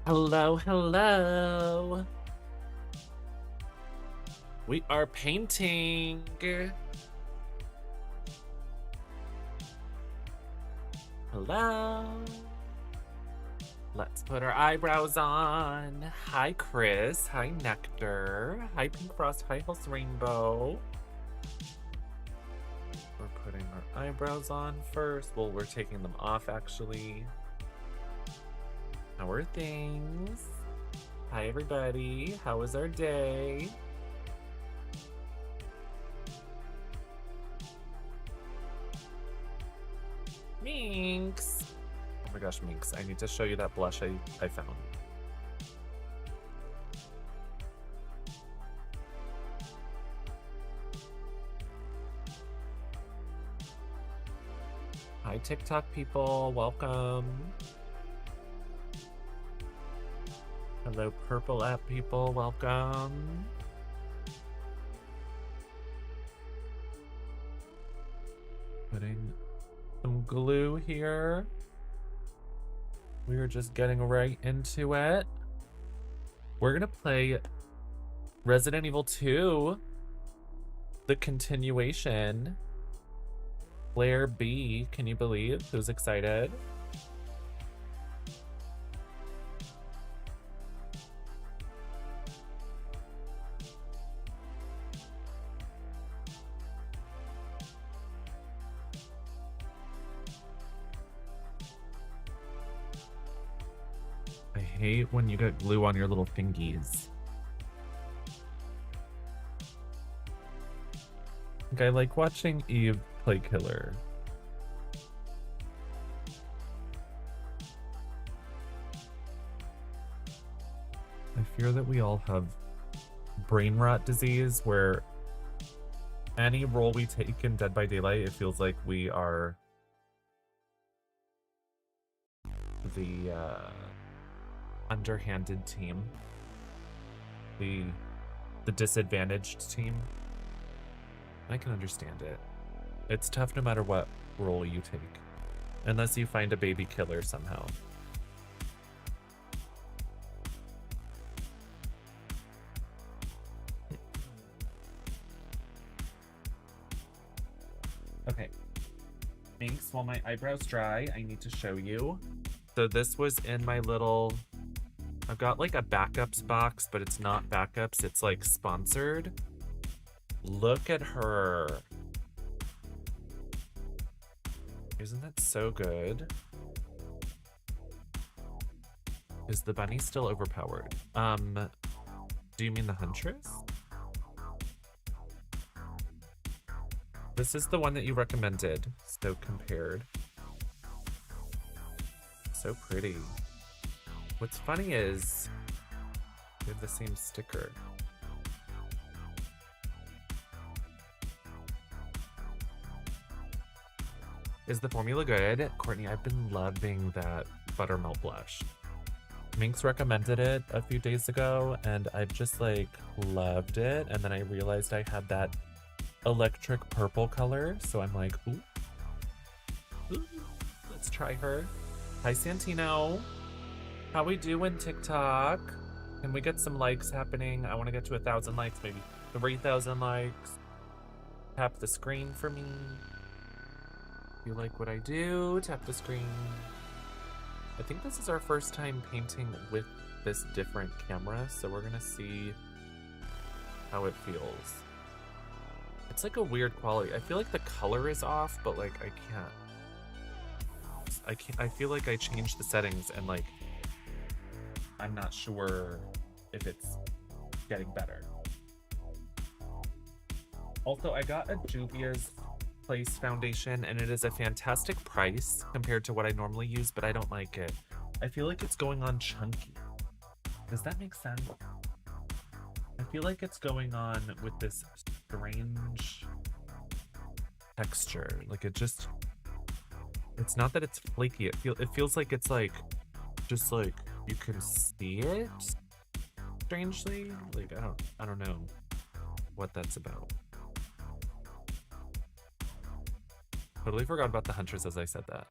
Hello, hello. We are painting. Hello. Let's put our eyebrows on. Hi, Chris. Hi, Nectar. Hi, Pink Frost. Hi, House Rainbow. We're putting our eyebrows on first. Well, we're taking them off, actually. How are things? Hi, everybody. How was our day? Minx. Oh my gosh, Minx. I need to show you that blush I found. Hi, TikTok people. Welcome. Hello, Purple app people. Welcome. Putting some glue here. We are just getting right into it. We're gonna play Resident Evil 2, the continuation. Claire B, can you believe? Who's excited? I hate when you get glue on your little fingies. I like watching Eve play killer. I fear that we all have brain rot disease where any role we take in Dead by Daylight, it feels like we are the underhanded team, the disadvantaged team. I can understand it. It's tough no matter what role you take, unless you find a baby killer somehow. Okay. Thanks. While my eyebrows dry, I need to show you. So this was in my little... I've got like a backups box, but it's not backups. It's like sponsored. Look at her. Isn't that so good? Is the bunny still overpowered? Do you mean the huntress? This is the one that you recommended. So compared. So pretty. What's funny is we have the same sticker. Is the formula good? Courtney, I've been loving that buttermilk blush. Minx recommended it a few days ago and I've just like loved it. And then I realized I had that electric purple color. So I'm like, ooh, let's try her. Hi, Santino. How we doing, TikTok? Can we get some likes happening? I want to get to 1,000 likes, maybe 3,000 likes. Tap the screen for me. If you like what I do, tap the screen. I think this is our first time painting with this different camera, so we're gonna see how it feels. It's like a weird quality. I feel like the color is off, but like I feel like I changed the settings and like I'm not sure if it's getting better. Also, I got a Juvia's Place foundation and it is a fantastic price compared to what I normally use, but I don't like it. I feel like it's going on chunky. Does that make sense? I feel like it's going on with this strange texture. Like it just, it's not that it's flaky. It feels like it's like, just like you can see it strangely. Like I don't know what that's about. Totally forgot about the huntress as I said that.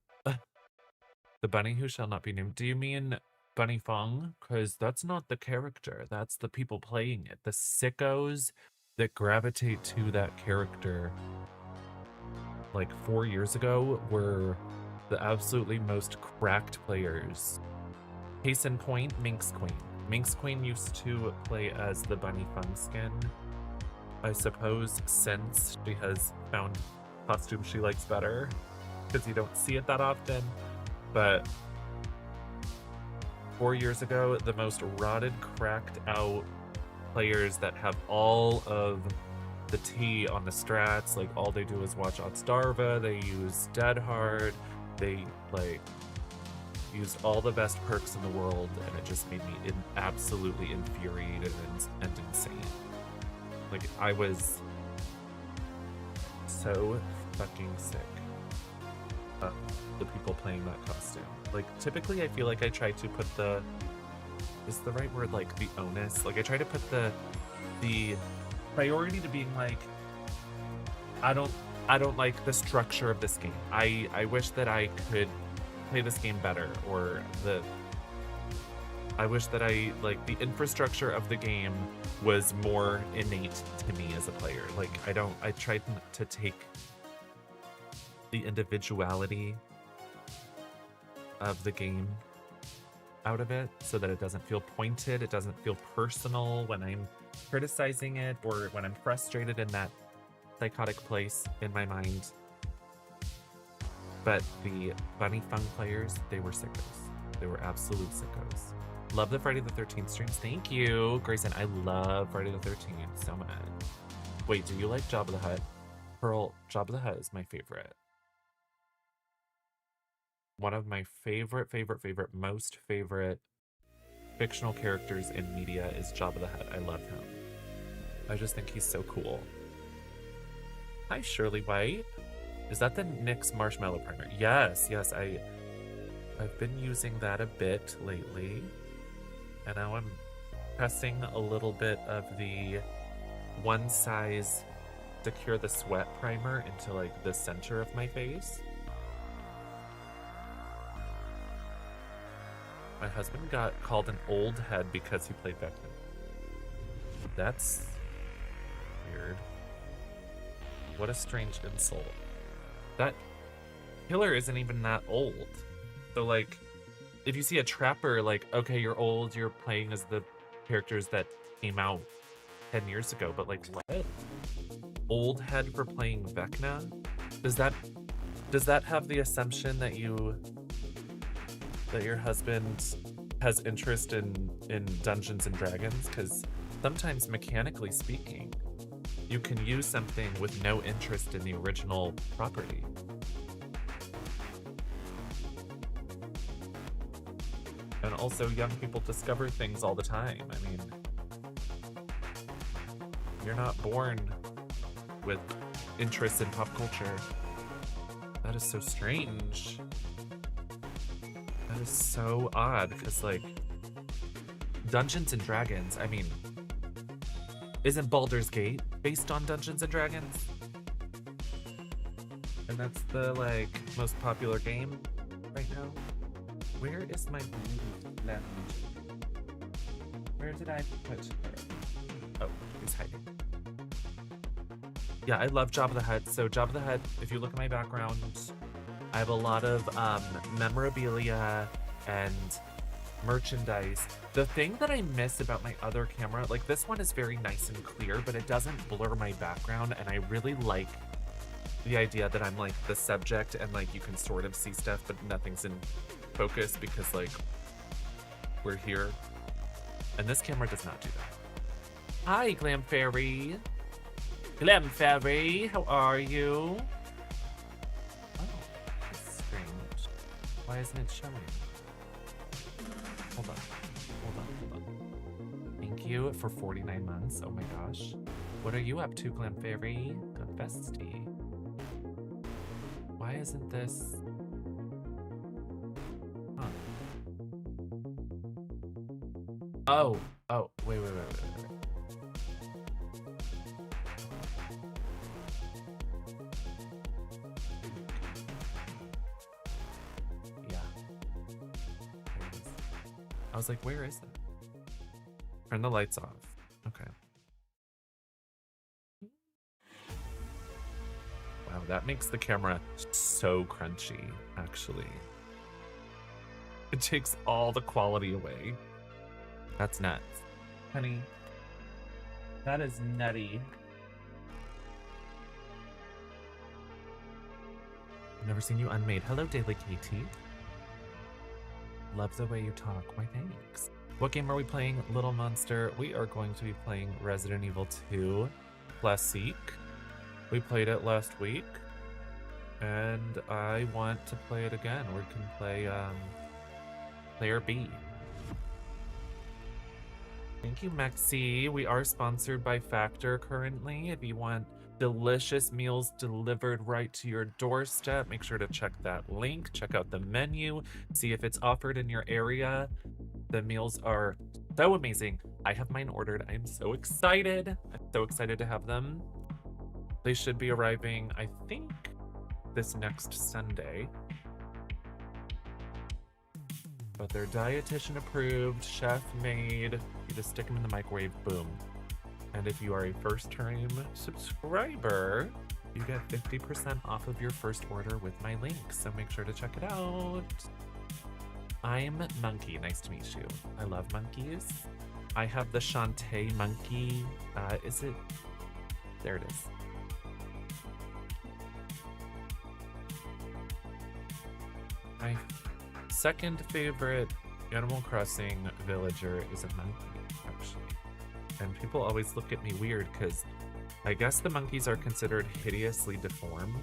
The bunny who shall not be named. Do you mean Bunny Fong, because that's not the character. That's the people playing it. The sickos that gravitate to that character like 4 years ago were the absolutely most cracked players. Case in point, Minx Queen. Minx Queen used to play as the Bunny Fung skin. I suppose since she has found costumes she likes better, because you don't see it that often. But 4 years ago, the most rotted, cracked out players that have all of the tea on the strats, like all they do is watch Otstarva, they use Dead Hard, they like used all the best perks in the world, and it just made me absolutely infuriated and insane. Like, I was so fucking sick of the people playing that costume. Like, typically I feel like I try to put the, is the right word, like, the onus? Like, I try to put the priority to being like, I don't like the structure of this game. I wish that I could play this game better, or I wish that the infrastructure of the game was more innate to me as a player. Like, I tried to take the individuality of the game out of it so that it doesn't feel pointed, it doesn't feel personal when I'm criticizing it or when I'm frustrated in that psychotic place in my mind. But the Bunny Fung players, they were sickos. They were absolute sickos. Love the Friday the 13th streams. Thank you, Grayson. I love Friday the 13th so much. Wait, do you like Jabba the Hutt? Pearl, Jabba the Hutt is my favorite. One of my most favorite fictional characters in media is Jabba the Hutt. I love him. I just think he's so cool. Hi, Shirley White. Is that the NYX Marshmallow Primer? Yes, I've been using that a bit lately. And now I'm pressing a little bit of the One Size Secure the Sweat Primer into like the center of my face. My husband got called an old head because he played Vecna. That's weird. What a strange insult. That killer isn't even that old. So like, if you see a trapper, like, okay, you're old, you're playing as the characters that came out 10 years ago, but like, what? Old head for playing Vecna? Does that have the assumption that your husband has interest in Dungeons and Dragons? Because sometimes, mechanically speaking, you can use something with no interest in the original property. And also, young people discover things all the time. I mean, you're not born with interests in pop culture. That is so strange. That is so odd, because, like, Dungeons and Dragons, I mean, isn't Baldur's Gate based on Dungeons and Dragons? And that's the, like, most popular game right now. Where is my blue left? Where did I put her? Oh, he's hiding. Yeah, I love Jabba the Hutt. So Jabba the Hutt, if you look at my background, I have a lot of memorabilia and merchandise. The thing that I miss about my other camera, like this one is very nice and clear, but it doesn't blur my background, and I really like the idea that I'm like the subject and like you can sort of see stuff, but nothing's in focus because like we're here. And this camera does not do that. Hi, Glam Fairy. Glam Fairy, how are you? Oh, that's strange. Why isn't it showing? Hold on. Thank you for 49 months. Oh my gosh. What are you up to, Glam Fairy? Good bestie. Why isn't this? Huh. Oh, wait. Yeah. I was like, where is it? Turn the lights off. Okay. Wow, that makes the camera so crunchy, actually. It takes all the quality away. That's nuts. Honey, that is nutty. I've never seen you unmade. Hello, Daily Katie. Love the way you talk. Why, thanks. What game are we playing, Little Monster? We are going to be playing Resident Evil 2 Classique. We played it last week, and I want to play it again. We can play Player B. Thank you, Mexi. We are sponsored by Factor currently. If you want delicious meals delivered right to your doorstep, make sure to check that link. Check out the menu. See if it's offered in your area. The meals are so amazing. I have mine ordered. I'm so excited. I'm so excited to have them. They should be arriving, I think, this next Sunday. But they're dietitian approved, chef made. You just stick them in the microwave, boom. And if you are a first-time subscriber, you get 50% off of your first order with my link. So make sure to check it out. I'm Monkey. Nice to meet you. I love monkeys. I have the Shantae monkey. Is it? There it is. My second favorite Animal Crossing villager is a monkey, actually. And people always look at me weird because I guess the monkeys are considered hideously deformed.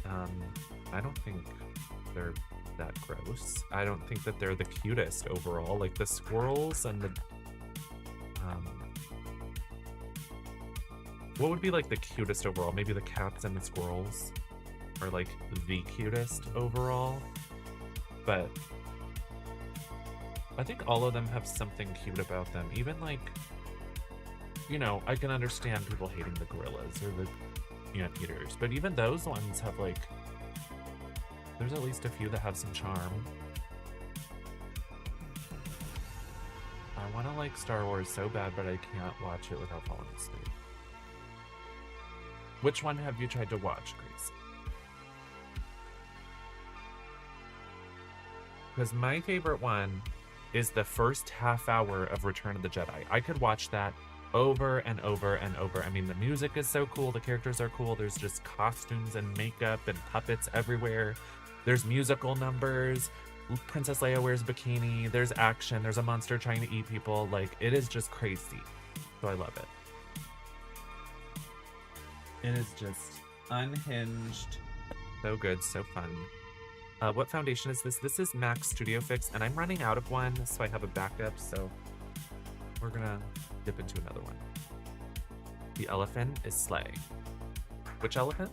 I don't think they're that gross. I don't think that they're the cutest overall. Like the squirrels and the what would be like the cutest overall? Maybe the cats and the squirrels are like the cutest overall. But I think all of them have something cute about them. Even like, you know, I can understand people hating the gorillas or the anteaters, but even those ones have like, there's at least a few that have some charm. I want to like Star Wars so bad, but I can't watch it without falling asleep. Which one have you tried to watch, Grace? Because my favorite one is the first half hour of Return of the Jedi. I could watch that over and over and over. I mean, the music is so cool. The characters are cool. There's just costumes and makeup and puppets everywhere. There's musical numbers. Princess Leia wears a bikini. There's action. There's a monster trying to eat people. Like, it is just crazy. So I love it. It is just unhinged. So good, so fun. What foundation is this? This is MAC Studio Fix, and I'm running out of one, so I have a backup, so we're gonna dip into another one. The elephant is Slay. Which elephant?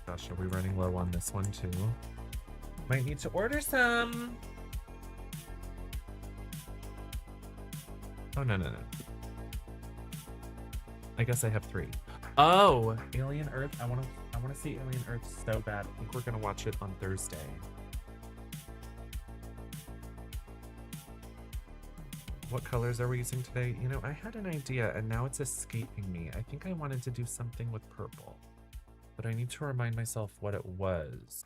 Gosh, are we running low on this one too? Might need to order some. Oh, no. I guess I have 3. Oh, Alien Earth. I want to see Alien Earth so bad. I think we're going to watch it on Thursday. What colors are we using today? You know, I had an idea and now it's escaping me. I think I wanted to do something with purple, but I need to remind myself what it was.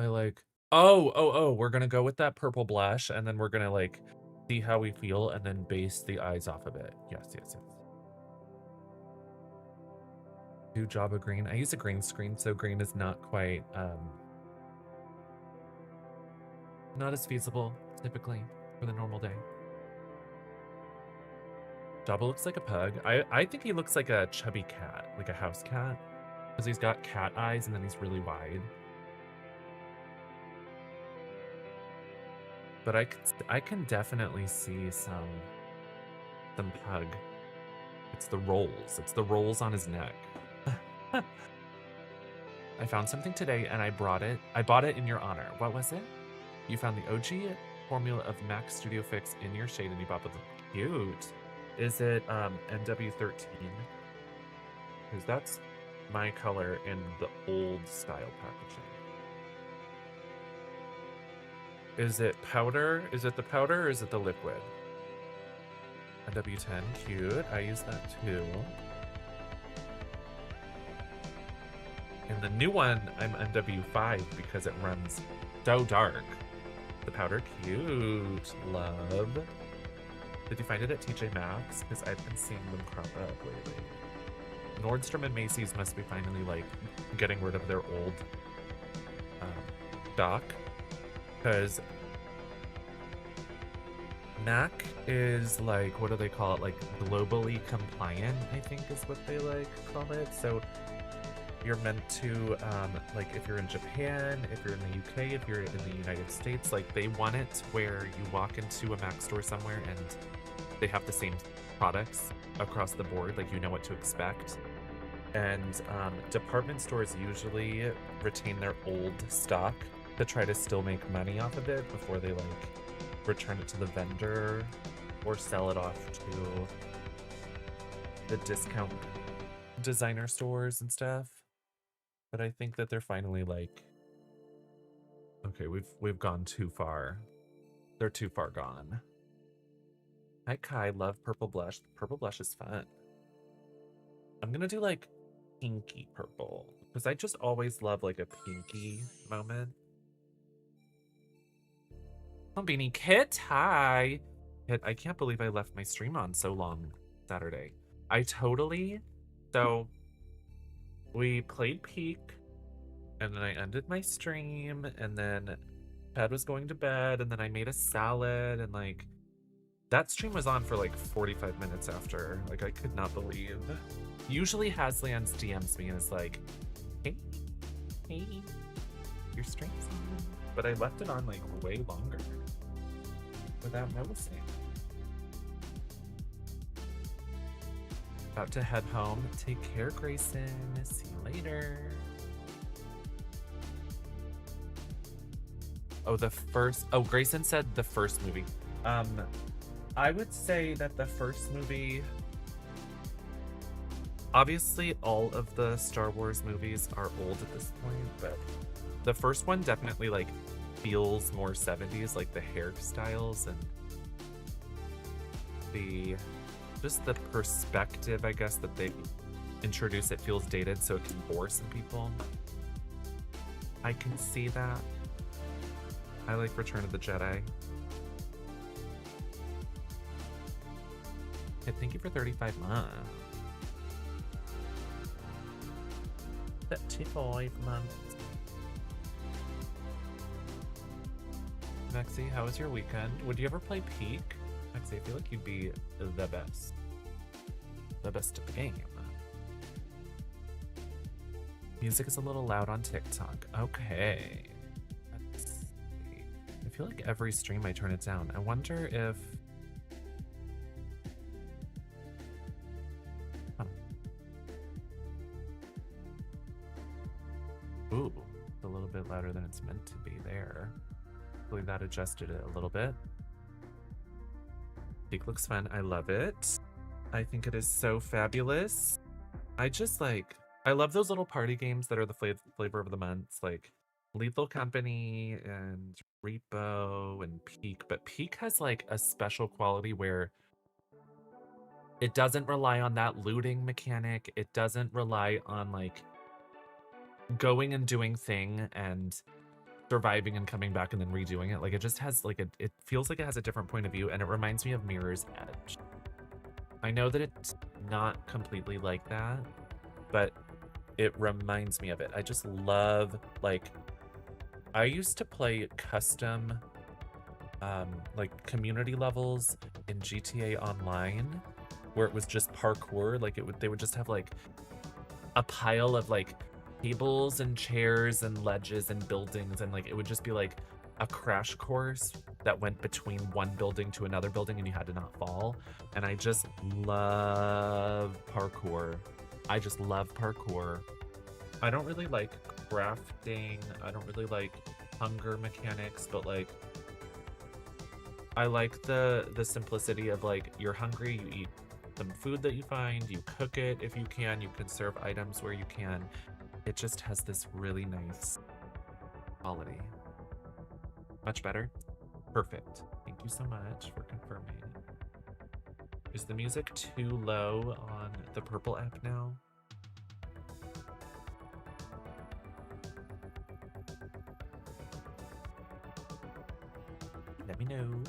We're going to go with that purple blush and then we're going to like see how we feel and then base the eyes off of it. Yes. Do Java green. I use a green screen, so green is not quite, not as feasible typically for the normal day. Java looks like a pug. I think he looks like a chubby cat, like a house cat, because he's got cat eyes and then he's really wide. But I can definitely see some pug. It's the rolls. It's the rolls on his neck. I found something today and I bought it in your honor. What was it? You found the OG formula of MAC Studio Fix in your shade and you bought the cute. Is it NW13? Because my color in the old style packaging. Is it powder? Is it the powder or is it the liquid? NW10, cute. I use that too. In the new one, I'm NW5 because it runs so dark. The powder, cute. Love. Did you find it at TJ Maxx? Because I've been seeing them crop up lately. Nordstrom and Macy's must be finally like getting rid of their old stock, because MAC is like, what do they call it? Like globally compliant, I think is what they like call it. So you're meant to, like if you're in Japan, if you're in the UK, if you're in the United States, like they want it where you walk into a MAC store somewhere and they have the same products across the board, like you know what to expect. And department stores usually retain their old stock to try to still make money off of it before they like return it to the vendor or sell it off to the discount designer stores and stuff. But I think that they're finally like, okay, we've gone too far. They're too far gone. Hi Kai, love purple blush. Purple blush is fun. I'm gonna do like pinky purple because I just always love like a pinky moment. Oh, Beanie Kit, hi. Kit, I can't believe I left my stream on so long Saturday. So we played Peak and then I ended my stream and then Pad was going to bed and then I made a salad and like that stream was on for like 45 minutes after. Like I could not believe. Usually Haslands DMs me and is like, hey, your stream's on. But I left it on like way longer without noticing. About to head home. Take care, Grayson. See you later. Oh, Grayson said the first movie. I would say that the first movie, obviously all of the Star Wars movies are old at this point, but the first one definitely like feels more 70s, like the hairstyles and just the perspective, I guess, that they introduce. It feels dated, so it can bore some people. I can see that. I like Return of the Jedi. Hey, thank you for 35 months. 35 months. Maxie, how was your weekend? Would you ever play Peak? Maxie, I feel like you'd be the best. The best at the game. Music is a little loud on TikTok. Okay. Let's see. I feel like every stream I turn it down. I wonder if... Ooh, it's a little bit louder than it's meant to be there. Hopefully that adjusted it a little bit. Peak looks fun. I love it. I think it is so fabulous. I love those little party games that are the flavor of the months, like Lethal Company and Repo and Peak. But Peak has like a special quality where it doesn't rely on that looting mechanic. It doesn't rely on like going and doing thing and surviving and coming back and then redoing it. Like it just has like it feels like it has a different point of view, and it reminds me of Mirror's Edge. I know that it's not completely like that, but it reminds me of it. I just love, like, I used to play custom like community levels in GTA Online where it was just parkour. Like they would just have like a pile of like tables and chairs and ledges and buildings, and like it would just be like a crash course that went between one building to another building and you had to not fall. And I just love parkour. I just love parkour. I don't really like crafting. I don't really like hunger mechanics, but like I like the simplicity of like you're hungry, you eat the food that you find, you cook it if you can, you conserve items where you can. It just has this really nice quality. Much better? Perfect. Thank you so much for confirming. Is the music too low on the Purple app now? Let me know.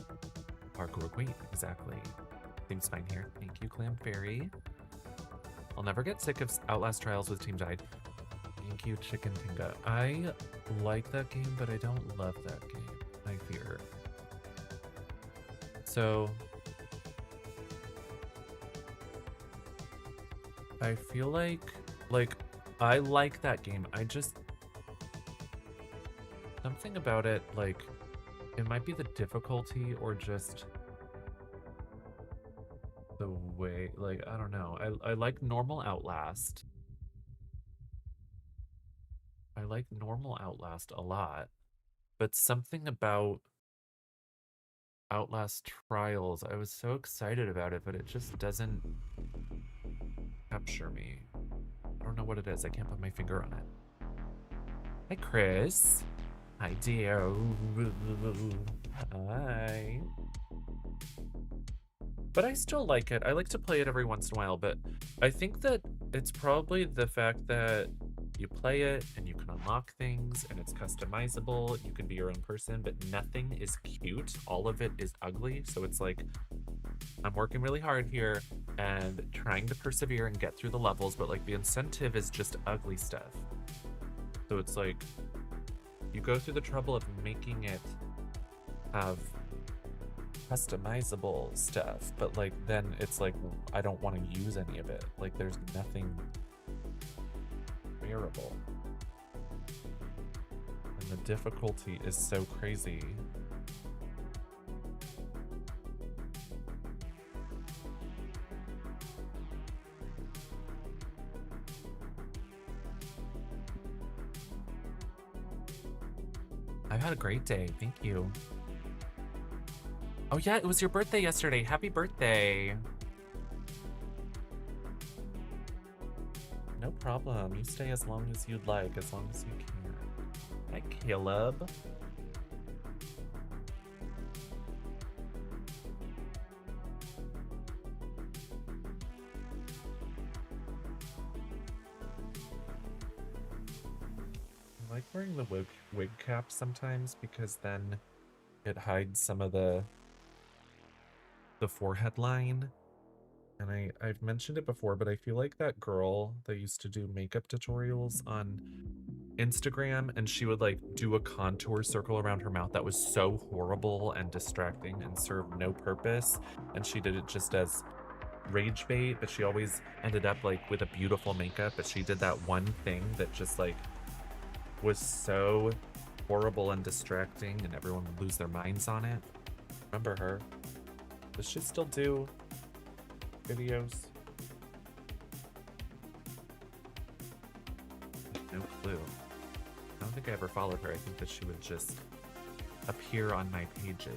Parkour queen, exactly. Seems fine here. Thank you, Clam Fairy. I'll never get sick of Outlast Trials with Team Died. Thank you, Chicken Tinga. I like that game, but I don't love that game, I fear. So I feel like I like that game. I just, something about it, like, it might be the difficulty or just the way, like, I don't know. I like normal Outlast. I like normal Outlast a lot, but something about Outlast Trials, I was so excited about it, but it just doesn't capture me. I don't know what it is. I can't put my finger on it. Hi, Chris. Hi, dear. Hi. But I still like it. I like to play it every once in a while, but I think that it's probably the fact that you play it and you can unlock things and it's customizable. You can be your own person, but nothing is cute. All of it is ugly. So it's like, I'm working really hard here and trying to persevere and get through the levels, but like the incentive is just ugly stuff. So it's like, you go through the trouble of making it have customizable stuff, but like then it's like I don't want to use any of it. Like there's nothing bearable, and the difficulty is so crazy. I've had a great day, thank you. Oh yeah, it was your birthday yesterday. Happy birthday. No problem. You stay as long as you'd like, as long as you can. Hi, Caleb. I like wearing the wig cap sometimes because then it hides some of the forehead line. And I've mentioned it before, but I feel like that girl that used to do makeup tutorials on Instagram, and she would like do a contour circle around her mouth that was so horrible and distracting and served no purpose. And she did it just as rage bait, but she always ended up like with a beautiful makeup. But she did that one thing that just like was so horrible and distracting, and everyone would lose their minds on it. Remember her? Does she still do videos? No clue. I don't think I ever followed her. I think that she would just appear on my pages.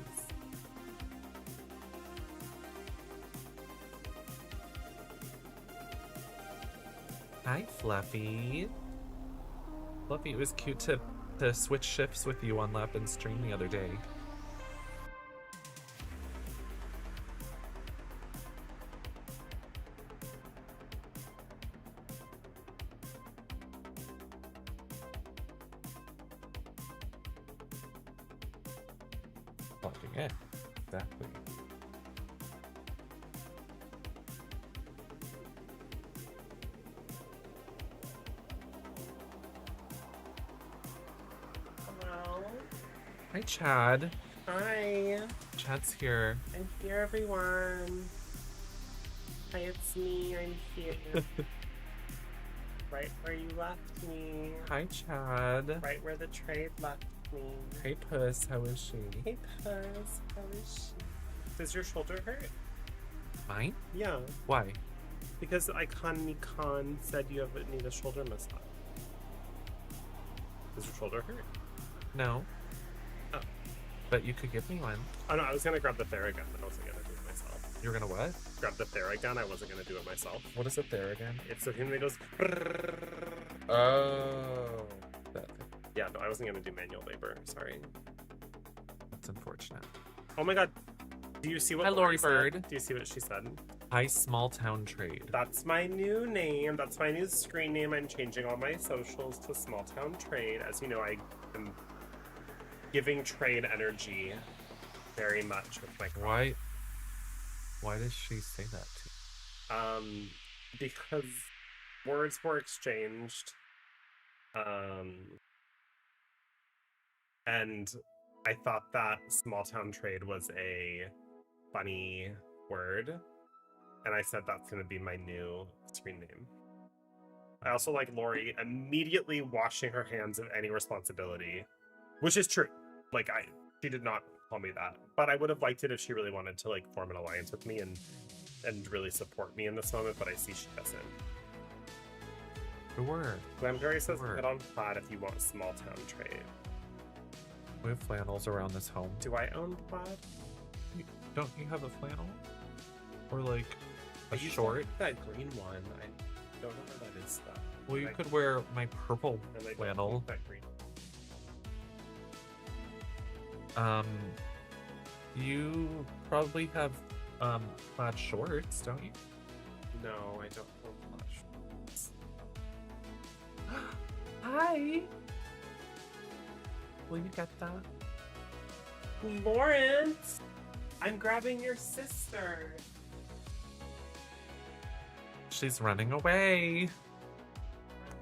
Hi, Fluffy. Fluffy, it was cute to switch shifts with you on Lap and Stream the other day. Fucking it. Exactly. Hello. Hi, Chad. Hi. Chad's here. I'm here, everyone. Hi, it's me. I'm here. Right where you left me. Hi, Chad. Right where the trade left me. Hey, Puss. How is she? Hey, Puss. How is she? Does your shoulder hurt? Mine? Yeah. Why? Because Icon said you need a shoulder massage. Does your shoulder hurt? No. Oh. But you could give me one. Oh no, I was gonna grab the Theragun, but I wasn't gonna do it myself. You're gonna what? Grab the Theragun, I wasn't gonna do it myself. What is it there again? It's the thing that goes. Oh. That thing. Yeah, no, I wasn't gonna do manual labor. Sorry. That's unfortunate. Oh my god. Do you see what Hi, Lori said? Bird. Do you see what she said? Hi, small town trade. That's my new name. That's my new screen name. I'm changing all my socials to Small Town Trade. As you know, I am giving trade energy very much with my crop. Why does she say that to you? Because words were exchanged. And I thought that small town trade was a funny word. And I said that's going to be my new screen name. I also like Lori immediately washing her hands of any responsibility, which is true. Like, she did not call me that, but I would have liked it if she really wanted to like form an alliance with me and really support me in this moment. But I see she doesn't. Sure. Glamberry says Sure. get on plaid if you want a small town trade. We have flannels around this home. Do I own plaid? Don't you have a flannel? Or like a I used short? that green one. I don't know where that is. Though. Well, you could wear my purple And I don't flannel. think that green. You probably have plaid shorts, don't you? No, I don't own plaid shorts. Hi. Will you get that? Lawrence, I'm grabbing your sister. She's running away.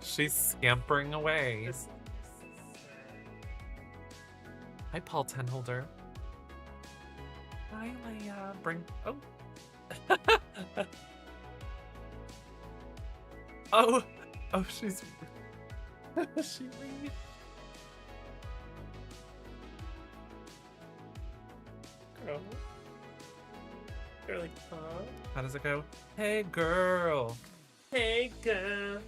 She's scampering away. This is your sister. Hi, Paul Tenholder. Hi, Leia. Bring. Oh. Oh. Oh, she's. She leaves. Girl. They're like, huh? How does it go? Hey, girl. Hey, girl.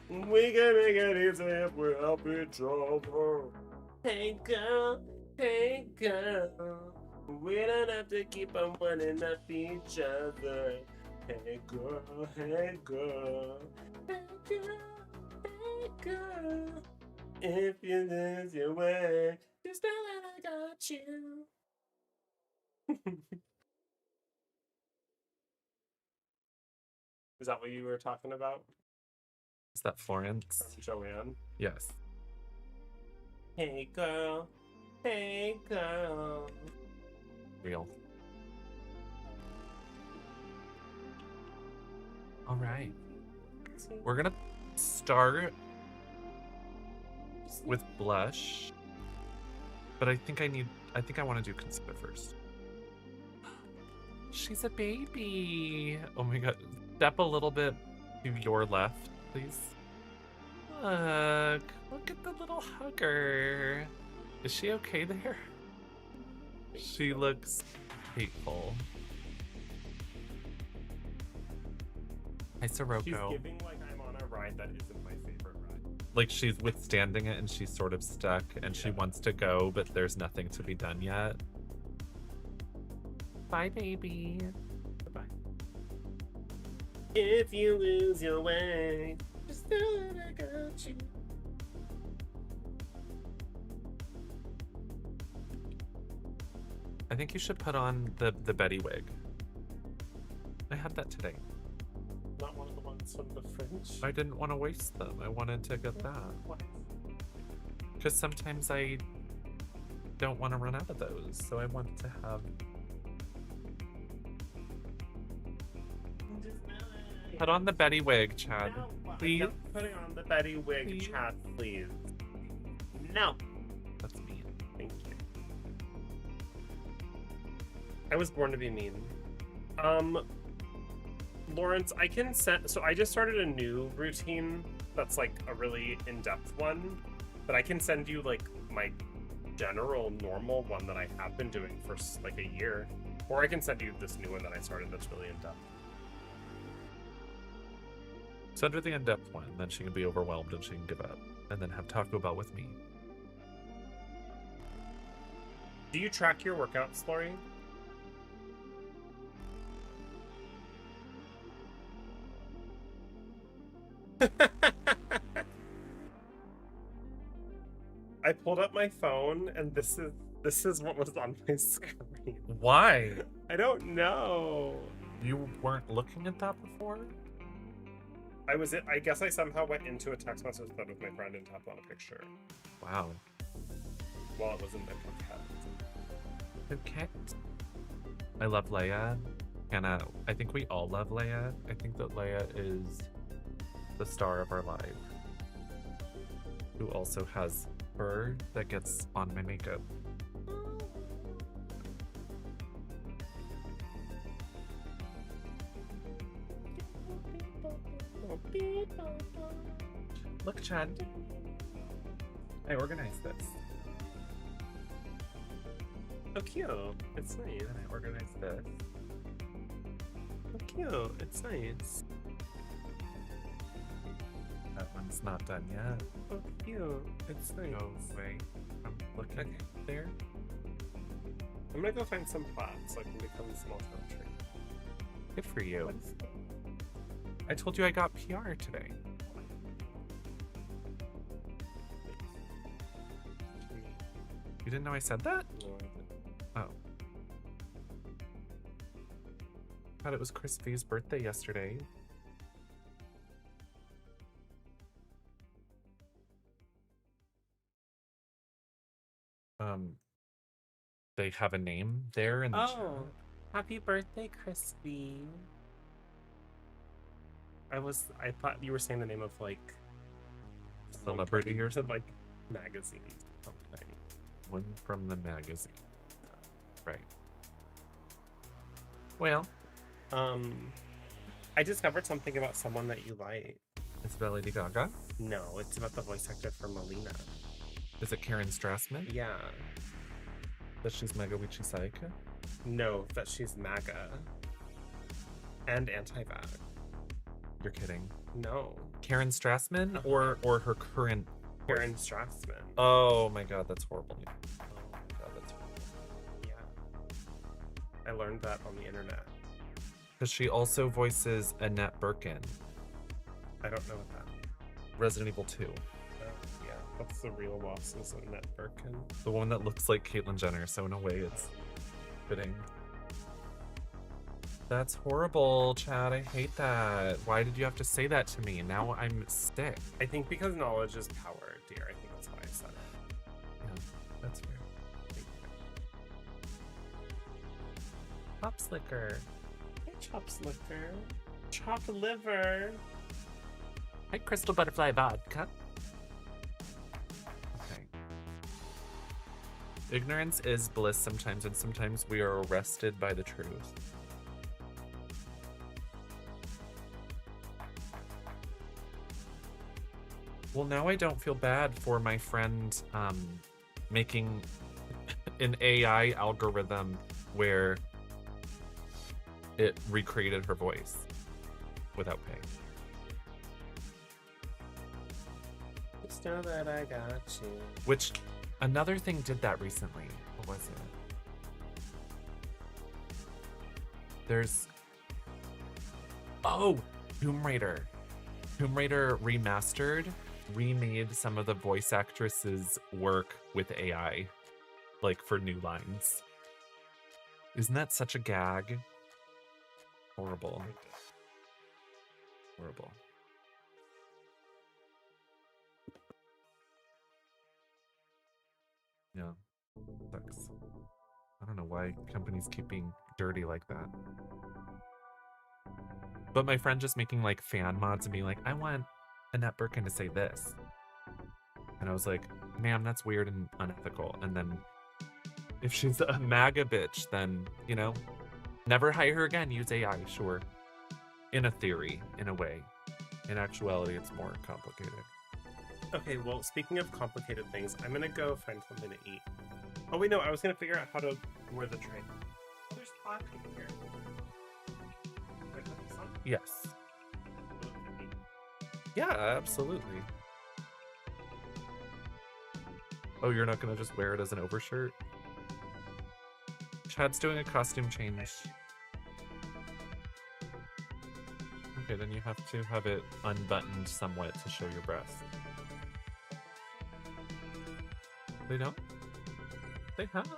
We can make it easy if we help each other. Hey, girl. Hey, girl. We don't have to keep on wanting up each other. Hey, girl. Hey, girl. Hey, girl. Hey, girl. If you lose your way, just know that I got you. Is that what you were talking about? Is that Florence? From Joanne? Yes. Hey girl, hey girl. Real. All right. We're gonna start with blush, but I think I want to do concealer first. She's a baby. Oh my god. Step a little bit to your left, please. Look at the little hugger. Is she okay there? She looks hateful. Hi, Sirocco. She's giving like I'm on a ride that isn't my favorite ride. Like she's withstanding it and she's sort of stuck and she wants to go, but there's nothing to be done yet. Bye, baby. Bye. If you lose your way, just know that I got you. I think you should put on the Betty wig. I had that today. Not one of the ones from the fringe. I didn't want to waste them. I wanted to get that. Why? Because sometimes I don't want to run out of those, so I want to have. Put on the Betty wig, Chad. No, Please. I'm putting on the Betty wig, Please. Chad, please. No. That's mean. Thank you. I was born to be mean. Lawrence, I can send. So I just started a new routine that's like a really in-depth one, but I can send you like my general normal one that I have been doing for like a year, or I can send you this new one that I started that's really in-depth. Send her the in-depth one, then she can be overwhelmed and she can give up, and then have Taco Bell with me. Do you track your workouts, Lori? I pulled up my phone and this is what was on my screen. Why? I don't know. You weren't looking at that before? I guess I somehow went into a text message thread with my friend and tapped on a picture Wow. while it was in my pocket. Okay. I love Leia. Hannah, I think we all love Leia. I think that Leia is the star of our life. Who also has fur that gets on my makeup. Look, Chad. I organized this. Oh, cute. It's nice. And I organized this. Oh, cute. It's nice. That one's not done yet. Oh, cute. It's nice. No way. I'm looking there. I'm gonna go find some plots so I can become a small town tree. Good for you. What is that? I told you I got PR today. You didn't know I said that? No, I didn't. Oh. Thought it was Chris V's birthday yesterday. They have a name there in the chat. Oh, happy birthday, Crispy. I thought you were saying the name of like Celebrity or something, like magazines or something. One from the magazine. Right. Well, I discovered something about someone that you like. it's about Lady Gaga. No, it's about the voice actor for Melina. Is it Karen Strassman? Yeah. That she's Mega Witchy Saika? No, that she's MAGA. And anti-vax. You're kidding. No. Karen Strassman or her current Karen Strassman. Oh my god, that's horrible. Oh my god, that's horrible. Yeah. I learned that on the internet. Because she also voices Annette Birkin, I don't know what that. Resident Evil 2. Yeah, that's the real boss, is Annette Birkin. The one that looks like Caitlyn Jenner, so in a way it's fitting. That's horrible, Chad. I hate that. Why did you have to say that to me? Now I'm sick. I think because knowledge is power, dear. I think that's why I said it. Yeah, that's fair. Pop Slicker. Hey, Chop Slicker. Chop liver. Hi, Crystal Butterfly Vodka. Okay. Ignorance is bliss sometimes, and sometimes we are arrested by the truth. Well, now I don't feel bad for my friend making an AI algorithm where it recreated her voice without pay. Just know that I got you. Which, another thing did that recently. What was it? There's... Oh! Tomb Raider. Tomb Raider Remastered remade some of the voice actresses' work with AI, like for new lines. Isn't that such a gag? Horrible. Horrible. Yeah. Sucks. I don't know why companies keep being dirty like that. But my friend just making like fan mods and being like, I want Annette Birkin to say this. And I was like, ma'am, that's weird and unethical. And then if she's a MAGA bitch, then, you know, never hire her again. Use AI, sure. In a theory, in a way. In actuality, it's more complicated. Okay, well, speaking of complicated things, I'm gonna go find something to eat. Oh, wait, no, I was gonna figure out how to wear the train. Oh, there's pot in here. Can I put this on? Yes. Yeah, absolutely. Oh, you're not gonna just wear it as an overshirt? Chad's doing a costume change. Okay, then you have to have it unbuttoned somewhat to show your breasts. They don't? They have.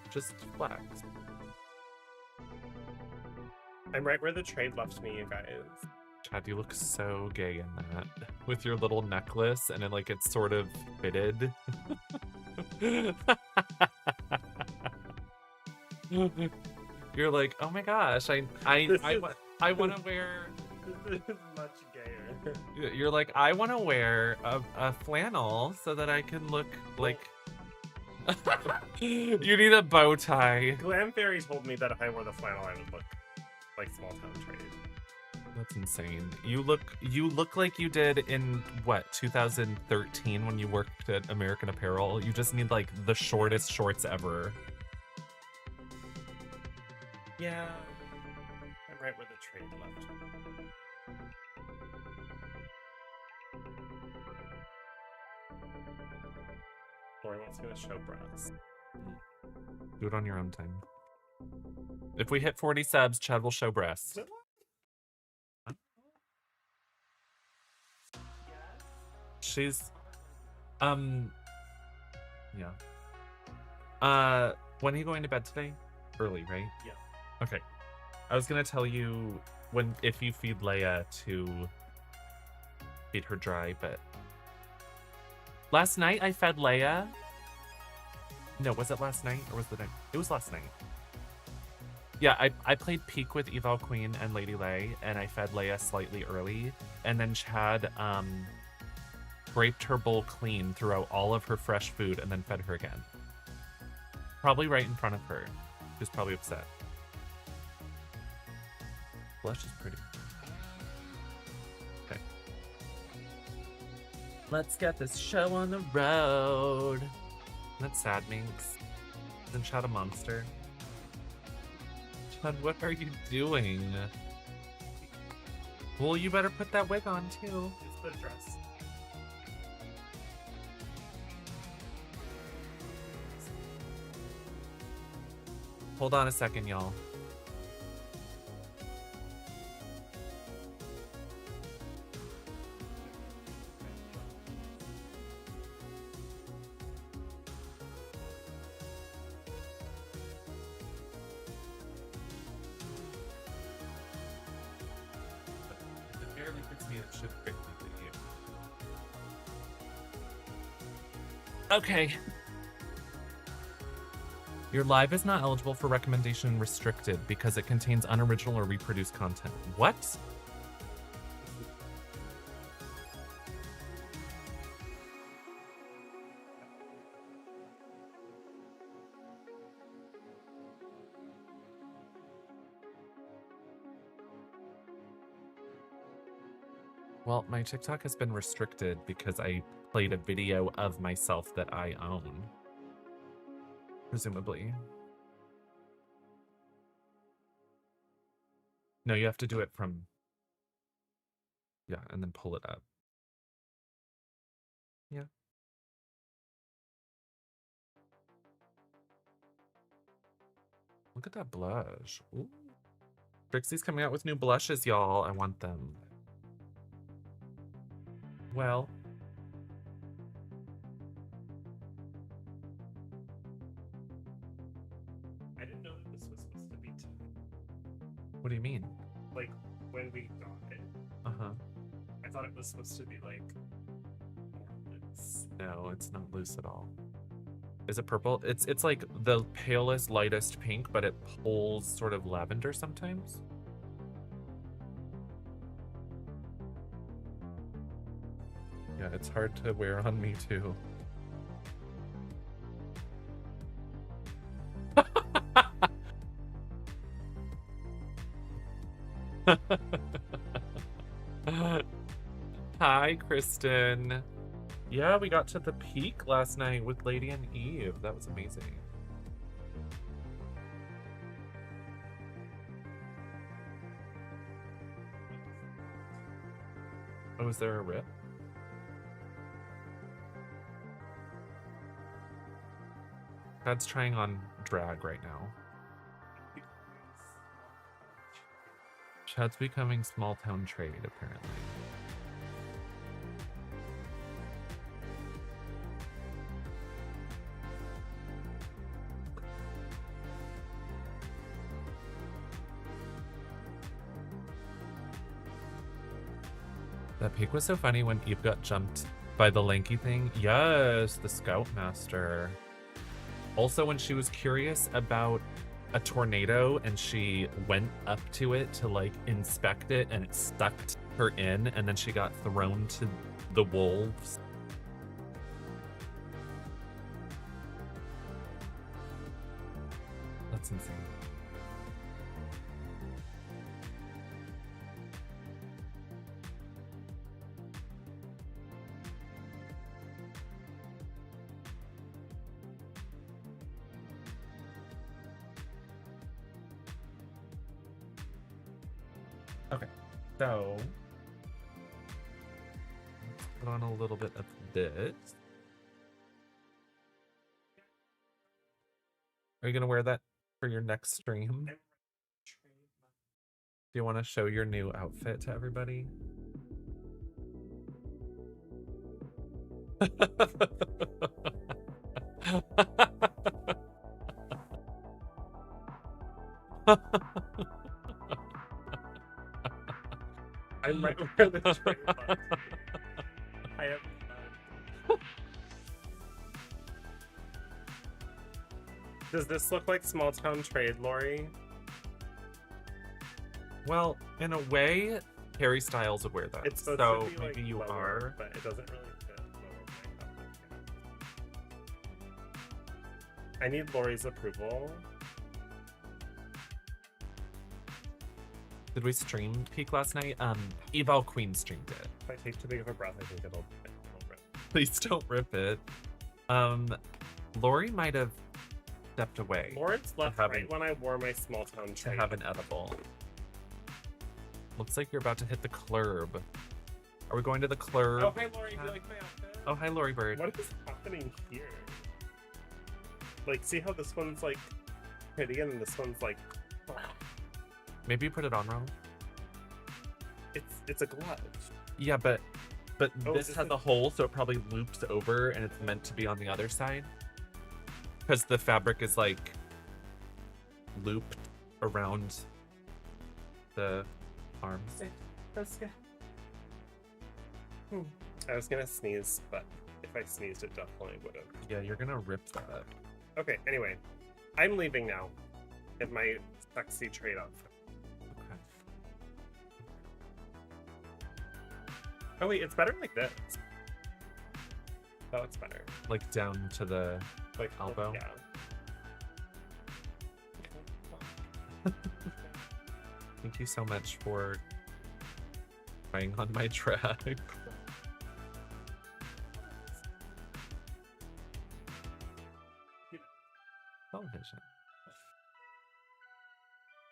Just flags. I'm right where the trade left me, you guys. Chad, you look so gay in that. With your little necklace and then like it's sort of fitted. You're like, oh my gosh, I want to wear. This is much gayer. You're like, I want to wear a flannel so that I can look like. You need a bow tie. Glam Fairy told me that if I wore the flannel, I would look like small town trade. That's insane. You look like you did in what, 2013 when you worked at American Apparel. You just need like the shortest shorts ever. Yeah. I'm right where the trade left. Lauren wants me to show breasts. Do it on your own time. If we hit 40 subs, Chad will show breasts. She's yeah. When are you going to bed today? Early, right? Yeah. Okay. I was gonna tell you if you feed Leia to feed her dry, but last night I fed Leia. No, was it last night or was the night? It was last night. Yeah, I played Peak with Eval Queen and Lady Lay, and I fed Leia slightly early, and then Chad scraped her bowl clean, threw out all of her fresh food, and then fed her again. Probably right in front of her. She was probably upset. Blush is pretty. Okay. Let's get this show on the road. That's sad, Minx. Isn't Chad a monster? Chad, what are you doing? Well, you better put that wig on, too. It's the dress. Hold on a second, y'all. It barely fits me, it should fit you. Okay. Your live is not eligible for recommendation restricted because it contains unoriginal or reproduced content. What? Well, my TikTok has been restricted because I played a video of myself that I own. Presumably. No, you have to do it from... Yeah, and then pull it up. Yeah. Look at that blush. Ooh. Trixie's coming out with new blushes, y'all. I want them. Well... I didn't know that this was supposed to be What do you mean? like when we got it. Uh-huh. I thought it was supposed to be like more loose. No, it's not loose at all. Is it purple? It's like the palest, lightest pink, but it pulls sort of lavender sometimes. Yeah, it's hard to wear on me too. Hi, Kristen. Yeah, we got to the peak last night with Lady and Eve. That was amazing. Oh, is there a rip? Chad's trying on drag right now. Chad's becoming small town trade, apparently. That peak was so funny when Eve got jumped by the lanky thing. Yes, the Scoutmaster. Also, when she was curious about a tornado and she went up to it to like inspect it and it sucked her in and then she got thrown to the wolves. That's insane. Okay, so let's put on a little bit of this. Are you gonna wear that for your next stream? Do you want to show your new outfit to everybody? I might wear the trademark. I have none. Does this look like small town trade, Lori? Well, in a way, Harry Styles would wear that. It's supposed so to be, like, maybe you lower, are. but it doesn't really fit lower makeup. I need Lori's approval. Did we stream Peak last night? Eval Queen streamed it. If I take too big of a breath, I think it'll rip. Please don't rip it. Lori might have stepped away Lawrence left having- right when I wore my small town to trade. have an edible. Looks like you're about to hit the club. Are we going to the club? Oh, hi, Lori. Do you like my outfit? Oh, hi, Lori Bird. What is happening here? Like, see how this one's, like, pretty and this one's, like... Maybe you put it on wrong. It's a glove. Yeah, but Oh, this is has it- a hole, so it probably loops over, and it's meant to be on the other side. Because the fabric is, like, looped around the arms. I was gonna sneeze, but if I sneezed, it definitely would have. Yeah, you're gonna rip that. Okay, anyway. I'm leaving now. In my sexy trade outfit. Okay. Oh wait, it's better like this. That looks better. Like down to the Like elbow? Yeah. Thank you so much for trying on my track. Television.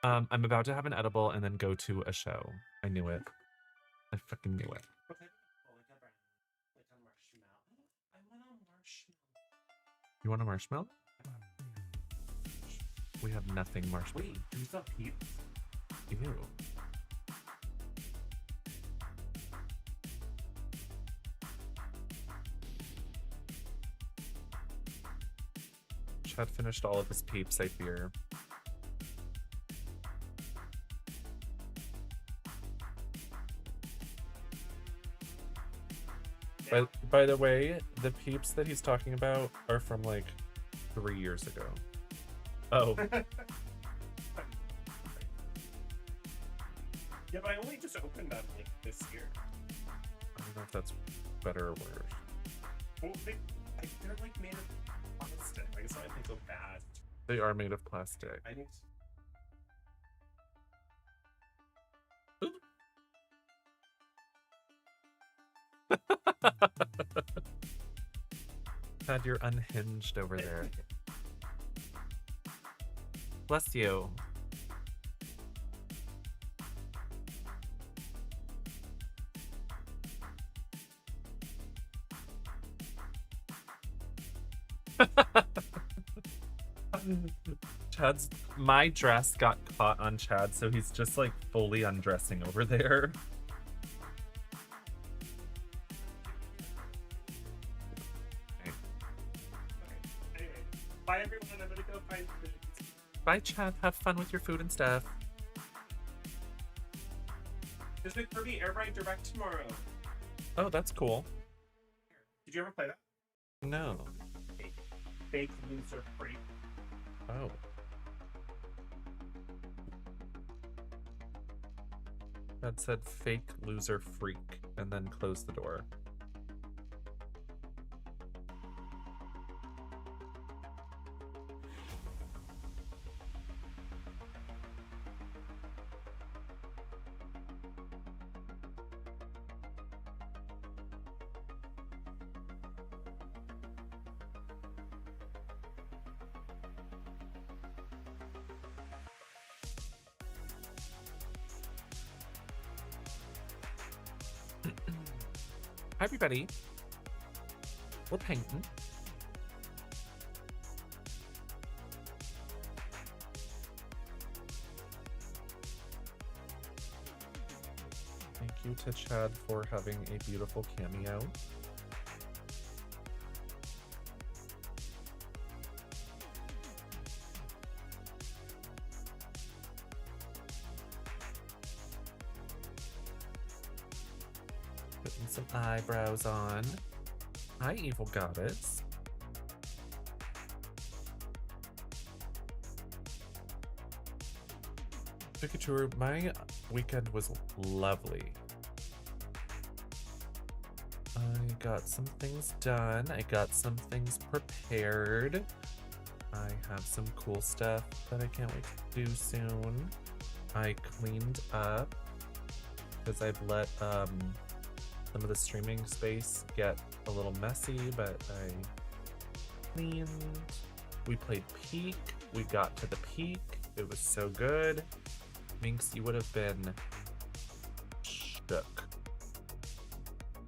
I'm about to have an edible and then go to a show. I knew it. I fucking knew it. You want a marshmallow? We have nothing marshmallow. Wait, do you still have peeps? Ew. Chad finished all of his peeps, I fear. By the way, the peeps that he's talking about are from like 3 years ago. Oh, Yeah, but I only just opened them like this year. I don't know if that's better or worse. Well, they're like made of plastic. Like, it's not anything so bad. They are made of plastic. I need Chad, you're unhinged over there. Bless you. My dress got caught on Chad, so he's just like fully undressing over there. Okay. Anyway, bye everyone. I'm gonna go find food. Bye, Chad. Have fun with your food and stuff. There's the Kirby Air Ride Direct tomorrow. Oh, that's cool. Did you ever play that? No. Fake loser freak. Oh. That said fake loser freak and then close the door. Hi, everybody. We're painting. Thank you to Chad for having a beautiful cameo. Putting some eyebrows on. Hi, evil goddess. Took a tour. My weekend was lovely. I got some things done. I got some things prepared. I have some cool stuff that I can't wait to do soon. I cleaned up because I've let some of the streaming space get a little messy, but I cleaned. We played Peak. We got to the peak. It was so good. Minx, you would have been shook.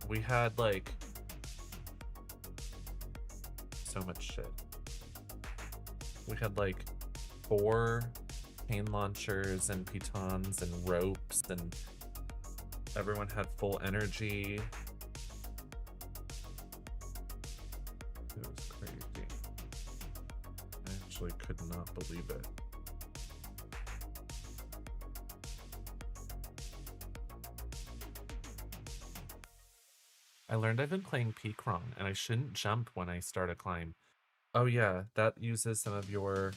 We had like so much shit. We had like 4 cane launchers and pitons and ropes, and everyone had full energy. It was crazy. I actually could not believe it. I learned I've been playing Peak wrong, and I shouldn't jump when I start a climb. Oh yeah, that uses some of your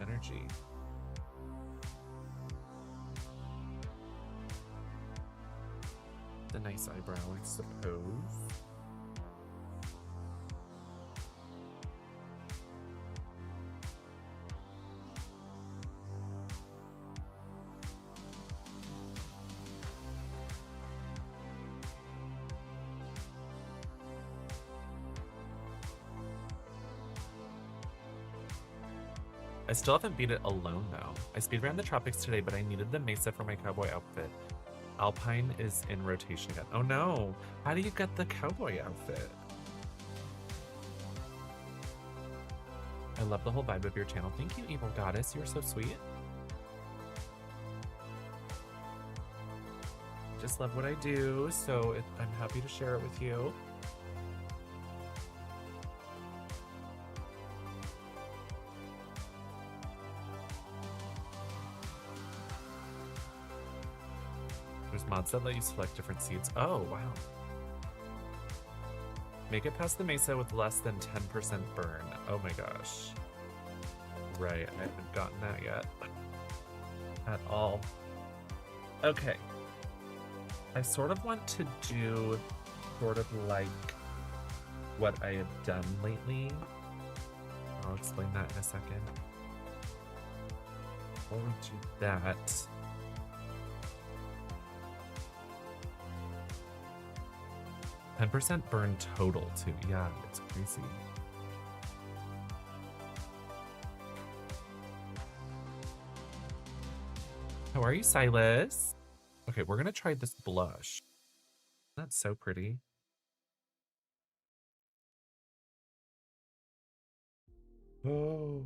energy. The nice eyebrow, I suppose. I still haven't beat it alone though. I speedran the tropics today, but I needed the mesa for my cowboy outfit. Alpine is in rotation again. Oh no! How do you get the cowboy outfit? I love the whole vibe of your channel. Thank you, evil goddess. You're so sweet. Just love what I do, so I'm happy to share it with you. There's mods that let you select different seeds. Oh, wow. Make it past the mesa with less than 10% burn. Oh my gosh. Right, I haven't gotten that yet. At all. Okay. I sort of want to do sort of like what I have done lately. I'll explain that in a second. Before we do that, 10% burn total too. Yeah, it's crazy. How are you, Silas? Okay, we're gonna try this blush. That's so pretty. Oh.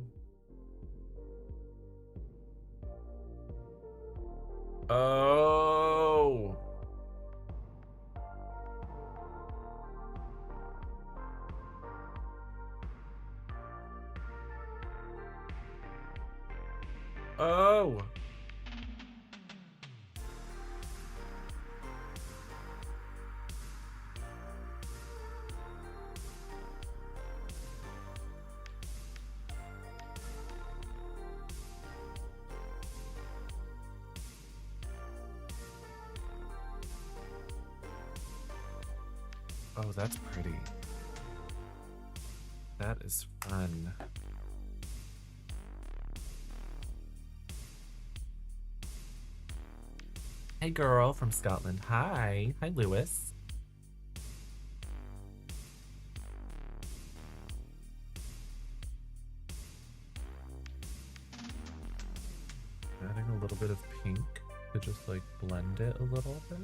Oh. Oh. Oh, that's pretty. That is fun. Hey girl from Scotland. Hi. Hi, Lewis. Adding a little bit of pink to just like blend it a little bit.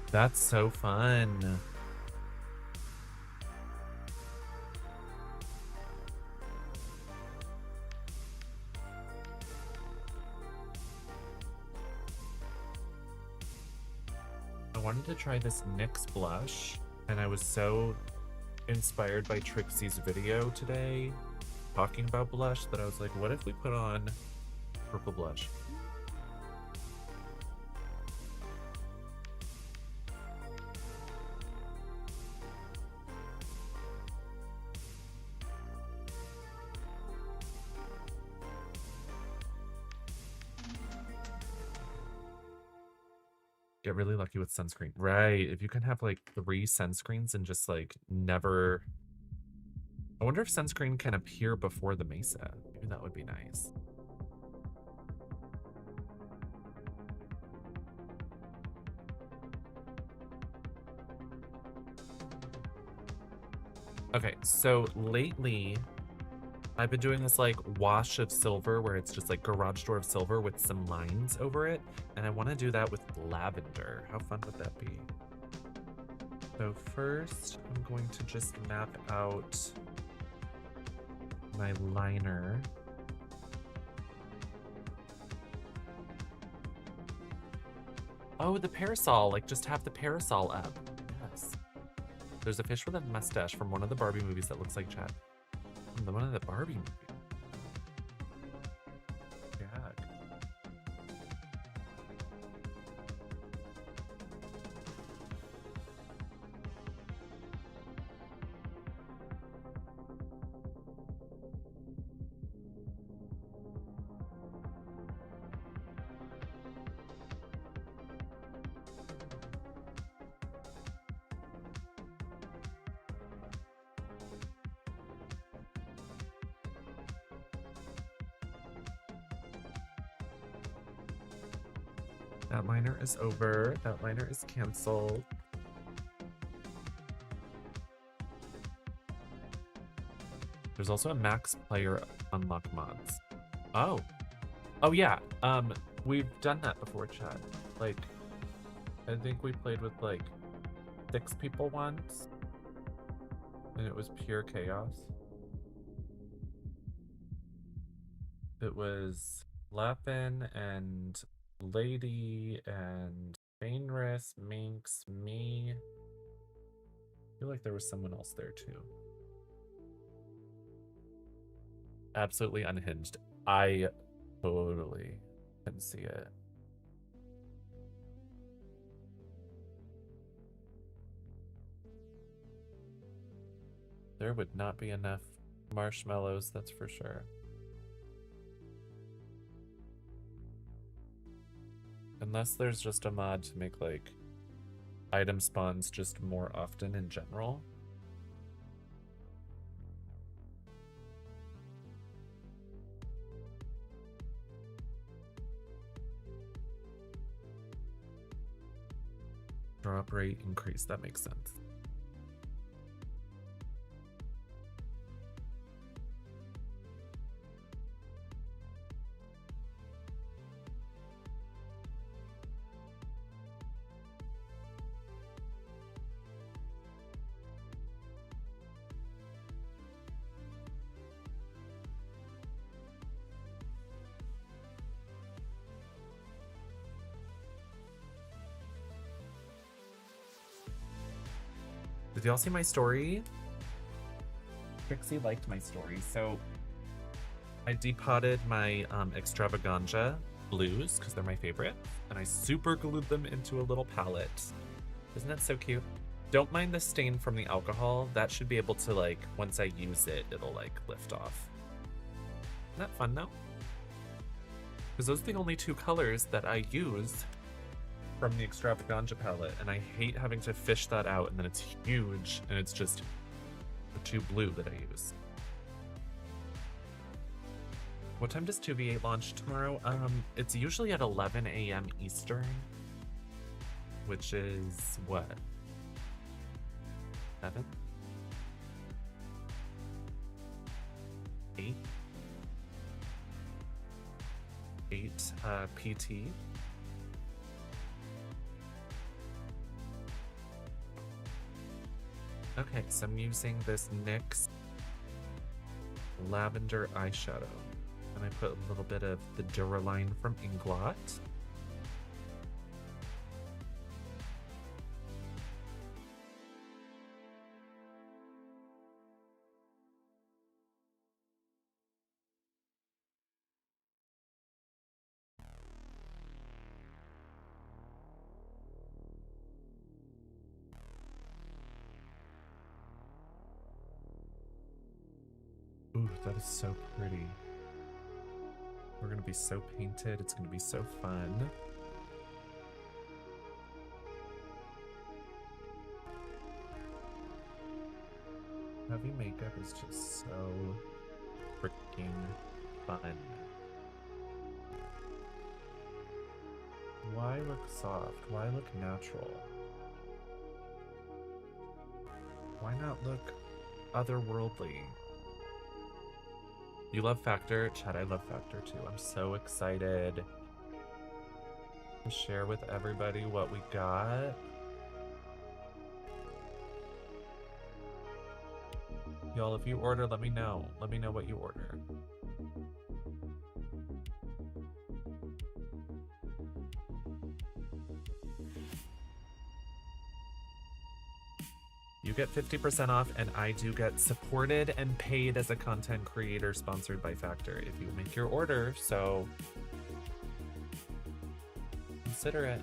That's so fun. I wanted to try this NYX blush, and I was so inspired by Trixie's video today talking about blush that I was like, what if we put on purple blush? Get really lucky with sunscreen. Right. If you can have like 3 sunscreens and just like never. I wonder if sunscreen can appear before the Mesa. Maybe that would be nice. Okay, so lately I've been doing this like wash of silver where it's just like garage door of silver with some lines over it. And I want to do that with lavender. How fun would that be? So first I'm going to just map out my liner. Oh, the parasol, like just have the parasol up. Yes. There's a fish with a mustache from one of the Barbie movies that looks like Chad. From one of the Barbie movies. Yeah. That liner is over. That liner is canceled. There's also a max player unlock mods. Oh. Oh yeah. We've done that before, Chad. Like, I think we played with like 6 people once. And it was pure chaos. It was Lappin and Lady and Fainris, Minx, me. I feel like there was someone else there too. Absolutely unhinged. I totally can see it. There would not be enough marshmallows, that's for sure. Unless there's just a mod to make like item spawns just more often in general. drop rate increase. That makes sense. Did y'all see my story? Trixie liked my story. So I depotted my extravaganza blues because they're my favorite, and I super glued them into a little palette. Isn't that so cute? Don't mind the stain from the alcohol. That should be able to, like, once I use it, it'll like lift off. Isn't that fun though? Because those are the only two colors that I use from the extravaganza palette, and I hate having to fish that out, and then it's huge, and it's just the two blue that I use. What time does 2v8 launch tomorrow? It's usually at 11 a.m. Eastern, which is what? 7? 8? 8 PT. Okay, so I'm using this NYX lavender eyeshadow. And I put a little bit of the DEERE line from Inglot. Ooh, that is so pretty. We're gonna be so painted. It's gonna be so fun. Heavy makeup is just so freaking fun. Why look soft? Why look natural? Why not look otherworldly? You love Factor? Chad, I love Factor too. I'm so excited to share with everybody what we got. Y'all, if you order, let me know. Let me know what you order. You get 50% off, and I do get supported and paid as a content creator sponsored by Factor if you make your order, so consider it.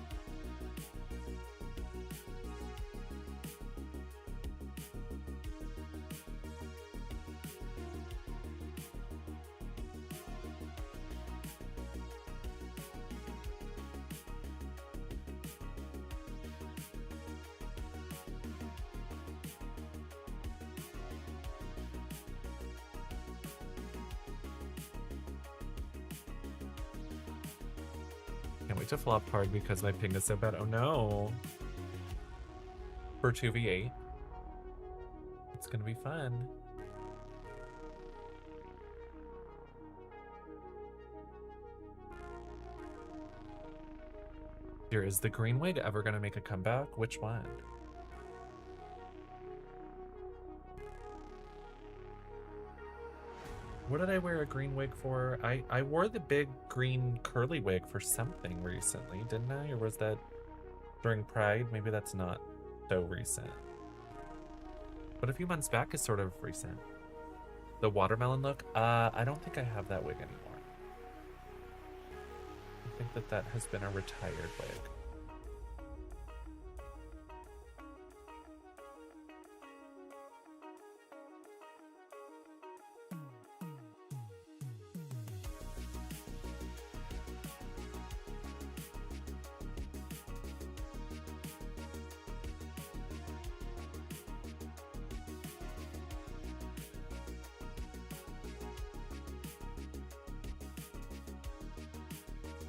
Can't wait to flop hard because my ping is so bad. Oh no. For 2v8. It's gonna be fun. Here, is the green wig ever gonna make a comeback? Which one? What did I wear a green wig for? I wore the big green curly wig for something recently, didn't I? Or was that during Pride? Maybe that's not so recent. But a few months back is sort of recent. The watermelon look? I don't think I have that wig anymore. I think that that has been a retired wig.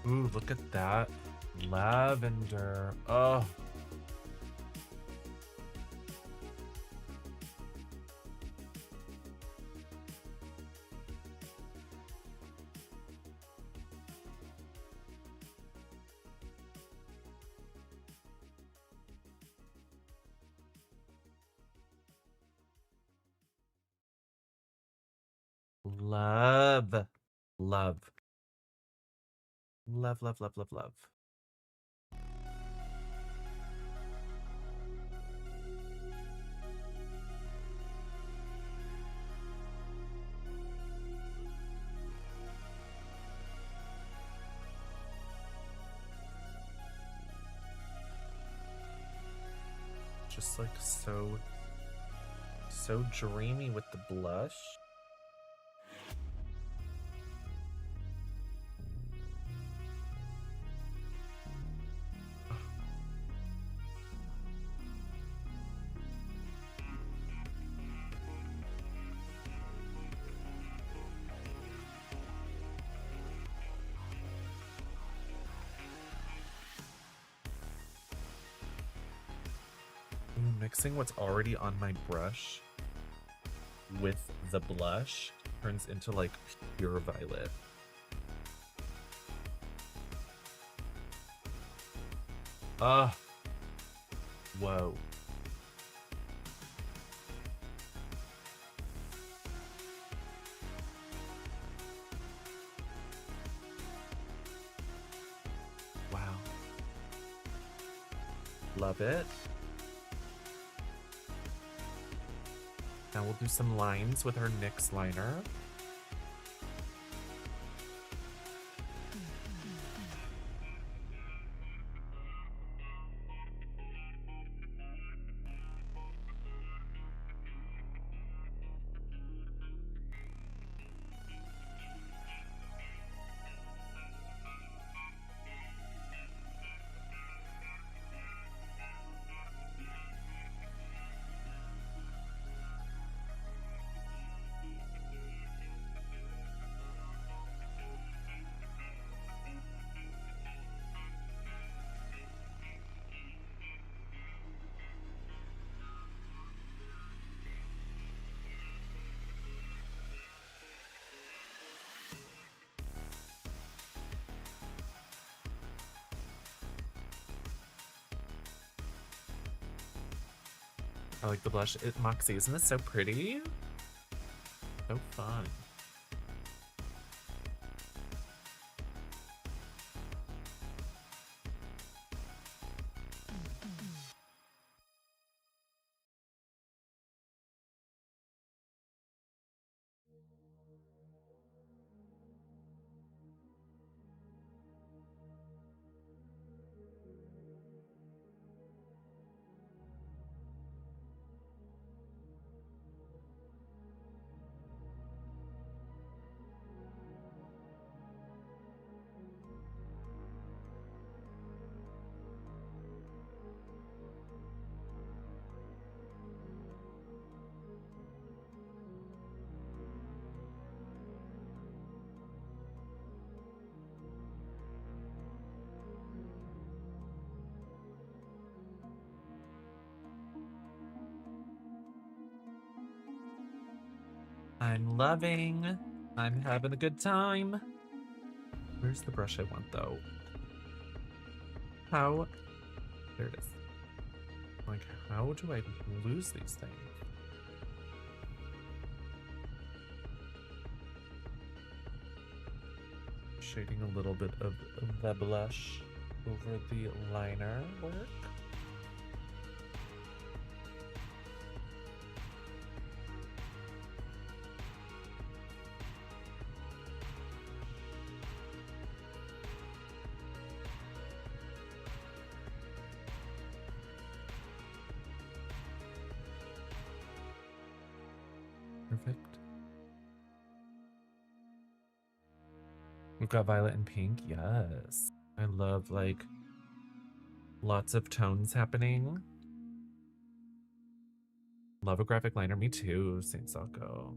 Ooh, look at that lavender. Oh, Love. Love. Love, love, love, love, love. Just like so dreamy with the blush. Mixing what's already on my brush with the blush turns into like pure violet. Whoa. Wow. Love it. Now we'll do some lines with our NYX liner. I like the blush. Moxie, isn't this so pretty? So fun. I'm loving. I'm having a good time. Where's the brush I want though? How? There it is. Like, how do I lose these things? Shading a little bit of the blush over the liner work. Perfect. We've got violet and pink. Yes. I love like lots of tones happening. Love a graphic liner. Me too, Saint Sako.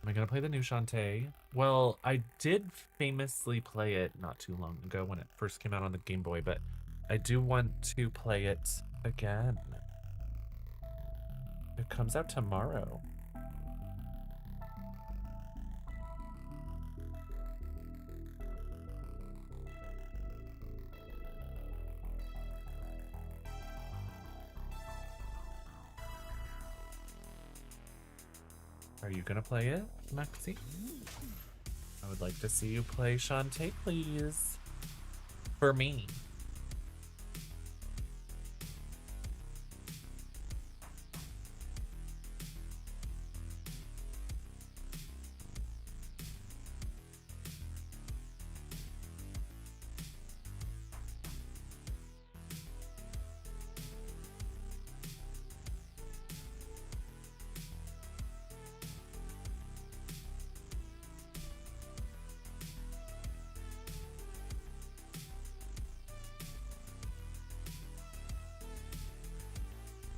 Am I gonna play the new Shantae? Well, I did famously play it not too long ago when it first came out on the Game Boy, but I do want to play it again. It comes out tomorrow. Are you gonna play it, Maxi? I would like to see you play Shantae, please. For me.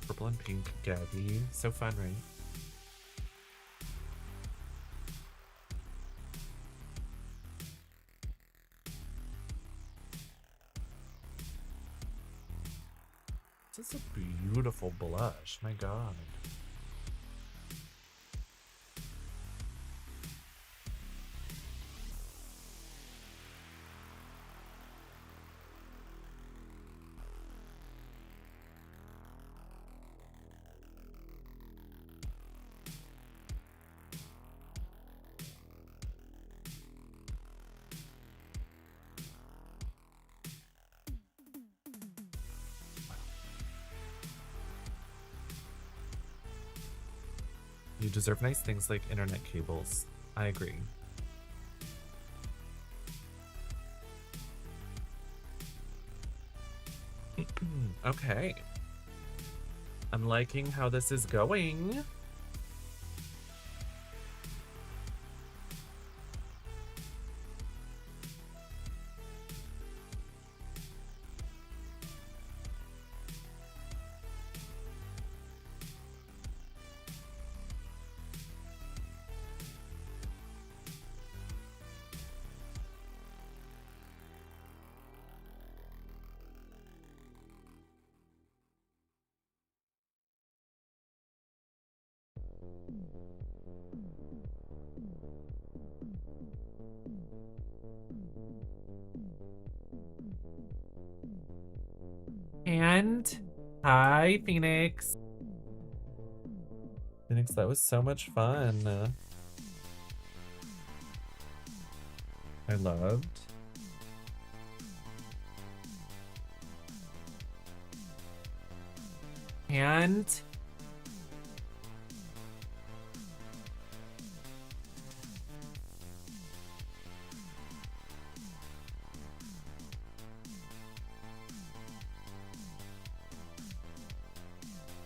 Purple and pink Gabby. So fun, right? This is a beautiful blush. My God. You deserve nice things like internet cables. I agree. Okay. I'm liking how this is going. And hi, Phoenix. Phoenix, that was so much fun. I loved. And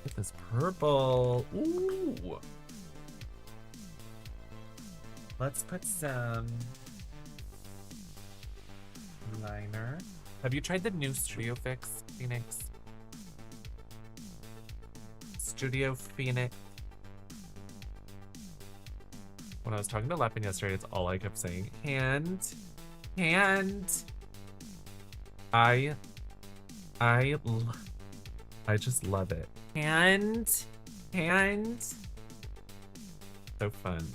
look at this purple. Ooh. Let's put some liner. Have you tried the new Studio Fix, Phoenix? Studio Phoenix. When I was talking to Leppin yesterday, it's all I kept saying. And I just love it. And so fun.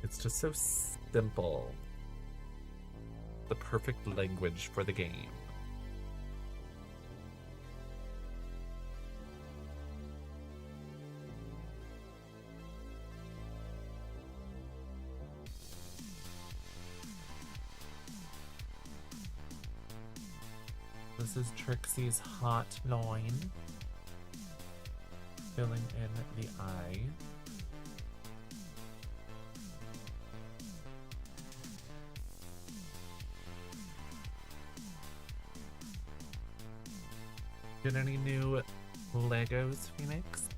It's just so simple. The perfect language for the game. This is Trixie's hot line. Filling in the eye. Get any new Legos, Phoenix?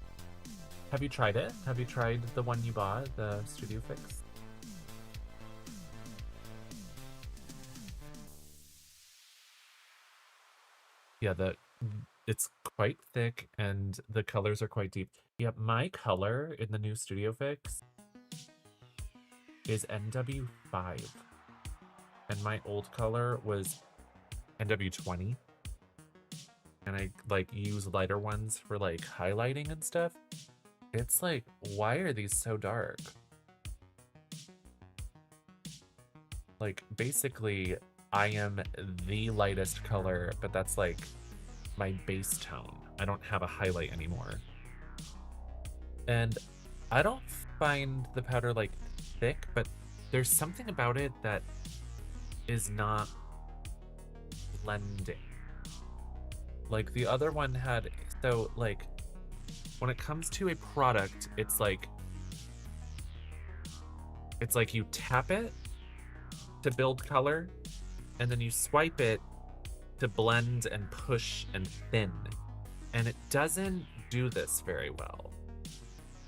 Have you tried it? Have you tried the one you bought, the Studio Fix? Yeah, it's quite thick and the colors are quite deep. Yeah, my color in the new Studio Fix is NW5. And my old color was NW20. And I like use lighter ones for like highlighting and stuff. It's like, why are these so dark? Like basically I am the lightest color, but that's like my base tone. I don't have a highlight anymore. And I don't find the powder like thick, but there's something about it that is not blending. Like the other one had, so like when it comes to a product, it's like you tap it to build color and then you swipe it to blend and push and thin. And it doesn't do this very well.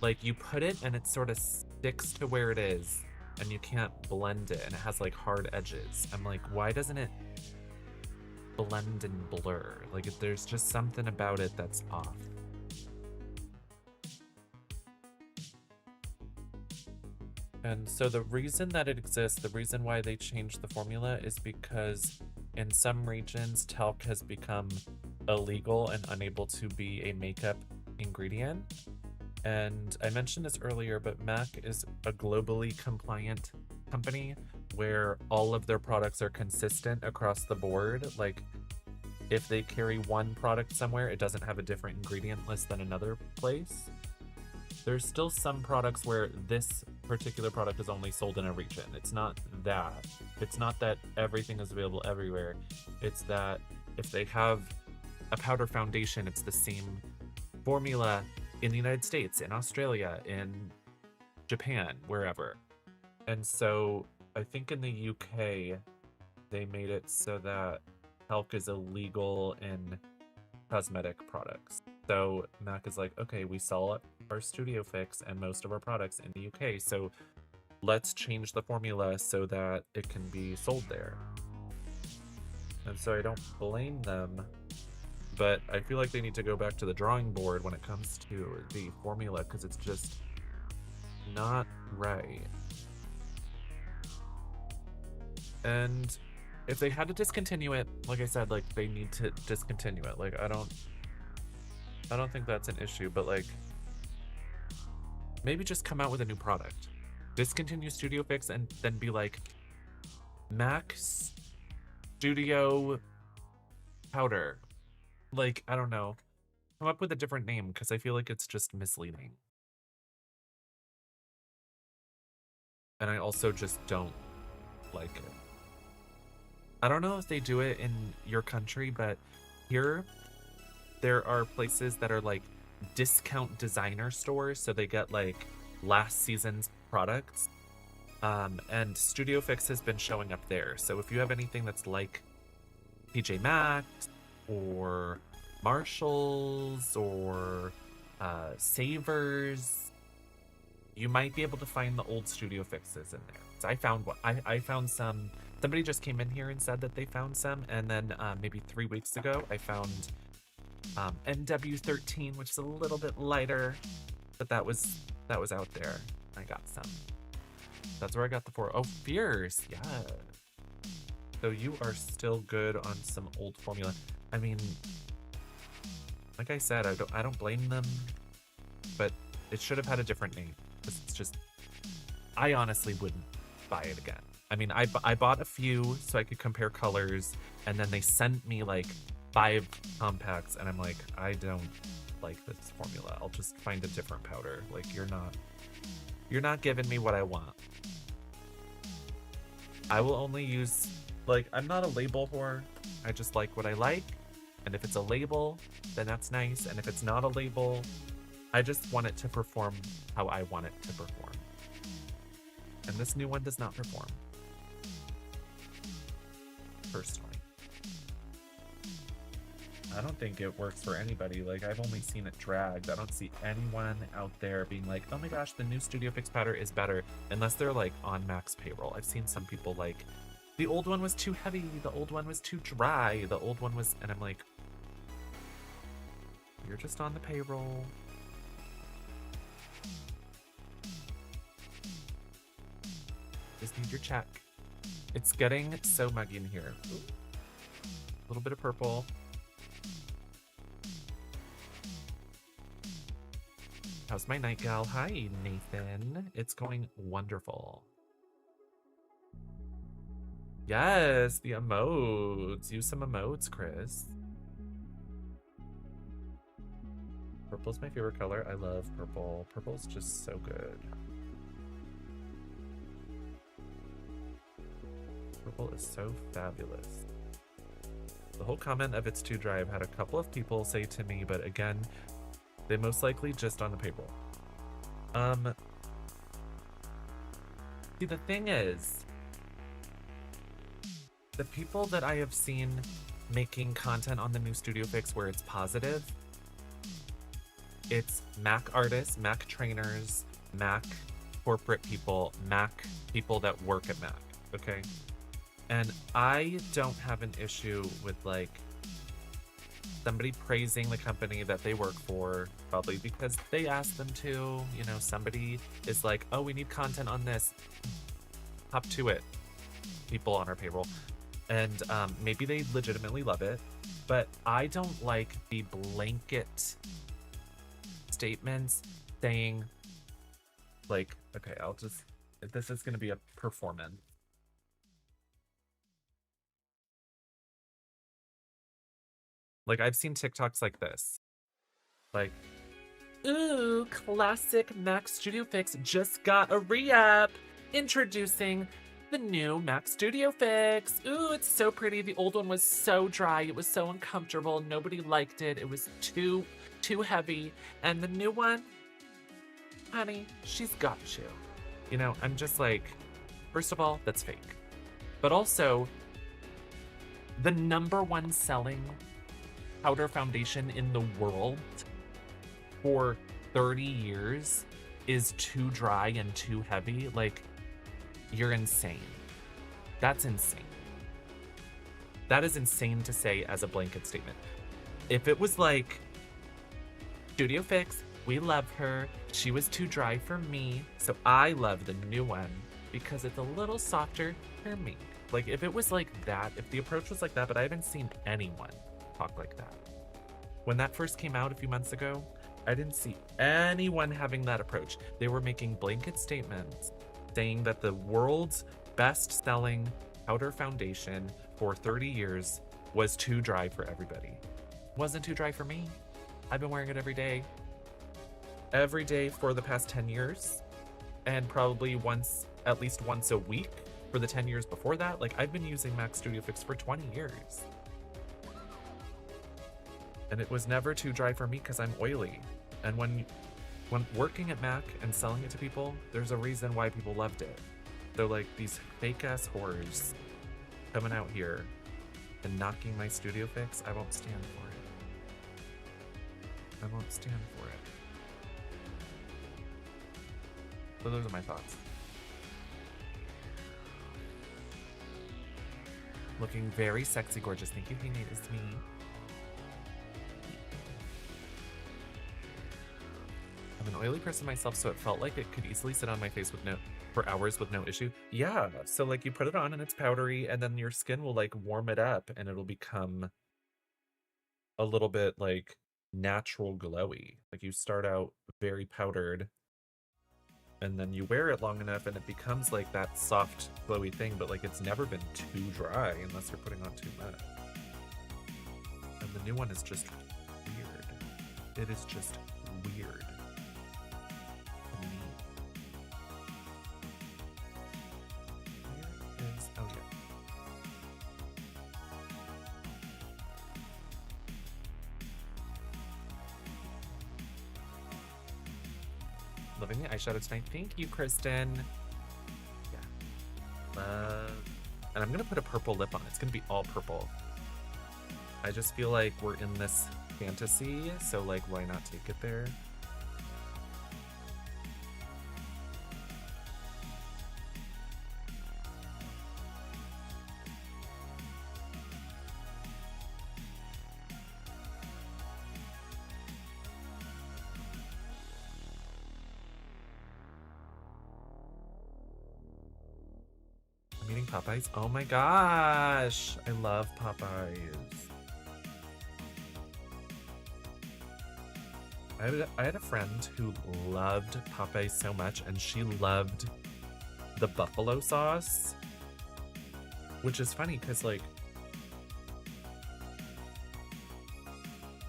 Like you put it and it sort of sticks to where it is and you can't blend it and it has like hard edges. I'm like, why doesn't it blend and blur? Like there's just something about it that's off. And so the reason that it exists, the reason why they changed the formula is because in some regions, talc has become illegal and unable to be a makeup ingredient. And I mentioned this earlier, but MAC is a globally compliant company where all of their products are consistent across the board. Like if they carry one product somewhere, it doesn't have a different ingredient list than another place. There's still some products where this particular product is only sold in a region. It's not that. It's not that everything is available everywhere. It's that if they have a powder foundation, it's the same formula in the United States, in Australia, in Japan, wherever. And so I think in the UK, they made it so that talc is illegal in cosmetic products. So MAC is like, okay, we sell our Studio Fix and most of our products in the UK, so let's change the formula so that it can be sold there. And so I don't blame them, but I feel like they need to go back to the drawing board when it comes to the formula because it's just not right. And if they had to discontinue it, like I said, like they need to discontinue it. Like I don't think that's an issue, but like maybe just come out with a new product. Discontinue Studio Fix and then be like MAC Studio Powder. Like, I don't know. Come up with a different name because I feel like it's just misleading. And I also just don't like it. I don't know if they do it in your country, but here there are places that are like discount designer stores, so they get like last season's products. And Studio Fix has been showing up there. So if you have anything that's like TJ Maxx or Marshalls or Savers, you might be able to find the old Studio Fixes in there. So I found some. Somebody just came in here and said that they found some, and then maybe 3 weeks ago I found NW13, which is a little bit lighter, but that was out there. I got some. That's where I got the 4. Oh, Fierce, yeah. So you are still good on some old formula. I mean, like I said, I don't blame them, but it should have had a different name. It's just, I honestly wouldn't buy it again. I mean, I bought a few so I could compare colors, and then they sent me like 5 compacts, and I'm like, I don't like this formula. I'll just find a different powder. Like, you're not giving me what I want. I will only use, like, I'm not a label whore. I just like what I like, and if it's a label, then that's nice, and if it's not a label, I just want it to perform how I want it to perform. And this new one does not perform. Personally. I don't think it works for anybody. Like, I've only seen it dragged. I don't see anyone out there being like, oh my gosh, the new Studio Fix powder is better, unless they're like on Max payroll. I've seen some people like, the old one was too heavy, the old one was too dry, the old one was, and I'm like, You're just on the payroll. Just need your check. It's getting so muggy in here. Ooh. A little bit of purple. How's my night gal? Hi, Nathan. It's going wonderful. Yes, the emotes. Use some emotes, Chris. Purple's my favorite color. I love purple. Purple's just so good. Purple is so fabulous. The whole comment of it's too dry, I've had a couple of people say to me, but again, they most likely just on the payroll. See, the thing is, the people that I have seen making content on the new Studio Fix where it's positive, it's Mac artists, Mac trainers, Mac corporate people, Mac people that work at Mac, okay? And I don't have an issue with like somebody praising the company that they work for, probably because they asked them to, you know, somebody is like, oh, we need content on this, hop to it, people on our payroll. And maybe they legitimately love it, but I don't like the blanket statements saying like, okay, this is gonna be a performance. Like, I've seen TikToks like this. Like, ooh, classic Mac Studio Fix just got a re-up. Introducing the new Mac Studio Fix. Ooh, it's so pretty. The old one was so dry. It was so uncomfortable. Nobody liked it. It was too heavy. And the new one, honey, she's got you. You know, I'm just like, first of all, that's fake. But also, the #1 selling powder foundation in the world for 30 years is too dry and too heavy. Like, you're insane. That's insane. That is insane to say as a blanket statement. If it was like, Studio Fix, we love her, she was too dry for me, so I love the new one because it's a little softer for me. Like, if it was like that, if the approach was like that, but I haven't seen anyone talk like that. When that first came out a few months ago, I didn't see anyone having that approach. They were making blanket statements saying that the world's best-selling powder foundation for 30 years was too dry for everybody. Wasn't too dry for me. I've been wearing it every day for the past 10 years, and probably at least once a week for the 10 years before that. Like, I've been using Mac Studio Fix for 20 years. And it was never too dry for me because I'm oily. And when working at Mac and selling it to people, there's a reason why people loved it. They're like, these fake ass whores coming out here and knocking my Studio Fix. I won't stand for it. I won't stand for it. So those are my thoughts. Looking very sexy, gorgeous. Thank you, Hey Nate, it's me. I'm an oily person myself, so it felt like it could easily sit on my face for hours with no issue. Yeah, so like you put it on and it's powdery, and then your skin will like warm it up and it'll become a little bit like natural glowy. Like you start out very powdered and then you wear it long enough and it becomes like that soft glowy thing, but like it's never been too dry unless you're putting on too much. And the new one is just weird. It is just weird. Loving the eyeshadow tonight. Thank you, Kristen. Yeah. And I'm gonna put a purple lip on. It's gonna be all purple. I just feel like we're in this fantasy, so like, why not take it there? Popeyes? Oh my gosh. I love Popeyes. I had a friend who loved Popeyes so much, and she loved the buffalo sauce, which is funny because, like,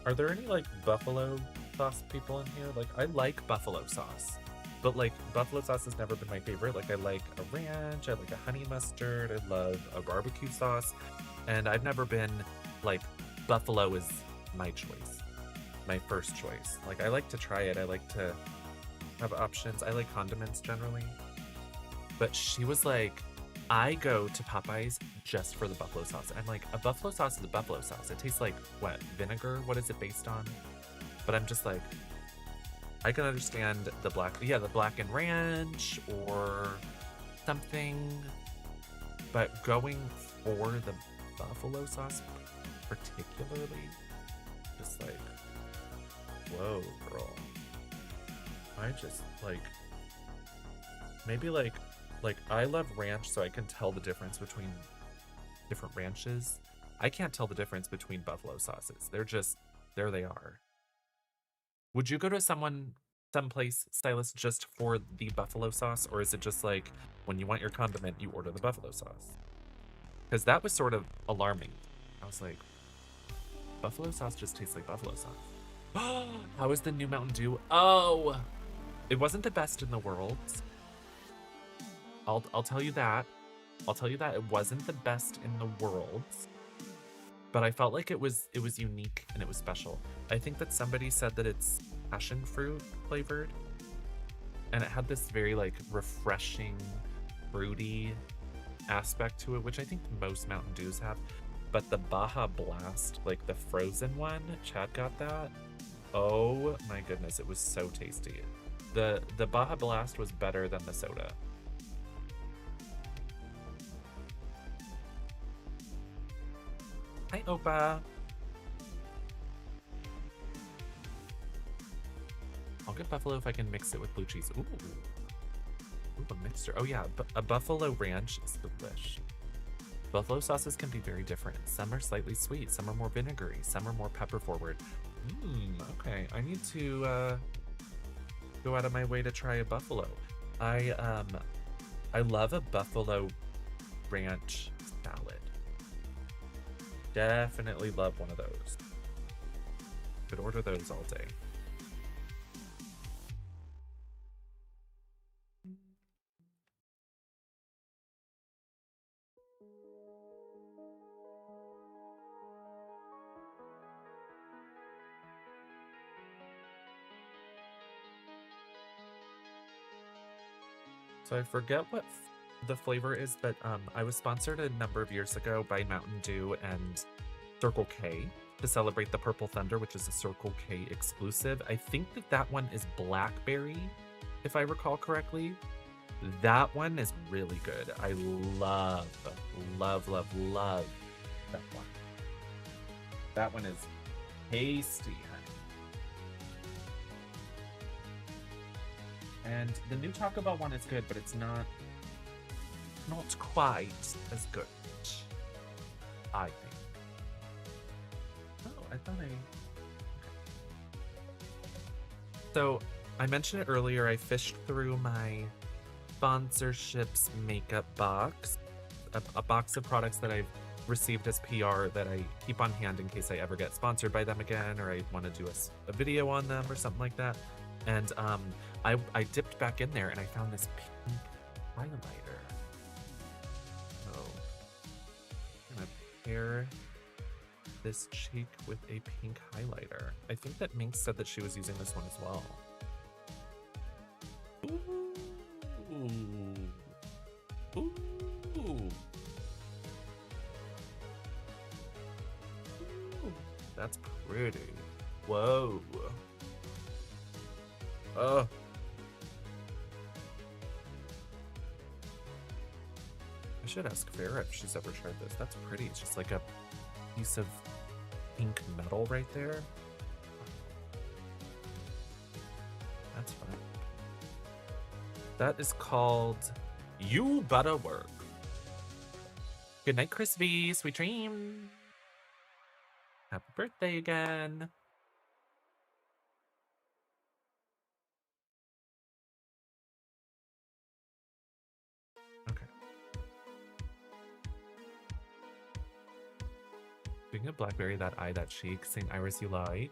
are there any, like, buffalo sauce people in here? Like, I like buffalo sauce, but, like, buffalo sauce has never been my favorite. Like, I like a ranch, I like a honey mustard, I love a barbecue sauce, and I've never been, like, buffalo is my choice, my first choice. Like, I like to try it, I like to have options, I like condiments generally. But she was like, I go to Popeyes just for the buffalo sauce. I'm like, a buffalo sauce is a buffalo sauce. It tastes like, what, vinegar? What is it based on? But I'm just like, I can understand the blackened ranch or something. But going for the buffalo sauce particularly, just like, whoa, girl. I just, like, maybe, like, I love ranch, so I can tell the difference between different ranches. I can't tell the difference between buffalo sauces. They're just, there they are. Would you go to someplace, stylist, just for the buffalo sauce? Or is it just like, when you want your condiment, you order the buffalo sauce? Because that was sort of alarming. I was like, buffalo sauce just tastes like buffalo sauce. How is the new Mountain Dew? Oh! It wasn't the best in the world. I'll tell you that. I'll tell you that it wasn't the best in the world, but I felt like it was unique and it was special. I think that somebody said that it's passion fruit flavored, and it had this very, like, refreshing, fruity aspect to it, which I think most Mountain Dews have. But the Baja Blast, like the frozen one, Chad got that. Oh my goodness, it was so tasty. The Baja Blast was better than the soda. Hi, Opa. I'll get buffalo if I can mix it with blue cheese. Ooh, a mixture. Oh yeah, a buffalo ranch is delish. Buffalo sauces can be very different. Some are slightly sweet, some are more vinegary, some are more pepper forward. Okay, I need to go out of my way to try a buffalo. I love a buffalo ranch salad. Definitely love one of those. Could order those all day. So I forget what the flavor is, but I was sponsored a number of years ago by Mountain Dew and Circle K to celebrate the Purple Thunder, which is a Circle K exclusive. I think that one is blackberry, if I recall correctly. That one is really good. I love that one. That one is tasty, honey. And the new Taco Bell one is good, but it's not quite as good, I think. Oh, I thought okay. So, I mentioned it earlier, I fished through my sponsorships makeup box, a box of products that I've received as PR that I keep on hand in case I ever get sponsored by them again, or I want to do a video on them or something like that. And I dipped back in there and I found this pink highlighter. So I'm gonna pair this cheek with a pink highlighter. I think that Minx said that she was using this one as well. Ooh. Ooh. Ooh. That's pretty. Whoa. Oh. I should ask Farrah if she's ever tried this. That's pretty. It's just like a piece of pink metal right there. That's fun. That is called You Better Work. Good night, Crispy. Sweet dreams. Happy birthday again. Okay. Speaking of Blackberry, that eye, that cheek, St. Iris you like.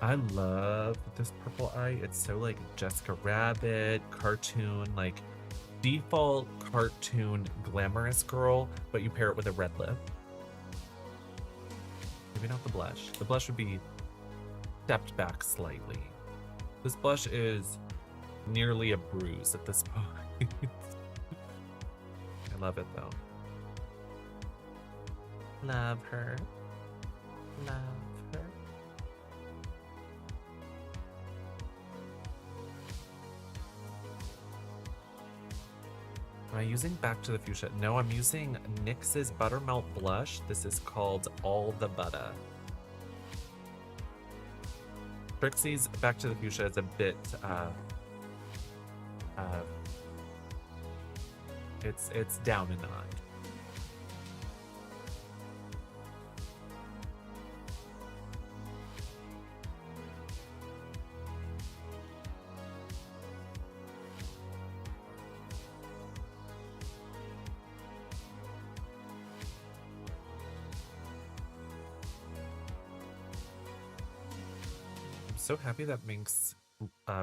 I love this purple eye. It's so like Jessica Rabbit, cartoon, like default cartoon glamorous girl, but you pair it with a red lip. Maybe not the blush. The blush would be stepped back slightly. This blush is nearly a bruise at this point. I love it though. Love her. Love her. Am I using Back to the Fuchsia? No, I'm using NYX's Buttermelt Blush. This is called All the Butter. Trixie's Back to the Fuchsia is a bit, it's down a notch. So happy that Minx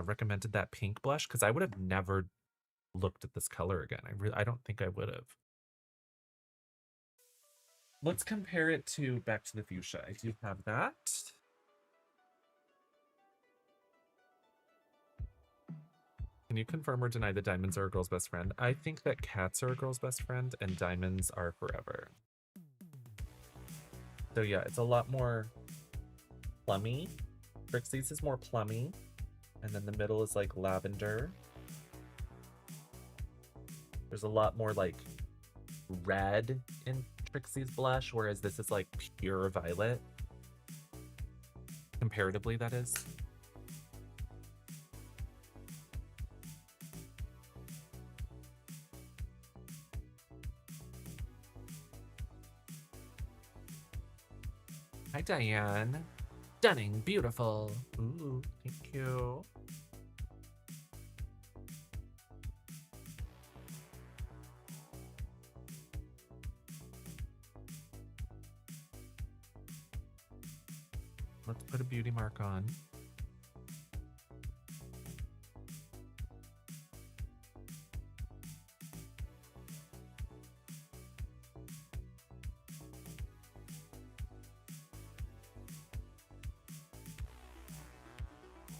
recommended that pink blush because I would have never looked at this color again. I don't think I would have. Let's compare it to Back to the Fuchsia. I do have that. Can you confirm or deny that diamonds are a girl's best friend? I think that cats are a girl's best friend and diamonds are forever. So yeah, it's a lot more plummy. Trixie's is more plummy, and then the middle is like lavender. There's a lot more like red in Trixie's blush, whereas this is like pure violet. Comparatively, that is. Hi, Diane. Stunning, beautiful. Ooh, thank you. Let's put a beauty mark on.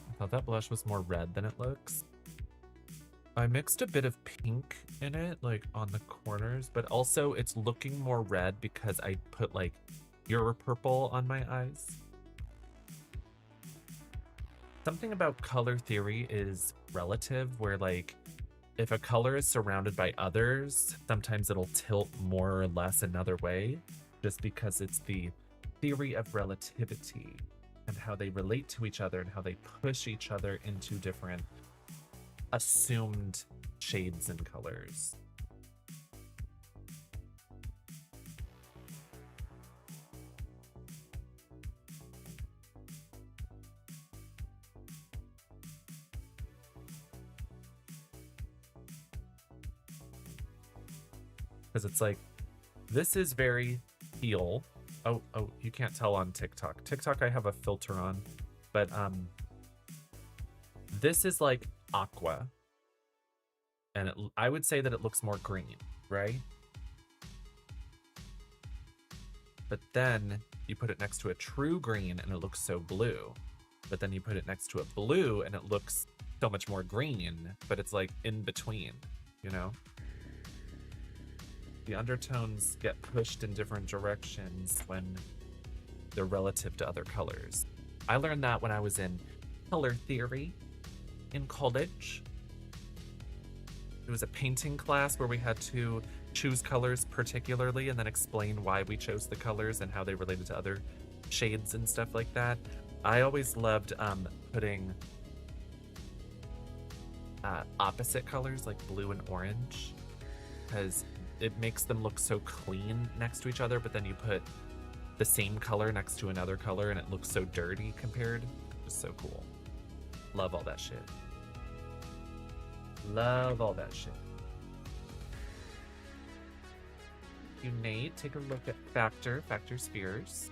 I thought that blush was more red than it looks. I mixed a bit of pink in it, like on the corners, but also it's looking more red because I put like pure purple on my eyes. Something about color theory is relative, where like if a color is surrounded by others, sometimes it'll tilt more or less another way, just because it's the theory of relativity and how they relate to each other and how they push each other into different assumed shades and colors. Because it's like, this is very teal. Oh, you can't tell on TikTok. TikTok, I have a filter on, but this is like aqua, and I would say that it looks more green, right? But then you put it next to a true green and it looks so blue. But then you put it next to a blue and it looks so much more green, but it's like in between, you know? the undertones get pushed in different directions when they're relative to other colors. I learned that when I was in color theory in college. It was a painting class where we had to choose colors particularly and then explain why we chose the colors and how they related to other shades and stuff like that. I always loved putting opposite colors like blue and orange because it makes them look so clean next to each other, but then you put the same color next to another color and it looks so dirty compared. It's so cool. Love all that shit. Love all that shit. You Nate, take a look at Factor Spheres.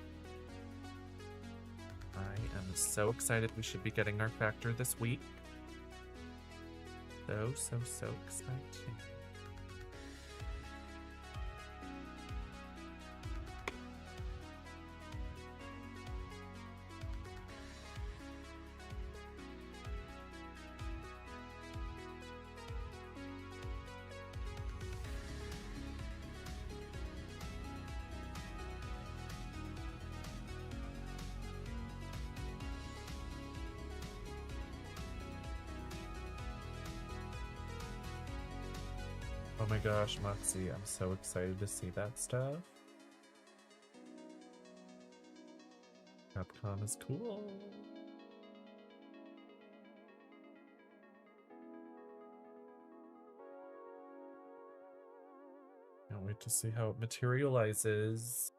I am so excited. We should be getting our Factor this week. So exciting. Oh my gosh, Moxie, I'm so excited to see that stuff. Capcom is cool. Can't wait to see how it materializes.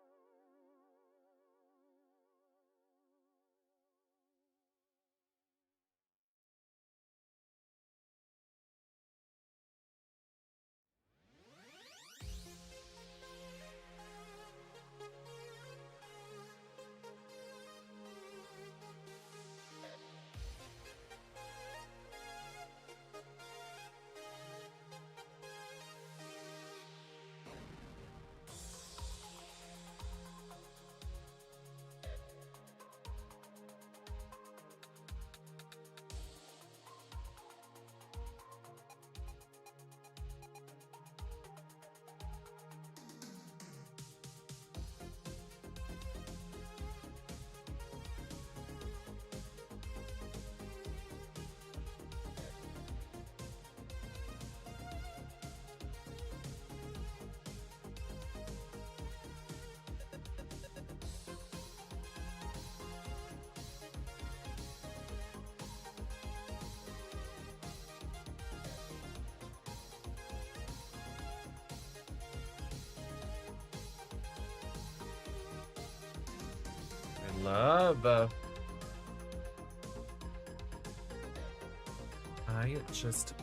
I just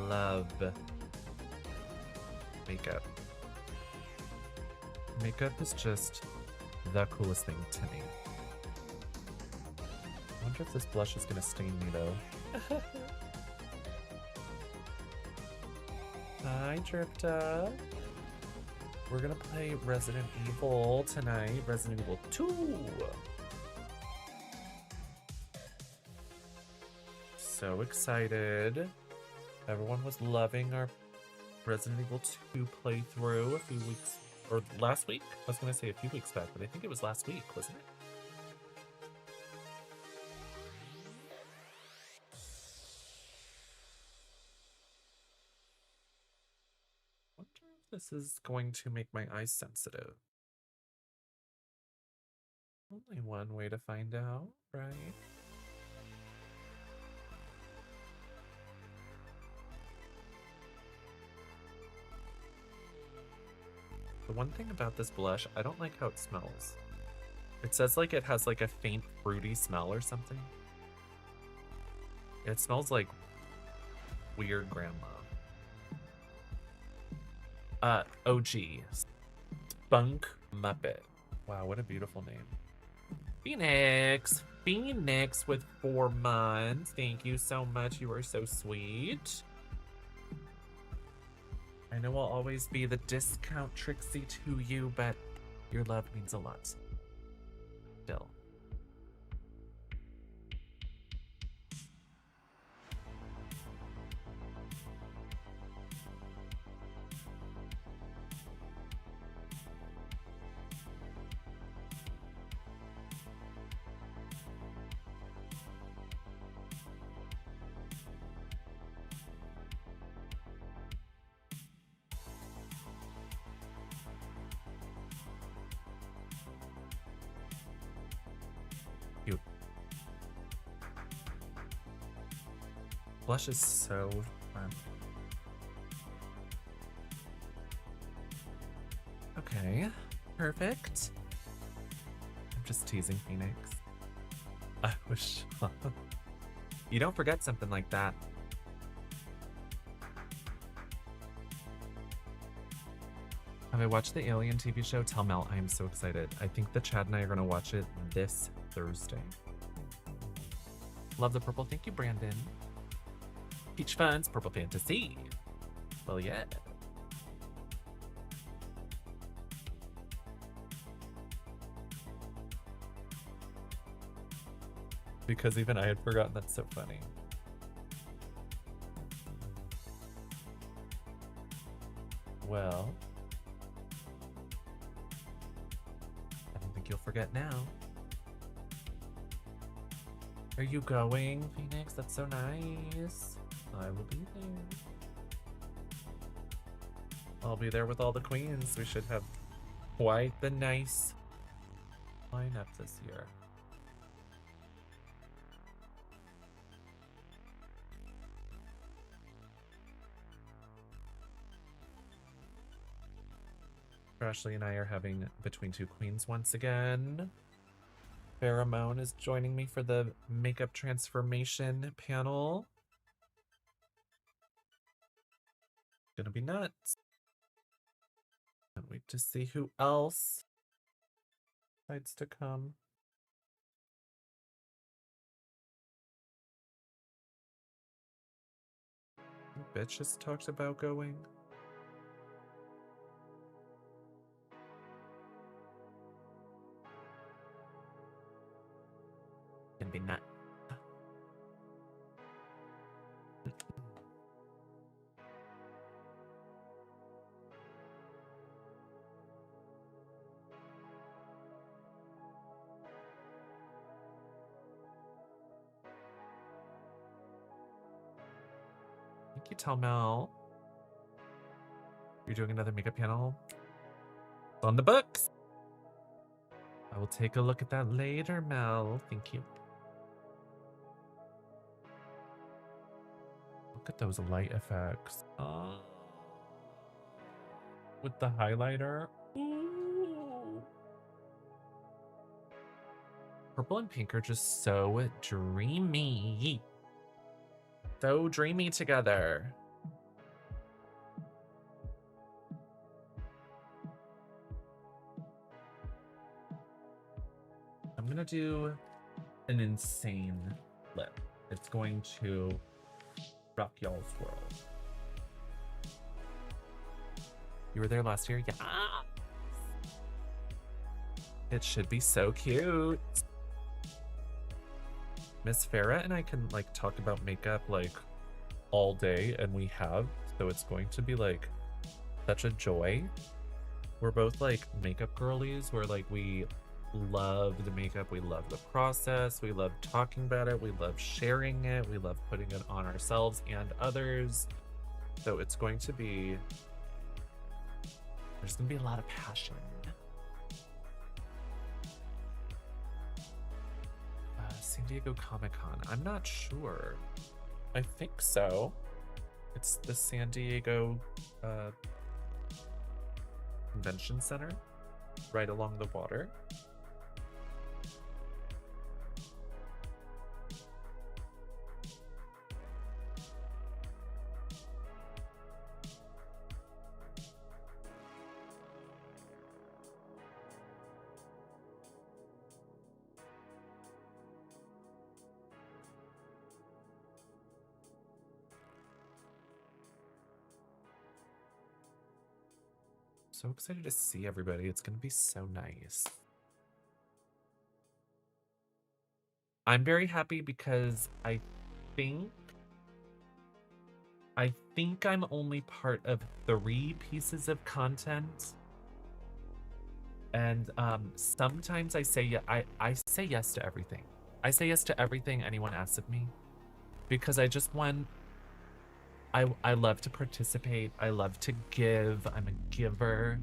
love makeup. Makeup is just the coolest thing to me. I wonder if this blush is gonna stain me though. Hi, Dripped Up. We're gonna play Resident Evil tonight, Resident Evil 2. So excited. Everyone was loving our Resident Evil 2 playthrough a few weeks, or last week? I was gonna say a few weeks back, but I think it was last week, wasn't it? I wonder if this is going to make my eyes sensitive. Only one way to find out, right? The one thing about this blush, I don't like how it smells. It says like it has like a faint fruity smell or something. It smells like weird grandma. OG. Spunk Muppet. Wow, what a beautiful name. Phoenix with 4 months. Thank you so much. You are so sweet. I know I'll always be the discount Trixie to you, but your love means a lot. Still. blush is so fun. Okay, perfect. I'm just teasing Phoenix. I wish. You don't forget something like that. Have I watched the Alien TV show? Tell Mel, I am so excited. I think that Chad and I are going to watch it this Thursday. Love the purple. Thank you, Brandon. Peach Fun's Purple Fantasy. Well, yeah. Because even I had forgotten. That's so funny. Well, I don't think you'll forget now. Are you going, Phoenix? That's so nice. I will be there. I'll be there with all the queens. We should have quite the nice lineup this year. Ashley and I are having Between Two Queens once again. Pheromone is joining me for the makeup transformation panel. Gonna be nuts. Can't wait to see who else decides to come. Bitch just talked about going. Can be nuts. Thank you, Telmel. You're doing another makeup panel? It's on the books. I will take a look at that later, Mel. Thank you. Look at those light effects. With the highlighter. Ooh. Purple and pink are just so dreamy. So dreamy together. I'm gonna do an insane lip. It's going to rock y'all's world. You were there last year? Yeah. It should be so cute. Miss Farah and I can like talk about makeup like all day, and we have, so it's going to be like such a joy. We're both like makeup girlies. We're like, we love the makeup, we love the process, we love talking about it, we love sharing it, we love putting it on ourselves and others. So it's going to be, there's gonna be a lot of passion. San Diego Comic-Con. I'm not sure. I think so. It's the San Diego Convention Center, right along the water. So excited to see everybody. It's going to be so nice. I'm very happy because I think I'm only part of 3 pieces of content. And sometimes I say I say yes to everything. I say yes to everything anyone asks of me because I just want, I love to participate. I love to give. I'm a giver.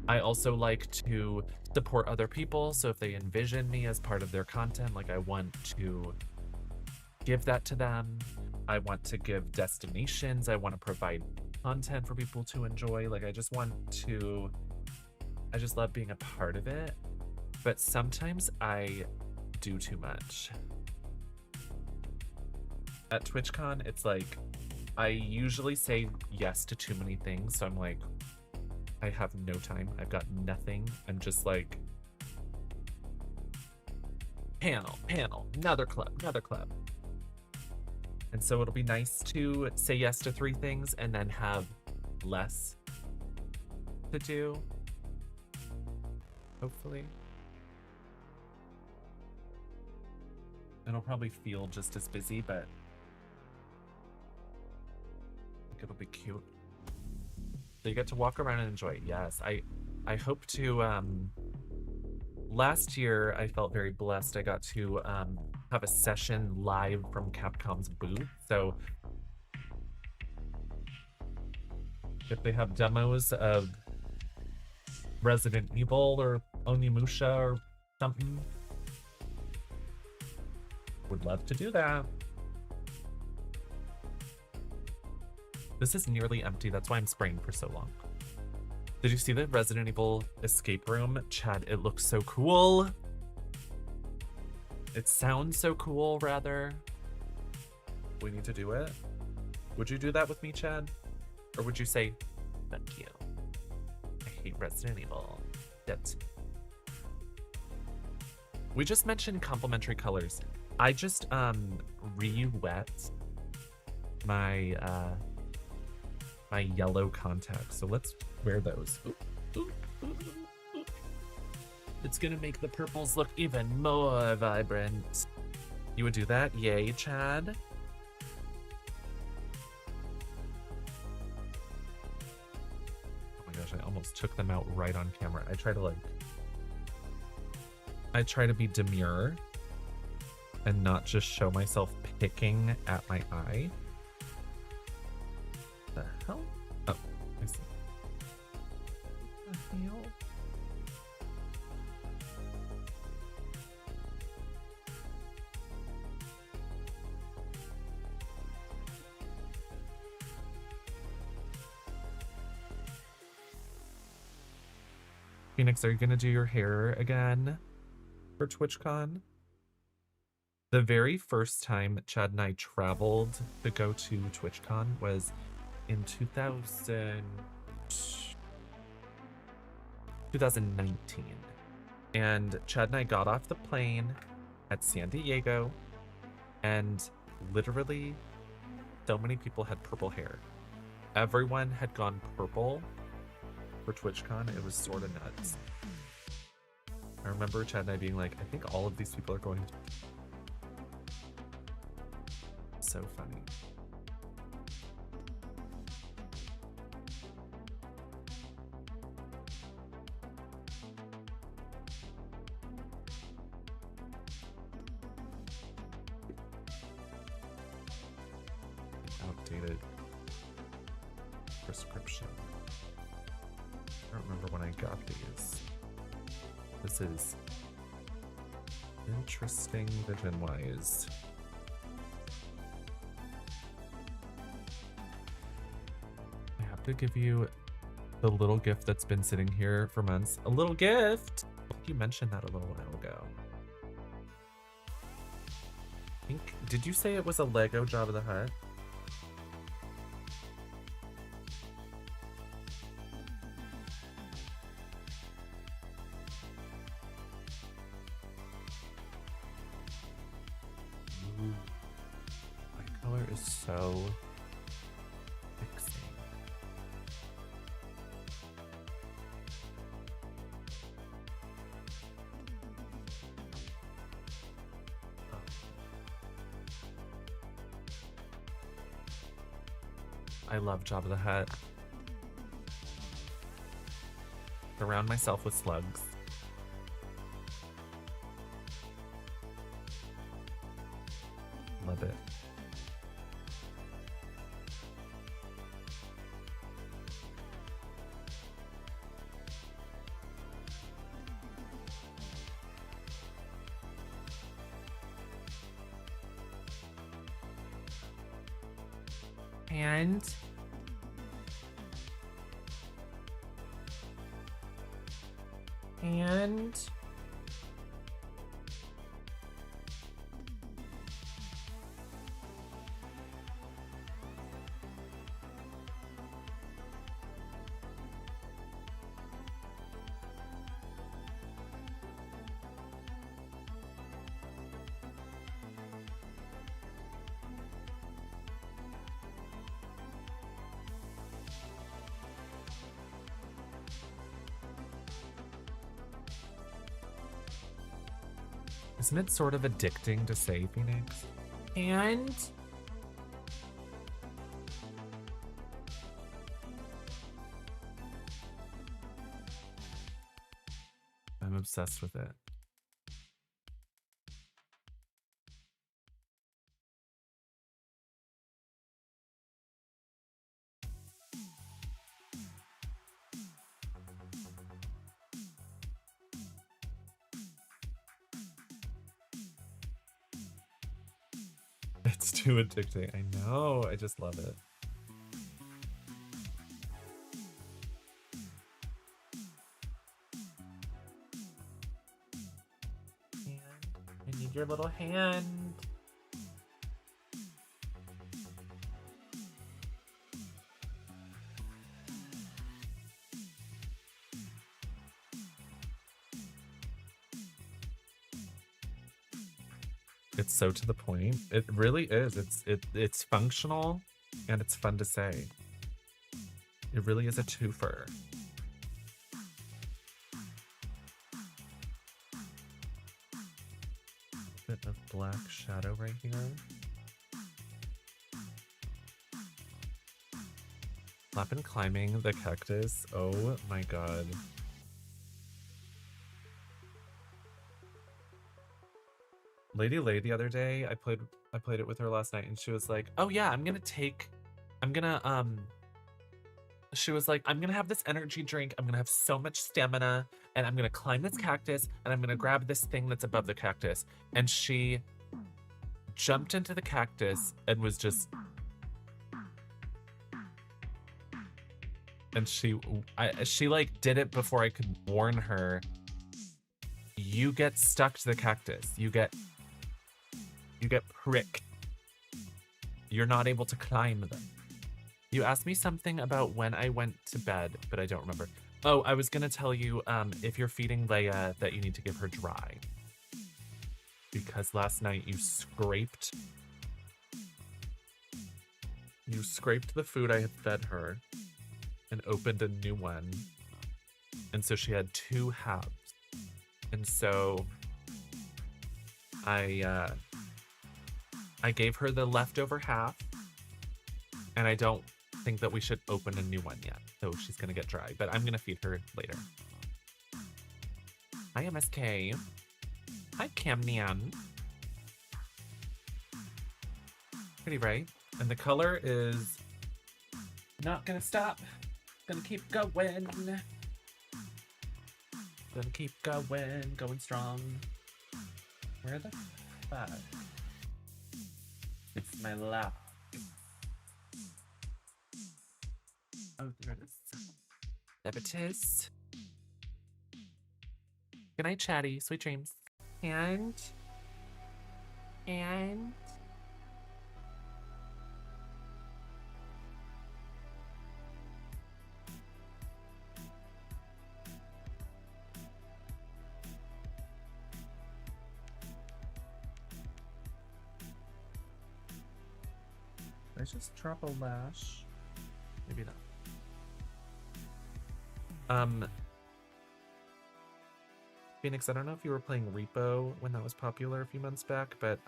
I also like to support other people. So if they envision me as part of their content, like I want to give that to them. I want to give destinations. I want to provide content for people to enjoy. Like, I just love being a part of it. But sometimes I do too much. At TwitchCon, it's like, I usually say yes to too many things. So I'm like, I have no time. I've got nothing. I'm just like, panel, another club. And so it'll be nice to say yes to 3 things and then have less to do. Hopefully. It'll probably feel just as busy, but I think it'll be cute. So you get to walk around and enjoy it. Yes, I hope to, last year I felt very blessed. I got to have a session live from Capcom's booth. So if they have demos of Resident Evil or Onimusha or something, would love to do that. This is nearly empty. That's why I'm spraying for so long. Did you see the Resident Evil escape room? Chad, it looks so cool. It sounds so cool, rather. We need to do it. Would you do that with me, Chad? Or would you say, fuck you? I hate Resident Evil. That. We just mentioned complementary colors. I just re-wet my my yellow contacts. So let's wear those. Ooh. It's gonna make the purples look even more vibrant. You would do that? Yay, Chad. Oh my gosh, I almost took them out right on camera. I try to be demure and not just show myself picking at my eye. The hell? Oh, I see. What the hell? Phoenix, are you gonna do your hair again for TwitchCon? The very first time Chad and I traveled to go to TwitchCon was in 2019. And Chad and I got off the plane at San Diego, and literally so many people had purple hair. Everyone had gone purple for TwitchCon. It was sort of nuts. I remember Chad and I being like, I think all of these people are going to... So funny. Outdated prescription. I don't remember when I got these. This is interesting vision-wise. I have to give you the little gift that's been sitting here for months. A little gift! You mentioned that a little while ago. I think, did you say it was a Lego Jabba the Hutt? So fixing. I love Jabba the Hutt. Surround myself with slugs. Love it. And isn't it sort of addicting to say, Phoenix? And I'm obsessed with it. It's too addicting. I know. I just love it. I need your little hand. It's so to the point. It really is. It's functional and it's fun to say. It really is a twofer. Bit of black shadow right here. Lappin climbing the cactus. Oh my god. Lady Lay the other day, I played it with her last night and she was like, "Oh yeah, she was like, I'm gonna have this energy drink, I'm gonna have so much stamina, and I'm gonna climb this cactus, and I'm gonna grab this thing that's above the cactus." And she jumped into the cactus and was just... And she like did it before I could warn her. You get stuck to the cactus. You get pricked. You're not able to climb them. You asked me something about when I went to bed, but I don't remember. Oh, I was gonna tell you, if you're feeding Leia, that you need to give her dry. Because last night you scraped the food I had fed her and opened a new one. And so she had 2 halves. And so I gave her the leftover half, and I don't think that we should open a new one yet, so she's gonna get dry, but I'm gonna feed her later. Hi, MSK. Hi, Camnian. Pretty, right? And the color is not gonna stop. Gonna keep going. Gonna keep going strong. Where the fuck? It's my lap. Oh, there it is. There it is. Good night, Chatty. Sweet dreams. And I just drop a lash? Maybe not. Phoenix, I don't know if you were playing Repo when that was popular a few months back, but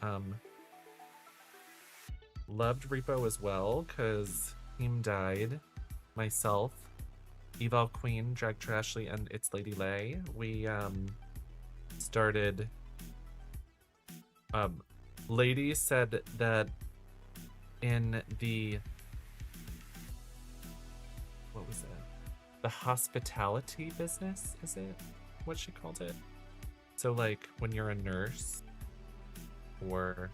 loved Repo as well, because Team died. Myself, Evolve Queen, Drag Trashly, and It's Lady Lay. We started... Lady said that in the... What was it? The hospitality business, is it what she called it? So like when you're a nurse or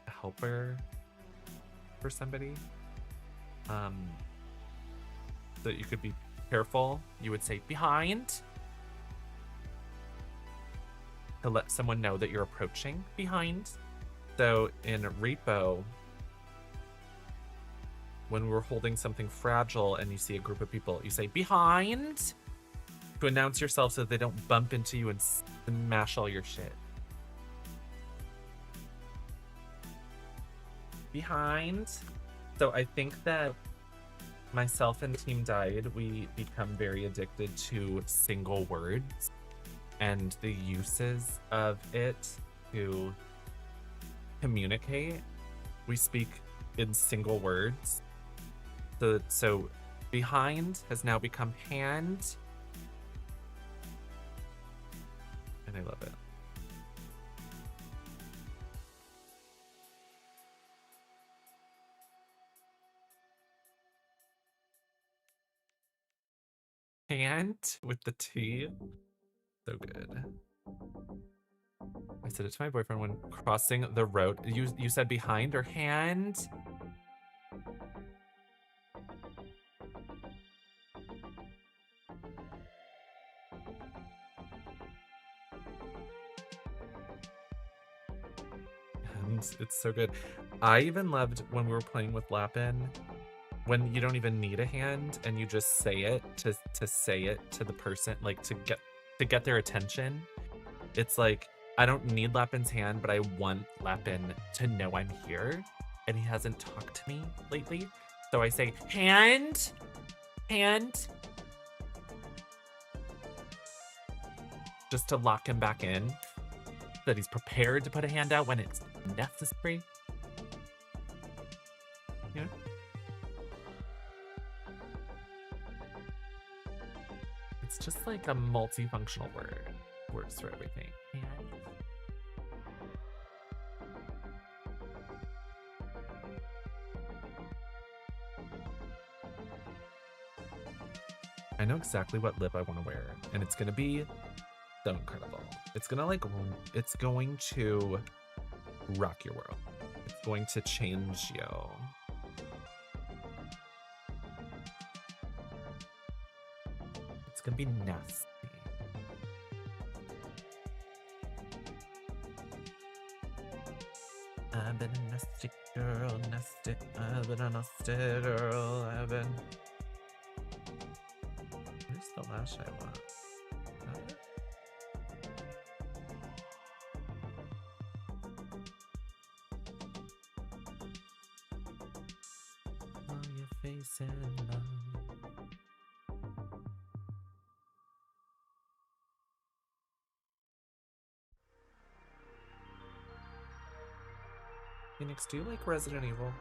a helper for somebody, that you could be careful, you would say behind to let someone know that you're approaching behind. So in repo, when we're holding something fragile and you see a group of people, you say behind to announce yourself so that they don't bump into you and smash all your shit. Behind. So I think that myself and Team Died, we become very addicted to single words and the uses of it to communicate. We speak in single words. So behind has now become hand. And I love it. Hand with the T. So good. I said it to my boyfriend when crossing the road. You said behind or hand? And it's so good. I even loved when we were playing with Lapin, when you don't even need a hand and you just say it to say it to the person, like to get their attention. It's like, I don't need Lapin's hand, but I want Lapin to know I'm here, and he hasn't talked to me lately. So I say, hand. Just to lock him back in, that he's prepared to put a hand out when it's necessary. Yeah. It's just like a multifunctional word. Works for everything. And I know exactly what lip I want to wear, and it's gonna be so incredible. It's going to rock your world. It's going to change you. It's gonna be nasty. I've been a nasty girl, nasty. I've been a nasty girl. Where's the lash I want? Oh, your face in love. Phoenix, do you like Resident Evil?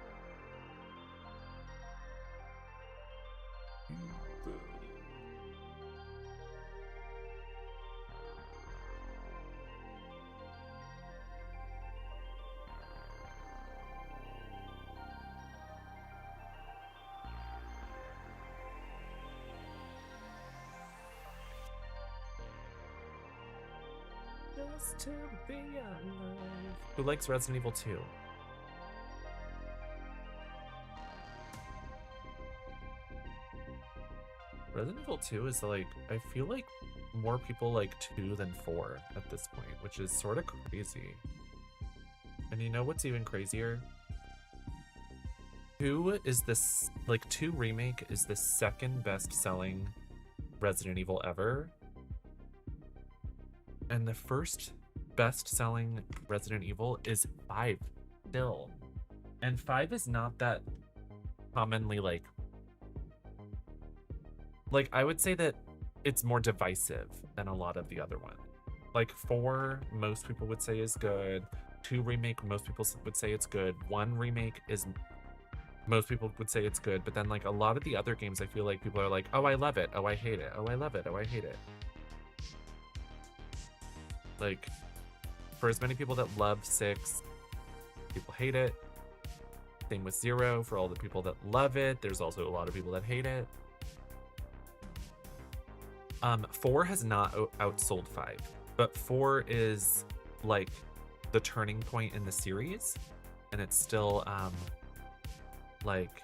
Just to be alive. Who likes Resident Evil 2? Resident Evil 2 is like, I feel like more people like 2 than 4 at this point, which is sort of crazy. And you know what's even crazier? 2 is this, like 2 Remake is the second best selling Resident Evil ever. And the first best selling Resident Evil is 5 still. And 5 is not that commonly like I would say that it's more divisive than a lot of the other ones. Like 4, most people would say is good. 2 Remake, most people would say it's good. 1 Remake is, most people would say it's good. But then like a lot of the other games, I feel like people are like, oh, I love it. Oh, I hate it. Oh, I love it. Oh, I hate it. Like, for as many people that love 6, people hate it. Same with 0. For all the people that love it, there's also a lot of people that hate it. 4 has not outsold 5, but 4 is like the turning point in the series, and it's still like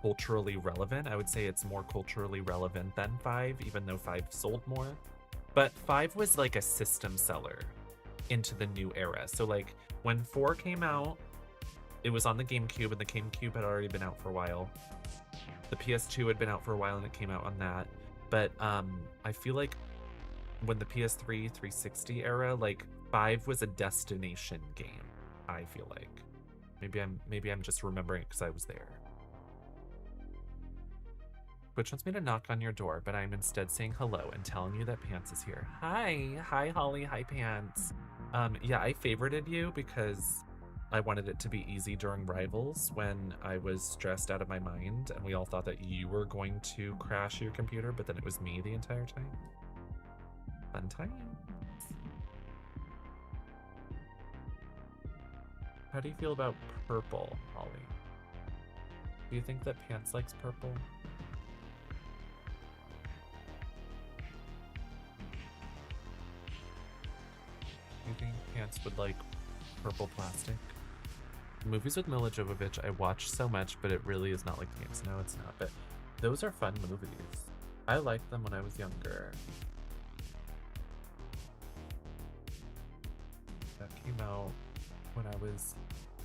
culturally relevant. I would say it's more culturally relevant than 5, even though 5 sold more. But 5 was like a system seller into the new era. So like when 4 came out, it was on the GameCube, and the GameCube had already been out for a while. The PS2 had been out for a while, and it came out on that. But I feel like when the PS3 360 era, like 5 was a destination game. I feel like maybe I'm just remembering it because I was there. Twitch wants me to knock on your door, but I'm instead saying hello and telling you that Pants is here. Hi Holly, hi Pants. Yeah, I favorited you because I wanted it to be easy during Rivals when I was stressed out of my mind and we all thought that you were going to crash your computer, but then it was me the entire time. Fun times. How do you feel about purple, Holly? Do you think that Pants likes purple? Do you think Pants would like purple plastic? Movies with Mila Jovovich I watch so much, but it really is not like games. No, it's not, but those are fun movies. I liked them when I was younger. That came out when I was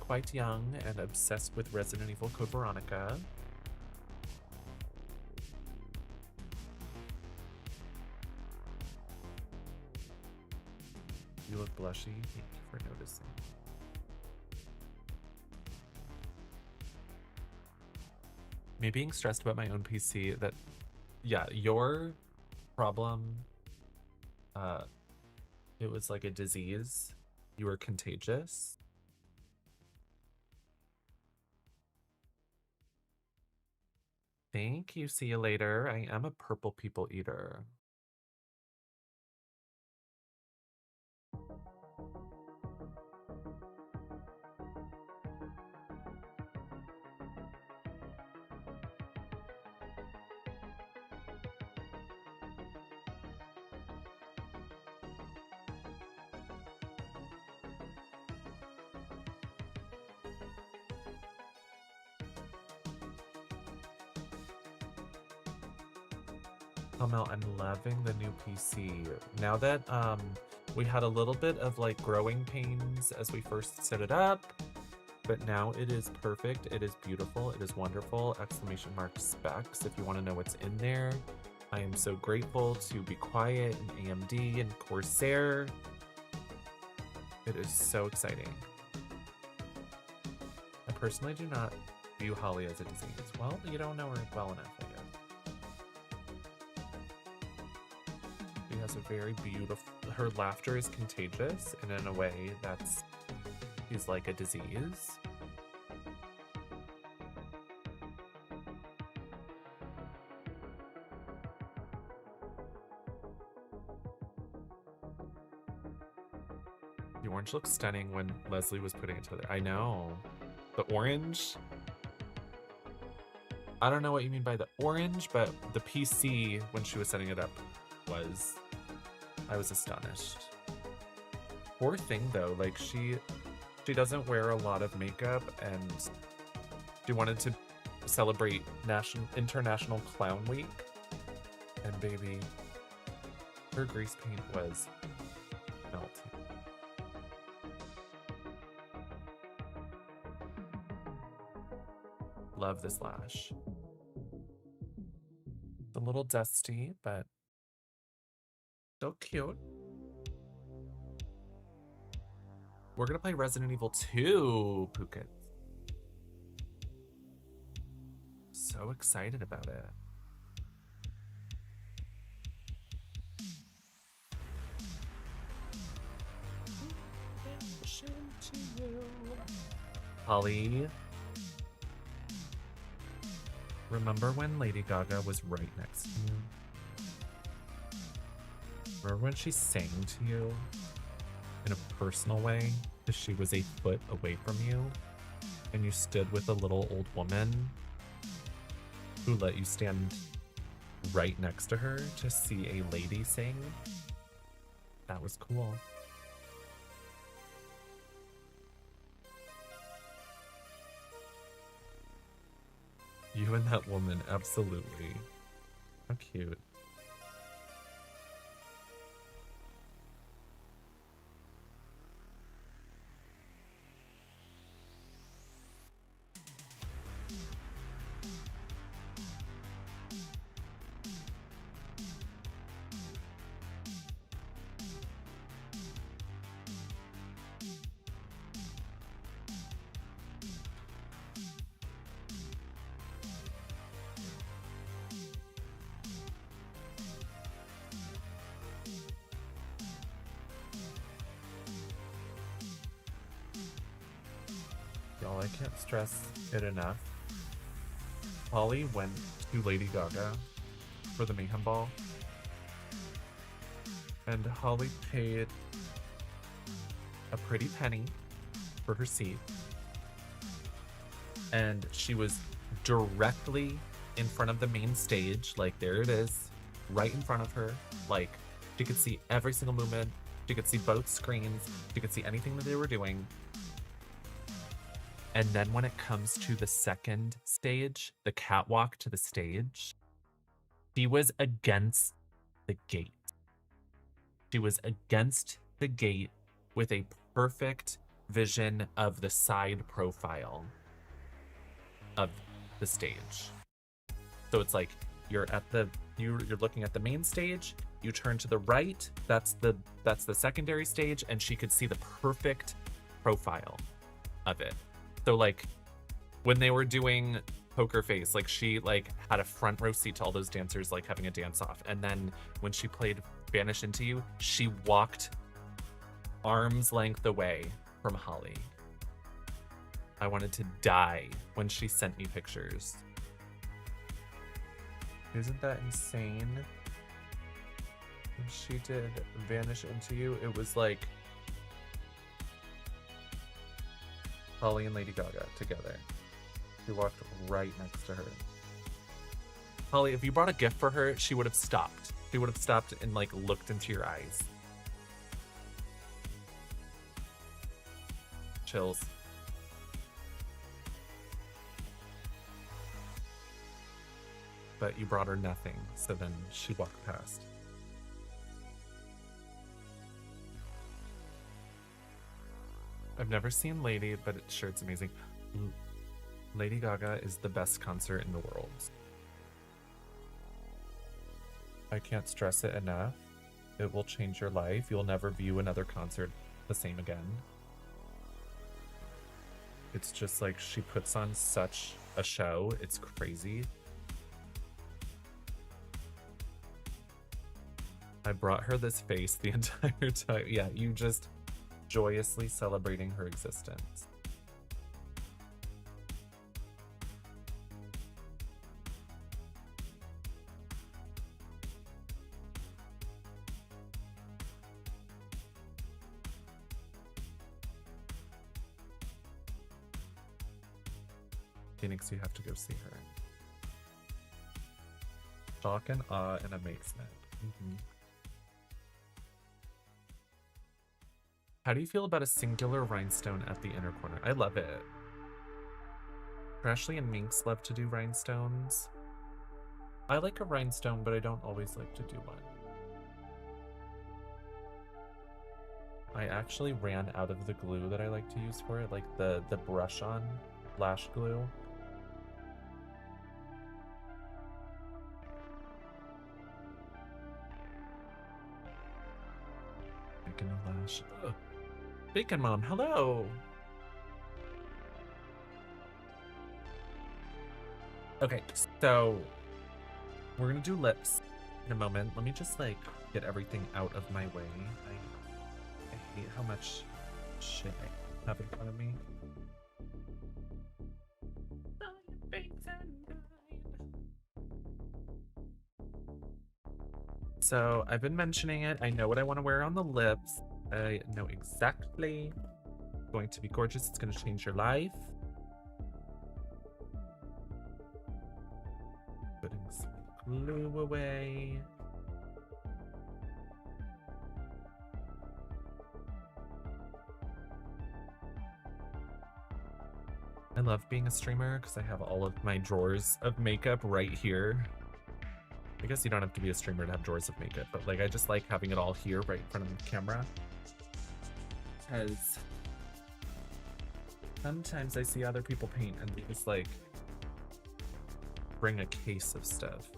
quite young and obsessed with Resident Evil Code Veronica. You look blushy. Thank you for noticing. Me being stressed about my own PC, that, yeah, your problem, it was like a disease. You were contagious. Thank you, see you later. I am a purple people eater. Oh Mel, I'm loving the new PC. Now that we had a little bit of like growing pains as we first set it up, but now it is perfect. It is beautiful. It is wonderful. Exclamation mark specs if you want to know what's in there. I am so grateful to Be Quiet and AMD and Corsair. It is so exciting. I personally do not view Holly as a disease. Well, you don't know her well enough, I guess. She has a very beautiful, her laughter is contagious, and in a way that's, she's like a disease. The orange looks stunning when Leslie was putting it together. I know. The orange. I don't know what you mean by the orange, but the PC, when she was setting it up, I was astonished. Poor thing though, like she doesn't wear a lot of makeup, and she wanted to celebrate International Clown Week, and baby, her grease paint was melting. Love this lash. It's a little dusty, but so cute. We're gonna play Resident Evil 2, Pukit. So excited about it. Holly, remember when Lady Gaga was right next to you? Remember when she sang to you in a personal way because she was a foot away from you, and you stood with a little old woman who let you stand right next to her to see a lady sing? That was cool. You and that woman, absolutely. How cute. Y'all, I can't stress it enough. Holly went to Lady Gaga for the Mayhem Ball, and Holly paid a pretty penny for her seat, and she was directly in front of the main stage. Like, there it is, right in front of her. Like, she could see every single movement. She could see both screens. She could see anything that they were doing. And then when it comes to the second stage, the catwalk to the stage, she was against the gate. She was against the gate with a perfect vision of the side profile of the stage. So it's like you're looking at the main stage, you turn to the right, that's the secondary stage, and she could see the perfect profile of it. So like when they were doing Poker Face, like she like had a front row seat to all those dancers like having a dance off. And then when she played Vanish Into You, she walked arm's length away from Holly. I wanted to die when she sent me pictures. Isn't that insane? When she did Vanish Into You, it was like Holly and Lady Gaga together. She walked right next to her. Holly, if you brought a gift for her, she would have stopped. She would have stopped and like looked into your eyes. Chills. But you brought her nothing, so then she walked past. I've never seen Lady, but sure, it's amazing. Lady Gaga is the best concert in the world. I can't stress it enough. It will change your life. You'll never view another concert the same again. It's just like she puts on such a show. It's crazy. I brought her this face the entire time. Yeah, you just joyously celebrating her existence. Phoenix, you have to go see her. Shock and awe and amazement. How do you feel about a singular rhinestone at the inner corner? I love it. Ashley and Minx love to do rhinestones. I like a rhinestone, but I don't always like to do one. I actually ran out of the glue that I like to use for it, like the brush-on lash glue. Making a lash. Ugh. Bacon Mom, hello! Okay, so we're gonna do lips in a moment. Let me just like get everything out of my way. I hate how much shit I have in front of me. So I've been mentioning it. I know what I want to wear on the lips. I know exactly. It's going to be gorgeous. It's going to change your life. Putting some glue away. I love being a streamer because I have all of my drawers of makeup right here. I guess you don't have to be a streamer to have drawers of makeup, but like I just like having it all here right in front of the camera. Because sometimes I see other people paint and they just like bring a case of stuff.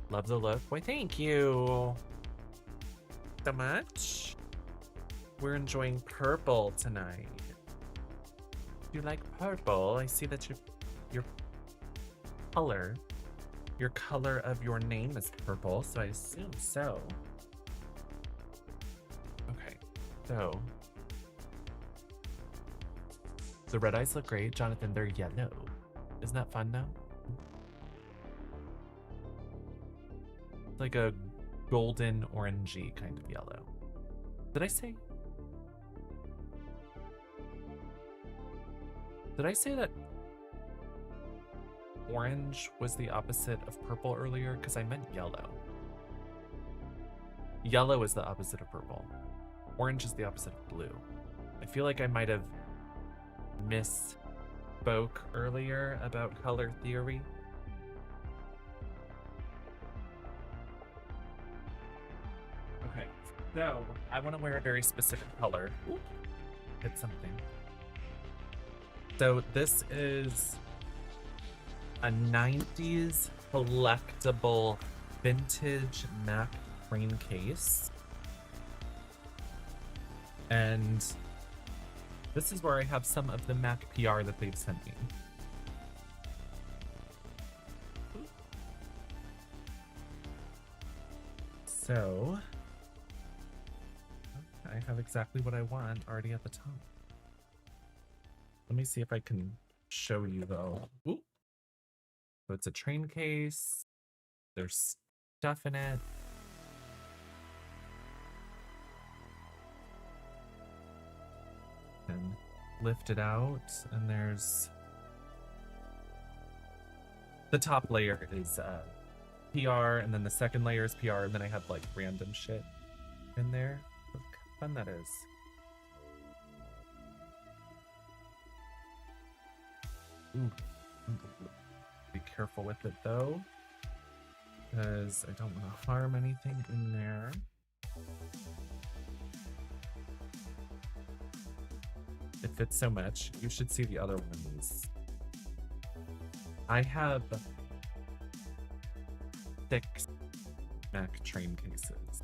Love the look. Why, thank you so much. We're enjoying purple tonight. You like purple? I see that your color of your name is purple, so I assume so. Okay, so the red eyes look great. Jonathan, they're yellow. Isn't that fun now? Like a golden orangey kind of yellow. Did I say that orange was the opposite of purple earlier? Because I meant yellow. Yellow is the opposite of purple. Orange is the opposite of blue. I feel like I might have misspoke earlier about color theory. Okay, so I want to wear a very specific color. Ooh, hit something. So this is a 90s collectible vintage MAC crane case. And this is where I have some of the MAC PR that they've sent me. So I have exactly what I want already at the top. Let me see if I can show you though. Ooh. So it's a train case. There's stuff in it. And lift it out, and there's the top layer is PR, and then the second layer is PR, and then I have like random shit in there. Look how fun that is. Ooh. Be careful with it though, because I don't want to harm anything in there. It fits so much. You should see the other ones. I have 6 MAC train cases.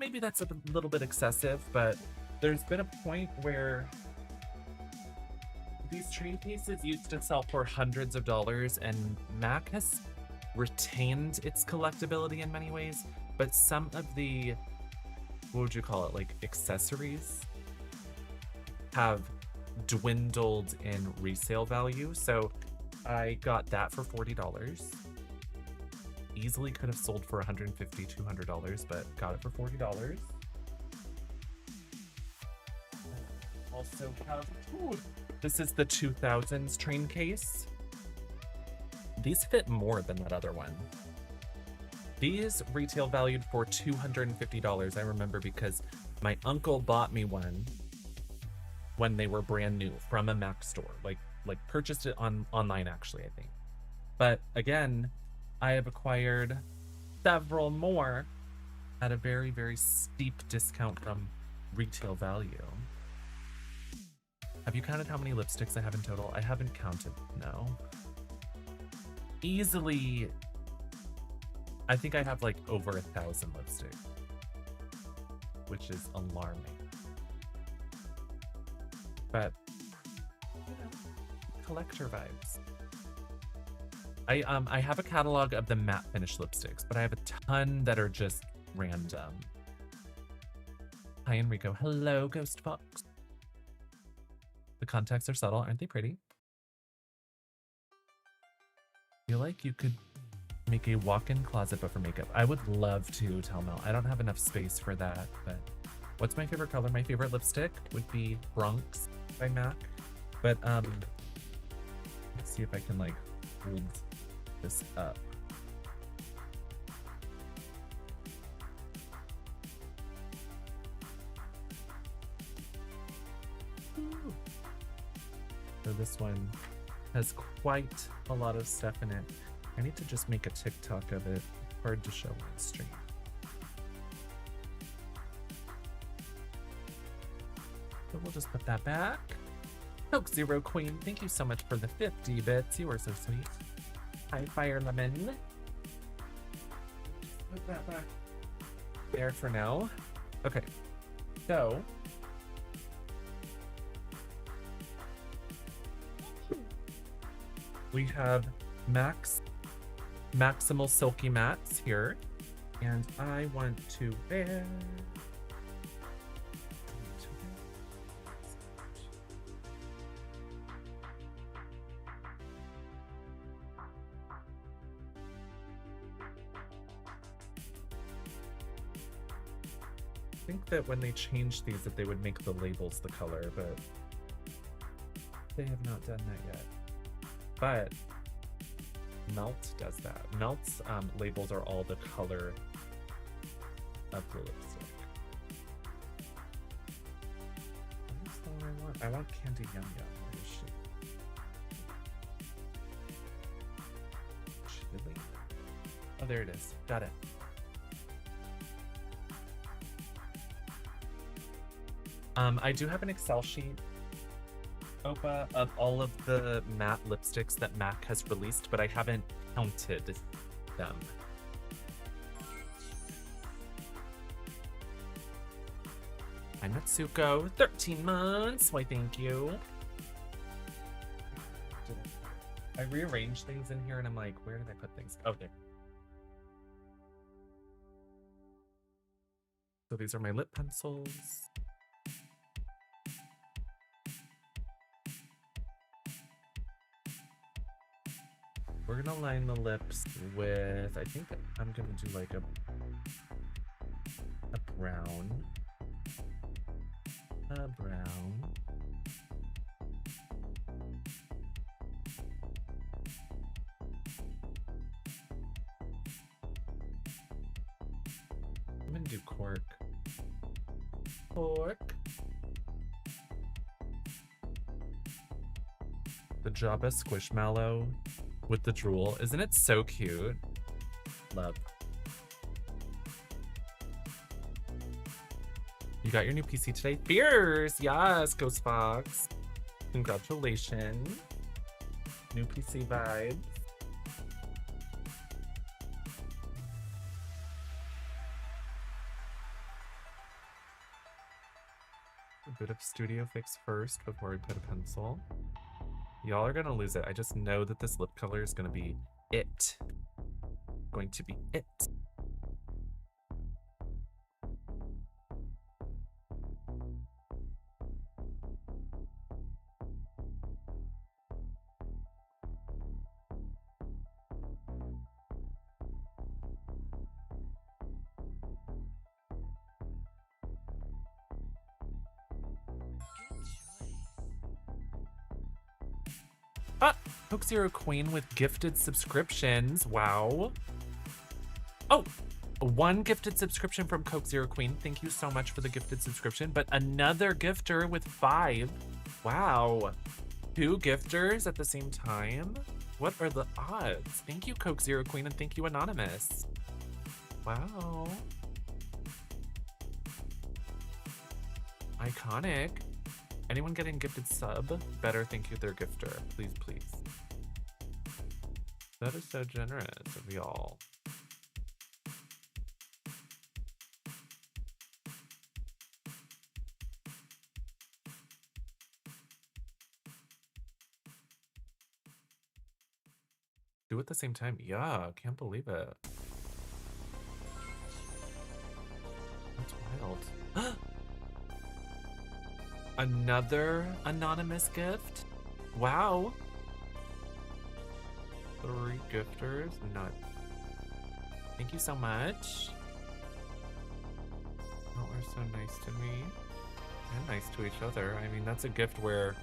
Maybe that's a little bit excessive, but there's been a point where these train cases used to sell for hundreds of dollars, and MAC has retained its collectability in many ways, but some of the, what would you call it, like accessories have dwindled in resale value. So I got that for $40. Easily could have sold for $150, $200, but got it for $40. Also have, ooh, this is the 2000s train case. These fit more than that other one. These retail valued for $250. I remember because my uncle bought me one when they were brand new from a MAC store, like purchased it online actually, I think. But again, I have acquired several more at a very, very steep discount from retail value. Have you counted how many lipsticks I have in total? I haven't counted, no. Easily, I think I have like over 1,000 lipsticks, which is alarming. But, you know, collector vibes. I have a catalog of the matte finish lipsticks, but I have a ton that are just random. Hi, Enrico. Hello, Ghost Fox. The contacts are subtle. Aren't they pretty? I feel like you could make a walk-in closet but for makeup. I would love to, Telmel. I don't have enough space for that, but what's my favorite color? My favorite lipstick would be Bronx by MAC. But let's see if I can like hold this up. So this one has quite a lot of stuff in it. I need to just make a TikTok of it. Hard to show on stream. So we'll just put that back. Coke Zero Queen, thank you so much for the 50 bits. You are so sweet. Hi, Fire Lemon. Put that back there for now. Okay, so we have Maximal Silky Mats here, and I want to wear. I think that when they changed these that they would make the labels the color, but they have not done that yet. But Melt does that. Melt's labels are all the color of the lipstick. What is the one I want? I want Candy Yum Yum. Where is she? Chili? Oh, there it is. Got it. I do have an Excel sheet, Opa, of all of the matte lipsticks that MAC has released, but I haven't counted them. Hi, Natsuko. 13 months. Why, thank you. I rearranged things in here and I'm like, where did I put things? Oh, there. So these are my lip pencils. We're gonna line the lips with, I think I'm gonna do like a brown. A brown. I'm gonna do cork. Cork. The Jabba Squishmallow with the drool. Isn't it so cute? Love. You got your new PC today? Fierce! Yes, Ghost Fox. Congratulations. New PC vibes. A bit of studio fix first before I put a pencil. Y'all are gonna lose it. I just know that this lip color is gonna be it. Going to be it. Coke Zero Queen with gifted subscriptions. Wow. Oh, one gifted subscription from Coke Zero Queen. Thank you so much for the gifted subscription. But another gifter with 5. Wow. 2 gifters at the same time? What are the odds? Thank you, Coke Zero Queen, and thank you, Anonymous. Wow. Iconic. Anyone getting gifted sub, better thank you their gifter. Please, please. That is so generous of y'all. Do it at the same time? Yeah, can't believe it. That's wild. Another anonymous gift? Wow. 3 gifters? None. Thank you so much. Oh, are so nice to me. And nice to each other. I mean, that's a gift where...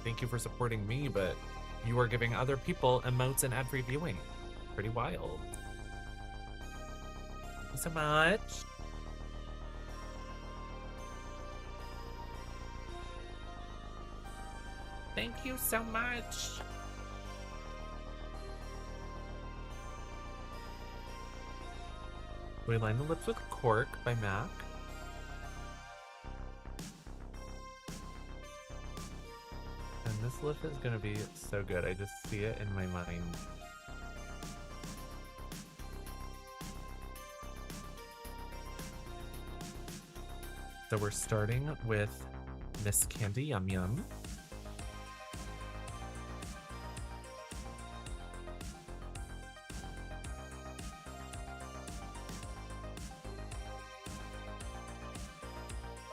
Thank you for supporting me, but you are giving other people emotes and ad-free viewing. Pretty wild. Thank you so much. Thank you so much. We line the lips with Cork by MAC. And this lip is gonna be so good. I just see it in my mind. So we're starting with Miss Candy Yum Yum.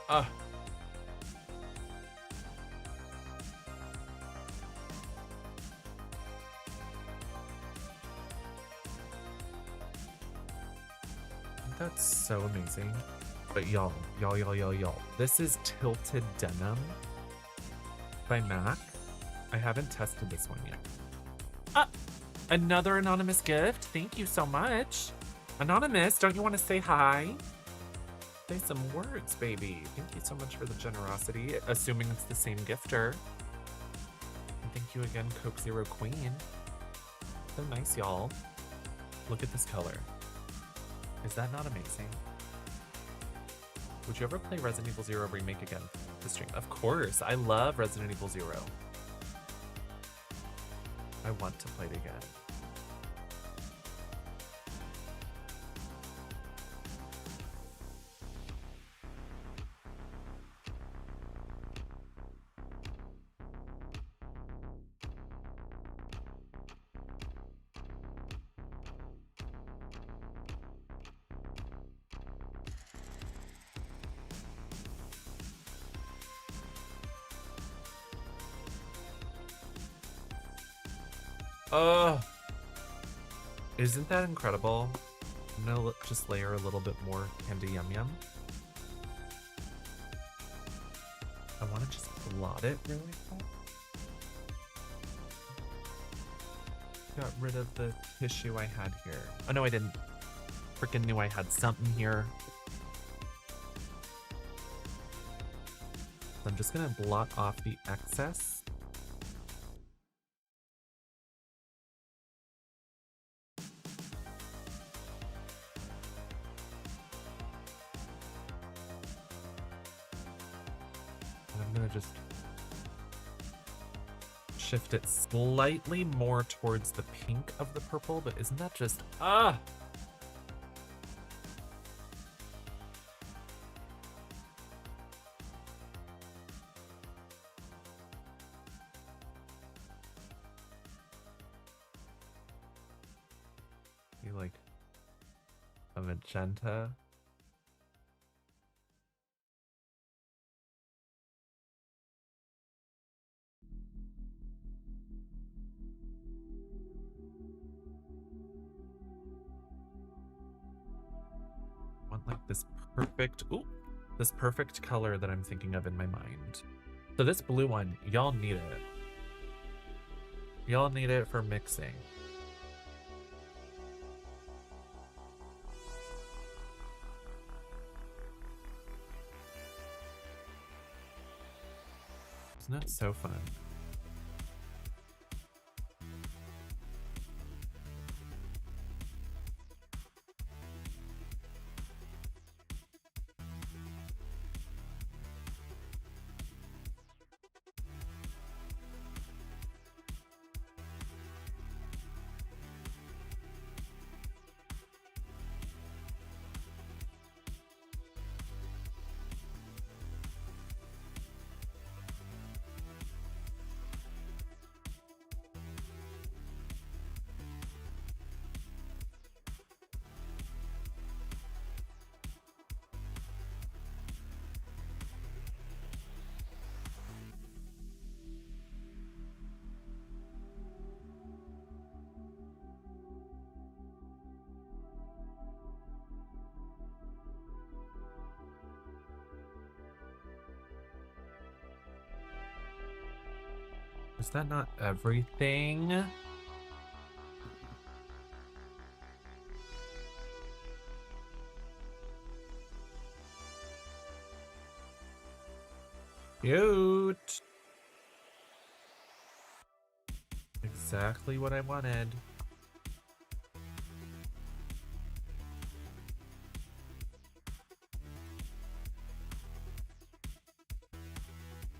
Ah. That's so amazing. But y'all, this is Tilted Denim by MAC. I haven't tested this one yet. Ah, another anonymous gift. Thank you so much. Anonymous, don't you want to say hi? Say some words, baby. Thank you so much for the generosity, assuming it's the same gifter. And thank you again, Coke Zero Queen. So nice, y'all. Look at this color. Is that not amazing? Would you ever play Resident Evil 0 Remake again to stream? Of course, I love Resident Evil 0. I want to play it again. Oh, isn't that incredible? I'm gonna just layer a little bit more Candy Yum Yum. I want to just blot it really quick. Got rid of the tissue I had here. Oh no, I didn't. Freaking knew I had something here. I'm just gonna blot off the excess. I'm gonna just shift it slightly more towards the pink of the purple, but isn't that just, ah! You like a magenta? Want like this perfect, ooh, this perfect color that I'm thinking of in my mind. So this blue one, y'all need it. Y'all need it for mixing. Isn't that so fun? Is that not everything? Cute. exactly what I wanted.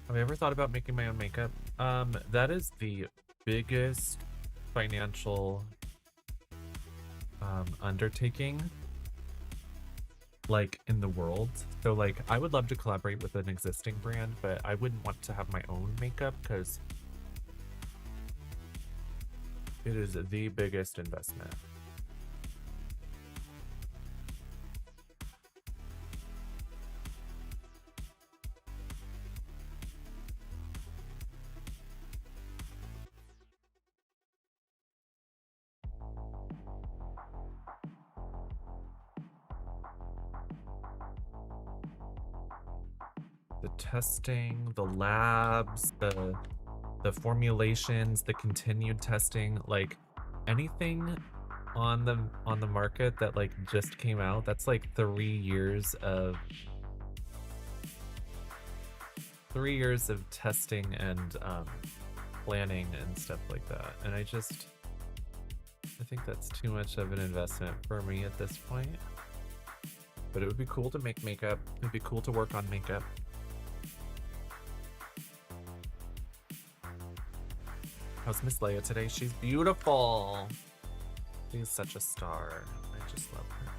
Have I ever thought about making my own makeup? That is the biggest financial undertaking like in the world. So like I would love to collaborate with an existing brand, but I wouldn't want to have my own makeup because it is the biggest investment. The testing, the labs, the formulations, the continued testing, like anything on the market that like just came out, that's like 3 years of testing and planning and stuff like that. And I think that's too much of an investment for me at this point. But it would be cool to make makeup. It'd be cool to work on makeup. How's Miss Leia today? She's beautiful. She's such a star. I just love her.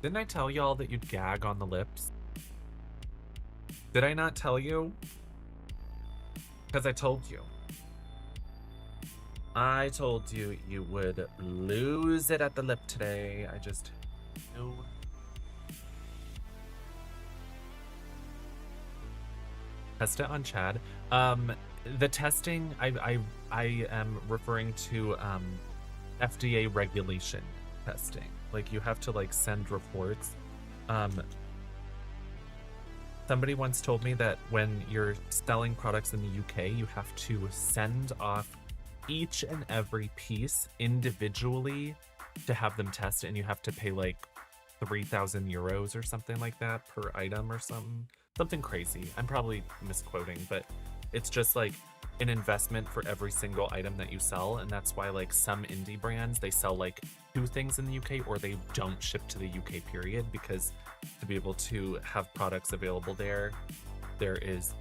Didn't I tell y'all that you'd gag on the lips? Did I not tell you? Because I told you. I told you you would lose it at the lip today. I just knew. Test it on Chad. The testing, I am referring to FDA regulation testing. Like you have to like send reports. Somebody once told me that when you're selling products in the UK, you have to send off each and every piece individually to have them test, and you have to pay like 3,000 euros or something like that per item or something crazy. I'm probably misquoting, but it's just like an investment for every single item that you sell. And that's why like some indie brands, they sell like 2 things in the UK or they don't ship to the UK period, because to be able to have products available there is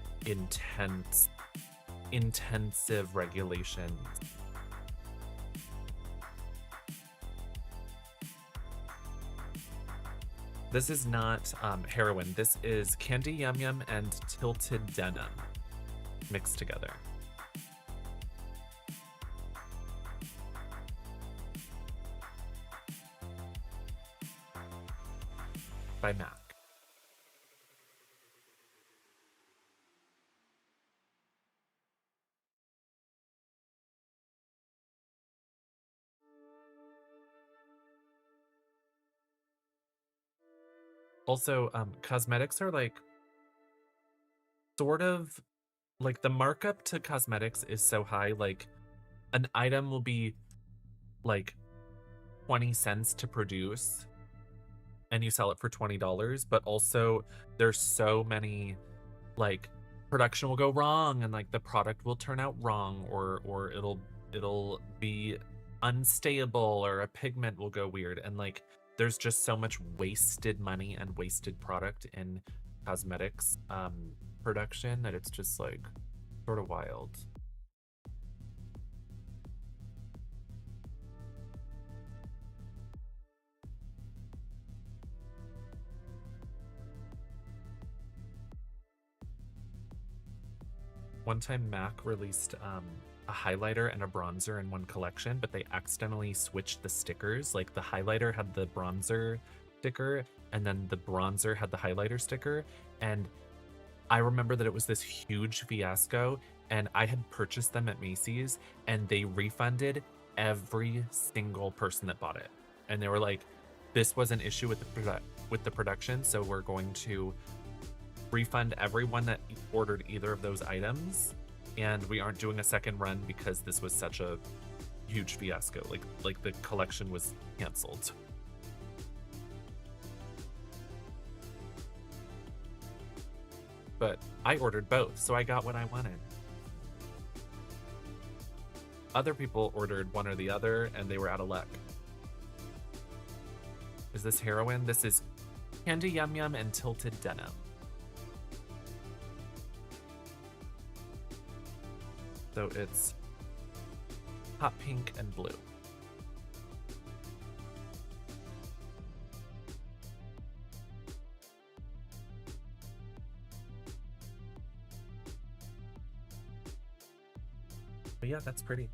intensive regulations. This is not heroin. This is Candy Yum Yum and Tilted Denim mixed together. By MAC. Also, cosmetics are like sort of like the markup to cosmetics is so high. Like an item will be like 20 cents to produce and you sell it for $20, but also there's so many, like production will go wrong and like the product will turn out wrong, or it'll be unstable, or a pigment will go weird, and like there's just so much wasted money and wasted product in cosmetics production that it's just like sort of wild. One time MAC released a highlighter and a bronzer in one collection, but they accidentally switched the stickers. Like the highlighter had the bronzer sticker and then the bronzer had the highlighter sticker. And I remember that it was this huge fiasco, and I had purchased them at Macy's and they refunded every single person that bought it. And they were like, this was an issue with the production, so we're going to refund everyone that ordered either of those items, and we aren't doing a second run because this was such a huge fiasco. Like the collection was canceled. But I ordered both, so I got what I wanted. Other people ordered one or the other, and they were out of luck. Is this heroin? This is Candy Yum Yum and Tilted Denim. So it's hot pink and blue. But yeah, that's pretty.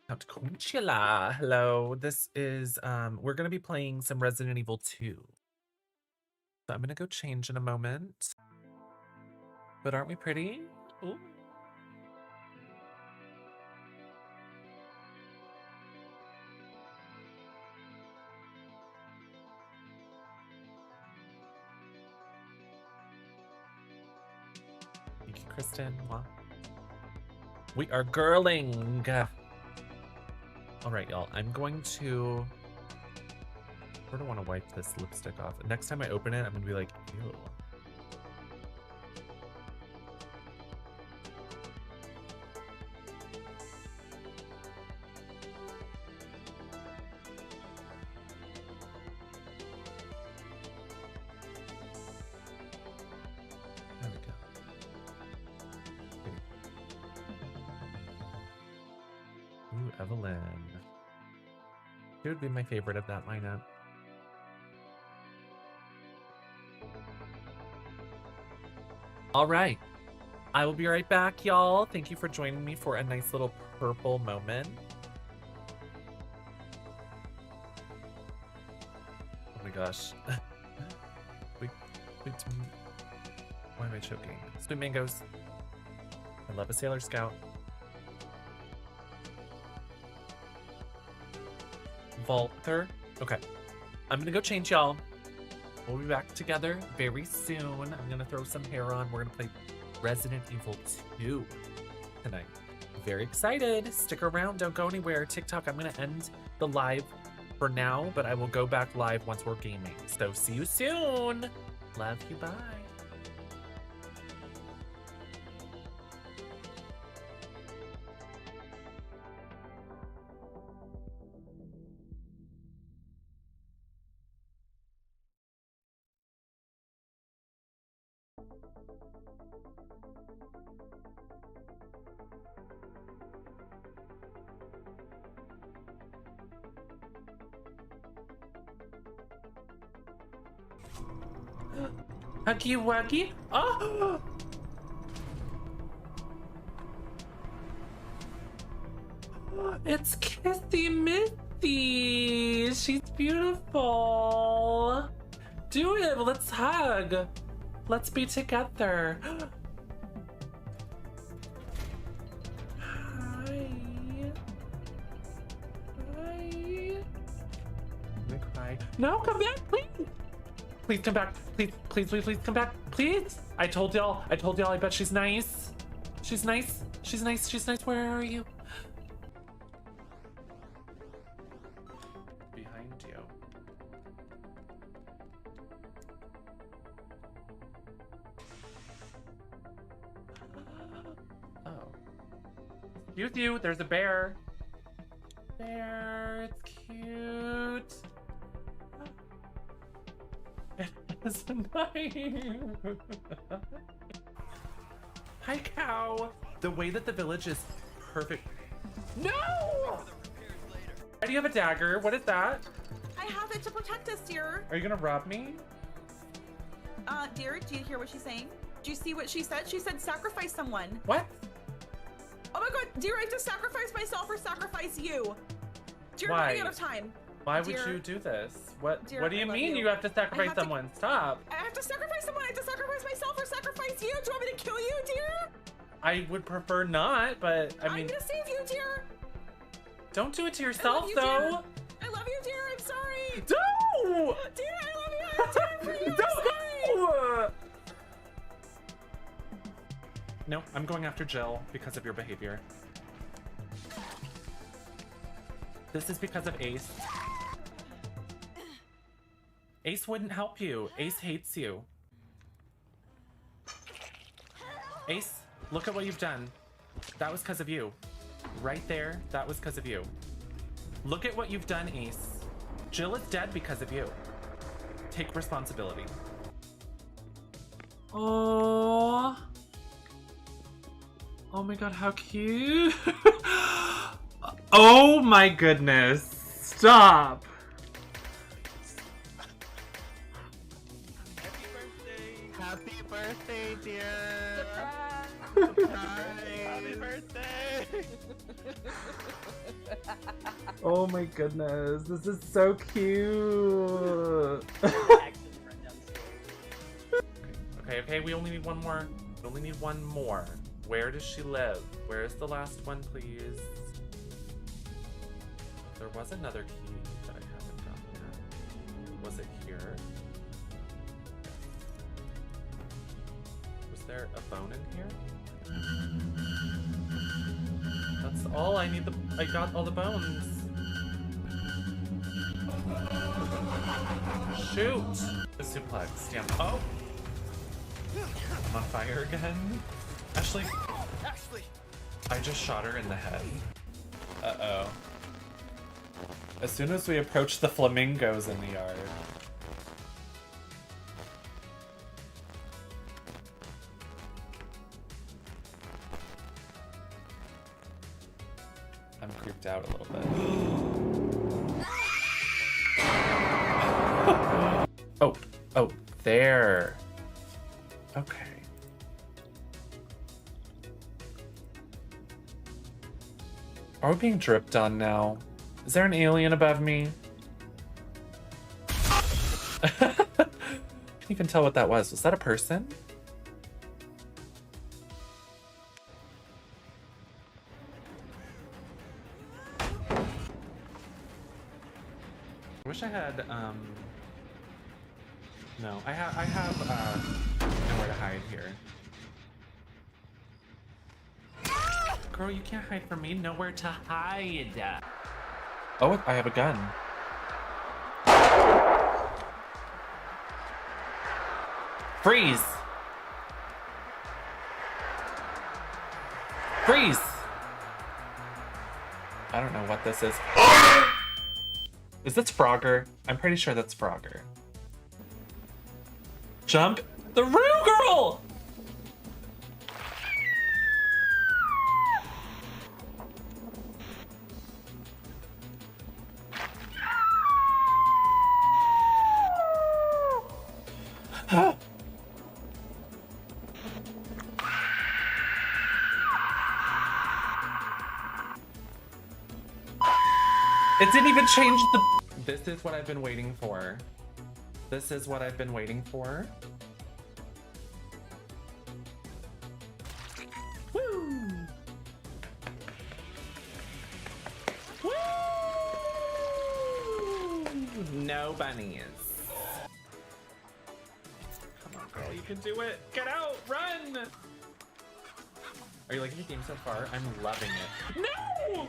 Count Conchula. Hello. This is we're gonna be playing some Resident Evil 2. So I'm gonna go change in a moment. But aren't we pretty? Ooh. Thank you, Kristen. Mwah. We are girling. All right, y'all. I'm going to sort of want to wipe this lipstick off. Next time I open it, I'm gonna be like, ew. There we go. Ooh, Evelyn. She would be my favorite of that lineup. All right. I will be right back, y'all. Thank you for joining me for a nice little purple moment. Oh my gosh. Wait, why am I choking? Sweet mangoes. I love a Sailor Scout. Walter. Okay. I'm gonna go change, y'all. We'll be back together very soon. I'm gonna throw some hair on. We're gonna play Resident Evil 2 tonight. Very excited. Stick around. Don't go anywhere. TikTok, I'm gonna end the live for now, but I will go back live once we're gaming. So see you soon. Love you. Bye. Huggy Wuggy. Oh! It's Kissy Missy. She's beautiful. Do it. Let's hug. Let's be together. Hi. Hi. I'm gonna cry. No, come back, please. Please come back. Please, please, please, please come back. Please. I told y'all. I bet she's nice. She's nice. She's nice. She's nice. Where are you? Behind you. Oh. Cute you. There's a bear. Bear. It's cute. It's a knife. Hi, cow. The way that the village is perfect. No! Why do you have a dagger? What is that? I have it to protect us, dear. Are you gonna rob me? Dear, do you hear what she's saying? Do you see what she said? She said sacrifice someone. What? Oh my god, dear, I have to sacrifice myself or sacrifice you. Dear, Why? I'm running out of time. Why Dear, would you do this? What Dear, What do I you love mean you. you have to sacrifice have to- someone? Stop. I have to sacrifice someone. I have to sacrifice myself or sacrifice you. Do you want me to kill you, dear? I would prefer not, but I mean, I'm gonna save you, dear. don't do it to I yourself, love you, though. dear. I love you, dear. I'm sorry. No! Dear, I love you. I'm sorry for you. I'm Don't sorry. go! No, I'm going after Jill because of your behavior. This is because of Ace. Ace wouldn't help you. Ace hates you. Ace, look at what you've done. That was because of you. Right there, that was because of you. Look at what you've done, Ace. Jill is dead because of you. Take responsibility. Oh. Oh my god, how cute. Oh my goodness. Stop. Happy birthday, dear. Happy birthday. Oh my goodness. This is so cute. Okay, we only need one more. We only need one more. Where does she live? Where is the last one, please? There was another key that I haven't gotten yet. Was it here? Was there a bone in here? That's all I need. I got all the bones. Shoot! The suplex. Damn. Oh! I'm on fire again. Ashley. Ashley. I just shot her in the head. Uh-oh. As soon as we approach the flamingos in the yard. I'm creeped out a little bit. Oh, there. Okay. Are we being dripped on now? Is there an alien above me? Can't even tell what that was. Was that a person? I wish I had, no, I have, nowhere to hide here. Girl, you can't hide from me. Nowhere to hide. Oh, I have a gun. Freeze! Freeze! I don't know what this is. Is this Frogger? I'm pretty sure that's Frogger. Jump the Roo Girl! It didn't even change the... This is what I've been waiting for. This is what I've been waiting for. Woo! Woo! No bunnies. Come on, girl, you can do it. Get out, run! Are you liking the game so far? I'm loving it. No!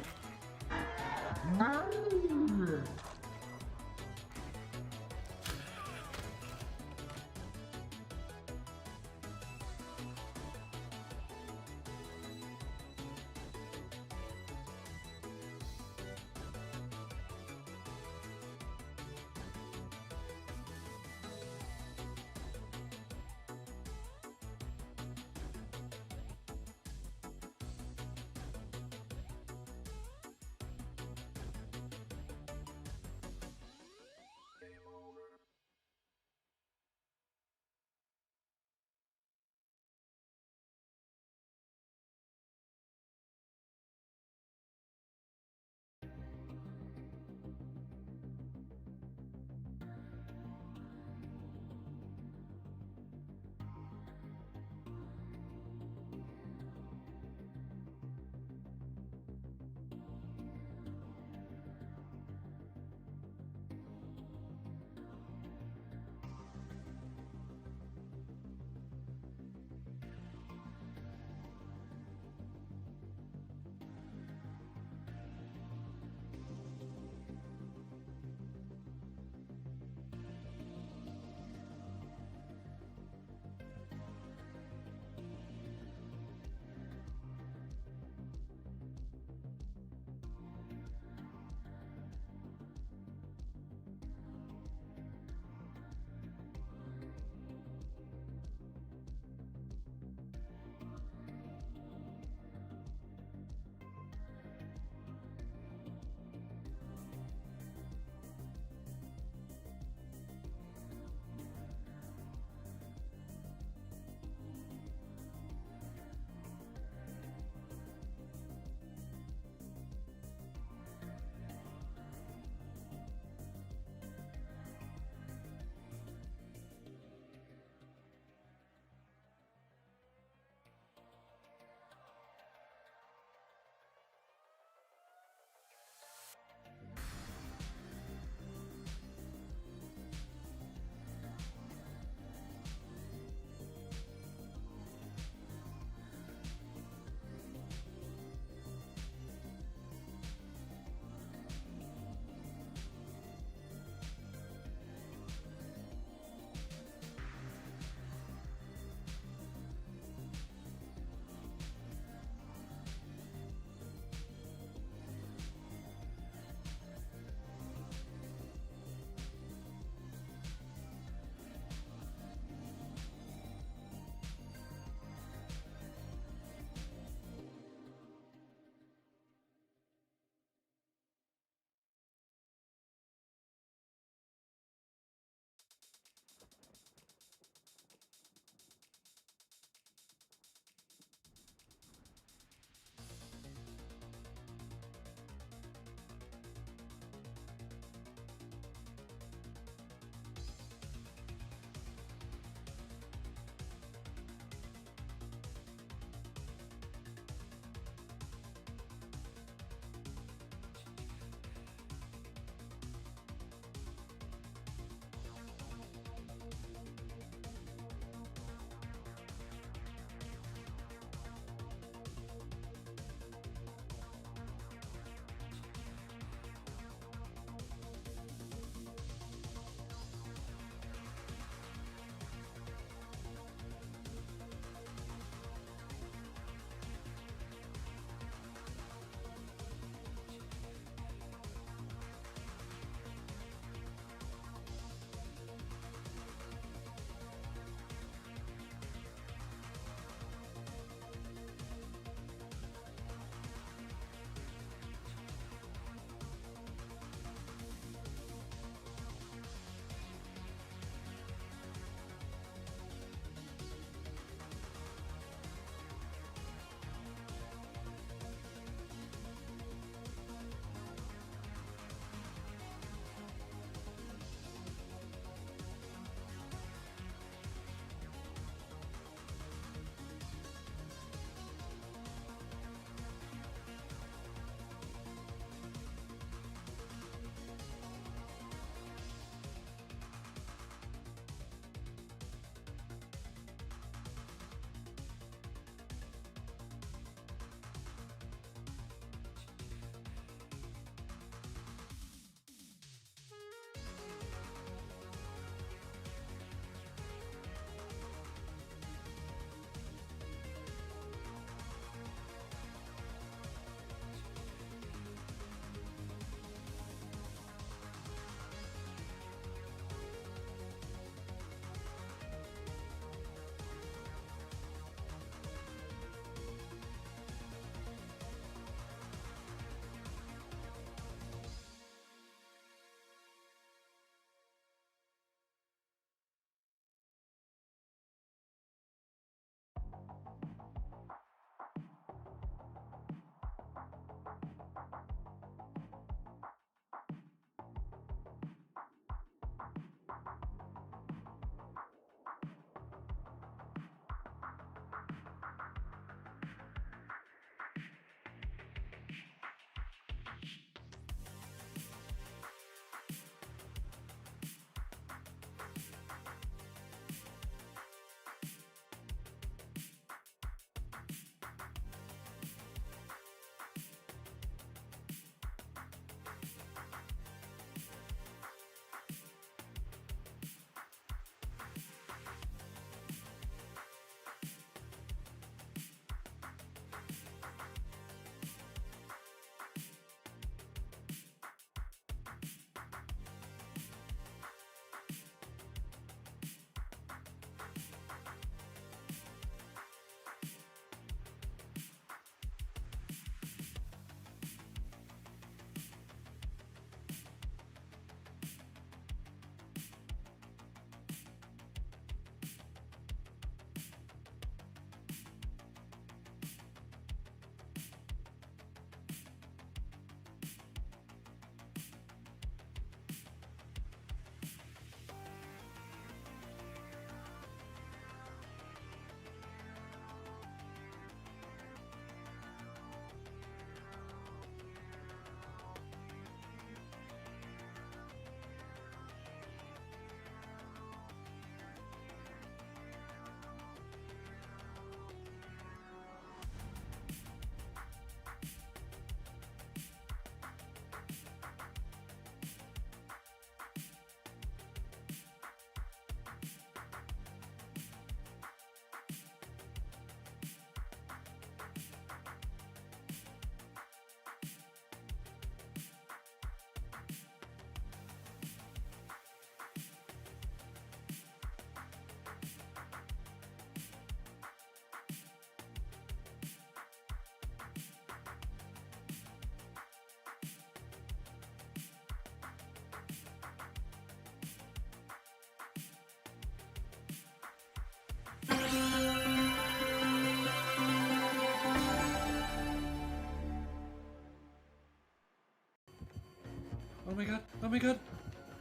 Oh my god.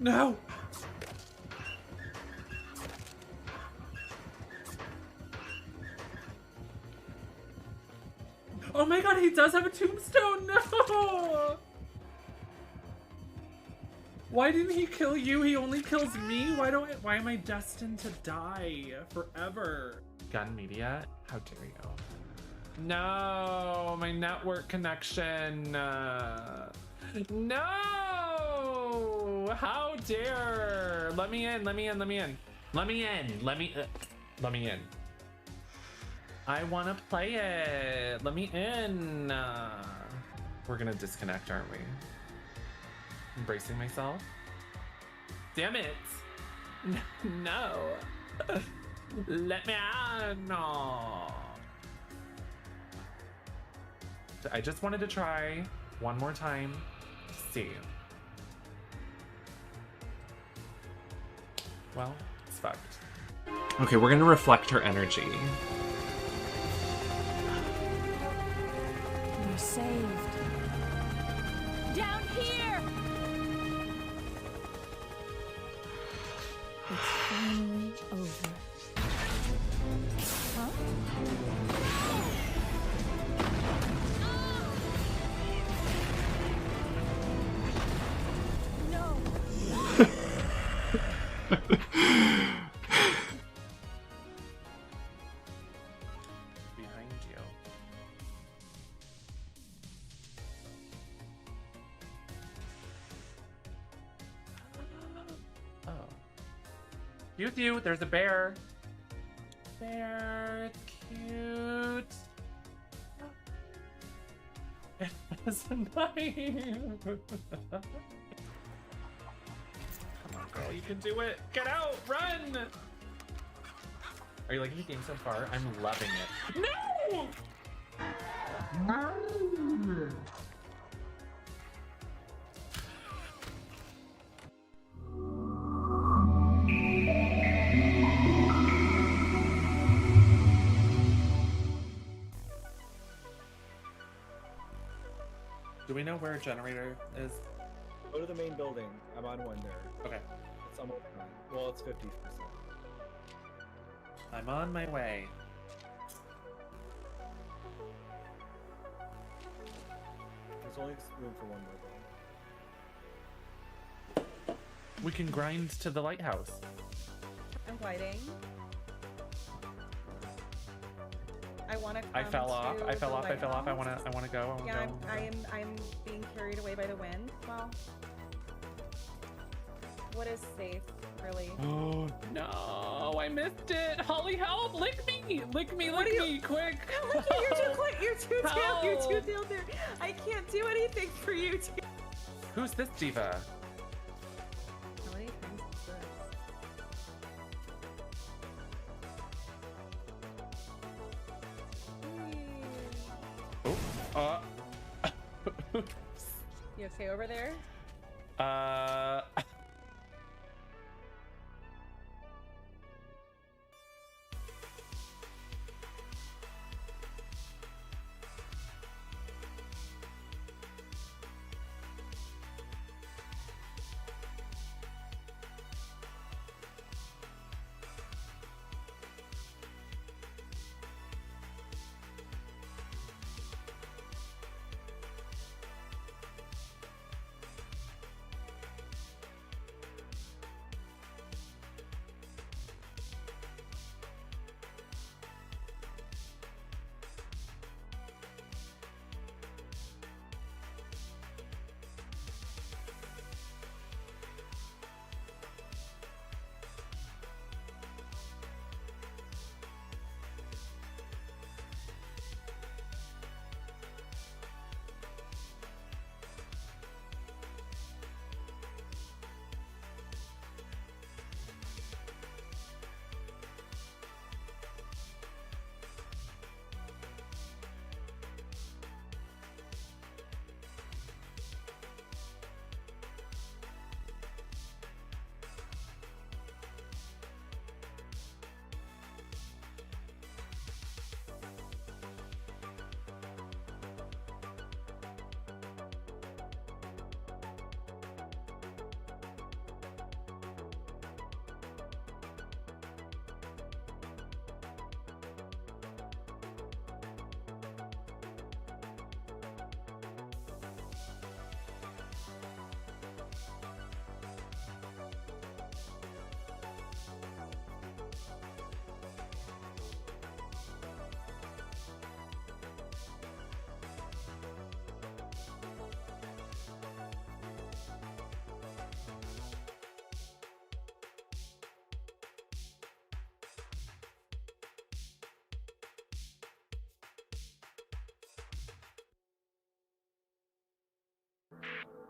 No! Oh my god, he does have a tombstone! No! Why didn't he kill you? He only kills me? Why am I destined to die forever? Gun media? How dare you? No, my network connection. No! How dare! Let me in, let me in, let me in. Let me in, let me in. I wanna play it. Let me in. We're gonna disconnect, aren't we? Embracing myself. Damn it. No. Let me in. No. I just wanted to try one more time to see. Well, it's fucked. Okay, we're gonna reflect her energy. You're saved. Down here! It's finally over. Huh? No! Behind you. Oh. Cute, there's a bear. Bear, it's cute. It has a knife. Come on, girl, you can do it. Get out, run. Are you liking the game so far? I'm loving it. No! Do we know where a generator is? Go to the main building. I'm on one there. Okay. It's almost done. Well, it's 50%. I'm on my way. There's only room for one more building. We can grind to the lighthouse. I'm waiting. I want to. I fell off. I fell off. I wanna go. Yeah, I'm being carried away by the wind. Well, what is safe, really? Oh no! I missed it. Holly, help! Lick me! Lick me! Lick me! Quick! You're too quick. You're too down. You're too Help. down there. I can't do anything for you. Who's this diva? How many times is this? Oh. You okay over there?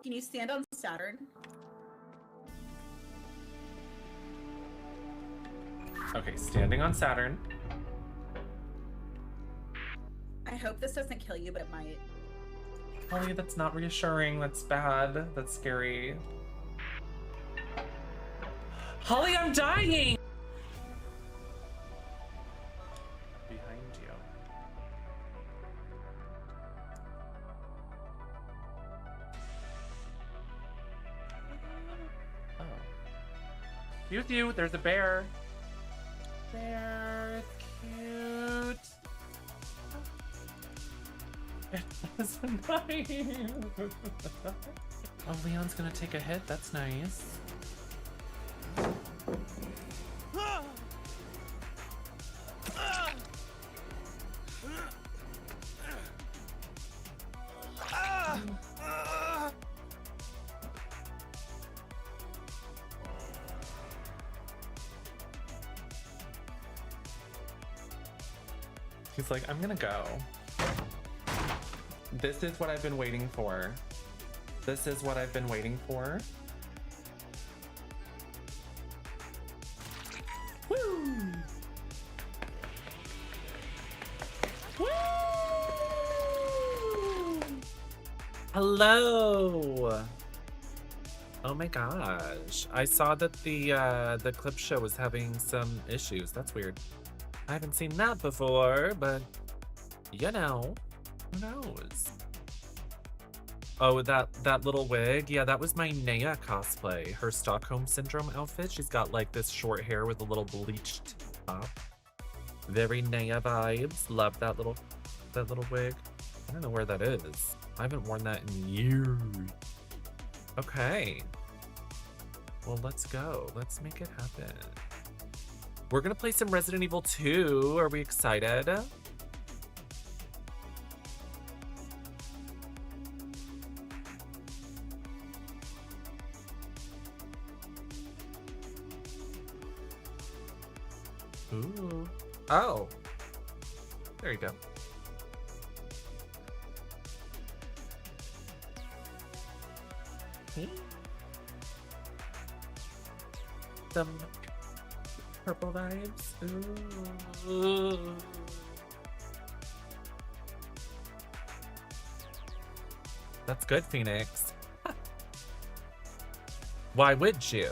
Can you stand on Saturn? Okay, standing on Saturn. I hope this doesn't kill you, but it might. Holly, that's not reassuring. That's bad. That's scary. Holly, I'm dying! Behind you. Oh. Cute you, there's a bear. Bear, it's cute. It's nice. Oh, Leon's gonna take a hit. That's nice. He's like, I'm gonna go. This is what I've been waiting for. This is what I've been waiting for. Woo! Woo! Hello! Oh my gosh. I saw that the clip show was having some issues. That's weird. I haven't seen that before, but you know, who knows? Oh, that little wig. Yeah, that was my Nea cosplay. Her Stockholm Syndrome outfit. She's got like this short hair with a little bleached top. Very Nea vibes. Love that little wig. I don't know where that is. I haven't worn that in years. Okay. Well, let's go. Let's make it happen. We're gonna play some Resident Evil 2. Are we excited? Ooh. Oh. There you go. Some purple vibes. Ooh. That's good, Phoenix. Why would you?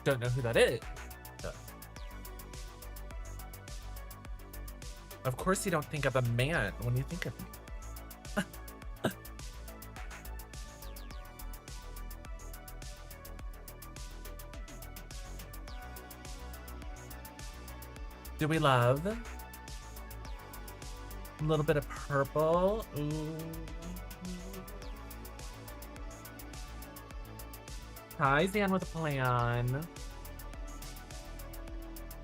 Don't know who that is. Of course you don't think of a man when you think of me. Do we love? A little bit of purple. Ooh. Hi, Zan with a plan.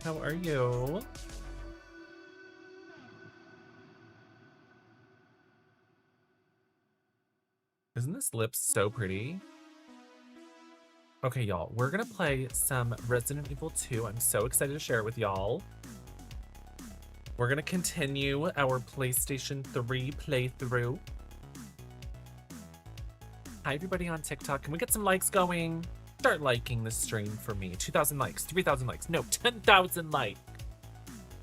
How are you? Isn't this lip so pretty? Okay, y'all, we're gonna play some Resident Evil 2. I'm so excited to share it with y'all. We're gonna continue our PlayStation 3 playthrough. Hi, everybody on TikTok. Can we get some likes going? Start liking the stream for me. 2,000 likes, 3,000 likes. No, 10,000 likes.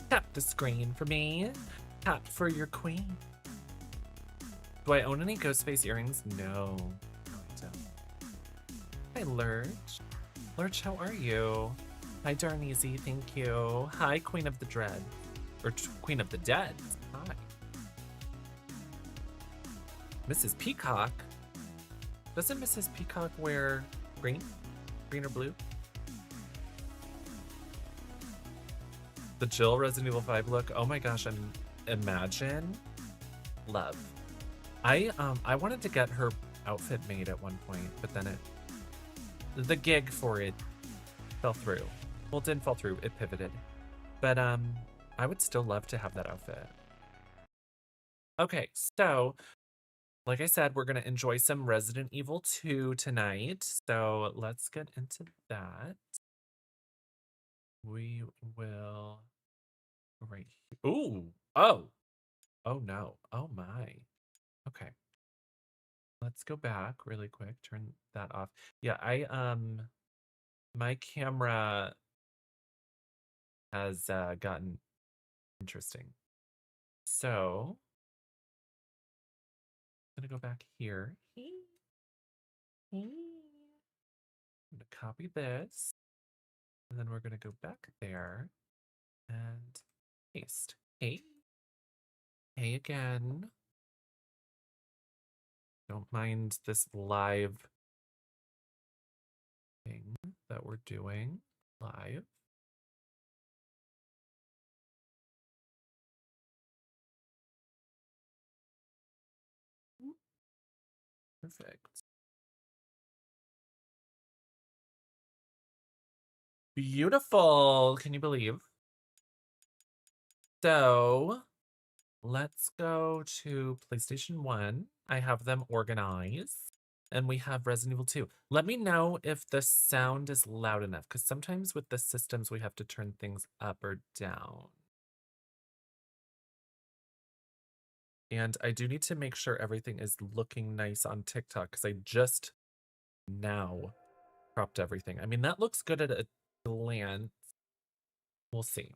Tap the screen for me. Tap for your queen. Do I own any Ghostface earrings? No. I don't. Hi, Lurch. Lurch, how are you? Hi, Darneezy. Thank you. Hi, Queen of the Dread. Or Queen of the Dead. Hi. Mrs. Peacock. Doesn't Mrs. Peacock wear green? Green or blue? The Jill Resident Evil 5 look. Oh my gosh, imagine. Love. I wanted to get her outfit made at one point, but then the gig for it fell through. Well, it didn't fall through, it pivoted. But I would still love to have that outfit. Okay, so like I said, we're gonna enjoy some Resident Evil 2 tonight. So let's get into that. We will right here. Ooh, oh no, oh my. Okay. Let's go back really quick. Turn that off. Yeah, my camera has gotten interesting. So I'm gonna go back here. I'm gonna copy this, and then we're gonna go back there and paste. Hey, hey again. Don't mind this live thing that we're doing live. Perfect. Beautiful. Can you believe? So let's go to PlayStation 1. I have them organized. And we have Resident Evil 2. Let me know if the sound is loud enough, because sometimes with the systems we have to turn things up or down. And I do need to make sure everything is looking nice on TikTok, because I just now cropped everything. I mean, that looks good at a glance. We'll see.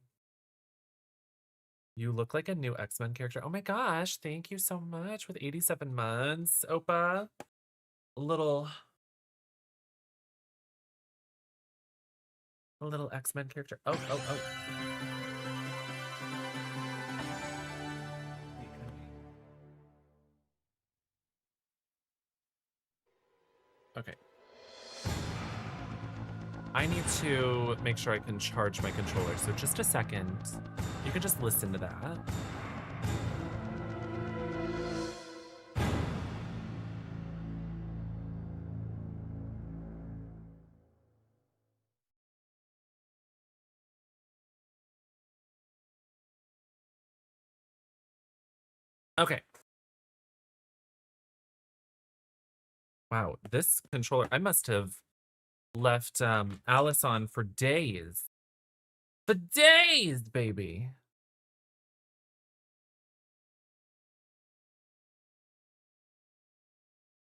You look like a new X-Men character. Oh my gosh, thank you so much with 87 months, Opa. A little X-Men character. Oh. Okay. I need to make sure I can charge my controller, so just a second. You can just listen to that. Okay. Wow, this controller, I must have left Alice on for days. For days, baby.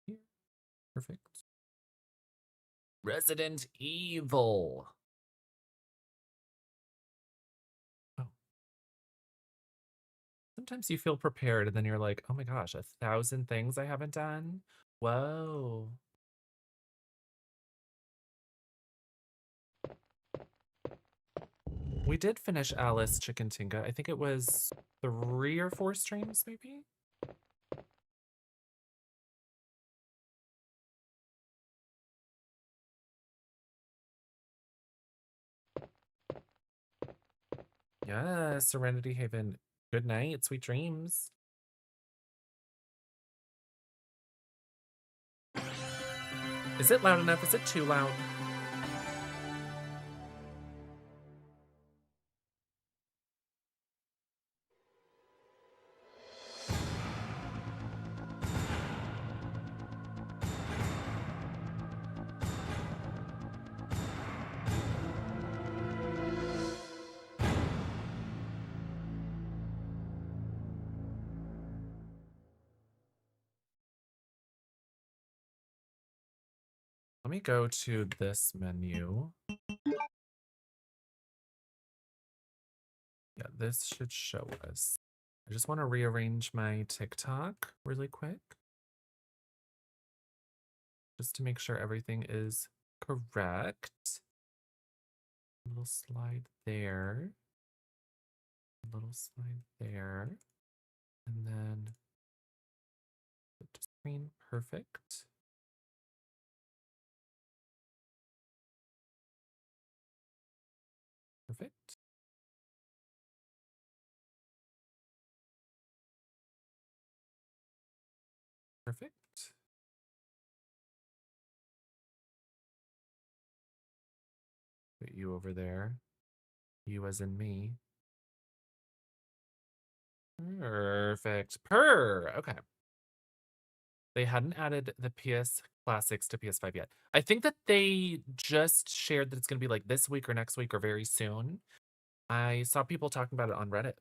Here. Perfect. Resident Evil. Oh. Sometimes you feel prepared and then you're like, oh my gosh, 1,000 things I haven't done. Whoa. We did finish Alice Chicken Tinga. I think it was 3 or 4 streams, maybe? Yes, Serenity Haven. Good night, sweet dreams. Is it loud enough? Is it too loud? Let me go to this menu. Yeah, this should show us. I just want to rearrange my TikTok really quick. Just to make sure everything is correct. A little slide there. A little slide there. And then flip to screen. Perfect. Perfect. Perfect. Put you over there. You as in me. Perfect. Okay. They hadn't added the PS Classics to PS5 yet. I think that they just shared that it's going to be like this week or next week or very soon. I saw people talking about it on Reddit.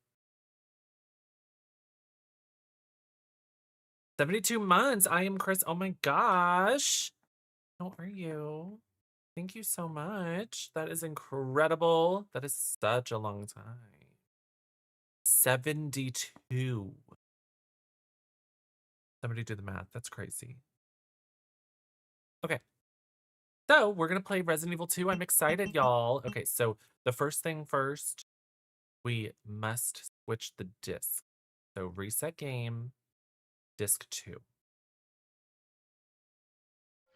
72 months. I am Chris. Oh my gosh. How are you? Thank you so much. That is incredible. That is such a long time. 72. Somebody do the math. That's crazy. Okay. So we're going to play Resident Evil 2. I'm excited, y'all. Okay, so the first thing first, we must switch the disc. So reset game, disc 2.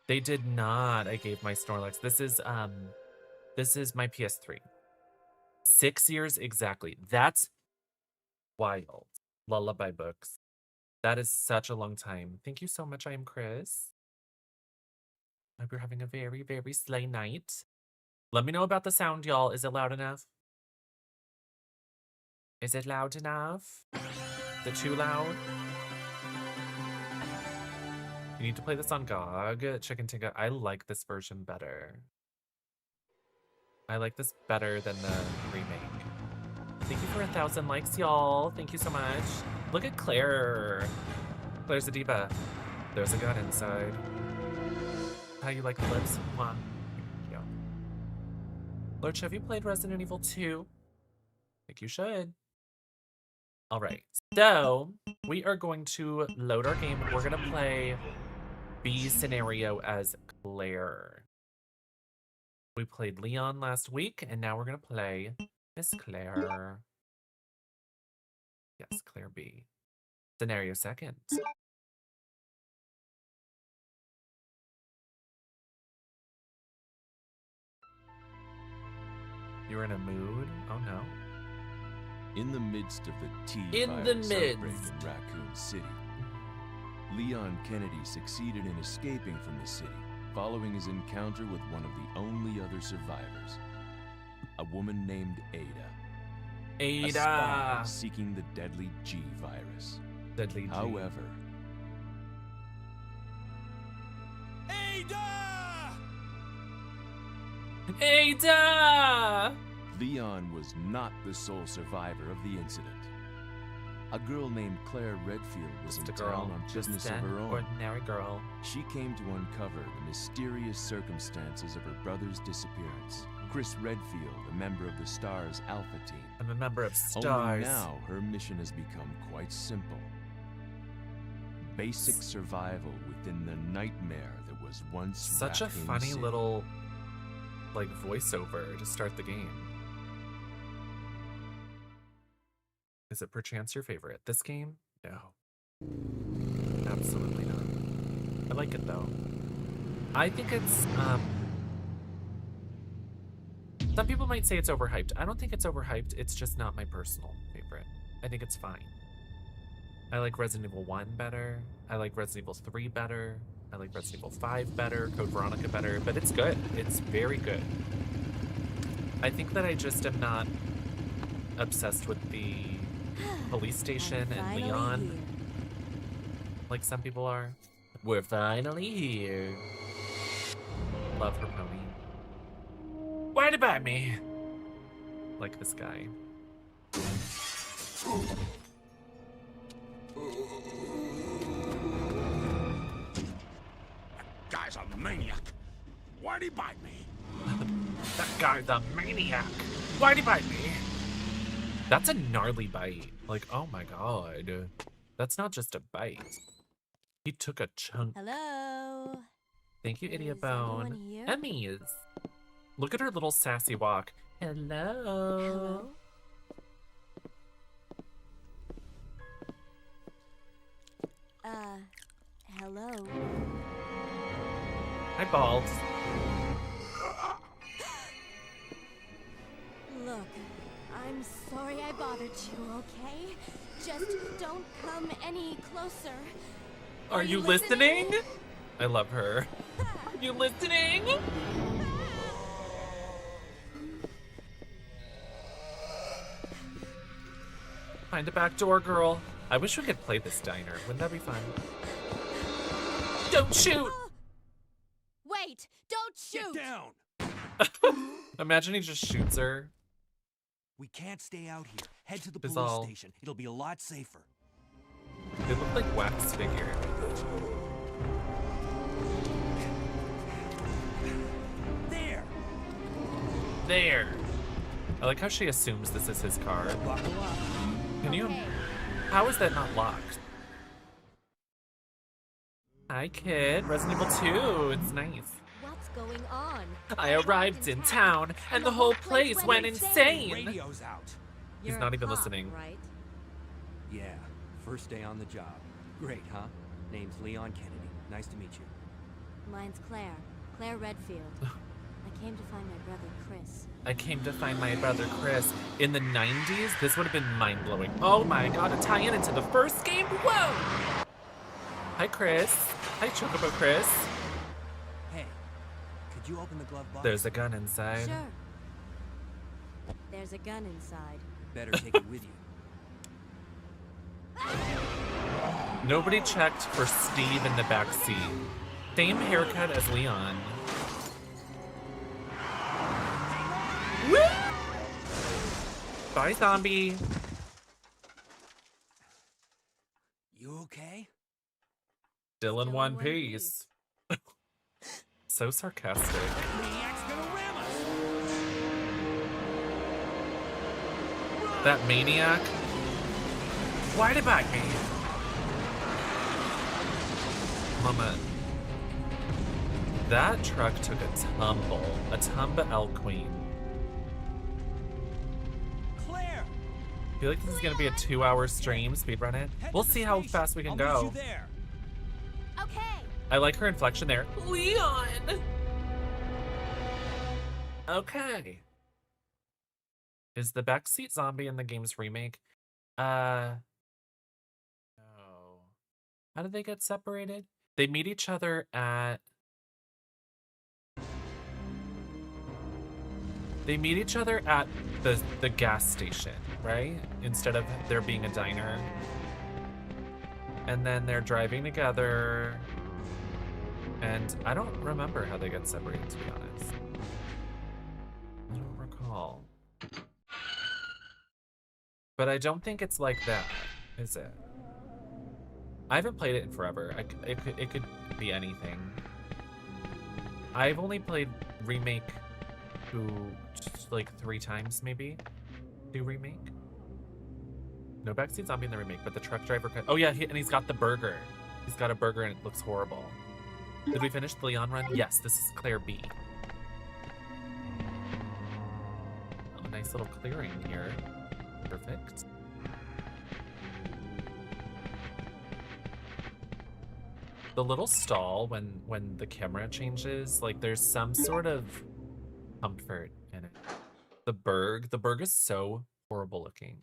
They did not. I gave my Snorlax. This is my PS3. 6 years exactly. That's wild. Lullaby books. That is such a long time. Thank you so much. I am Chris. I hope you're having a very, very slay night. Let me know about the sound, y'all. Is it loud enough? Is it loud enough? Is it too loud? You need to play this on GOG. Chicken Tinka. I like this version better. I like this better than the remake. Thank you for 1,000 likes, y'all. Thank you so much. Look at Claire. Claire's a diva. There's a gun inside. How you like the lips? Mwah. Thank you. Lurch, have you played Resident Evil 2? I think you should. All right. So we are going to load our game. We're going to play B scenario as Claire. We played Leon last week, and now we're going to play Miss Claire. Yes, Claire B. Scenario second. You're in a mood? Oh no. In the midst of the In the T-virus outbreak midst. in Raccoon City, Leon Kennedy succeeded in escaping from the city following his encounter with one of the only other survivors, a woman named Ada. A spy Ada! seeking the deadly G virus. Deadly G. However, Ada! Leon was not the sole survivor of the incident. A girl named Claire Redfield was in Just a girl. town on Just business of an her own. ordinary girl. She came to uncover the mysterious circumstances of her brother's disappearance. Chris Redfield, a member of the STARS Alpha team. I'm a member of Only STARS. now, her mission has become quite simple. Basic survival within the nightmare that was once Such a Raccoon funny City. little, like, voiceover to start the game. Is it perchance your favorite? This game? No. Absolutely not. I like it though. I think it's, some people might say it's overhyped. I don't think it's overhyped. It's just not my personal favorite. I think it's fine. I like Resident Evil 1 better. I like Resident Evil 3 better. I like Resident Evil 5 better. Code Veronica better. But it's good. It's very good. I think that I just am not obsessed with the police station and Leon like some people are. We're finally here. Love her pony. Why'd it bite me? Like this guy. Guy's a maniac. Why'd he bite me? That guy's a maniac. Why'd he bite me? That's a gnarly bite. Like, oh my god. That's not just a bite. He took a chunk. Hello. Thank you, Idiot Is anyone Bone. here? Emmys. Look at her little sassy walk. Hello. Hello. Hello. Hi, Balls. Look, I'm sorry I bothered you, okay? Just don't come any closer. Are you listening? I love her. Are you listening? Find a back door, girl. I wish we could play this diner. Wouldn't that be fun? Don't shoot! Wait, don't shoot! Down. Imagine he just shoots her. We can't stay out here. Head to the It's police all- station. It'll be a lot safer. They look like wax figures. There. There. I like how she assumes this is his car. Buckle up. Can you? Okay. How is that not locked? Hi, kid. Resident Evil 2. It's nice. What's going on? I arrived in town, and the whole place went insane. Radio's out. He's You're not a even cop, listening. right? Yeah, first day on the job. Great, huh? Name's Leon Kennedy. Nice to meet you. Mine's Claire. Claire Redfield. I came to find my brother Chris. I came to find my brother Chris. In the 90s, this would have been mind-blowing. Oh my god, a tie-in into the first game? Whoa! Hi, Chris. Hi, Chocobo Chris. Hey, could you open the glove box? There's a gun inside. Sure. There's a gun inside. Better take it with you. Nobody checked for Steve in the back seat. Same haircut as Leon. Woo! Bye, zombie. You okay? Still in Still one in one piece. So sarcastic. Maniac's gonna ram us! That maniac. Why did bite me? Mama. That truck took a tumble. A tumble queen. Claire! I feel like this is gonna be a 2-hour stream. Speedrun it. Head We'll to the see how station. fast we can I'll go. meet you there. Okay. I like her inflection there. Leon! Okay. Is the backseat zombie in the game's remake? No. How did they get separated? They meet each other at... They meet each other at the gas station, right? Instead of there being a diner. And then they're driving together. And I don't remember how they get separated, to be honest. I don't recall. But I don't think it's like that, is it? I haven't played it in forever. It could be anything. I've only played Remake just like 3 times, maybe? 2 Remake? No backseat zombie in the remake, but the truck driver... Oh yeah, and he's got the burger. He's got a burger and it looks horrible. Did we finish the Leon run? Yes, this is Claire B. Oh, nice little clearing here. Perfect. The little stall when the camera changes, like there's some sort of comfort in it. The Berg is so horrible looking.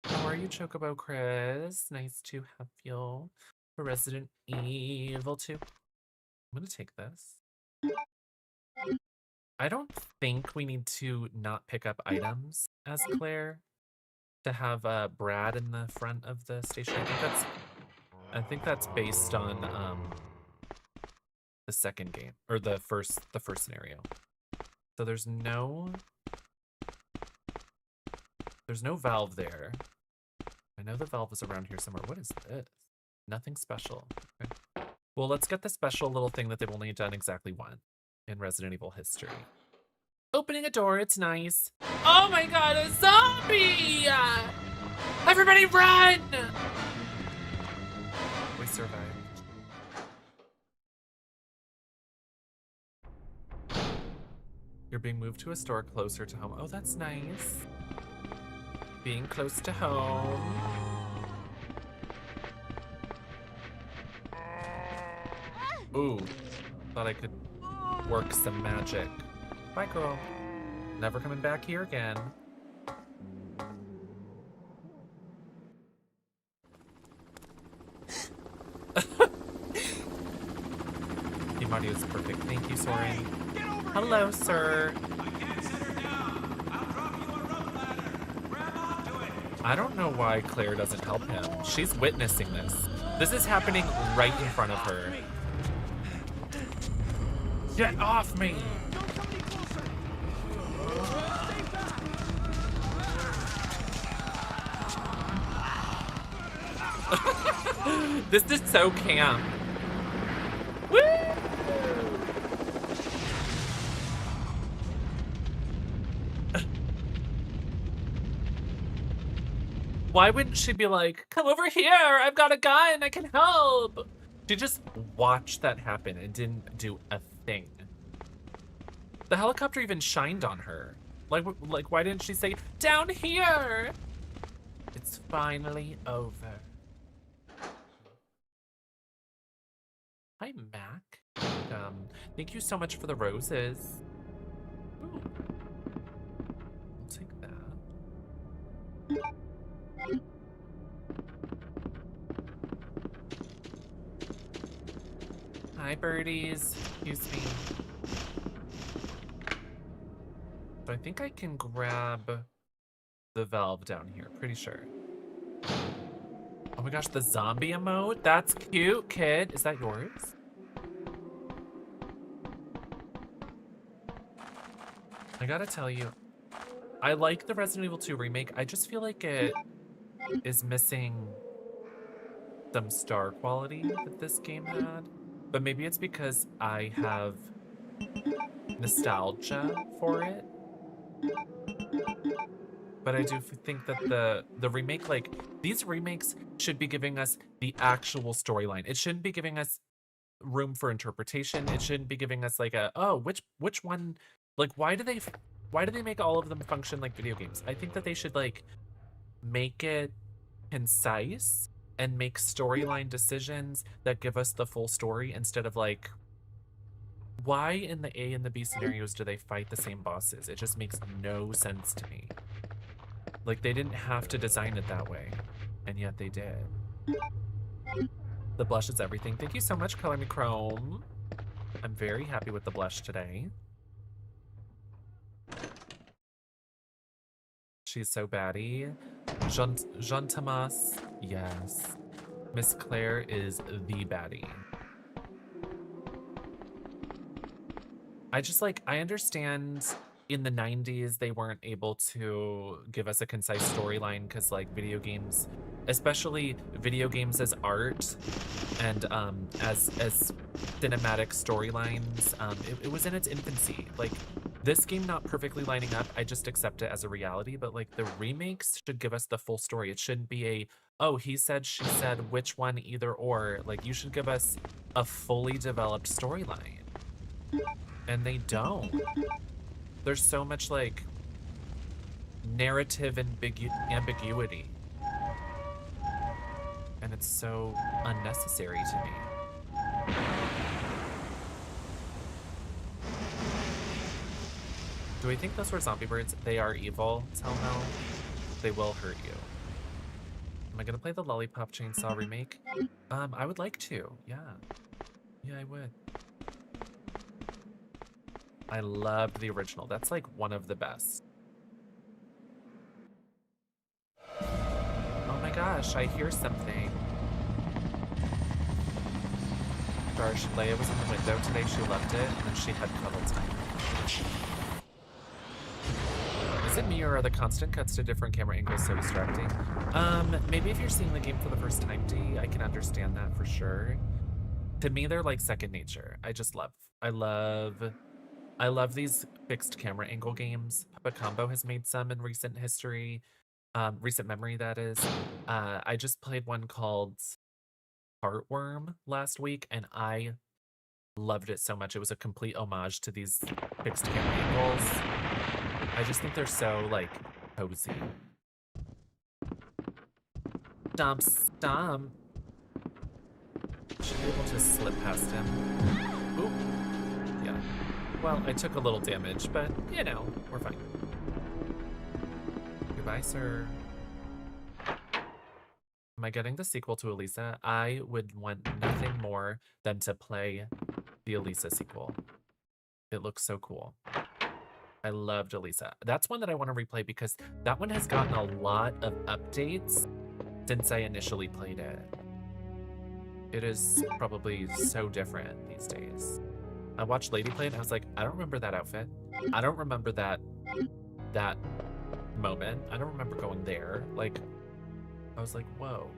How are you, Chocobo Chris? Nice to have you for Resident Evil 2. I'm gonna take this. I don't think we need to not pick up items as Claire to have Brad in the front of the station. I think that's based on the second game or the first scenario. So there's no valve there. I know the valve is around here somewhere. What is this? Nothing special. Okay. Well, let's get the special little thing that they've only done exactly once in Resident Evil history. Opening a door, it's nice. Oh my god, a zombie! Everybody run! We survived. You're being moved to a store closer to home. Oh, that's nice. Being close to home. Ooh, thought I could work some magic. Bye, girl. Never coming back here again. Team audio is perfect. Thank you, Soren. Hello, sir. I don't know why Claire doesn't help him. She's witnessing this. This is happening right in front of her. Get off me! This is so camp. Why wouldn't she be like, come over here, I've got a gun, I can help? She just watched that happen and didn't do a thing. The helicopter even shined on her. Like why didn't she say, down here? It's finally over. Hi, Mac. Thank you so much for the roses. Ooh. I'll take that. Hi, birdies. Excuse me. So I think I can grab the valve down here. Pretty sure. Oh my gosh, the zombie emote? That's cute, kid. Is that yours? I gotta tell you, I like the Resident Evil 2 remake. I just feel like it is missing some star quality that this game had. But maybe it's because I have nostalgia for it. But I do think that the remake, like, these remakes should be giving us the actual storyline. It shouldn't be giving us room for interpretation. It shouldn't be giving us like a, oh, which one, like, why do they make all of them function like video games? I think that they should like make it concise and make storyline decisions that give us the full story instead of like, why in the A and the B scenarios do they fight the same bosses? It just makes no sense to me. Like, they didn't have to design it that way, and yet they did. The blush is everything. Thank you so much, Color Me Chrome. I'm very happy with the blush today. She's so baddie. Jean Thomas, yes. Miss Claire is the baddie. I just like, I understand in the 90s they weren't able to give us a concise storyline because like video games, especially video games as art and as cinematic storylines, it was in its infancy. Like this game not perfectly lining up, I just accept it as a reality, but like the remakes should give us the full story. It shouldn't be a, oh, he said, she said, which one, either or. Like you should give us a fully developed storyline. And they don't. There's so much like narrative ambiguity. And it's so unnecessary to me. Do we think those were zombie birds? They are evil, tell no. They will hurt you. Am I gonna play the Lollipop Chainsaw remake? I would like to, yeah. Yeah, I would. I loved the original. That's like one of the best. Oh my gosh, I hear something. Gosh, Leia was in the window today. She loved it, and then she had cuddle time. Is it me, or are the constant cuts to different camera angles so distracting? Maybe if you're seeing the game for the first time, D, I can understand that for sure. To me, they're like second nature. I love these fixed camera angle games. Puppet Combo has made some in recent history. Recent memory, that is. I just played one called Heartworm last week, and I loved it so much. It was a complete homage to these fixed camera angles. I just think they're so, like, cozy. Stomp, stomp. Should be able to slip past him. Oop. Yeah. Well, I took a little damage, but, you know, we're fine. Goodbye, sir. Am I getting the sequel to Elisa? I would want nothing more than to play the Elisa sequel. It looks so cool. I loved Elisa. That's one that I want to replay because that one has gotten a lot of updates since I initially played it. It is probably so different these days. I watched Lady play it and I was like, I don't remember that outfit. I don't remember that moment. I don't remember going there. Like, I was like, whoa.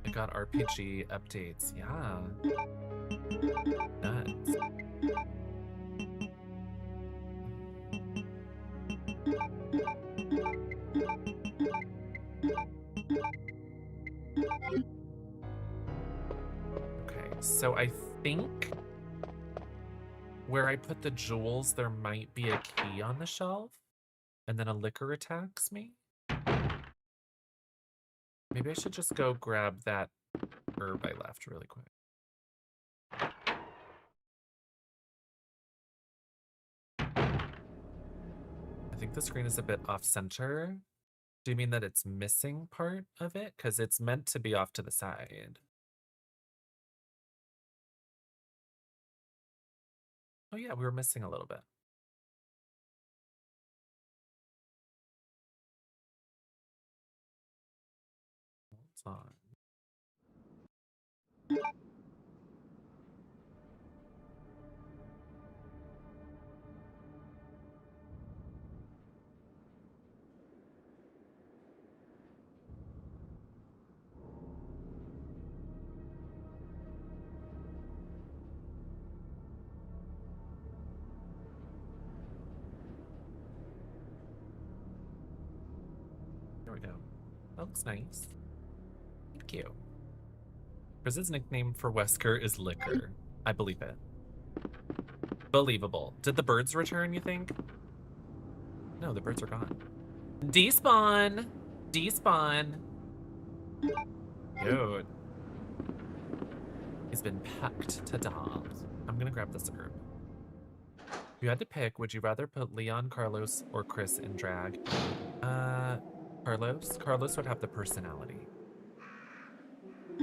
I got RPG updates. Yeah. Nuts. So I think where I put the jewels, there might be a key on the shelf, and then a liquor attacks me. Maybe I should just go grab that herb I left really quick. I think the screen is a bit off center. Do you mean that it's missing part of it? Because it's meant to be off to the side. Oh yeah, we were missing a little bit. What's on? There we go. That looks nice. Thank you. Chris's nickname for Wesker is Liquor. I believe it. Believable. Did the birds return, you think? No, the birds are gone. Despawn! Despawn! Dude. He's been packed to death. I'm gonna grab this herb. If you had to pick, would you rather put Leon, Carlos, or Chris in drag? Carlos? Carlos would have the personality.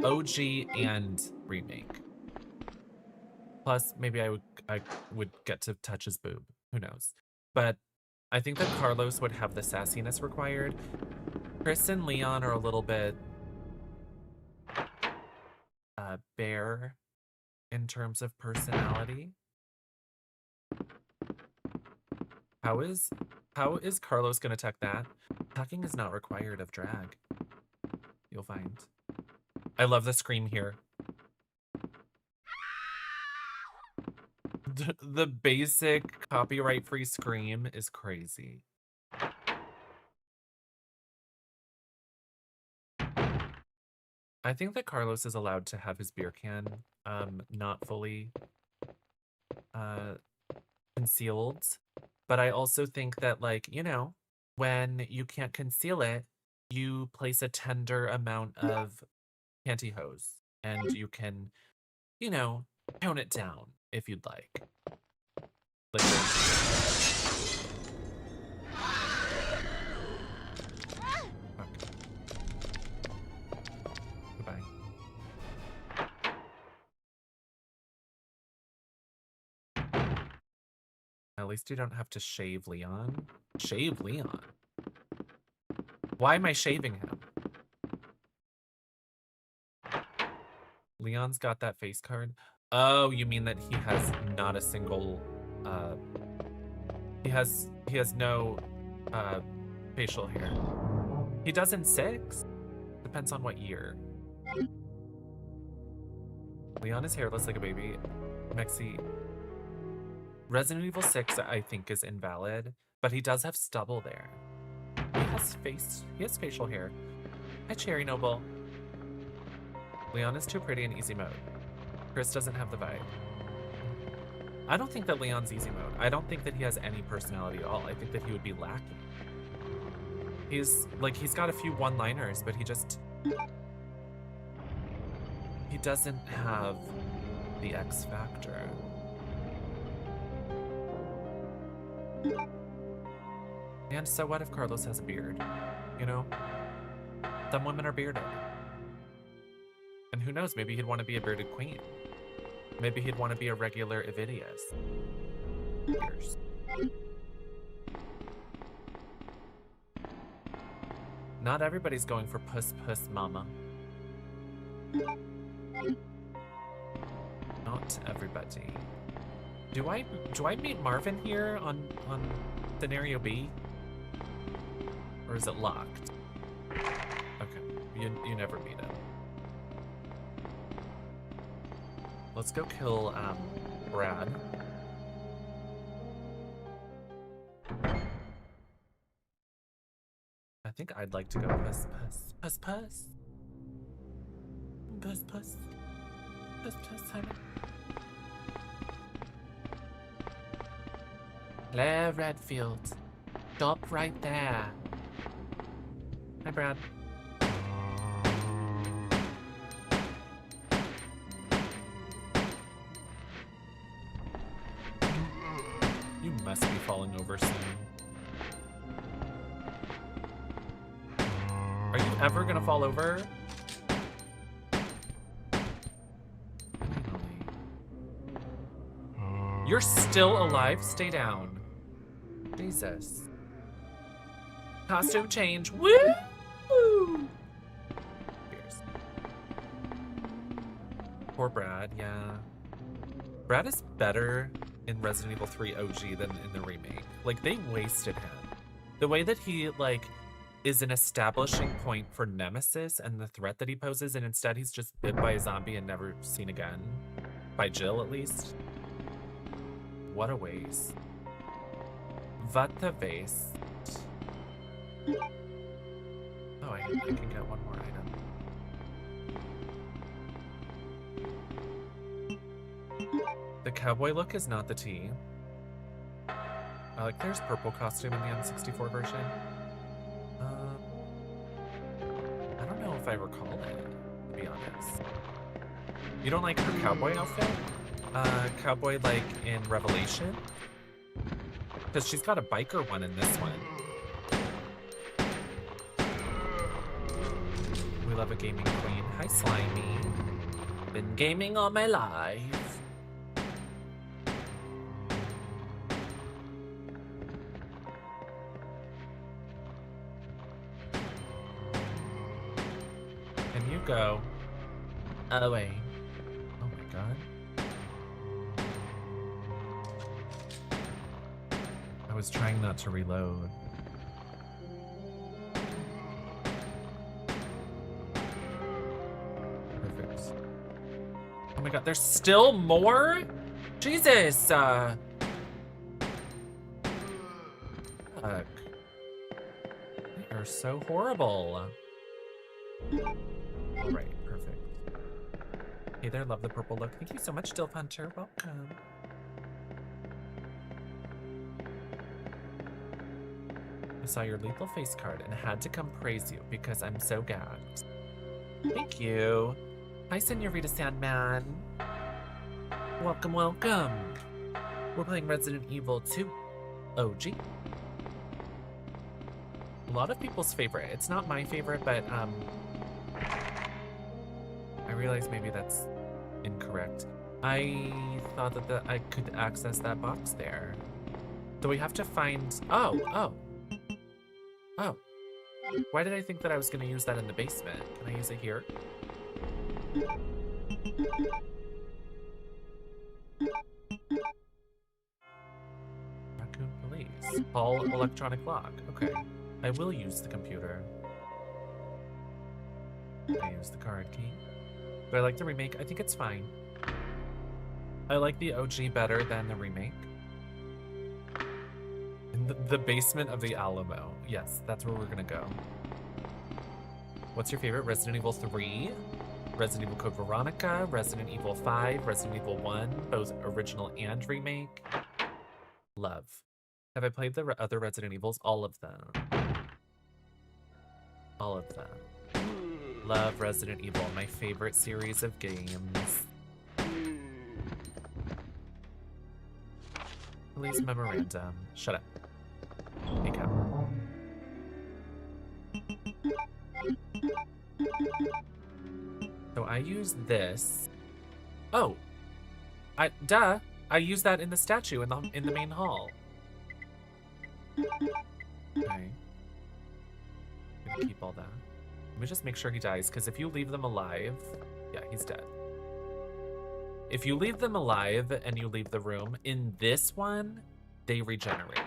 OG and remake. Plus, maybe I would get to touch his boob. Who knows? But I think that Carlos would have the sassiness required. Chris and Leon are a little bit bare in terms of personality. How is Carlos gonna tech that? Tucking is not required of drag. You'll find. I love the scream here. The basic copyright-free scream is crazy. I think that Carlos is allowed to have his beer can not fully concealed. But I also think that, like, you know, when you can't conceal it, you place a tender amount of pantyhose and you can, you know, tone it down if you'd like. Goodbye. At least you don't have to shave Leon. Shave Leon? Why am I shaving him? Leon's got that face card. Oh, you mean that he has not a single, he has no, facial hair. He does in 6. Depends on what year. Leon is hairless like a baby. Mexi. Resident Evil 6, I think, is invalid, but he does have stubble there. He has facial hair. Hi, Cherry Noble. Leon is too pretty in easy mode. Chris doesn't have the vibe. I don't think that Leon's easy mode. I don't think that he has any personality at all. I think that he would be lacking. He's got a few one-liners, but he doesn't have the X factor. And so what if Carlos has a beard? You know? Some women are bearded. And who knows, maybe he'd want to be a bearded queen. Maybe he'd want to be a regular Evidius. Years. Not everybody's going for puss puss mama. Not everybody. Do I meet Marvin here on scenario B? Or is it locked? Okay, you never meet him. Let's go kill Brad. I think I'd like to go puss puss puss puss puss puss Simon. Hello, Redfield. Stop right there. Hi, Brad. You must be falling over soon. Are you ever gonna fall over? You're still alive? Stay down. Jesus. Costume change. Woo! Cheers. Poor Brad, yeah. Brad is better in Resident Evil 3 OG than in the remake. Like, they wasted him. The way that he, like, is an establishing point for Nemesis and the threat that he poses, and instead he's just bit by a zombie and never seen again. By Jill, at least. What a waste. What a waste. Oh, I can get one more item. The cowboy look is not the T. Like, there's purple costume in the N64 version. I don't know if I recall it, to be honest. You don't like her cowboy outfit? Cowboy like in Revelation? Because she's got a biker one in this one. We love a gaming queen. Hi, Slimy. Been gaming all my life. Can you go away? Oh my god. I was trying not to reload. Perfect. Oh my god, there's still more? Jesus! Fuck. They are so horrible. Alright, perfect. Hey there, love the purple look. Thank you so much, Dilf Hunter. Welcome. I saw your lethal face card and had to come praise you because I'm so gagged. Thank you. Hi, Senorita Sandman. Welcome, welcome. We're playing Resident Evil 2 OG. A lot of people's favorite. It's not my favorite, but I realize maybe that's incorrect. I thought that I could access that box there. So we have to find... Oh. Why did I think that I was going to use that in the basement? Can I use it here? Raccoon Police. All electronic lock. Okay. I will use the computer. I use the card key. Do I like the remake? I think it's fine. I like the OG better than the remake. In the basement of the Alamo. Yes, that's where we're gonna go. What's your favorite? Resident Evil 3, Resident Evil Code Veronica, Resident Evil 5, Resident Evil 1, both original and remake. Love. Have I played the other Resident Evils? All of them. All of them. Love Resident Evil, my favorite series of games. Police memorandum. Shut up. Hey, Cap. So I use this. Oh, duh! I use that in the statue in the main hall. Okay. I'm gonna keep all that. Let me just make sure he dies, because if you leave them alive, yeah, he's dead. If you leave them alive and you leave the room, in this one, they regenerate.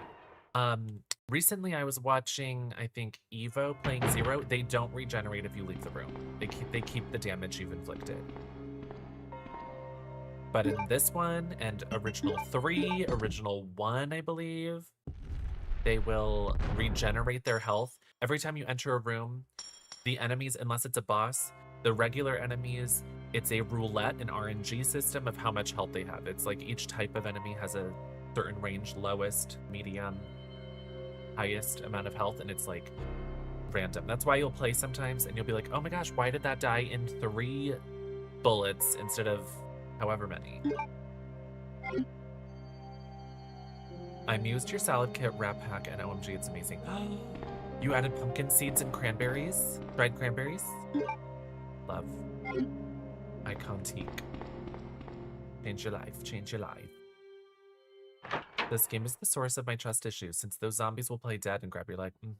Recently I was watching, I think, Evo playing Zero. They don't regenerate if you leave the room. They keep the damage you've inflicted. But in this one, and Original 3, Original 1, I believe, they will regenerate their health. Every time you enter a room, the enemies, unless it's a boss, the regular enemies it's a roulette and RNG system of how much health they have. It's like each type of enemy has a certain range, lowest, medium, highest amount of health, and it's like random. That's why you'll play sometimes and you'll be like, oh my gosh, why did that die in 3 bullets instead of however many? I mused your salad kit wrap pack and OMG, it's amazing. You added pumpkin seeds and cranberries, dried cranberries. Love. Iconique. Change your life, change your life. This game is the source of my trust issues, since those zombies will play dead and grab your life. Game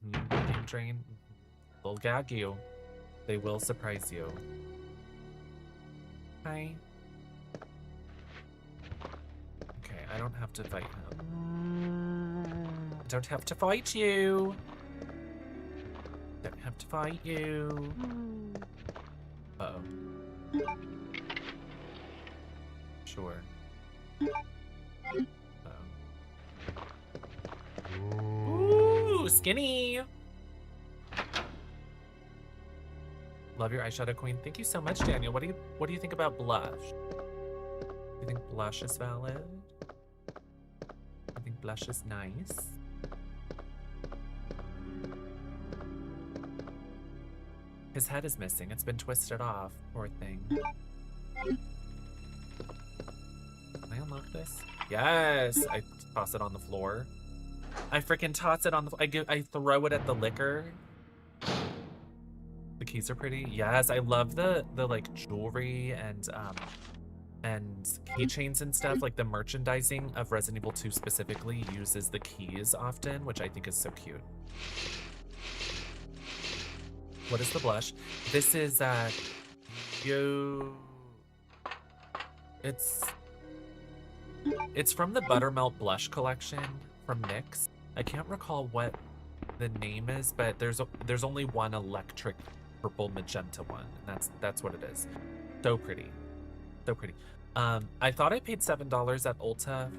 drain. They'll gag you. They will surprise you. Hi. Okay, I don't have to fight him. I don't have to fight you. Don't have to fight you. Uh-oh. Sure. Ooh, skinny. Love your eyeshadow queen. Thank you so much, Daniel. What do you think about blush? Do you think blush is valid? I think blush is nice. His head is missing. It's been twisted off. Poor thing. Can I unlock this? Yes! I toss it on the floor. I freaking toss it on the I throw it at the liquor. The keys are pretty. Yes, I love the like jewelry and keychains and stuff. Like the merchandising of Resident Evil 2 specifically uses the keys often, which I think is so cute. What is the blush? This is it's from the Buttermelt Blush collection from NYX. I can't recall what the name is, but there's only one electric purple magenta one, and that's what it is. So pretty. So pretty. I thought I paid $7 at Ulta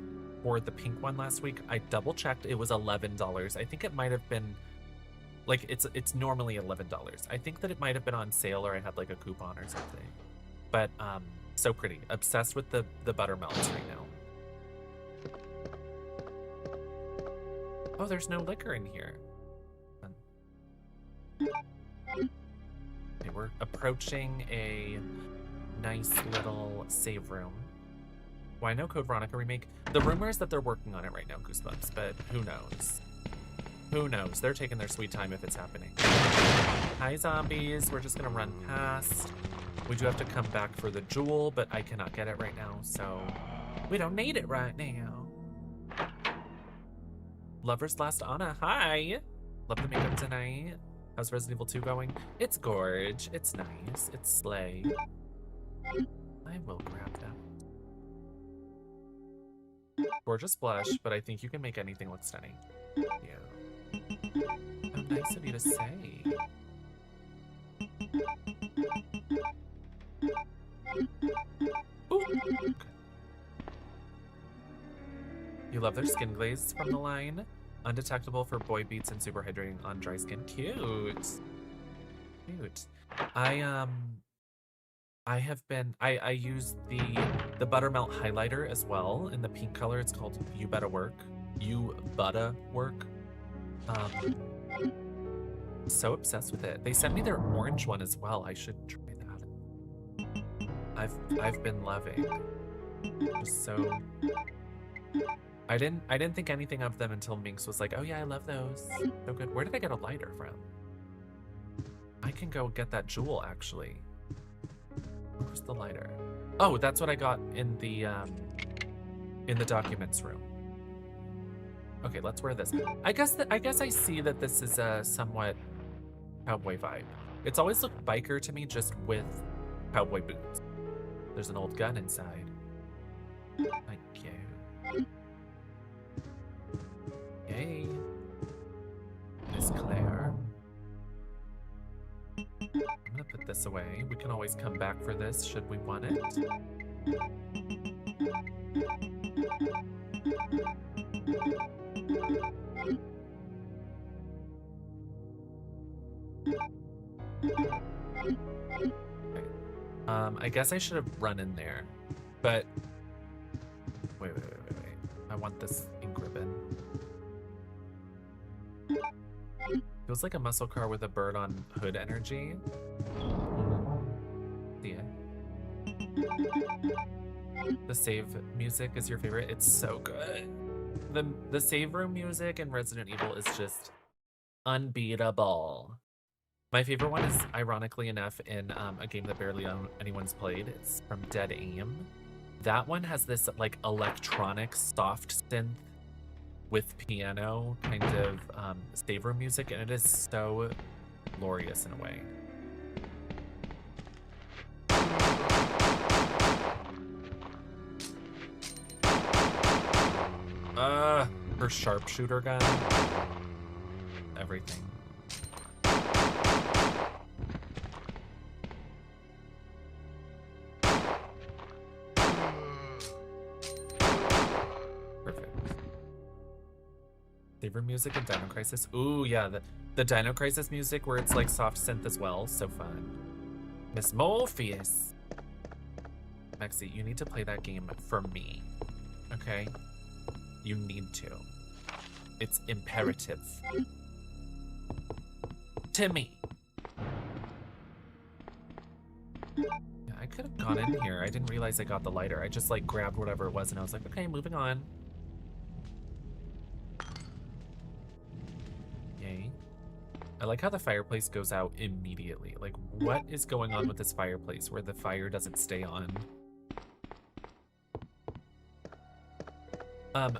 for the pink one last week. I double checked, it was $11. I think it might have been like it's normally $11. I think that it might have been on sale or I had like a coupon or something. But so pretty. Obsessed with the buttermelts right now. Oh, there's no liquor in here. Okay, we're approaching a nice little save room. Why no Code Veronica remake? The rumor is that they're working on it right now, Goosebumps, but who knows? Who knows? They're taking their sweet time if it's happening. Hi, zombies. We're just gonna run past. We do have to come back for the jewel, but I cannot get it right now, so we don't need it right now. Lover's Last Anna, hi! Love the makeup tonight. How's Resident Evil 2 going? It's gorge, it's nice, it's slay. I will grab that. Gorgeous blush, but I think you can make anything look stunning. Yeah. How nice of you to say. Ooh. You love their skin glaze from the line. Undetectable for boy beats and super hydrating on dry skin. Cute. Cute. I use the buttermelt highlighter as well in the pink color. It's called You Betta Work. You Butta Work. So obsessed with it. They sent me their orange one as well. I should try that. I've been loving. Just so. I didn't think anything of them until Minx was like, oh yeah, I love those. So good. Where did I get a lighter from? I can go get that jewel actually. Where's the lighter? Oh, that's what I got in the documents room. Okay, let's wear this. I guess I see that this is a somewhat cowboy vibe. It's always looked biker to me, just with cowboy boots. There's an old gun inside. Thank you. Yay. Miss Claire. I'm gonna put this away. We can always come back for this should we want it. Okay. I guess I should have run in there, but wait. I want this ink ribbon. Feels like a muscle car with a bird on hood energy. See it. The save music is your favorite. It's so good. The save room music in Resident Evil is just unbeatable. My favorite one is, ironically enough, in a game that barely anyone's played. It's from Dead Aim. That one has this like electronic soft synth with piano kind of save room music, and it is so glorious in a way. Her sharpshooter gun. Everything. Perfect. Saber music and Dino Crisis. Ooh, yeah, the Dino Crisis music where it's like soft synth as well. So fun. Miss Morpheus. Mexi, you need to play that game for me. Okay? You need to. It's imperative. To me. Yeah, I could have gone in here. I didn't realize I got the lighter. I just like grabbed whatever it was and I was like, okay, moving on. Yay. I like how the fireplace goes out immediately. Like, what is going on with this fireplace where the fire doesn't stay on?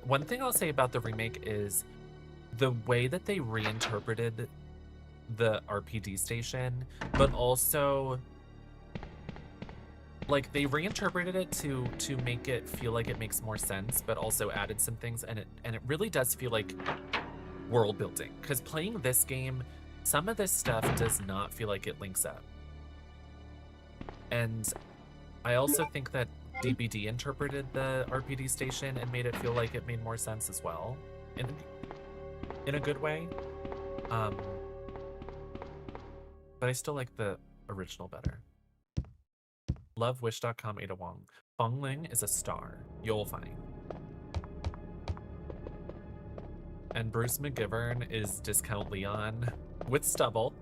One thing I'll say about the remake is the way that they reinterpreted the RPD station, but also like they reinterpreted it to make it feel like it makes more sense, but also added some things, and it really does feel like world building. Because playing this game, some of this stuff does not feel like it links up. And I also think that DBD interpreted the RPD station and made it feel like it made more sense as well, in a good way. But I still like the original better. Love wish.com Ada Wong. Fong Ling is a star. You'll find. And Bruce McGivern is Discount Leon with stubble,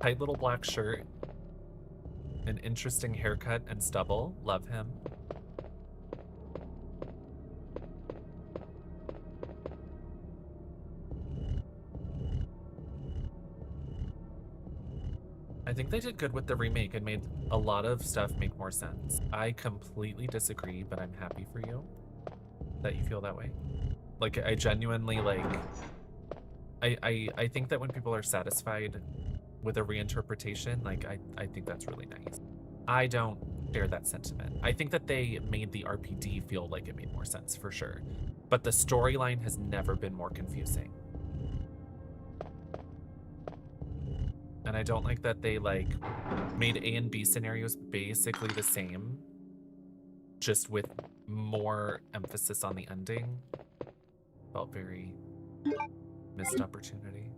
tight little black shirt, an interesting haircut and stubble. Love him. I think they did good with the remake and made a lot of stuff make more sense. I completely disagree, but I'm happy for you that you feel that way. Like, I genuinely, like, I think that when people are satisfied with a reinterpretation, like, I think that's really nice. I don't share that sentiment. I think that they made the RPD feel like it made more sense, for sure. But the storyline has never been more confusing. And I don't like that they, like, made A and B scenarios basically the same, just with more emphasis on the ending. Felt very missed opportunity.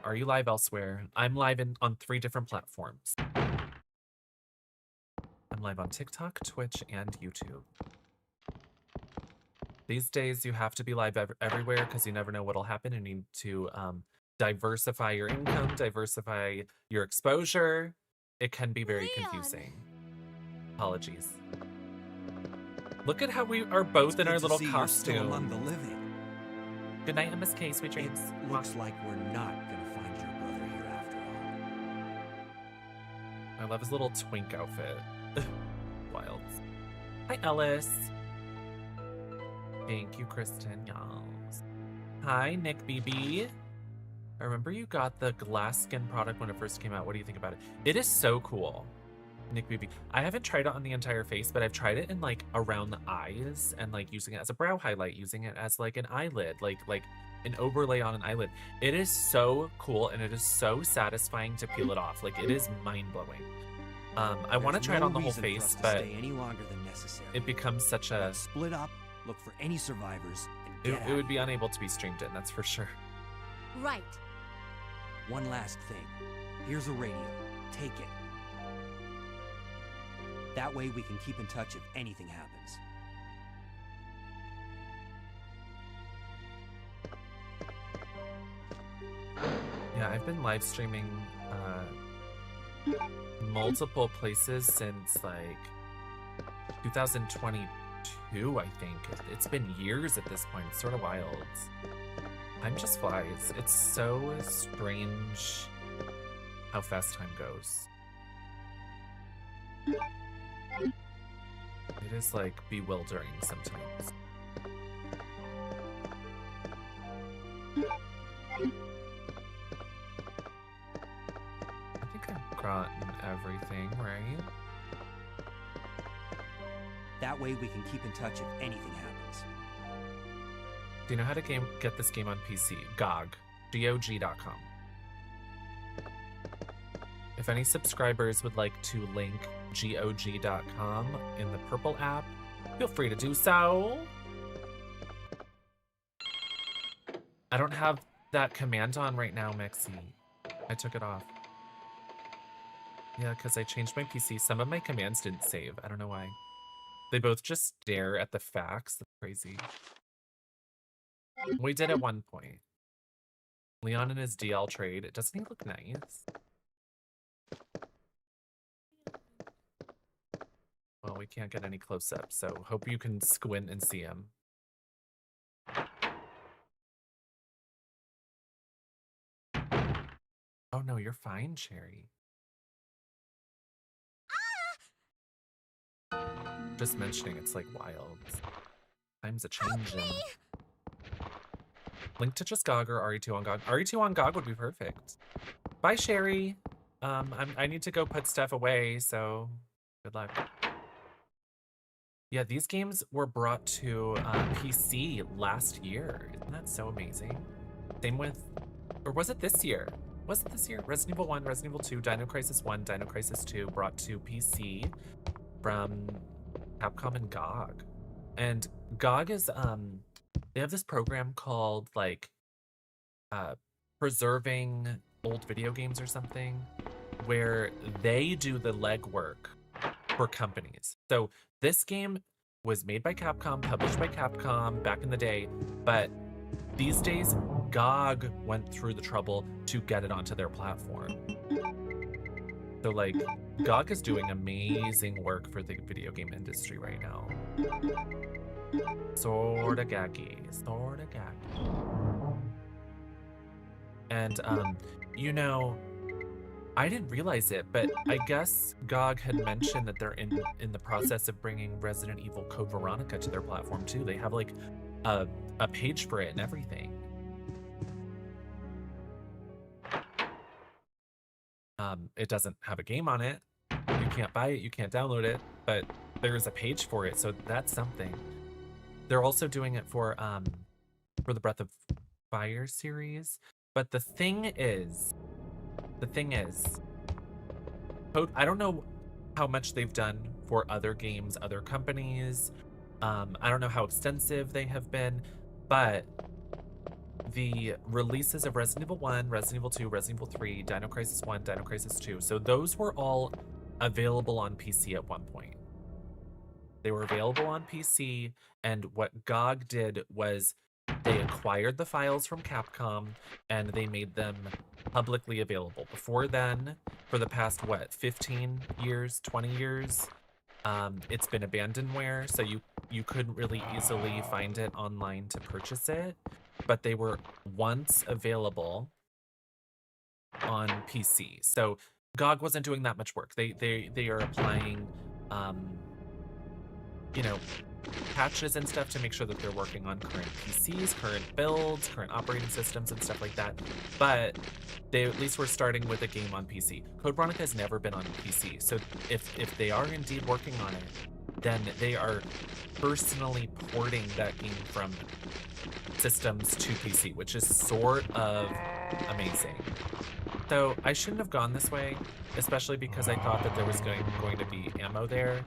Are you live elsewhere? I'm live on 3 different platforms. I'm live on TikTok, Twitch, and YouTube. These days, you have to be live everywhere because you never know what'll happen, and you need to diversify your income, diversify your exposure. It can be very confusing. Apologies. Look at how we are both in our little costume. Among the living. Good night, Miss K. Sweet dreams. It looks like we're not gonna find your brother here after all. I love his little twink outfit. Wild. Hi, Ellis. Thank you, Kristen. Yes. Hi, Nick BB. I remember you got the glass skin product when it first came out. What do you think about it? It is so cool. Nick BB. I haven't tried it on the entire face, but I've tried it in like around the eyes and like using it as a brow highlight, using it as like an eyelid, like an overlay on an eyelid. It is so cool and it is so satisfying to peel it off. Like, it is mind-blowing. I want to try it on the whole face, but any longer than necessary. it becomes such a... Split up, look for any survivors, and Get It out. would be unable to be streamed in, that's for sure. Right. One last thing. Here's a radio. Take it. That way we can keep in touch if anything happens. Yeah, I've been live streaming multiple places since like 2022, I think. It's been years at this point. It's sort of wild. Time just flies. It's so strange how fast time goes. It is like bewildering sometimes. I think I've gotten everything, right? That way we can keep in touch if anything happens. Do you know how to get this game on PC? GOG. GOG.com. If any subscribers would like to link GOG.com in the purple app, feel free to do so. I don't have that command on right now, Mexi. I took it off. Yeah, because I changed my PC. Some of my commands didn't save. I don't know why. They both just stare at the facts. That's crazy. We did at one point. Leon and his DL trade. Doesn't he look nice? Well, we can't get any close-ups, so hope you can squint and see him. Oh no, you're fine, Cherry. Just mentioning it's like wild. Times a changing. Link to just GOG or RE2 on GOG. RE2 on GOG would be perfect. Bye, Sherry. I need to go put stuff away, so good luck. Yeah, these games were brought to PC last year. Isn't that so amazing? Same with, or was it this year? Was it this year? Resident Evil 1, Resident Evil 2, Dino Crisis 1, Dino Crisis 2 brought to PC from Capcom and GOG. And GOG is, they have this program called like preserving old video games or something, where they do the legwork for companies. So this game was made by Capcom, published by Capcom back in the day, but these days GOG went through the trouble to get it onto their platform. So like GOG is doing amazing work for the video game industry right now. Sorta gaggy, sorta gaggy. And you know, I didn't realize it, but I guess GOG had mentioned that they're in the process of bringing Resident Evil Code Veronica to their platform too. They have like a page for it and everything. It doesn't have a game on it. You can't buy it, you can't download it, but there is a page for it, so that's something. They're also doing it for the Breath of Fire series. But the thing is, I don't know how much they've done for other games, other companies. I don't know how extensive they have been, but the releases of Resident Evil 1, Resident Evil 2, Resident Evil 3, Dino Crisis 1, Dino Crisis 2, so those were all available on PC at one point. They were available on PC, and what GOG did was they acquired the files from Capcom and they made them publicly available. Before then, for the past, what, 15 years, 20 years, it's been abandonware, so you couldn't really easily find it online to purchase it, but they were once available on PC. So GOG wasn't doing that much work. They are applying, you know, patches and stuff to make sure that they're working on current PCs, current builds, current operating systems and stuff like that. But they at least were starting with a game on PC. Code Veronica has never been on PC. So if they are indeed working on it, then they are personally porting that game from systems to PC, which is sort of amazing. So I shouldn't have gone this way, especially because I thought that there was going to be ammo there.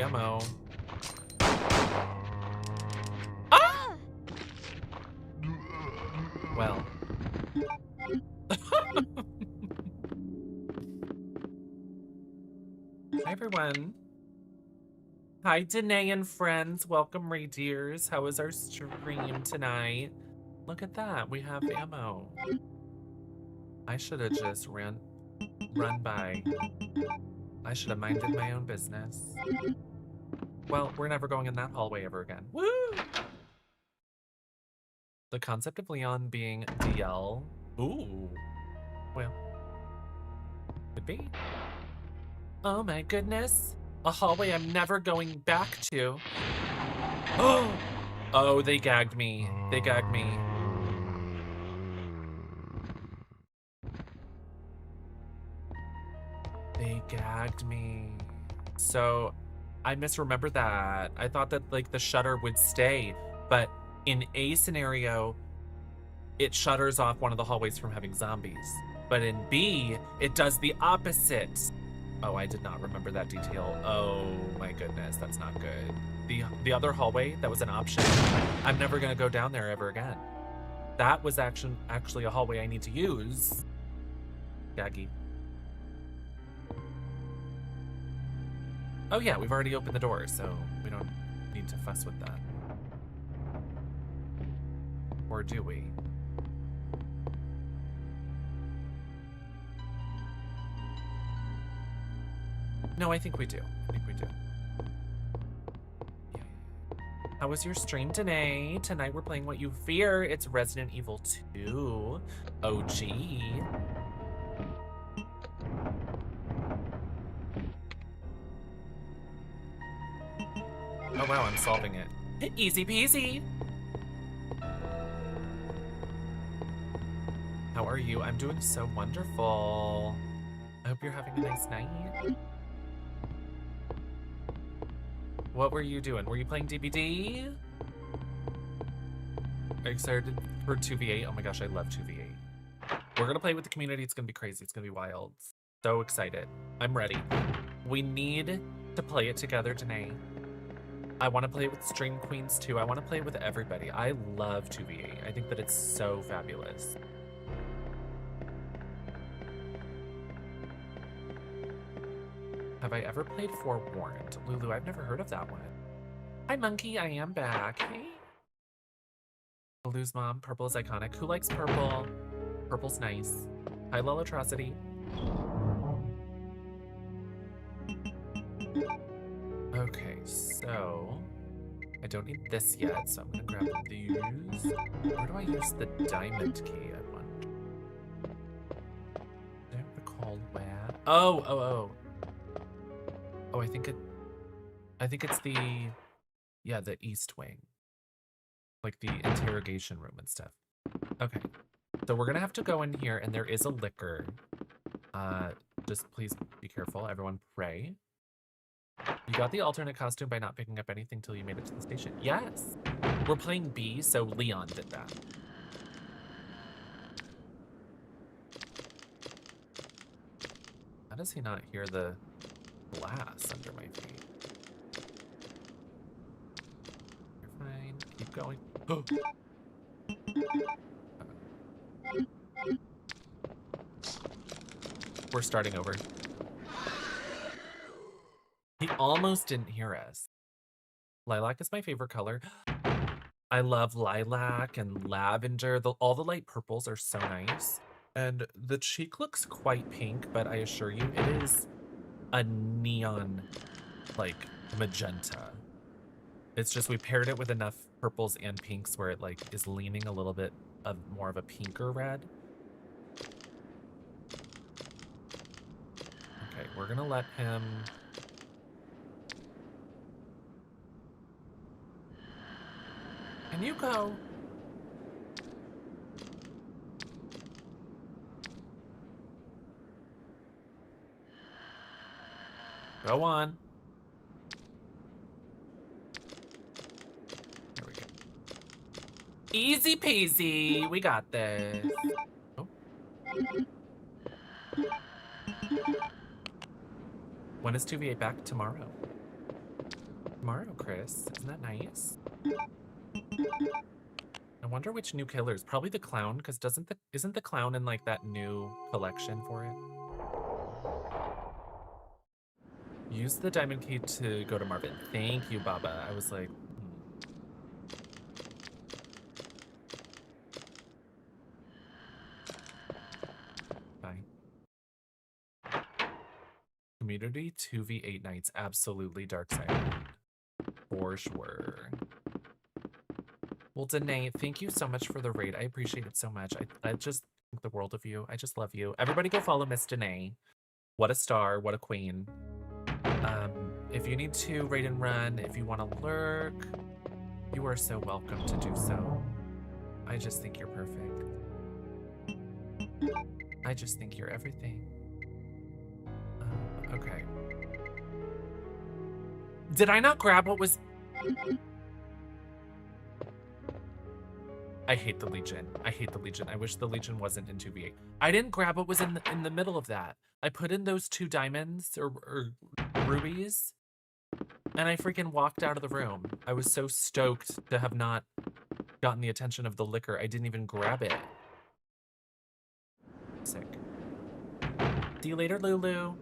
ammo. Ah! Well. Hi, everyone. Hi, Danae and friends. Welcome, RE2. How was our stream tonight? Look at that. We have ammo. I should have just run by. I should have minded my own business. Well, we're never going in that hallway ever again. Woo! The concept of Leon being DL. Ooh. Well. Could be. Oh my goodness. A hallway I'm never going back to. Oh, they gagged me. They gagged me. They gagged me. So I misremembered that. I thought that like the shutter would stay, but in A scenario, it shutters off one of the hallways from having zombies. But in B, it does the opposite. Oh, I did not remember that detail. Oh my goodness, that's not good. The other hallway, that was an option. I'm never gonna go down there ever again. That was actually a hallway I need to use. Gaggy. Oh yeah, we've already opened the door, so we don't need to fuss with that. Or do we? No, I think we do. I think we do. Yeah. How was your stream, Danae? Tonight we're playing What You Fear. It's Resident Evil 2 OG. Oh wow, I'm solving it. Easy peasy. How are you? I'm doing so wonderful. I hope you're having a nice night. What were you doing? Were you playing DBD? Are you excited for 2v8? Oh my gosh, I love 2v8. We're gonna play with the community. It's gonna be crazy. It's gonna be wild. So excited. I'm ready. We need to play it together, Danae. I want to play with Stream Queens too. I want to play with everybody. I love 2v8. I think that it's so fabulous. Have I ever played Forewarned? Lulu, I've never heard of that one. Hi, Monkey. I am back. Hey. Lulu's mom. Purple is iconic. Who likes purple? Purple's nice. Hi, Lolatrocity. Okay, so I don't need this yet, so I'm gonna grab these. Where do I use the diamond key? I wonder. I don't recall where. Oh. Oh, I think it's the, yeah, the east wing. Like the interrogation room and stuff. Okay, so we're gonna have to go in here, and there is a liquor. Just please be careful. Everyone pray. You got the alternate costume by not picking up anything till you made it to the station. Yes! We're playing B, so Leon did that. How does he not hear the glass under my feet? You're fine. Keep going. We're starting over. He almost didn't hear us. Lilac is my favorite color. I love lilac and lavender. All the light purples are so nice. And the cheek looks quite pink, but I assure you it is a neon, like, magenta. It's just we paired it with enough purples and pinks where it, like, is leaning a little bit of more of a pinker red. Okay, we're gonna let him... Can you go? Go on. There we go. Easy peasy. We got this. Oh. When is 2v8 back? Tomorrow. Tomorrow, Chris. Isn't that nice? I wonder which new killers. Probably the clown, because isn't the clown in like that new collection for it? Use the diamond key to go to Marvin. Thank you, Baba. I was like, Bye. Community 2v8 nights. Absolutely, Dark Side. For sure. Well, Danae, thank you so much for the raid. I appreciate it so much. I just think the world of you. I just love you. Everybody go follow Miss Danae. What a star. What a queen. If you need to raid and run, if you want to lurk, you are so welcome to do so. I just think you're perfect. I just think you're everything. Okay. Did I not grab what was... I hate the Legion. I hate the Legion. I wish the Legion wasn't in 2v8. I didn't grab what was in the middle of that. I put in those 2 diamonds or rubies, and I freaking walked out of the room. I was so stoked to have not gotten the attention of the liquor. I didn't even grab it. Sick. See you later, Lulu.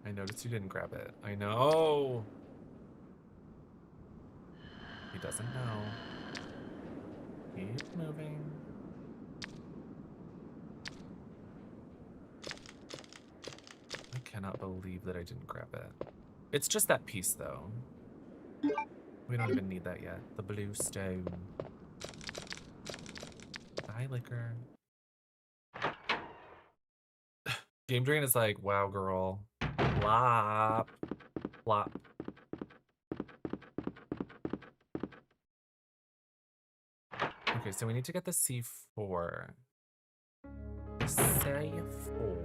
I noticed you didn't grab it. I know. He doesn't know. Keep moving. I cannot believe that I didn't grab it. It's just that piece, though. We don't even need that yet. The blue stone. Bye, liquor. Game Drain is like, wow, girl. Flop. Flop. Okay, so we need to get the C4. The C4.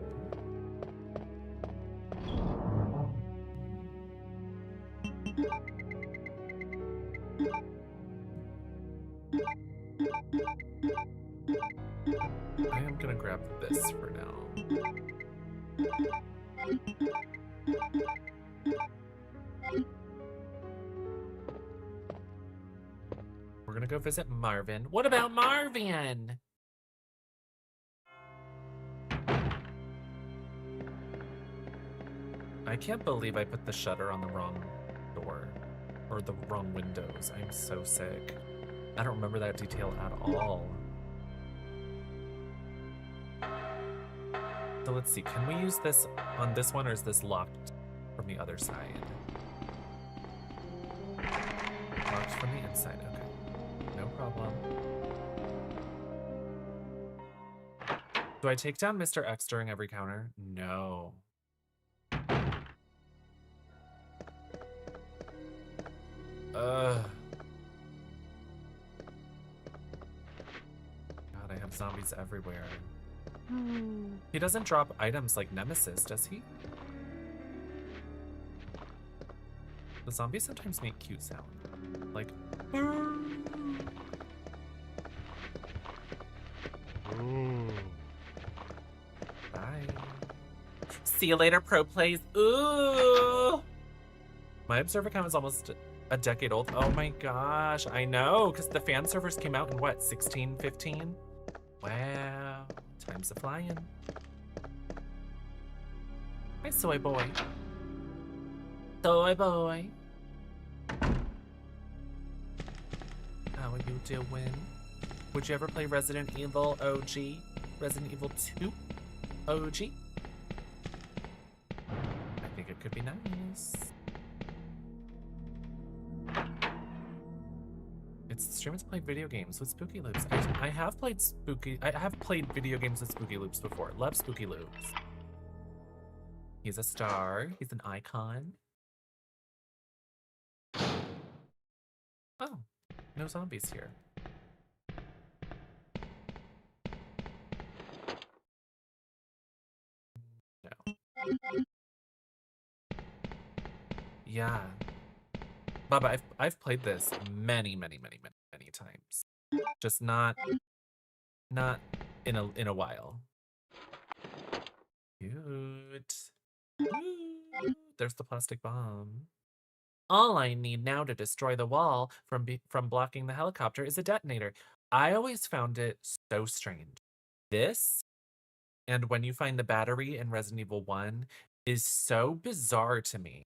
I am gonna grab this for now. We're gonna go visit Marvin. What about Marvin? I can't believe I put the shutter on the wrong door. Or the wrong windows. I'm so sick. I don't remember that detail at all. So let's see, can we use this on this one, or is this locked from the other side? Locked from the inside, okay. No problem. Do I take down Mr. X during every counter? No. God, I have zombies everywhere. He doesn't drop items like Nemesis, does he? The zombies sometimes make cute sound. Like... Ooh. Bye. See you later, pro plays. Ooh! My observer count is almost a decade old. Oh my gosh, I know, because the fan servers came out in what, 16, 15? Wow. Time's a flying. Hi, soy boy. Soy boy. How are you doing? Would you ever play Resident Evil OG? Resident Evil 2 OG? I think it could be nice. It's the streamers play video games with Spooky Loops. I have played video games with Spooky Loops before. Love Spooky Loops. He's a star. He's an icon. Oh, no zombies here. No. Yeah. Baba, I've played this many times. Just not in a while. Cute. Ooh, there's the plastic bomb. All I need now to destroy the wall from blocking the helicopter is a detonator. I always found it so strange. This, and when you find the battery in Resident Evil 1, is so bizarre to me.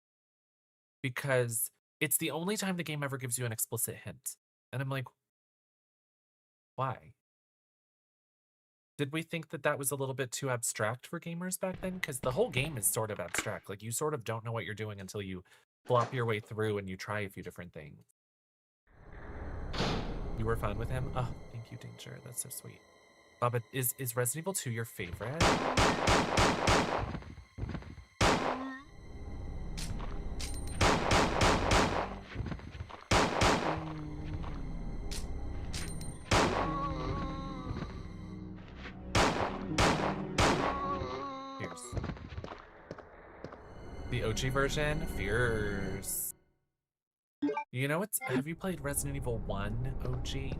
Because it's the only time the game ever gives you an explicit hint. And I'm like, why? Did we think that that was a little bit too abstract for gamers back then? Because the whole game is sort of abstract. Like, you sort of don't know what you're doing until you flop your way through and you try a few different things. You were fun with him? Oh, thank you, Danger. That's so sweet. But is Resident Evil 2 your favorite? The OG version? Fierce. You know what's... Have you played Resident Evil 1 OG?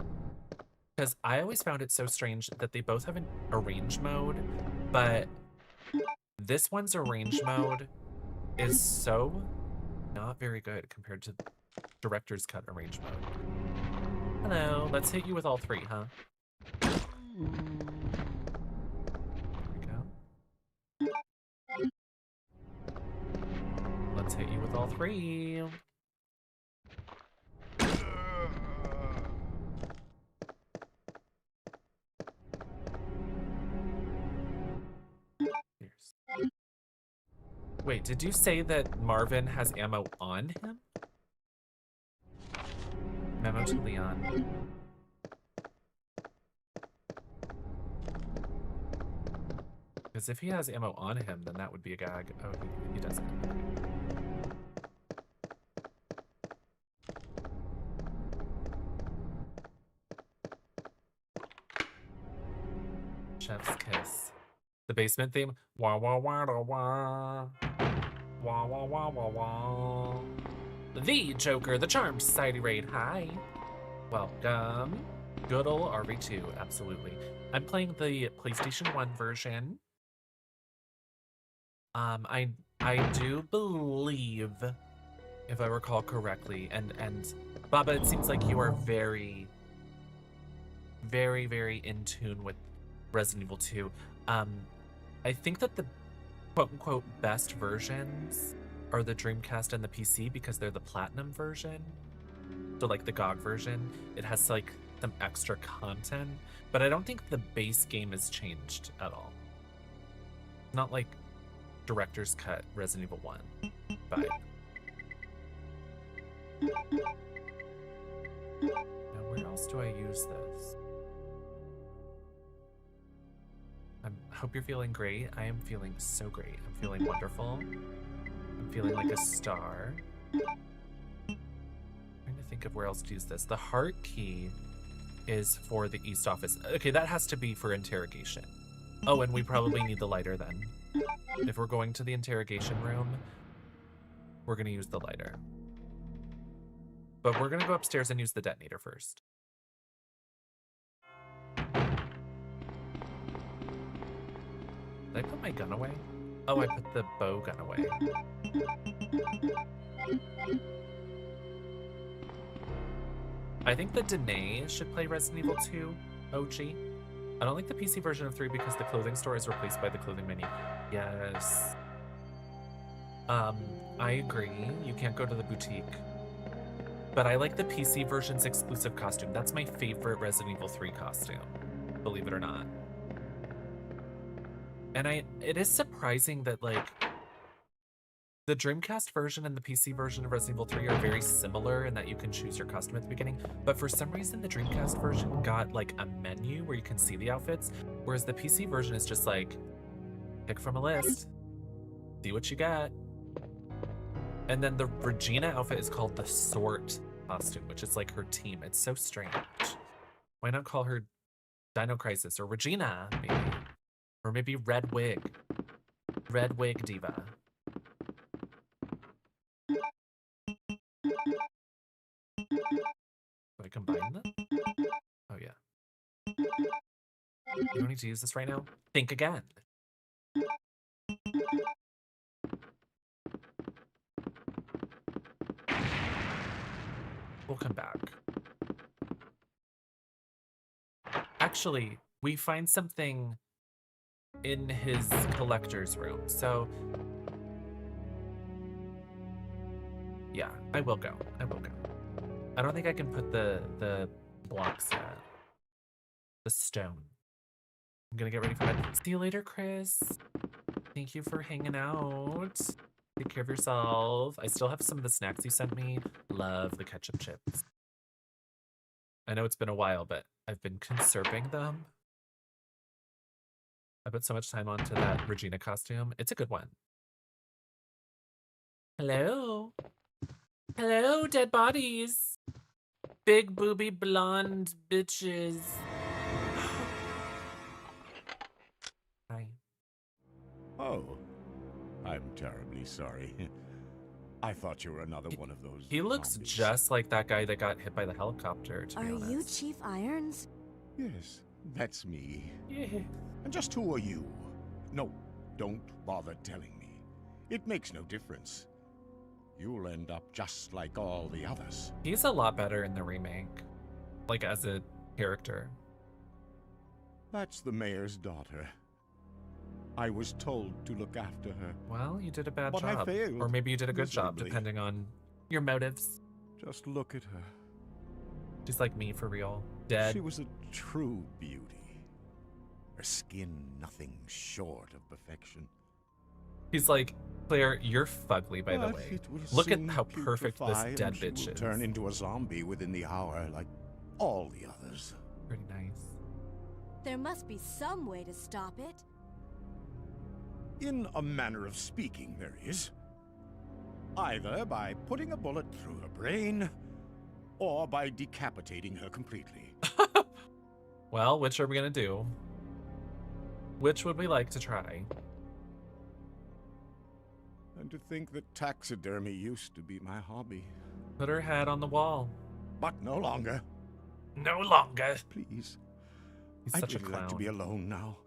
Because I always found it so strange that they both have an arrange mode, but this one's arrange mode is so not very good compared to director's cut arrange mode. Hello, let's hit you with all three, huh? There we go. Let's hit you with all three. Wait, did you say that Marvin has ammo on him? Memo to Leon. Because if he has ammo on him, then that would be a gag. Oh, he doesn't. Chef's kiss. The basement theme. Wah wah wah wah wah. Wah wah wah wah wah. The Joker, the Charmed Society raid. Hi. Welcome. Good ol' RE2, absolutely. I'm playing the PlayStation 1 version. I do believe, if I recall correctly, and Baba, it seems like you are very in tune with Resident Evil 2. I think that the quote-unquote best versions are the Dreamcast and the PC because they're the Platinum version. So like the GOG version, it has like some extra content, but I don't think the base game has changed at all. Not like director's cut Resident Evil 1 vibe. Now where else do I use this? I hope you're feeling great. I am feeling so great. I'm feeling wonderful. I'm feeling like a star. I'm trying to think of where else to use this. The heart key is for the East office. Okay, that has to be for interrogation. Oh, and we probably need the lighter then. If we're going to the interrogation room, we're gonna use the lighter. But we're gonna go upstairs and use the detonator first. Did I put my gun away? Oh, I put the bow gun away. I think that Danae should play Resident Evil 2 OG. I don't like the PC version of 3 because the clothing store is replaced by the clothing menu. Yes. I agree. You can't go to the boutique. But I like the PC version's exclusive costume. That's my favorite Resident Evil 3 costume, believe it or not. And it is surprising that like the Dreamcast version and the PC version of Resident Evil 3 are very similar in that you can choose your costume at the beginning, but for some reason the Dreamcast version got like a menu where you can see the outfits, whereas the PC version is just like, pick from a list, see what you got. And then the Regina outfit is called the Sort costume, which is like her team. It's so strange. Why not call her Dino Crisis or Regina, maybe? Or maybe Red Wig. Red Wig Diva. don't need to use this right now. Think again. We'll come back. Actually, we find something in his collector's room. So, yeah, I will go. I will go. I don't think I can put the blocks yet. The stone. I'm gonna get ready for bed. See you later, Chris. Thank you for hanging out. Take care of yourself. I still have some of the snacks you sent me. Love the ketchup chips. I know it's been a while, but I've been conserving them. I put so much time onto that Regina costume. It's a good one. Hello. Hello, dead bodies. Big booby blonde bitches. Hi. Oh, I'm terribly sorry. I thought you were another one of those. He looks zombies. just like that guy that got hit by the helicopter, to be Are honest. you Chief Irons? Yes, that's me. Yeah. And just who are you? No, don't bother telling me. It makes no difference. You'll end up just like all the others. He's a lot better in the remake. Like, as a character. That's the mayor's daughter. I was told to look after her. Well, you did a bad But I job. failed Or maybe you did a good job, miserably. depending on your motives. Just look at her. She's like me, for real. Dead. She was a true beauty. Her skin nothing short of perfection. He's like, Claire, you're fugly, by the But way. it will Look at soon how perfect this putrefy, dead and she bitch will is. turn into a zombie within the hour, like all the others. Pretty nice. There must be some way to stop it. In a manner of speaking, there is. Either by putting a bullet through her brain, or by decapitating her completely. Well, which are we gonna do? Which would we like to try? And to think that taxidermy used to be my hobby. Put her head on the wall. But no longer. No longer. Please. He's I'd such a really clown. like to be alone now.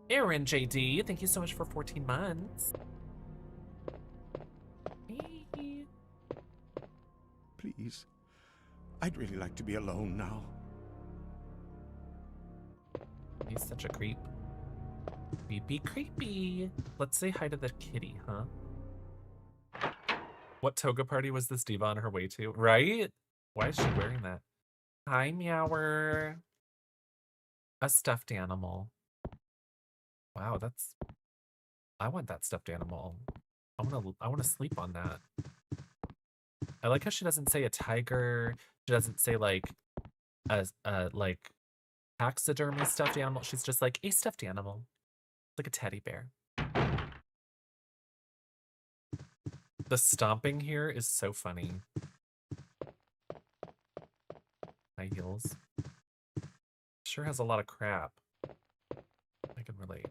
Aaron JD, thank you so much for 14 months. Hey. Please. I'd really like to be alone now. He's such a creep. Creepy, creepy. Let's say hi to the kitty, huh? What toga party was this diva on her way to? Right? Why is she wearing that? Hi, Meower. A stuffed animal. Wow, that's... I want that stuffed animal. I wanna sleep on that. I like how she doesn't say a tiger. She doesn't say like like taxidermy stuffed animal. She's just like a stuffed animal. Like a teddy bear. The stomping here is so funny. High heels. Sure has a lot of crap. I can relate.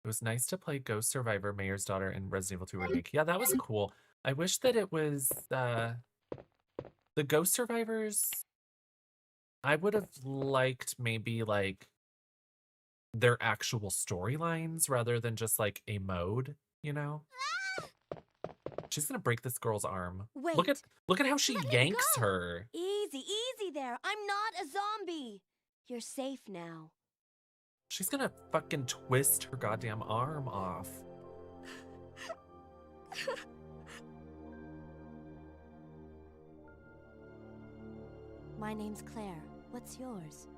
It was nice to play Ghost Survivor, Mayor's Daughter, and Resident Evil 2 Remake. Yeah, that was cool. I wish that it was the Ghost Survivors. I would have liked maybe like their actual storylines rather than just like a mode, you know? She's gonna break this girl's arm. Wait. Look at how she Let me yanks go. her. Easy, easy there. I'm not a zombie. You're safe now. She's gonna fucking twist her goddamn arm off. My name's Claire. What's yours?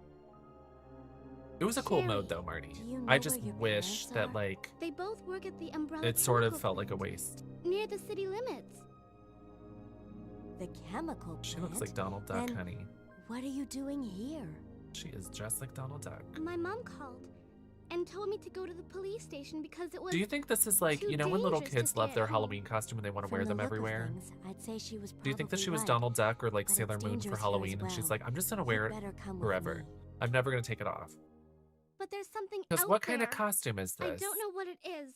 It was a cool Sherry, mode though, Marty. do you know I just where your wish parents that are? like They both work at the Umbrella it sort of Chemical felt like a plant, waste. near the city limits. The chemical plant? She looks like Donald Duck, Then honey. What are you doing here? She is just like Donald Duck. My mom called and told me to go to the police station because it was Do you think this is like, too you know, when little dangerous to kids stay love at their home. Halloween costume and they want to From wear the them look of everywhere? things, I'd say she was Do you think that probably she was right. Donald Duck or like But Sailor it's Moon for dangerous here as Halloween and she's well. like, I'm just gonna You'd wear it better come with forever. me. I'm never gonna take it off. but there's something Because out what kind of there. costume is I this? don't know what it is.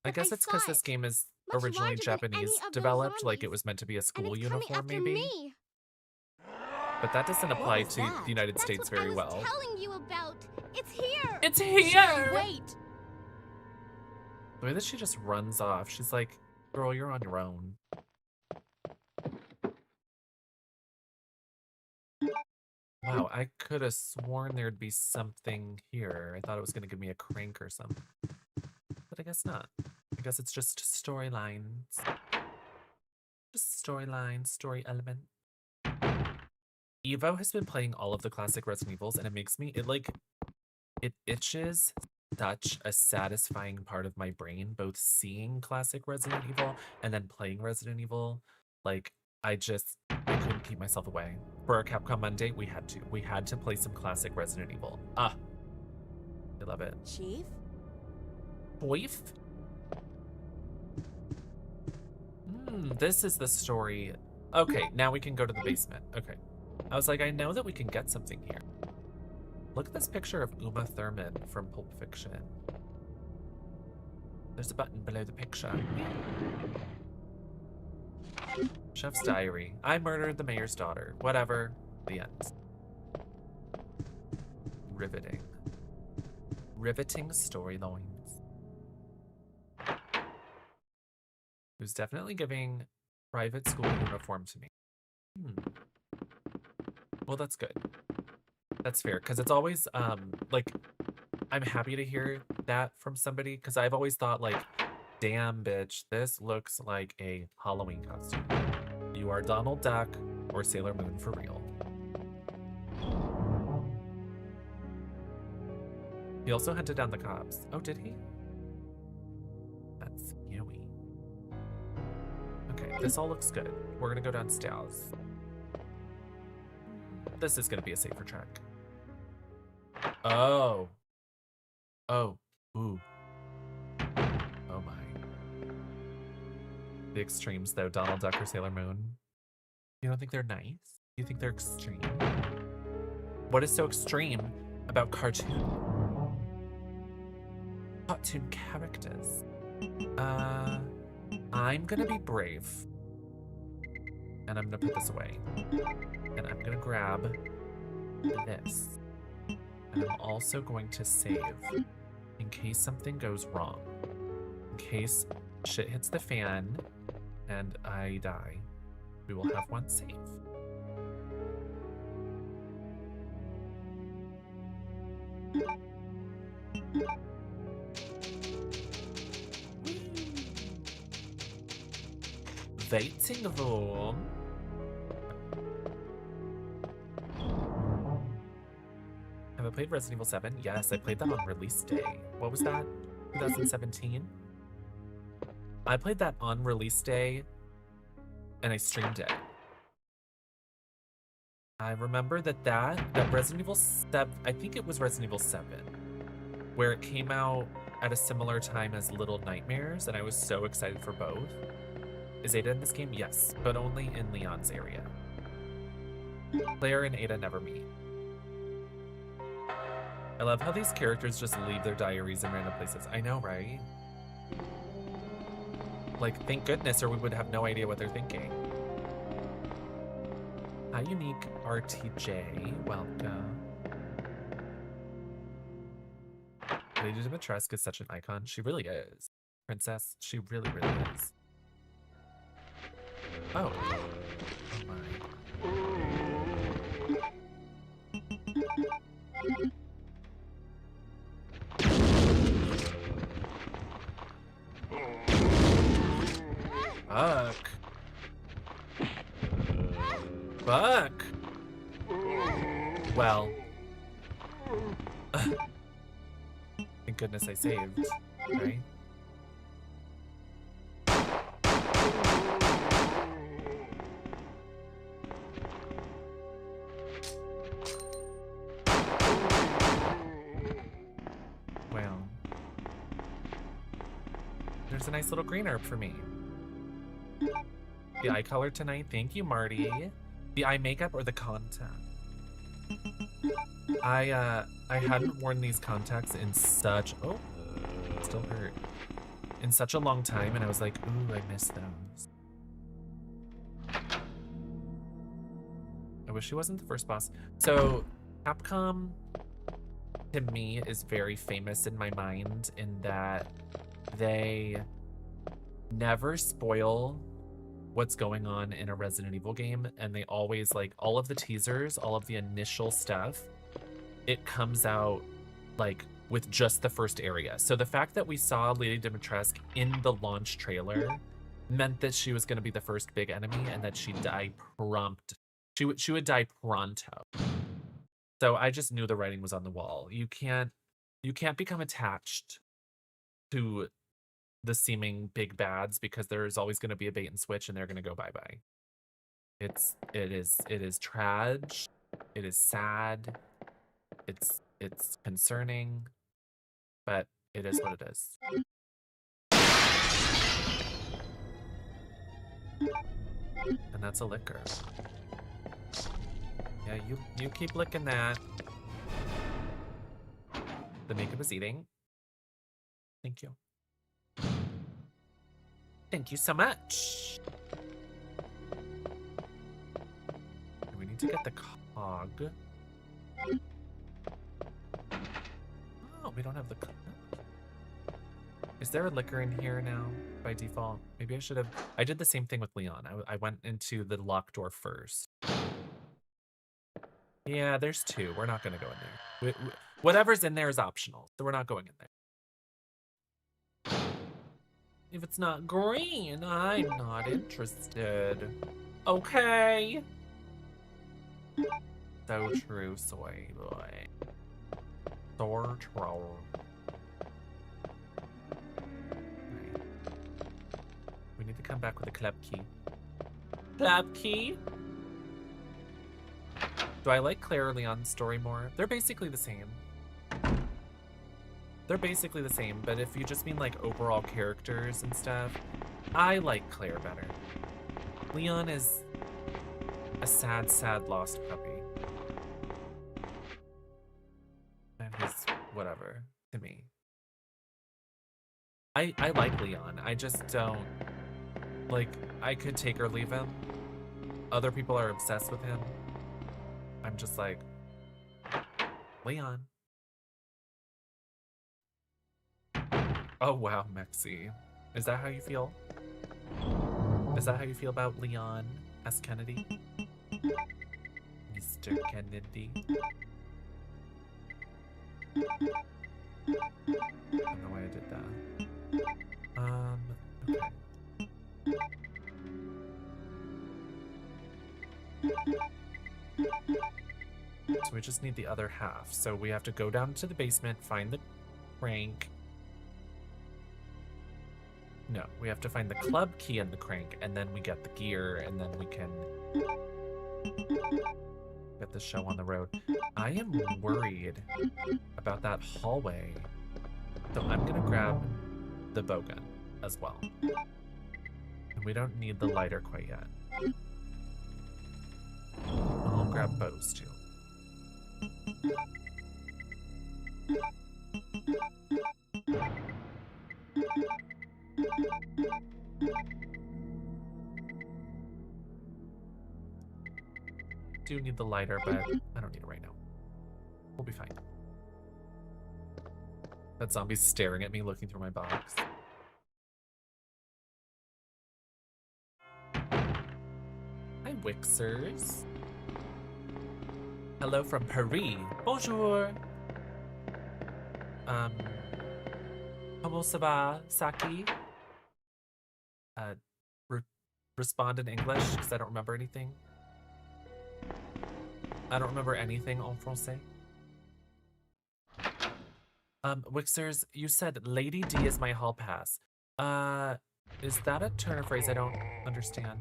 I but guess it's because saw this it. game is Much originally larger than any Japanese of those developed, like it zombies. was meant to be a And school it's uniform, coming after maybe. me. but that doesn't What apply was to that? the United That's States what very I was well. telling you about. It's here. It's Shh, here! wait. The way that she just runs off, she's like, girl, you're on your own. Wow, I could have sworn there'd be something here. I thought it was going to give me a crank or something. But I guess not. I guess it's just storylines. Just storyline, story element. Evo has been playing all of the classic Resident Evils, and it makes me, it itches such a satisfying part of my brain, both seeing classic Resident Evil and then playing Resident Evil. Like, I couldn't keep myself away. For our Capcom Monday, we had to play some classic Resident Evil. Ah, I love it. Chief? Chief? This is the story. Okay, now we can go to the basement. Okay. I was like, I know that we can get something here. Look at this picture of Uma Thurman from Pulp Fiction. There's a button below the picture. Chef's diary. I murdered the mayor's daughter. Whatever. The end. Riveting. Riveting storylines. Who's definitely giving private school uniform to me. Well, that's good. That's fair, because it's always, like, I'm happy to hear that from somebody, because I've always thought, like, damn, bitch, this looks like a Halloween costume. You are Donald Duck or Sailor Moon for real. He also hunted down the cops. Oh, did he? That's scary. Okay, this all looks good. We're gonna go downstairs. This is gonna be a safer track. Oh. Oh. Ooh. Oh my. The extremes though, Donald Duck or Sailor Moon. You don't think they're nice? You think they're extreme? What is so extreme about cartoon characters? I'm gonna be brave. And I'm gonna put this away. And I'm gonna grab this. And I'm also going to save in case something goes wrong. In case shit hits the fan and I die. We will have one save. Waiting room. Have I played Resident Evil 7? Yes, I played that on release day. What was that? 2017? I played that on release day and I streamed it. I remember that Resident Evil 7, I think it was Resident Evil 7, where it came out at a similar time as Little Nightmares, and I was so excited for both. Is Ada in this game? Yes, but only in Leon's area. Claire and Ada never meet. I love how these characters just leave their diaries in random places. I know, right? Like, thank goodness, or we would have no idea what they're thinking. Hi, Unique RTJ. Welcome. Lady Dimitrescu is such an icon. She really is. Princess, she really, really is. Oh. Oh my. Fuck. Fuck. Well. Thank goodness I saved, right? Well. There's a nice little green herb for me. The eye color tonight. Thank you, Marty. The eye makeup or the contact? I hadn't worn these contacts in such, oh, it still hurt. In such a long time, and I was like, ooh, I miss those. I wish she wasn't the first boss. So Capcom, to me, is very famous in my mind in that they never spoil what's going on in a Resident Evil game, and they always, like, all of the teasers, all of the initial stuff, it comes out like with just the first area. So the fact that we saw Lady Dimitrescu in the launch trailer meant that she was going to be the first big enemy and that she'd die prompt. She would die pronto. So I just knew the writing was on the wall. You can't become attached to the seeming big bads because there's always going to be a bait and switch and they're going to go bye-bye. It is trash. It is sad. It's concerning, but it is what it is. And that's a liquor. Yeah, you keep licking that. The makeup is eating. Thank you. Thank you so much. And we need to get the cog. Oh, we don't have the cog. Is there a liquor in here now by default? Maybe I should have. I did the same thing with Leon. I went into the locked door first. Yeah, there's two. We're not going to go in there. Whatever's in there is optional, so we're not going in there. If it's not green, I'm not interested. Okay. So true, soy boy. So true. Right. We need to come back with a club key. Club key? Do I like Claire or Leon's story more? They're basically the same. They're basically the same, but if you just mean like overall characters and stuff, I like Claire better. Leon is a sad, sad lost puppy. And he's whatever to me. I like Leon. I just don't, like, I could take or leave him. Other people are obsessed with him. I'm just like, Leon. Oh wow, Mexi. Is that how you feel? Is that how you feel about Leon S. Kennedy? Mr. Kennedy? I don't know why I did that. Okay. So we just need the other half. So we have to go down to the basement, find the crank. No, we have to find the club key and the crank, and then we get the gear, and then we can get the show on the road. I am worried about that hallway. So I'm gonna grab the bowgun as well. And we don't need the lighter quite yet. I'll grab bows too. Do need the lighter, but I don't need it right now. We'll be fine. That zombie's staring at me, looking through my box. Hi, Wixers. Hello from Paris. Bonjour. Comment ça va, Saki? Respond in English, because I don't remember anything. I don't remember anything en français. Wixers, you said Lady D is my hall pass. Is that a turn of phrase I don't understand?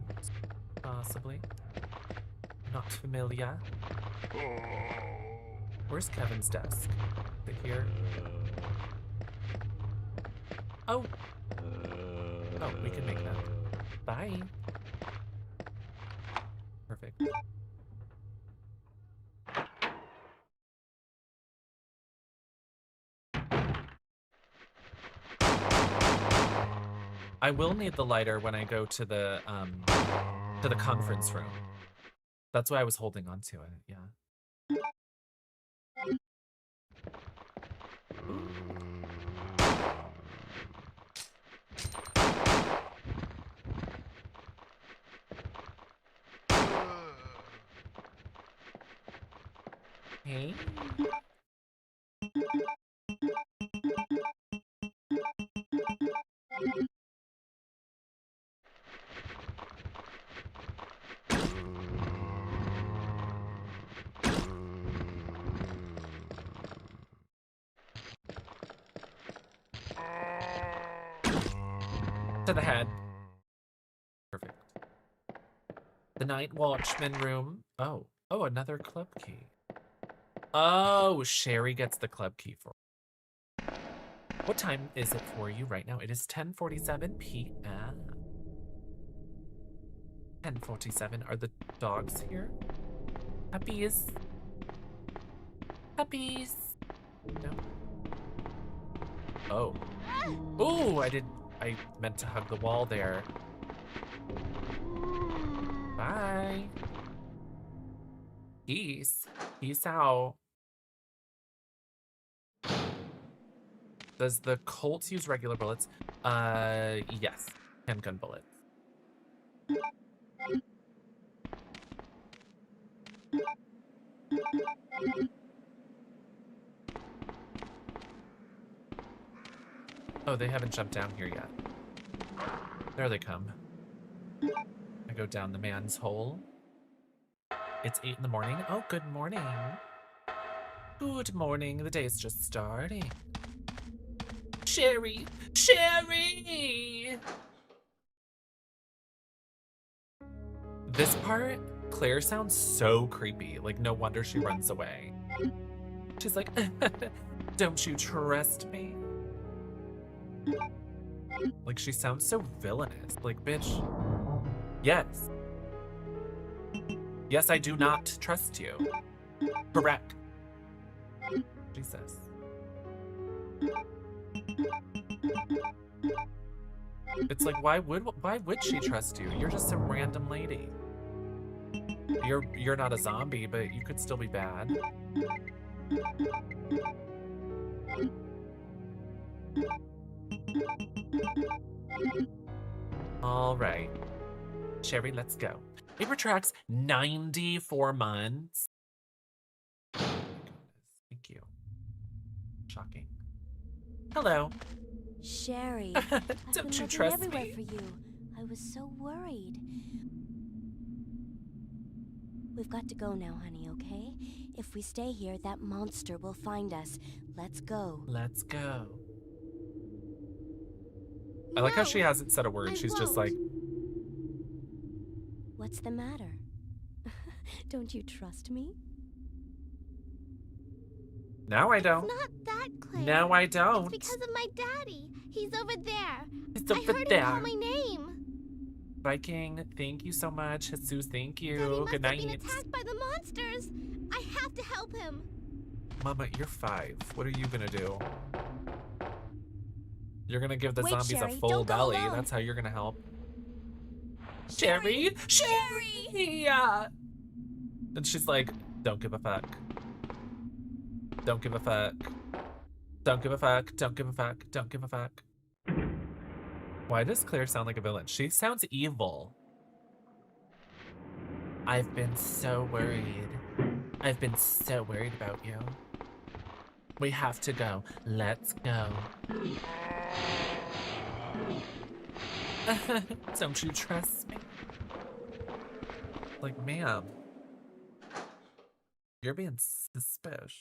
Possibly. Not familiar. Where's Kevin's desk? Is it here? Oh! Oh, we can make that. Bye. Perfect. I will need the lighter when I go to the conference room. That's why I was holding on to it, yeah. Hey. To the head. Perfect. The night watchman room. Oh, another club key. Oh, Sherry gets the club key for. What time is it for you right now? It is 10:47 p.m. 10:47. Are the dogs here? Puppies? Puppies? No. Oh. Oh, I meant to hug the wall there. Bye. Peace. Peace out. Does the Colt use regular bullets? Yes. Handgun bullets. Oh, they haven't jumped down here yet. There they come. I go down the man's hole. It's 8 in the morning. Oh, good morning. Good morning. The day's just starting. Sherry! Sherry! This part, Claire sounds so creepy. Like, no wonder she runs away. She's like, don't you trust me? Like, she sounds so villainous. Like, bitch. Yes. Yes, I do not trust you. Correct. Jesus. It's like, why would she trust you? You're just some random lady. You're not a zombie, but you could still be bad. All right. Sherry, let's go. It retracts 94 months. Oh my goodness. Thank you. Shocking. Hello. Sherry, Don't you I've been trust looking everywhere me? for you. I was so worried. We've got to go now, honey, okay? If we stay here, that monster will find us. Let's go. Let's go. I like how she hasn't said a word. I She's just won't. like, What's the matter? Don't you trust me? now I don't. Not that, Claire. No, I don't. It's because of my daddy. He's over there. It's I over heard there. him call my name. Viking, thank you so much. Jesus, thank Daddy you. must Good have been night. attacked by the monsters. I have to help him. Mama, you're 5. What are you gonna do? You're gonna give the Wait, zombies Sherry, a full don't go belly. alone. That's how you're gonna help. Sherry! Sherry! Yeah. And she's like, don't give a fuck. Don't give a fuck. Don't give a fuck. Don't give a fuck. Don't give a fuck. Why does Claire sound like a villain? She sounds evil. I've been so worried. I've been so worried about you. We have to go. Let's go. Don't you trust me? Like, ma'am. You're being suspicious.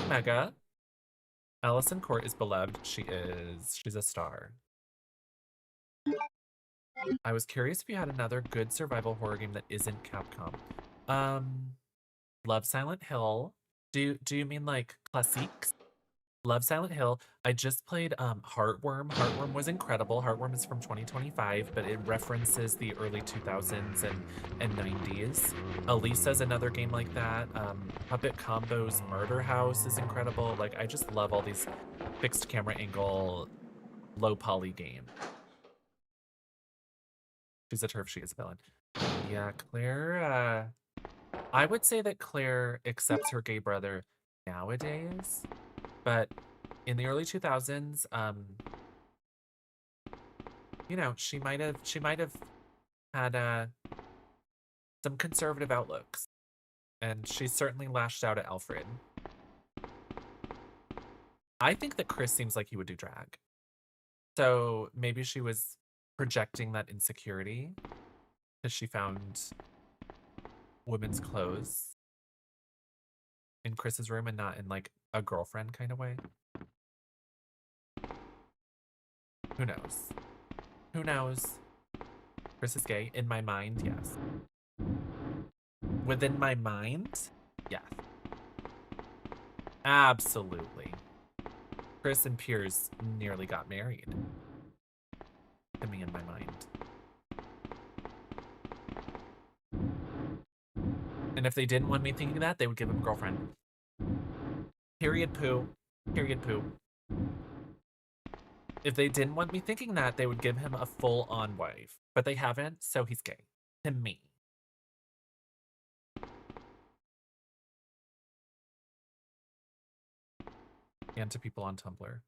Mega. Allison Court is beloved. She's a star. I was curious if you had another good survival horror game that isn't Capcom. Love Silent Hill. Do you mean like classiques? Love Silent Hill. I just played Heartworm. Heartworm was incredible. Heartworm is from 2025, but it references the early 2000s and 90s. Elisa's another game like that. Puppet Combo's Murder House is incredible. Like, I just love all these fixed camera angle, low poly games. She's a turf, she is a villain. Yeah, Claire, I would say that Claire accepts her gay brother nowadays, but in the early 2000s, you know, she might have had some conservative outlooks, and she certainly lashed out at Alfred. I think that Chris seems like he would do drag. So maybe she was projecting that insecurity because she found women's clothes in Chris's room and not in like a girlfriend kind of way. Who knows? Who knows? Chris is gay. In my mind, yes. Within my mind, yes. Absolutely. Chris and Piers nearly got married. To me, in my mind. And if they didn't want me thinking that, they would give him a girlfriend. Period poo. Period poo. If they didn't want me thinking that, they would give him a full-on wife. But they haven't, so he's gay. To me. And to people on Tumblr.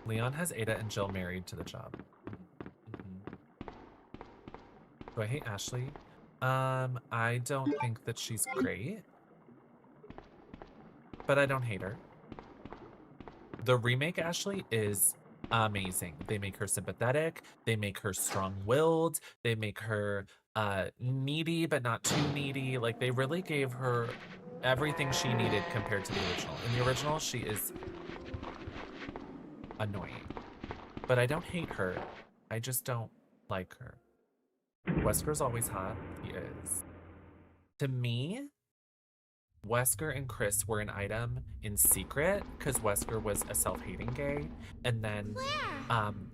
Leon has Ada and Jill married to the job. Do I hate Ashley? I don't think that she's great, but I don't hate her. The remake Ashley is amazing. They make her sympathetic. They make her strong-willed. They make her needy, but not too needy. Like, they really gave her everything she needed compared to the original. In the original, she is annoying, but I don't hate her. I just don't like her. Wesker's always hot. He is. To me, Wesker and Chris were an item in secret because Wesker was a self-hating gay, and then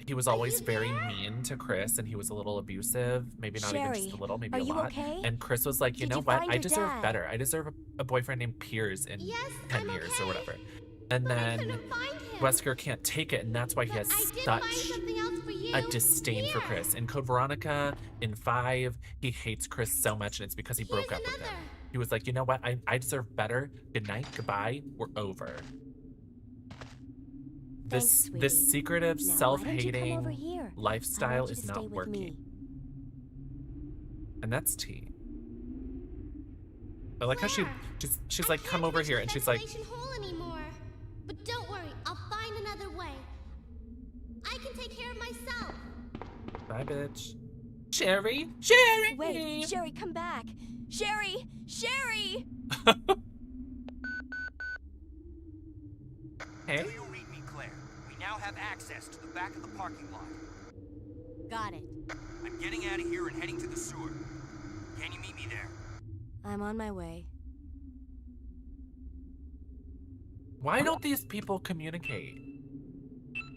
he was always very mean to Chris, and he was a little abusive, maybe not even just a little, maybe a lot. Okay? And Chris was like, you know what? I deserve better. I deserve a boyfriend named Piers in 10 years or whatever. And then Wesker can't take it, and that's why he has such a disdain for Chris. In Code Veronica, in 5, he hates Chris so much, and it's because he broke up with him. He was like, you know what? I deserve better. Good night. Goodbye. We're over. This secretive, self-hating lifestyle is not working. And that's T. I like how she's like, come over here, and she's like, but don't worry, I'll find another way. I can take care of myself. bye, bitch. Sherry! Sherry! Wait, Sherry, come back. Sherry! Sherry! Hey? Do you read me, Claire? We now have access to the back of the parking lot. Got it. I'm getting out of here and heading to the sewer. Can you meet me there? I'm on my way. Why don't these people communicate?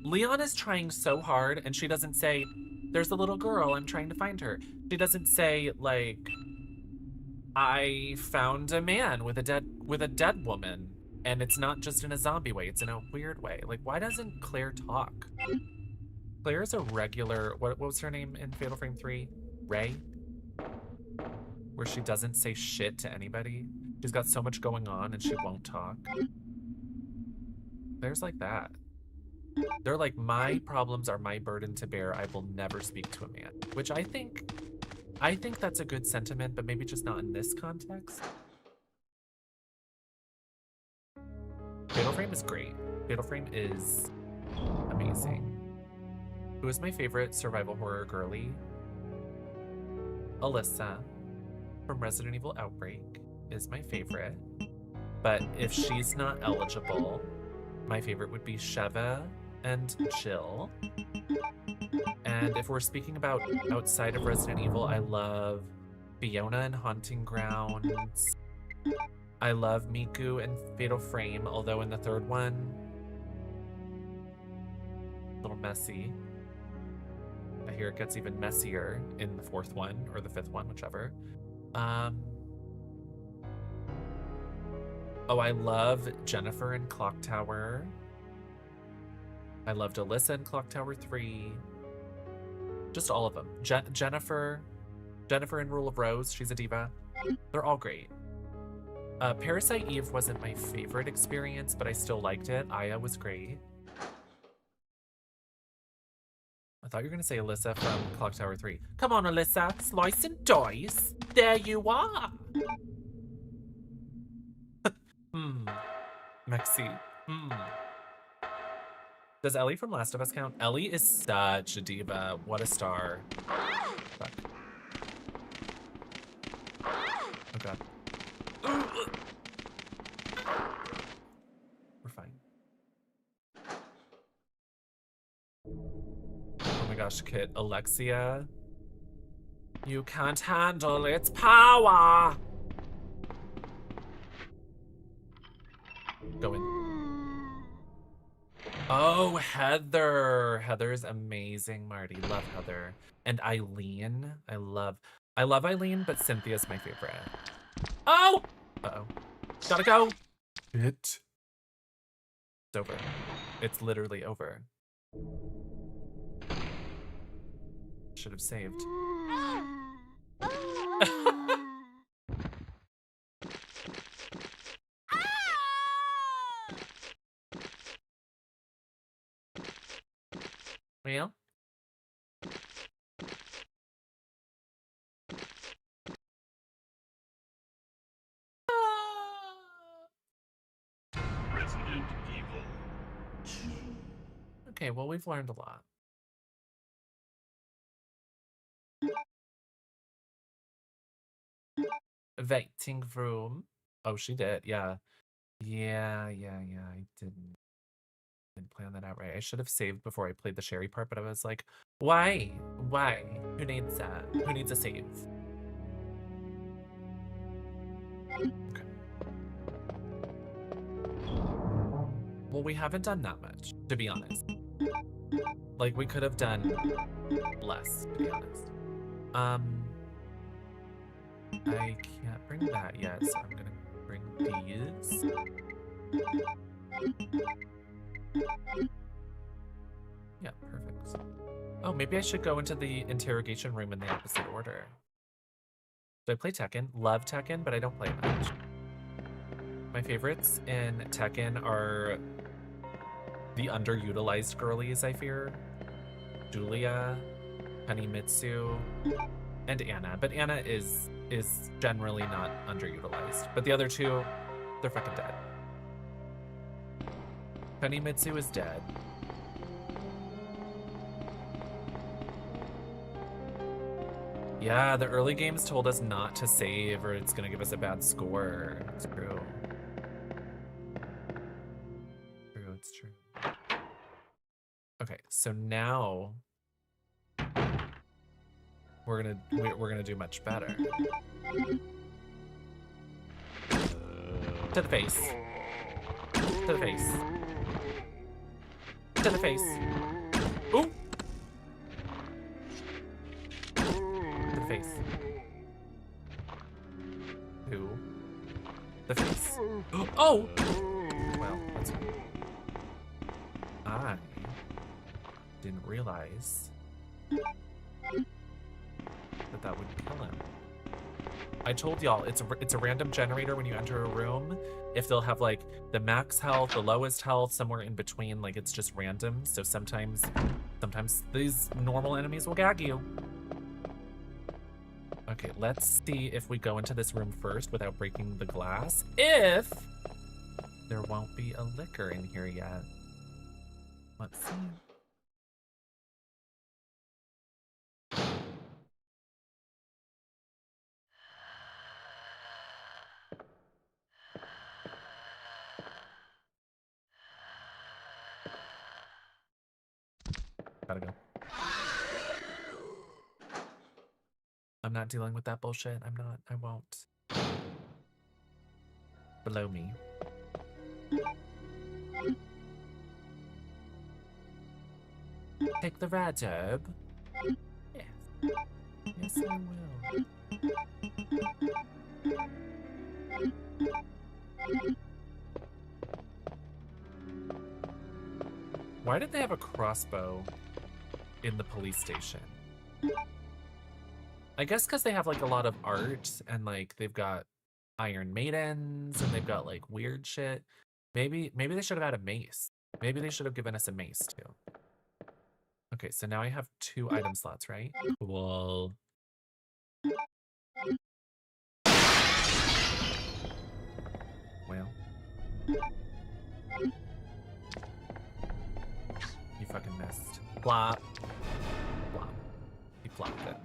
Leon is trying so hard, and she doesn't say, there's a little girl, I'm trying to find her. She doesn't say, like, I found a man with a dead woman, and it's not just in a zombie way, it's in a weird way. Like, why doesn't Claire talk? Claire's a regular, what was her name in Fatal Frame 3? Ray? Where she doesn't say shit to anybody. She's got so much going on and she won't talk. Claire's like that. They're like, my problems are my burden to bear. I will never speak to a man. Which I think that's a good sentiment, but maybe just not in this context. Fatal Frame is great. Fatal Frame is amazing. Who is my favorite survival horror girly? Alyssa from Resident Evil Outbreak is my favorite. But if she's not eligible, my favorite would be Sheva and Jill. And if we're speaking about outside of Resident Evil, I love Fiona in Haunting Grounds. I love Miku in Fatal Frame, although in the third one, messy. I hear it gets even messier in the 4th one or the 5th one, whichever. Oh, I love Jennifer in Clock Tower. I loved Alyssa in Clock Tower 3. Just all of them. Jennifer in Rule of Rose, she's a diva. They're all great. Parasite Eve wasn't my favorite experience, but I still liked it. Aya was great. I thought you were gonna say Alyssa from Clock Tower 3. Come on, Alyssa, slice and dice. There you are. Maxi. Does Ellie from Last of Us count? Ellie is such a diva. What a star. Fuck. Oh god. We're fine. Oh my gosh, Kit. Alexia. You can't handle its power. Go in. Oh, Heather. Heather's amazing, Marty. Love Heather. And Eileen. I love Eileen, but Cynthia's my favorite. Oh! Uh-oh. Gotta go. It's over. It's literally over. Should have saved. Well? Resident Evil 2. Okay, well, we've learned a lot. Waiting room. Oh, she did. Yeah. Yeah. I didn't plan that out right. I should have saved before I played the Sherry part, but I was like, why? Why? Who needs that? Who needs a save? Okay. Well, we haven't done that much, to be honest. Like, we could have done less, to be honest. I can't bring that yet, so I'm gonna bring these. Yeah, perfect. Oh, maybe I should go into the interrogation room in the opposite order. Do I play Tekken? Love Tekken, but I don't play it much. My favorites in Tekken are the underutilized girlies, I fear. Julia, Kunimitsu, and Anna. But Anna is generally not underutilized. But the other two, they're fucking dead. Kunimitsu is dead. Yeah, the early games told us not to save or it's gonna give us a bad score. It's true. It's true. Okay, so now we're gonna do much better. To the face. To the face. To the face. Ooh! To the face. To the face. Oh! Well, that's fine. I didn't realize that would kill him. I told y'all, it's a random generator when you enter a room. If they'll have like the max health, the lowest health, somewhere in between, like it's just random. So sometimes these normal enemies will gag you. Okay, let's see if we go into this room first without breaking the glass. If there won't be a liquor in here yet. Let's see. Gotta go. I'm not dealing with that bullshit. I won't. Below me. Take the red herb. Yes. Yes, I will. Why did they have a crossbow in the police station? I guess because they have like a lot of art and like they've got Iron Maidens and they've got like weird shit. Maybe they should have had a mace. Maybe they should have given us a mace too. Okay, so now I have 2 item slots, right? Cool. Well. You fucking missed. Flop. Flop. You flopped it.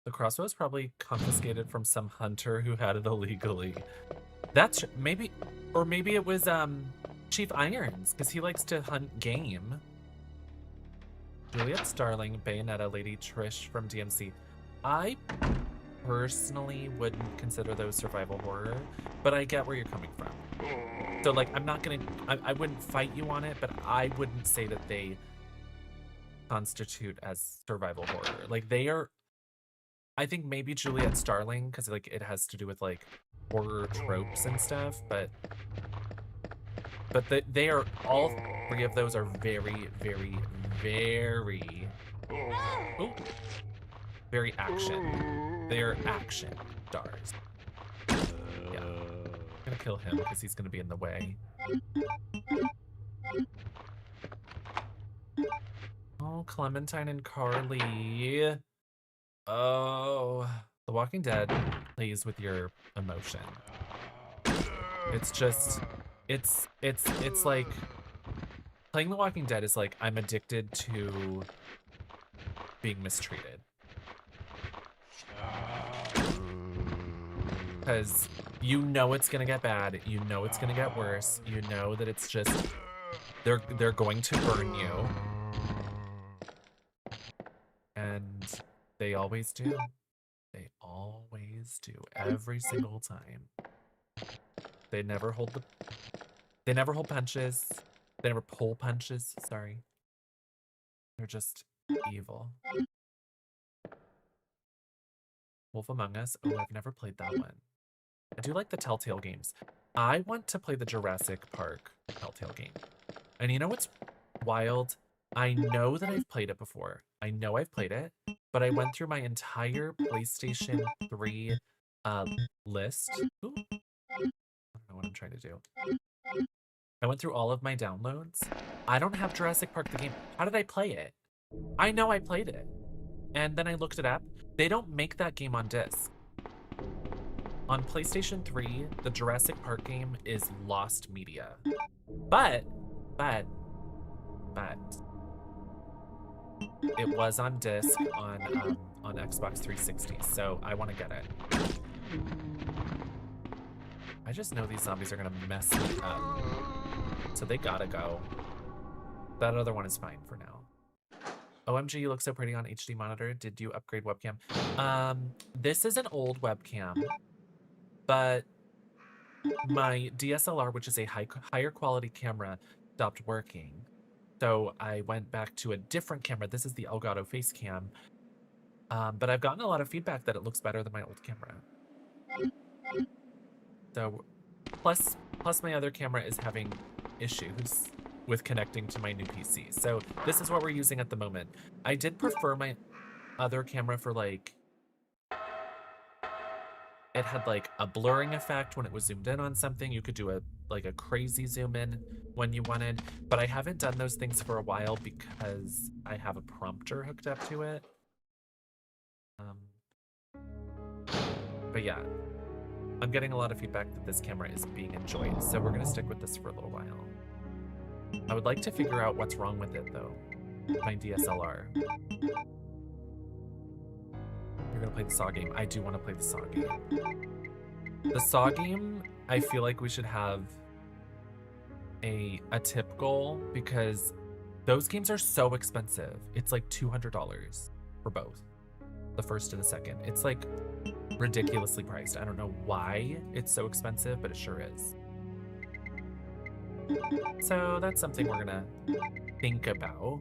The crossbow is probably confiscated from some hunter who had it illegally. That's maybe, or maybe it was Chief Irons, because he likes to hunt game. Juliet Starling, Bayonetta, Lady Trish from DMC. I personally wouldn't consider those survival horror, but I get where you're coming from. So like, I'm not gonna, I wouldn't fight you on it, but I wouldn't say that they constitute as survival horror. Like they are, I think maybe Juliet Starling, because like it has to do with like horror tropes and stuff, but they are, all 3 of those are very, very, very, ooh, very action. They're action stars. Yeah, I'm gonna kill him because he's gonna be in the way. Oh, Clementine and Carly. Oh, The Walking Dead plays with your emotion. It's just, it's like, playing The Walking Dead is like, I'm addicted to being mistreated. Because you know it's gonna get bad, you know it's gonna get worse, you know that it's just, they're going to burn you. And they always do. They always do, every single time. They never hold punches. They never pull punches, sorry. They're just evil. Wolf Among Us, oh, I've never played that one. I do like the Telltale games. I want to play the Jurassic Park Telltale game. And you know what's wild? I know that I've played it before. I know I've played it, but I went through my entire PlayStation 3 list. Ooh. I don't know what I'm trying to do. I went through all of my downloads. I don't have Jurassic Park the game. How did I play it? I know I played it. And then I looked it up. They don't make that game on disc. On PlayStation 3, the Jurassic Park game is lost media. But it was on disc on Xbox 360, so I want to get it. I just know these zombies are gonna mess me up, so they gotta go. That other one is fine for now. OMG, you look so pretty on HD monitor. Did you upgrade webcam? This is an old webcam, but my DSLR, which is a higher quality camera, stopped working. So I went back to a different camera. This is the Elgato face cam. But I've gotten a lot of feedback that it looks better than my old camera. So, plus my other camera is having issues with connecting to my new PC. So this is what we're using at the moment. I did prefer my other camera for like, it had like a blurring effect when it was zoomed in on something. You could do a crazy zoom in when you wanted, but I haven't done those things for a while because I have a prompter hooked up to it. But yeah, I'm getting a lot of feedback that this camera is being enjoyed, so we're gonna stick with this for a little while. I would like to figure out what's wrong with it though, my DSLR. You're gonna play the Saw game. I do want to play the Saw game. The Saw game, I feel like we should have a tip goal because those games are so expensive. It's like $200 for both, the first and the second. It's like ridiculously priced. I don't know why it's so expensive, but it sure is. So that's something we're gonna think about.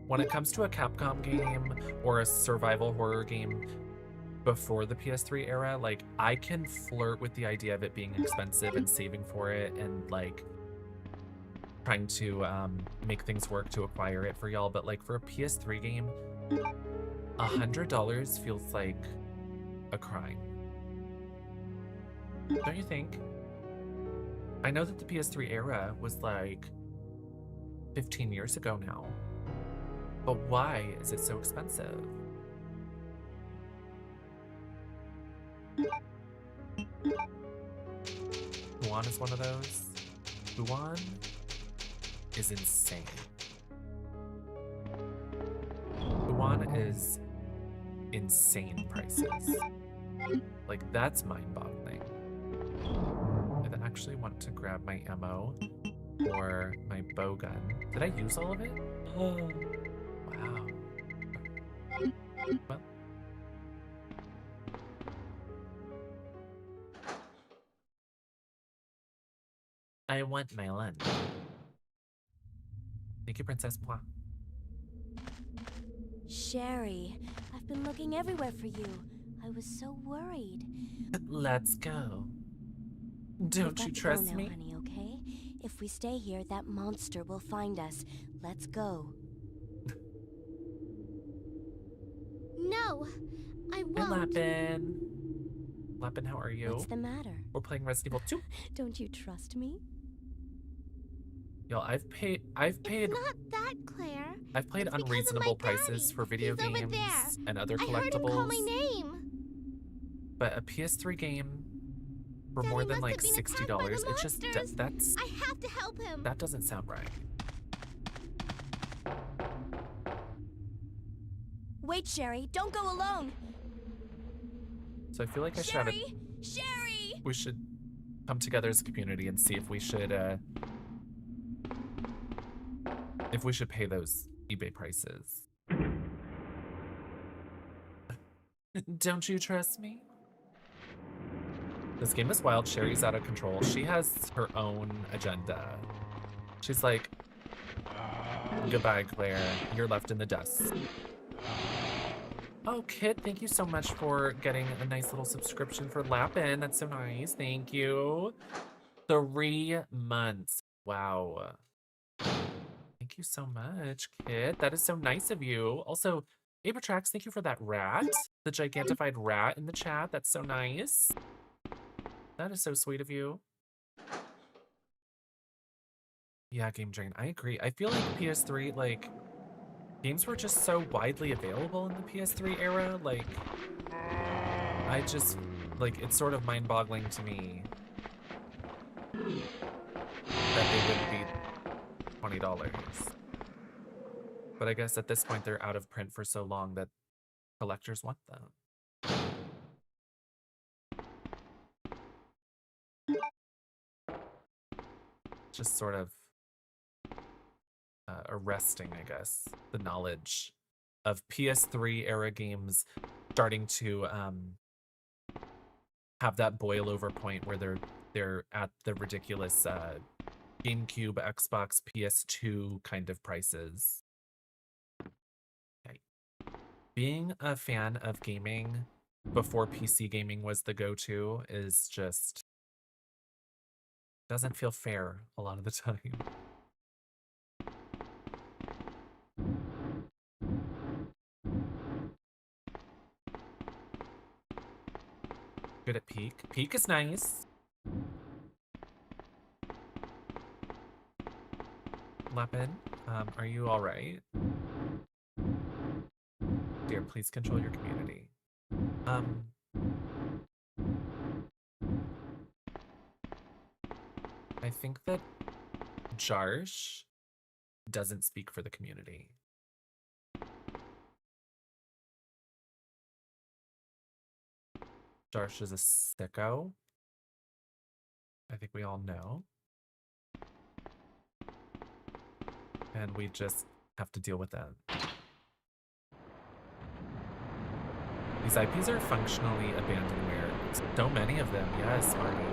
When it comes to a Capcom game or a survival horror game before the PS3 era, like, I can flirt with the idea of it being expensive and saving for it and, like, trying to make things work to acquire it for y'all. But, like, for a PS3 game, $100 feels like a crime. Don't you think? I know that the PS3 era was, like, 15 years ago now. But why is it so expensive? Huan is one of those. Huan is insane. Huan is insane prices. Like, that's mind-boggling. I actually want to grab my ammo or my bow gun. Did I use all of it? Oh, wow. Well. I want my lunch. Thank you, Princess Pois. Sherry, I've been looking everywhere for you. I was so worried. Let's go. We've Don't got you to trust go now, me? honey, okay? If we stay here, that monster will find us. Let's go. No, I Hi, won't. Lappin. Lappin, how are you? What's the matter? We're playing Resident Evil 2. Don't you trust me? Y'all, I've paid It's not that, Claire. I've played It's because of unreasonable my prices daddy. for video He's over games there. and other I heard him call my collectibles. name. But a PS3 game for Daddy more than must like have been attacked by the $60, it just monsters. that's I have to help him. that doesn't sound right. Wait, Sherry, don't go alone. So I feel like I should have a, Sherry! Sherry! we should come together as a community and see if we should pay those eBay prices. Don't you trust me? This game is wild. Sherry's out of control. She has her own agenda. She's like, goodbye, Claire. You're left in the dust. Oh, Kit, thank you so much for getting a nice little subscription for Lappin. That's so nice. Thank you. 3 months. Wow. Thank you so much, Kit. That is so nice of you. Also, Abratrax, thank you for that rat. The gigantified rat in the chat. That's so nice. That is so sweet of you. Yeah, Game Drain. I agree. I feel like PS3, like, games were just so widely available in the PS3 era. Like, I just, like, it's sort of mind-boggling to me that they would be $20. But I guess at this point they're out of print for so long that collectors want them. Just sort of arresting, I guess, the knowledge of PS3 era games starting to have that boil over point where they're at the ridiculous GameCube, Xbox, PS2 kind of prices. Okay. Being a fan of gaming before PC gaming was the go-to is just doesn't feel fair a lot of the time. Good at Peak. Peak is nice. Lappin, are you all right? Dear, please control your community. I think that Jarsh doesn't speak for the community. Jarsh is a sicko. I think we all know. And we just have to deal with that. These IPs are functionally abandonware. So many of them, yes, Marty.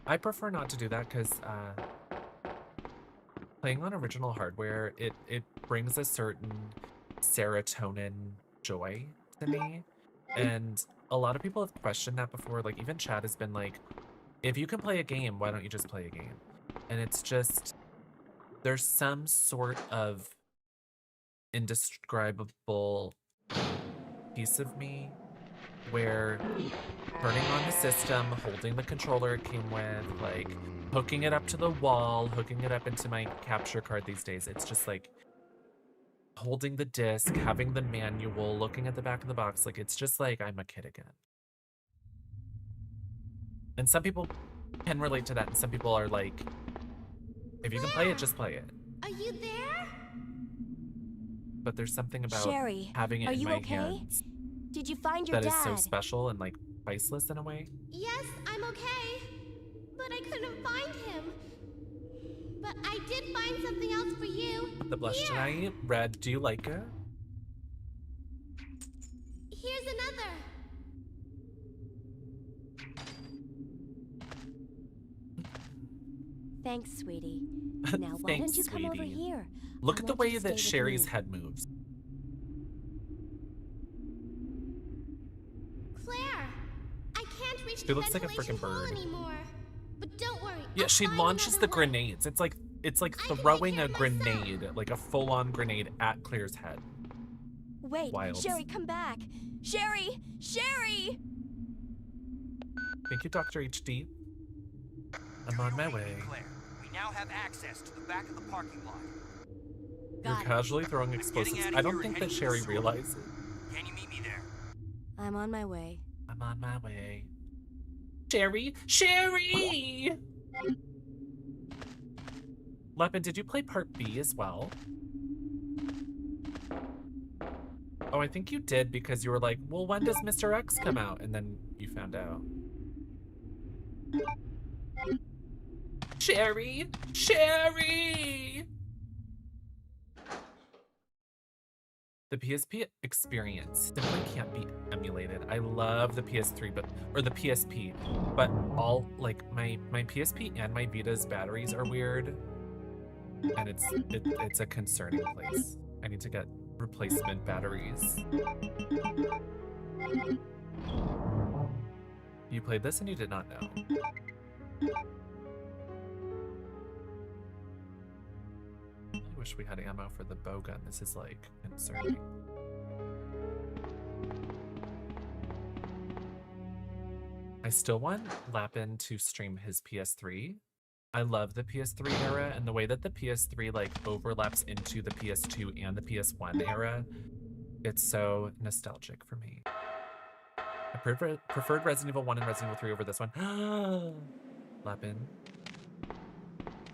I prefer not to do that because playing on original hardware, it brings a certain serotonin joy to me. And a lot of people have questioned that before. Like, even Chad has been like, if you can play a game, why don't you just play a game? And it's just, there's some sort of indescribable piece of me where turning on the system, holding the controller it came with, like hooking it up to the wall, hooking it up into my capture card these days, it's just like holding the disc, having the manual, looking at the back of the box, like it's just like I'm a kid again. And some people can relate to that, and some people are like, if you can play it, just play it. Are you there? But there's something about Sherry, having it are in you my okay? hands Did you find your that dad? is so special and like priceless in a way. Yes, I'm okay. But I couldn't find him. But I did find something else for you. The blush Here. tonight, red, do you like it? Here's another. Thanks, sweetie. Now, why Thanks, don't you come over sweetie. here? Look I at the want you way to stay that with Sherry's me. head moves. Claire, I can't reach She the looks like a ventilation freaking hole bird. anymore. But don't worry. Yeah, I'll she find launches another the way. grenades. It's like I can throwing take a care of myself. grenade, like a full-on grenade at Claire's head. Wait, Wild. Sherry, come back. Sherry! Sherry! Thank you, Dr. HD. I'm on my way. Claire, we now have access to the back of the parking lot. You're Got it. casually throwing getting explosives. out of I don't here think and that heading to Sherry the sewer. realizes. Can you meet me there? I'm on my way. I'm on my way. Sherry! Sherry! Lepin, did you play part B as well? Oh, I think you did because you were like, well, when does Mr. X come out? And then you found out. Sherry! Sherry! The PSP experience simply can't be emulated. I love the PS3, or the PSP, but all, like, my PSP and my Vita's batteries are weird, and it's a concerning place. I need to get replacement batteries. You played this and you did not know. I wish we had ammo for the bow gun. This is like concerning. I still want Lapin to stream his PS3. I love the PS3 era and the way that the PS3 like overlaps into the PS2 and the PS1 era. It's so nostalgic for me. I preferred Resident Evil 1 and Resident Evil 3 over this one. Lapin,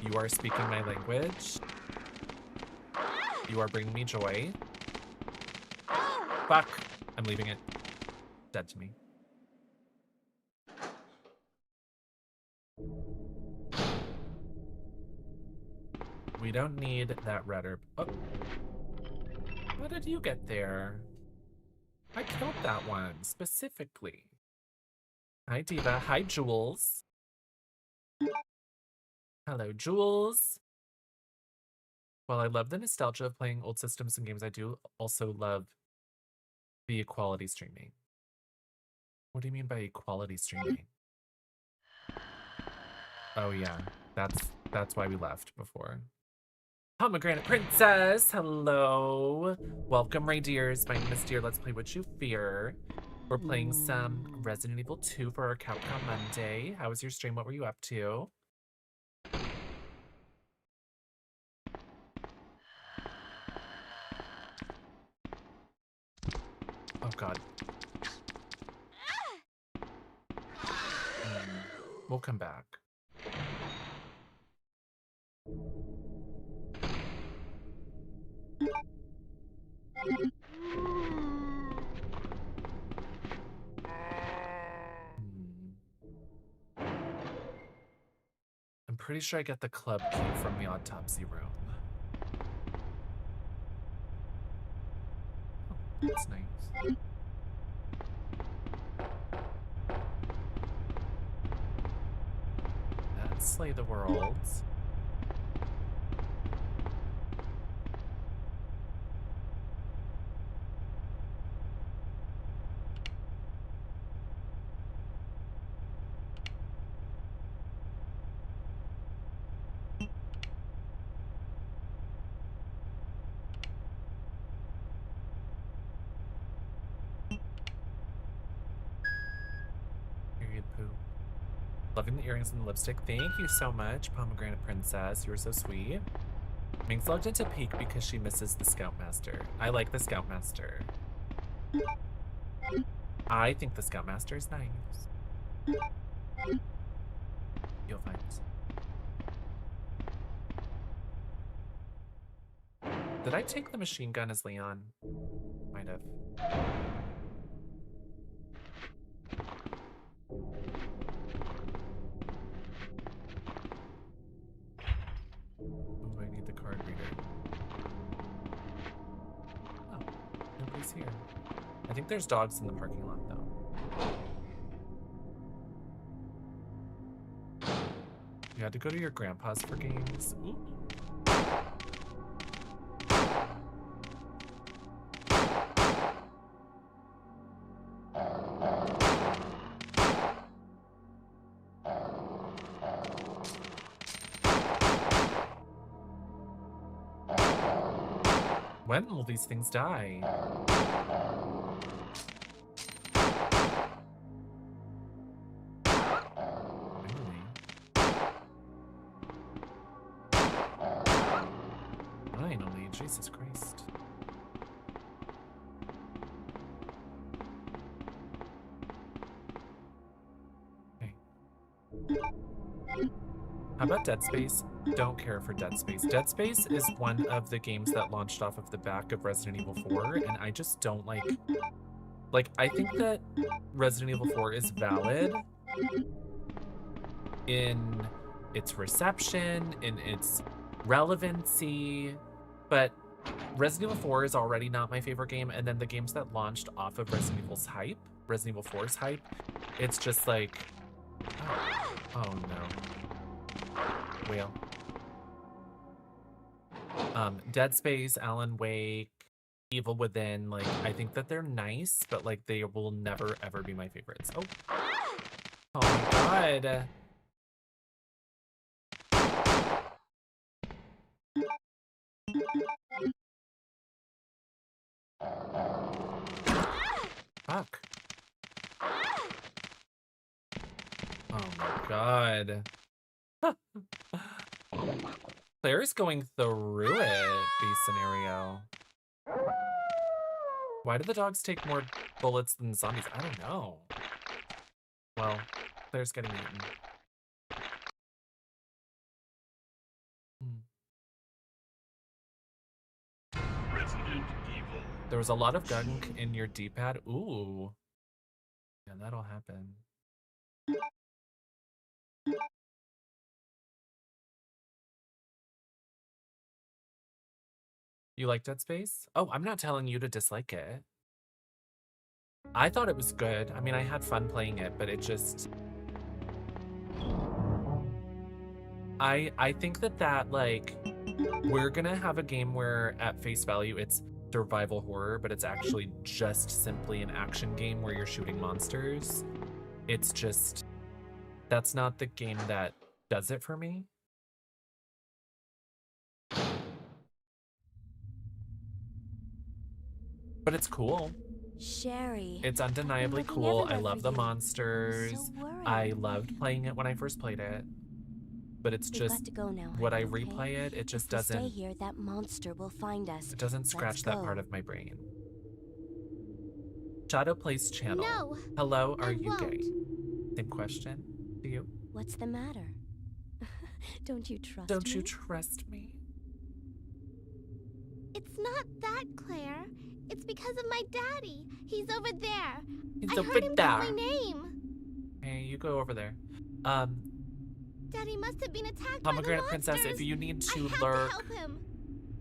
you are speaking my language. You are bringing me joy. Fuck. I'm leaving it. Dead to me. We don't need that red herb. Oh. How did you get there? I killed that one, specifically. Hi, Diva. Hi, Jules. Hello, Jules. While I love the nostalgia of playing old systems and games, I do also love the equality streaming. What do you mean by equality streaming? Oh yeah, that's why we left before. Pomegranate Princess, hello. Welcome, my dears. My name is Deer. Let's play What You Fear. We're playing some Resident Evil 2 for our Capcom Monday. How was your stream? What were you up to? Oh god. We'll come back. I'm pretty sure I got the club key from the autopsy room. Oh, that's nice. slay the world. Period poop. Loving the earrings and the lipstick. Thank you so much, Pomegranate Princess. You were so sweet. Minx logged into Peak because she misses the Scoutmaster. I like the Scoutmaster. I think the Scoutmaster is nice. You'll find. Did I take the machine gun as Leon? Might have. Ooh, I need the card reader. Oh, nobody's here. I think there's dogs in the parking lot, though. You had to go to your grandpa's for games. Ooh. When will these things die? Finally, Jesus Christ. Okay. How about Dead Space? Don't care for Dead Space. Dead Space is one of the games that launched off of the back of Resident Evil 4, and I just don't like... I think that Resident Evil 4 is valid in its reception, in its relevancy, but Resident Evil 4 is already not my favorite game, and then the games that launched off of Resident Evil's hype, Resident Evil 4's hype, it's just like... Oh no. Wheel. Dead Space, Alan Wake, Evil Within, I think that they're nice, but they will never ever be my favorites. Oh. Oh my god. Fuck. Oh my god. Claire's going through it, B scenario. Why do the dogs take more bullets than zombies? I don't know. Well, Claire's getting eaten. Resident Evil. There was a lot of gunk in your D-pad. Ooh. Yeah, that'll happen. You like Dead Space? Oh, I'm not telling you to dislike it. I thought it was good. I mean, I had fun playing it, but it just... I think that we're gonna have a game where at face value it's survival horror, but it's actually just simply an action game where you're shooting monsters. It's just... That's not the game that does it for me. But it's cool. Sherry. It's undeniably cool. I love the monsters. I loved playing it when I first played it. But it's just when I replay it, it just doesn't. Stay here, that monster will find us. It doesn't scratch that part of my brain. Shadow Plays channel. No, hello, are I you won't. gay? Same question to you. What's the matter? Don't you trust me? Don't you trust me? It's not that, Claire. It's because of my daddy. He's over there. He's I over heard him there. call my name. Hey, you go over there. Daddy must have been attacked by the Pomegranate monsters. Princess, if you need to I have lurk, to help him.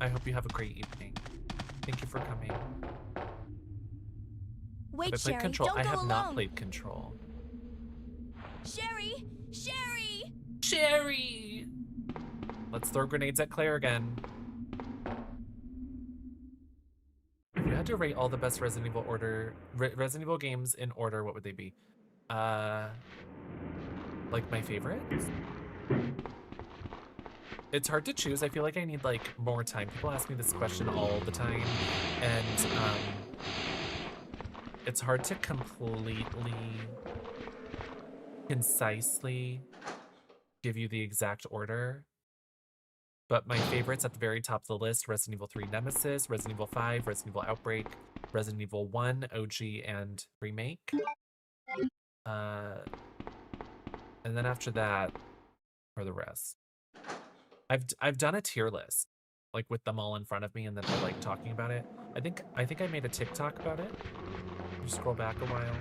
I hope you have a great evening. Thank you for coming. Wait, Have I played Sherry, Control? don't I go have alone. not played Control. Sherry! Sherry! Sherry! Let's throw grenades at Claire again. If you had to rate all the best Resident Evil games in order, what would they be? Like my favorites? It's hard to choose. I feel like I need like more time. People ask me this question all the time, and it's hard to completely, concisely give you the exact order. But my favorites at the very top of the list: Resident Evil 3 Nemesis, Resident Evil 5, Resident Evil Outbreak, Resident Evil 1 OG and Remake. And then after that are the rest. I've done a tier list, like with them all in front of me, and then we're like talking about it. I think I made a TikTok about it. You scroll back a while.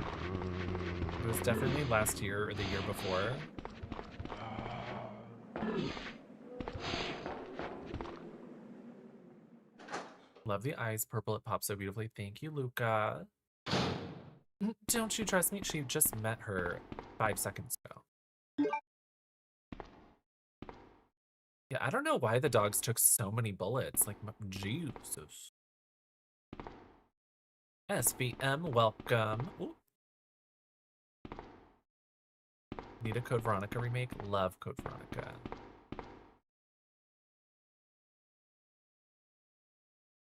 It was definitely last year or the year before. Love the eyes, purple, it pops so beautifully. Thank you, Luca. Don't you trust me? She just met her 5 seconds ago. Yeah, I don't know why the dogs took so many bullets. Like, Jesus. SVM, welcome. Ooh. Need a Code Veronica remake? Love Code Veronica.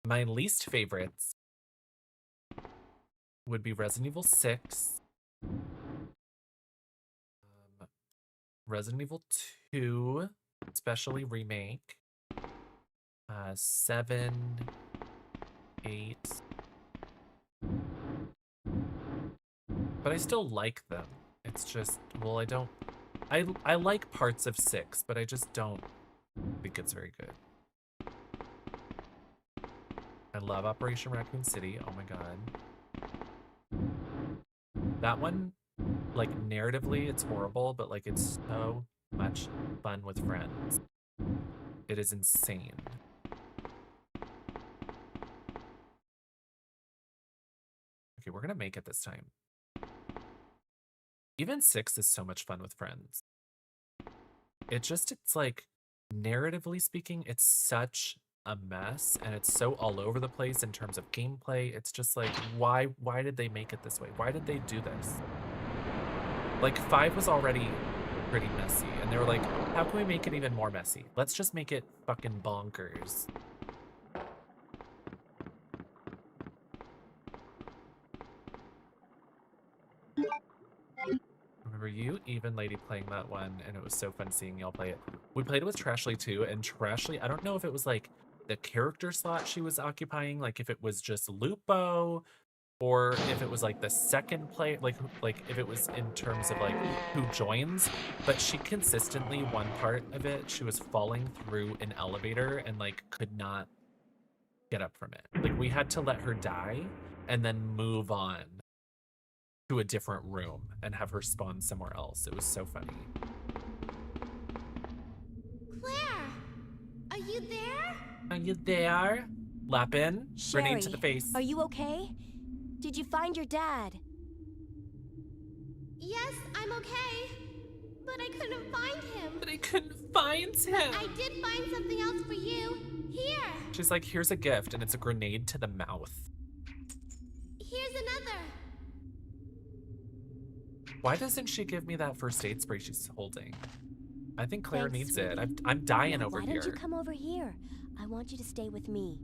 My least favorites would be Resident Evil 6, Resident Evil 2, especially remake, 7, 8, but I still like them. It's just, well, I like parts of 6, but I just don't think it's very good. I love Operation Raccoon City. Oh my god. That one, like, narratively, it's horrible, but, like, it's so much fun with friends. It is insane. Okay, we're gonna make it this time. Even 6 is so much fun with friends. It's like, narratively speaking, it's such a mess, and it's so all over the place in terms of gameplay. It's just like, why did they make it this way? Why did they do this? Like, 5 was already pretty messy, and they were like, how can we make it even more messy? Let's just make it fucking bonkers. Remember you, Even Lady, playing that one, and it was so fun seeing y'all play it. We played it with Trashly too, and Trashly, I don't know if it was like the character slot she was occupying, like if it was just Lupo, or if it was like the second play, like if it was in terms of like who joins, but she consistently, one part of it, she was falling through an elevator and like could not get up from it. Like we had to let her die and then move on to a different room and have her spawn somewhere else. It was so funny. Claire, are you there? Are you there? Lappin, grenade to the face. Are you okay? Did you find your dad? Yes, I'm okay. But I couldn't find him. But I couldn't find him. I did find something else for you. Here. She's like, here's a gift, and it's a grenade to the mouth. Here's another. Why doesn't she give me that first aid spray she's holding? I think Claire Thanks, needs sweetie. it. I'm dying over Why here. don't you come over here? I want you to stay with me.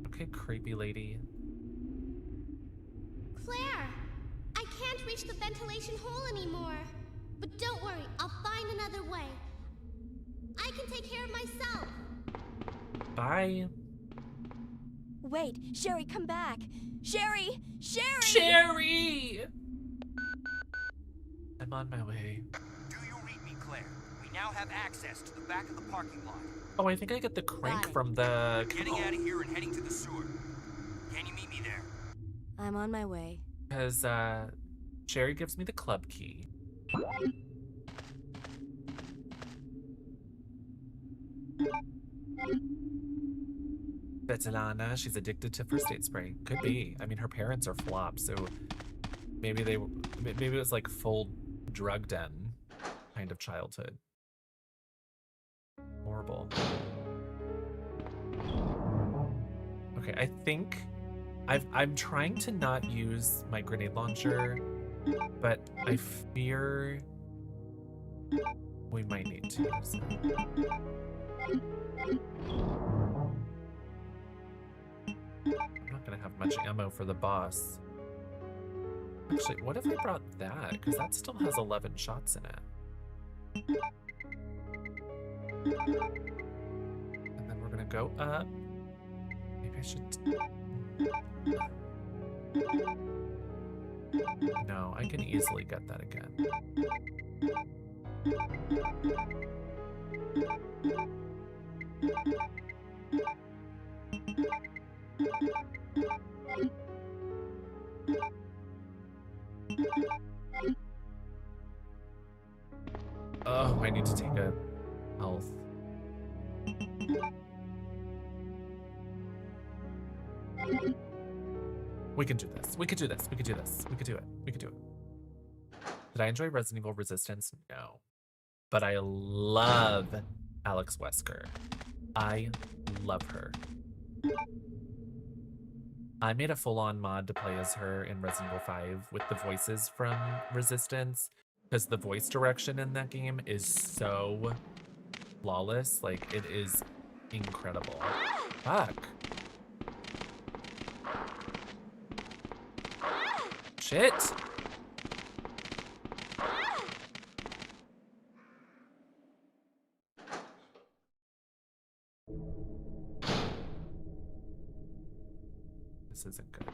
Okay, creepy lady. Claire, I can't reach the ventilation hole anymore. But don't worry, I'll find another way. I can take care of myself. Bye. Wait, Sherry, come back. Sherry! Sherry! Sherry! I'm on my way. Do you read me, Claire? We now have access to the back of the parking lot. Oh, I think I get the crank from the... Getting out of here and heading to the sewer. Can you meet me there? I'm on my way. Because, Sherry gives me the club key. Svetlana, she's addicted to first aid spray. Could be. I mean, her parents are flops, so maybe it was like full drug den kind of childhood. Horrible. Okay, I think I'm trying to not use my grenade launcher, but I fear we might need to use it. I'm not gonna have much ammo for the boss. Actually, what if I brought that? Because that still has 11 shots in it. And then we're gonna go up. Maybe I should... No, I can easily get that again. Oh, I need to take a health. We can do this. We could do this. We could do this. We could do it. We could do it. Did I enjoy Resident Evil Resistance? No. But I love Alex Wesker. I love her. I made a full-on mod to play as her in Resident Evil 5 with the voices from Resistance, because the voice direction in that game is so flawless. Like, it is incredible. Fuck. Shit. This isn't good.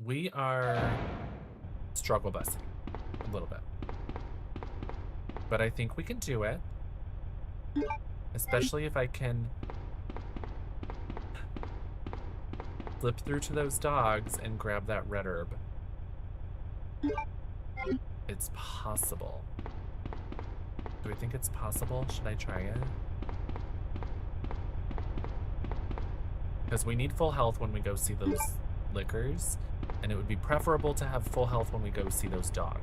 We are struggle busing a little bit, but I think we can do it, especially if I can flip through to those dogs and grab that red herb. It's possible. Do we think it's possible? Should I try it? Because we need full health when we go see those lickers. And it would be preferable to have full health when we go see those dogs.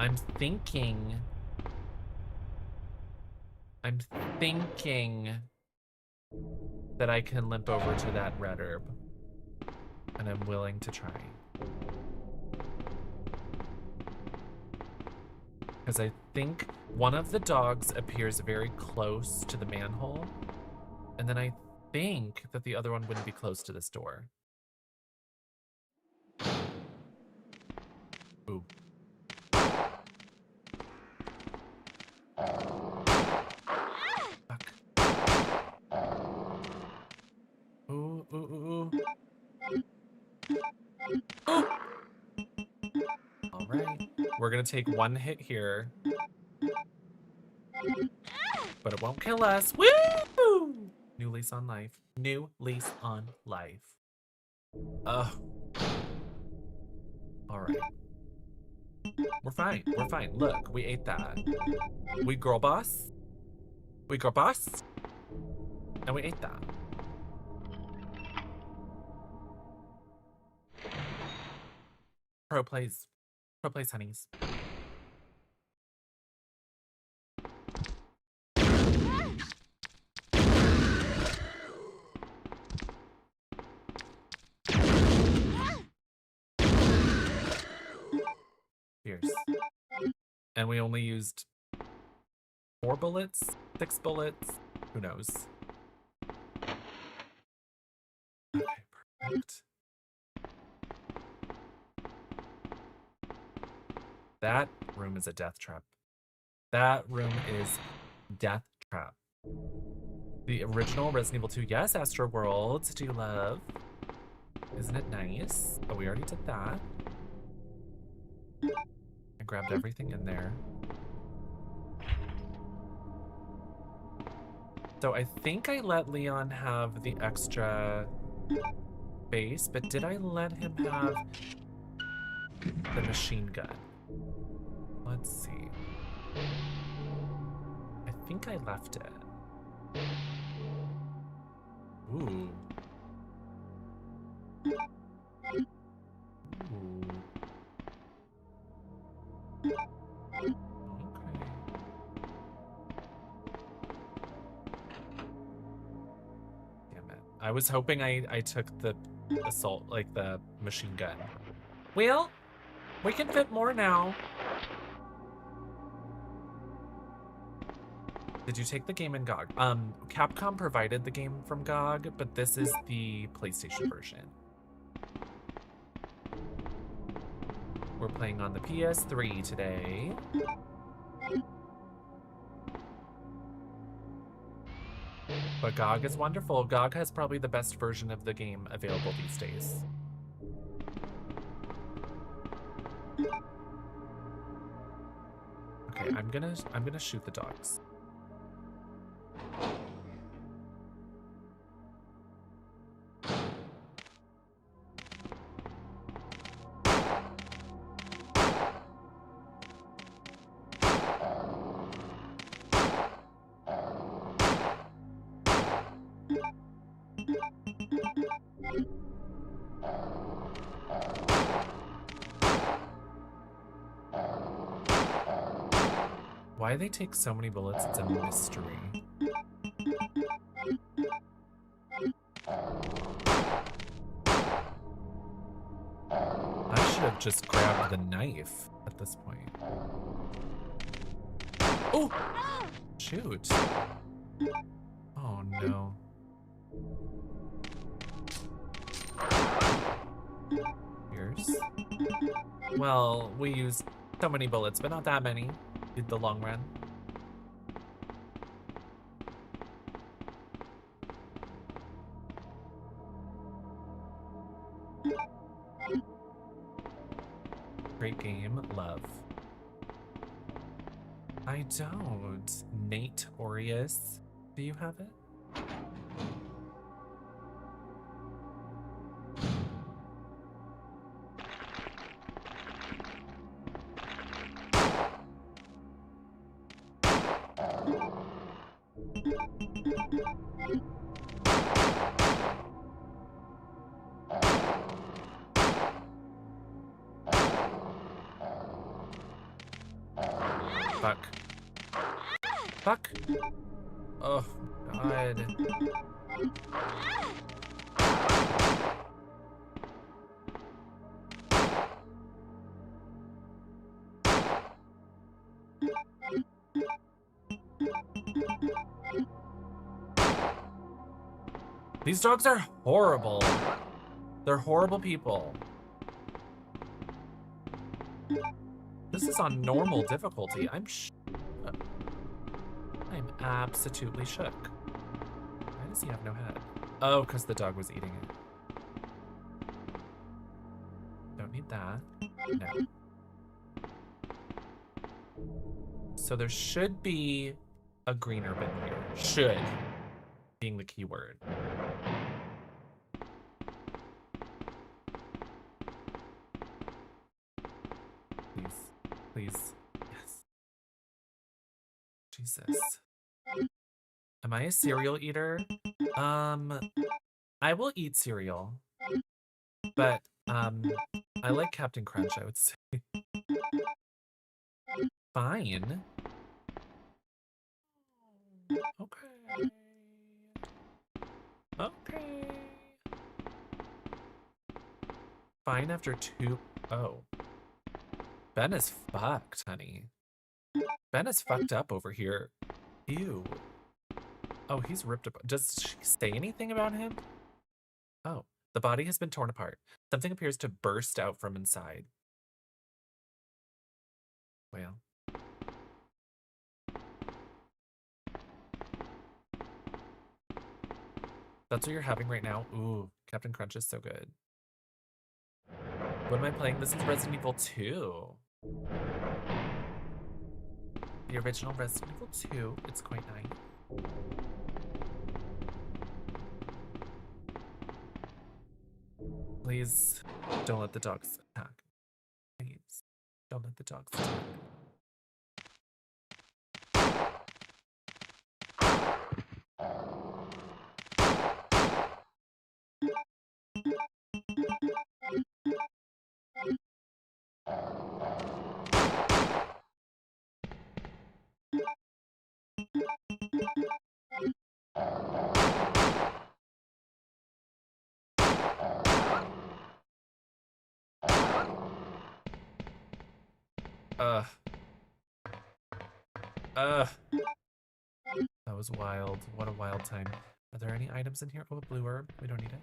I'm thinking that I can limp over to that red herb, and I'm willing to try. Because I think one of the dogs appears very close to the manhole, and then I think that the other one wouldn't be close to this door. Ooh. All right, we're gonna take one hit here, but it won't kill us. Woo! New lease on life. New lease on life. All right. We're fine. We're fine. Look, we ate that. We girl boss. We girl boss. And we ate that. Pro plays. Pro plays, honeys. And we only used 4 bullets, 6 bullets, who knows? Okay, perfect. That room is a death trap. That room is death trap. The original Resident Evil 2. Yes, Astro World. Do you love? Isn't it nice? Oh, we already did that. I grabbed everything in there. So I think I let Leon have the extra base, but did I let him have the machine gun? Let's see. I think I left it. Ooh. Ooh. Okay. Damn it. I was hoping I took the assault, like the machine gun. Well, we can fit more now. Did you take the game in GOG? Capcom provided the game from GOG, but this is the PlayStation version. We're playing on the PS3 today. But GOG is wonderful. GOG has probably the best version of the game available these days. Okay, I'm gonna shoot the dogs. Why they take so many bullets, it's a mystery. I should have just grabbed the knife at this point. Oh! Shoot. Oh no. Here's. Well, we used so many bullets, but not that many. Did the long run. Great game, love. I don't. Nate Aureus, do you have it? Fuck. Fuck. Oh, God. These dogs are horrible. They're horrible people. This is on normal difficulty. I'm absolutely shook. Why does he have no head? Oh, because the dog was eating it. Don't need that. No. So there should be a greener bin here. Should being the key word. Please. Yes. Jesus. Am I a cereal eater? I will eat cereal. But, I like Captain Crunch, I would say. Fine. Okay. Okay. Fine after 2. Oh. Ben is fucked, honey. Ben is fucked up over here. Ew. Oh, he's ripped up. Does she say anything about him? Oh, the body has been torn apart. Something appears to burst out from inside. Well. That's what you're having right now? Ooh, Captain Crunch is so good. What am I playing? This is Resident Evil 2. The original Resident Evil 2. It's quite nice. Please don't let the dogs attack. Please don't let the dogs attack. That was wild. What a wild time. Are there any items in here? Oh, a blue herb. We don't need it.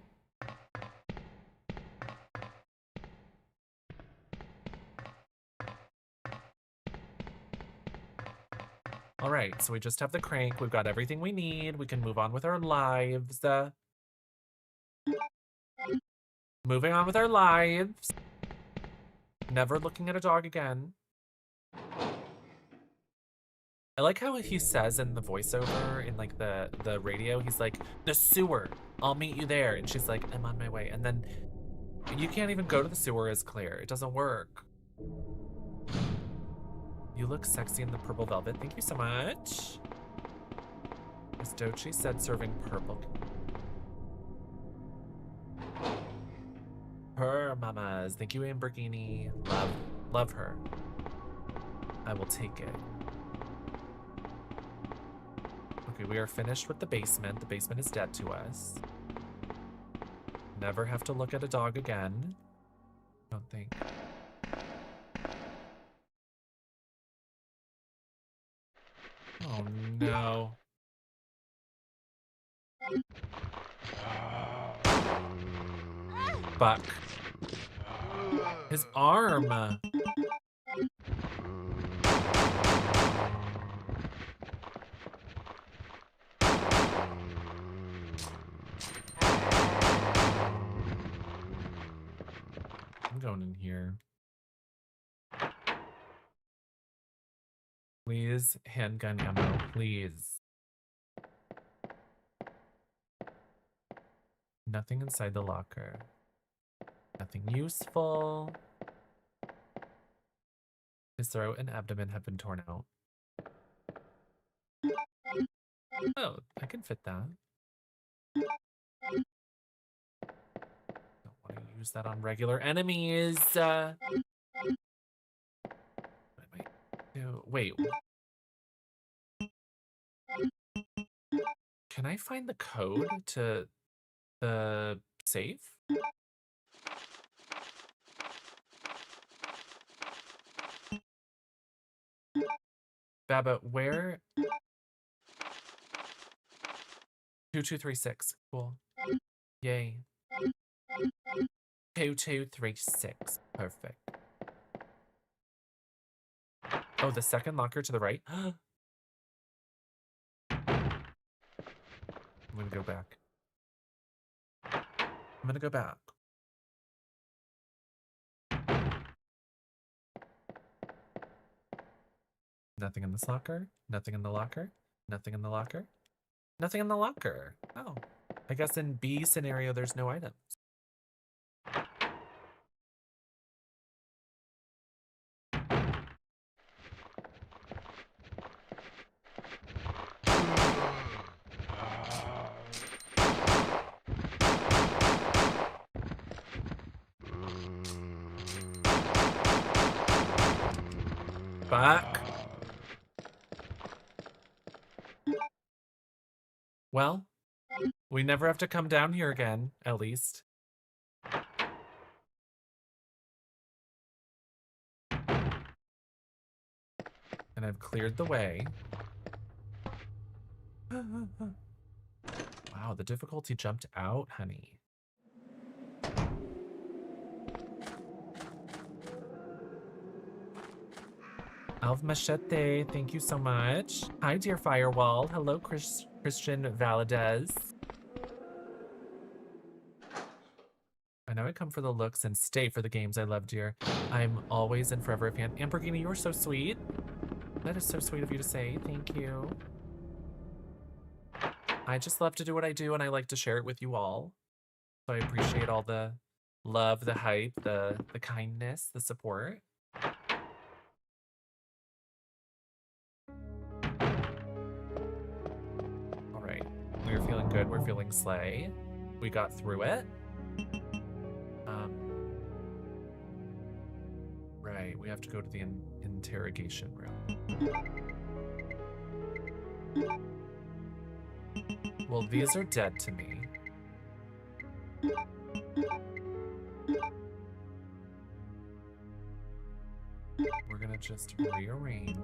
All right, so we just have the crank. We've got everything we need. We can move on with our lives. Moving on with our lives. Never looking at a dog again. I like how he says in the voiceover, in like the radio, he's like, the sewer, I'll meet you there. And she's like, I'm on my way. And then you can't even go to the sewer as Claire. It doesn't work. You look sexy in the purple velvet. Thank you so much. As Dochi said, serving purple. Her mamas. Thank you, Amberghini. Love her. I will take it. Okay, we are finished with the basement. The basement is dead to us. Never have to look at a dog again. Don't think. Oh no. Fuck. His arm. I'm going in here. Please, handgun ammo, please. Nothing inside the locker. Nothing useful. His throat and abdomen have been torn out. Oh, I can fit that. Don't want to use that on regular enemies. What am I do? Wait. Can I find the code to the safe? Baba, where? 2236. Cool. Yay. 2236. Perfect. Oh, the second locker to the right. I'm gonna go back. I'm gonna go back. Nothing in this locker. Nothing in the locker. Nothing in the locker. Nothing in the locker. Oh, I guess in B scenario, there's no items. Back. Well, we never have to come down here again, at least. And I've cleared the way. Wow, the difficulty jumped out, honey. Alv Machete, thank you so much. Hi, dear Firewall. Hello, Christian Valadez. I know I come for the looks and stay for the games I love, dear. I'm always and forever a fan. Ambergini, you're so sweet. That is so sweet of you to say. Thank you. I just love to do what I do, and I like to share it with you all. So I appreciate all the love, the hype, the kindness, the support. All right, we're feeling good. We're feeling slay. We got through it. Right, we have to go to the interrogation room. Well, these are dead to me. We're gonna just rearrange.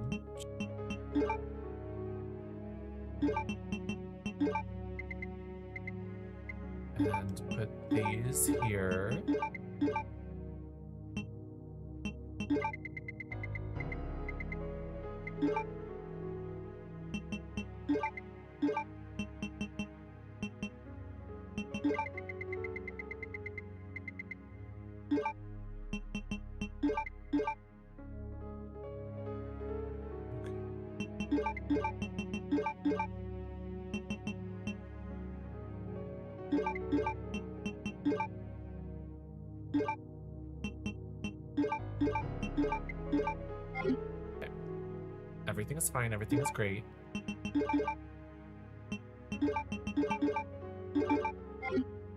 And put these here. Okay. Everything is fine, everything is great.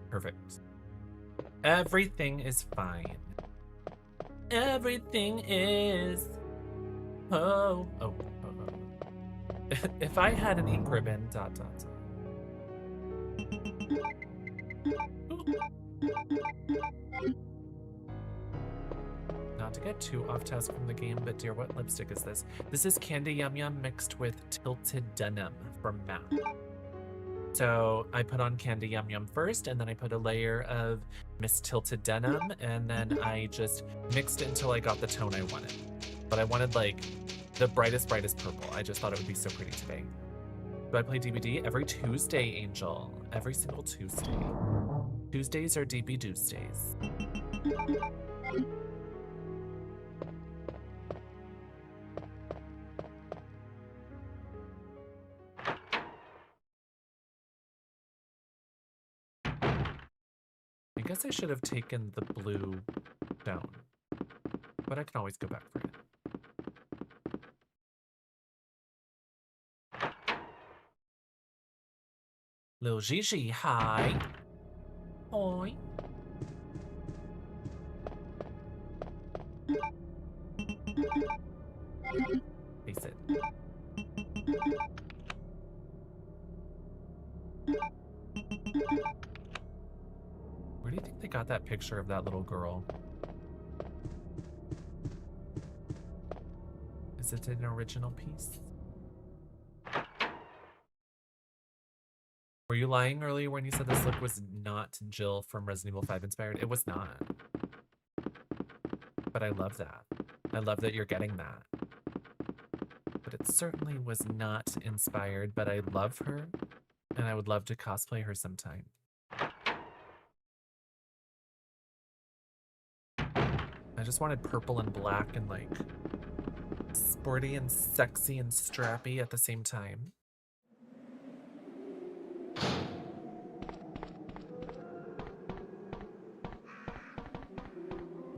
Perfect. Everything is fine. Everything is... Oh. If I had an ink ribbon, ... Not to get too off task from the game, but dear, what lipstick is this? This is Candy Yum Yum mixed with Tilted Denim from MAC. So I put on Candy Yum Yum first, and then I put a layer of Miss Tilted Denim, and then I just mixed it until I got the tone I wanted. But I wanted like the brightest purple. I just thought it would be so pretty today. Do I play DBD? Every Tuesday, Angel. Every single Tuesday. Tuesdays are DB Tuesdays. I guess I should have taken the blue down, but I can always go back for it. Lil Gigi, hi. Oi. Face it. Where do you think they got that picture of that little girl? Is it an original piece? Were you lying earlier when you said this look was not Jill from Resident Evil 5 inspired? It was not. But I love that. I love that you're getting that. But it certainly was not inspired, but I love her, and I would love to cosplay her sometime. I just wanted purple and black and like sporty and sexy and strappy at the same time.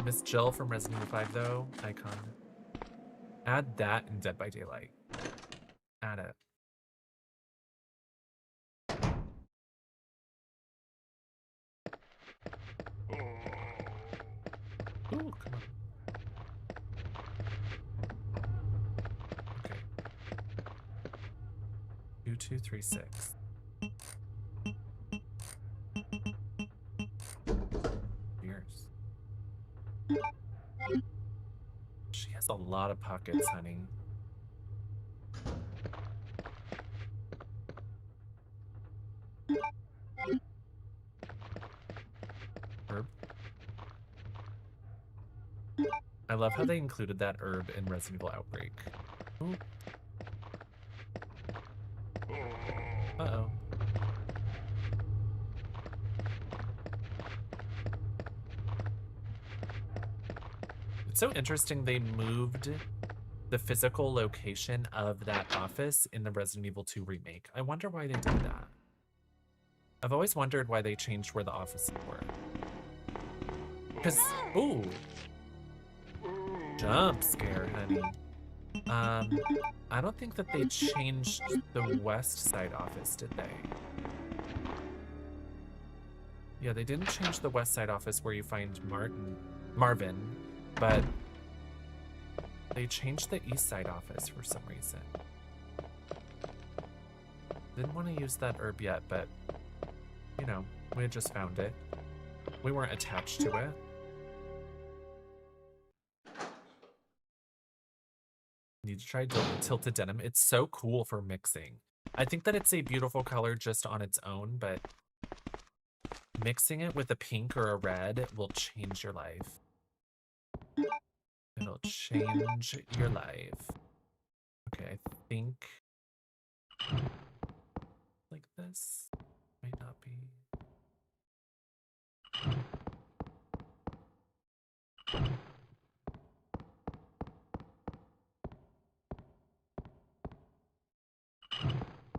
Miss Jill from Resident Evil 5 though, icon. Add that in Dead by Daylight. Add it. Ooh, come on. Okay. 2236. Years. She has a lot of pockets, honey. Herb. I love how they included that herb in Resident Evil Outbreak. Ooh. Uh-oh. It's so interesting they moved the physical location of that office in the Resident Evil 2 remake. I wonder why they did that. I've always wondered why they changed where the offices were. Because, ooh. Jump scare, honey. I don't think that they changed the West Side office, did they? Yeah, they didn't change the West Side office where you find Marvin, but they changed the East Side office for some reason. Didn't want to use that herb yet, but, you know, we had just found it. We weren't attached to it. Need to try tilted denim. It's so cool for mixing. I think that it's a beautiful color just on its own, but mixing it with a pink or a red will change your life. It'll change your life. Okay, I think like this might not be.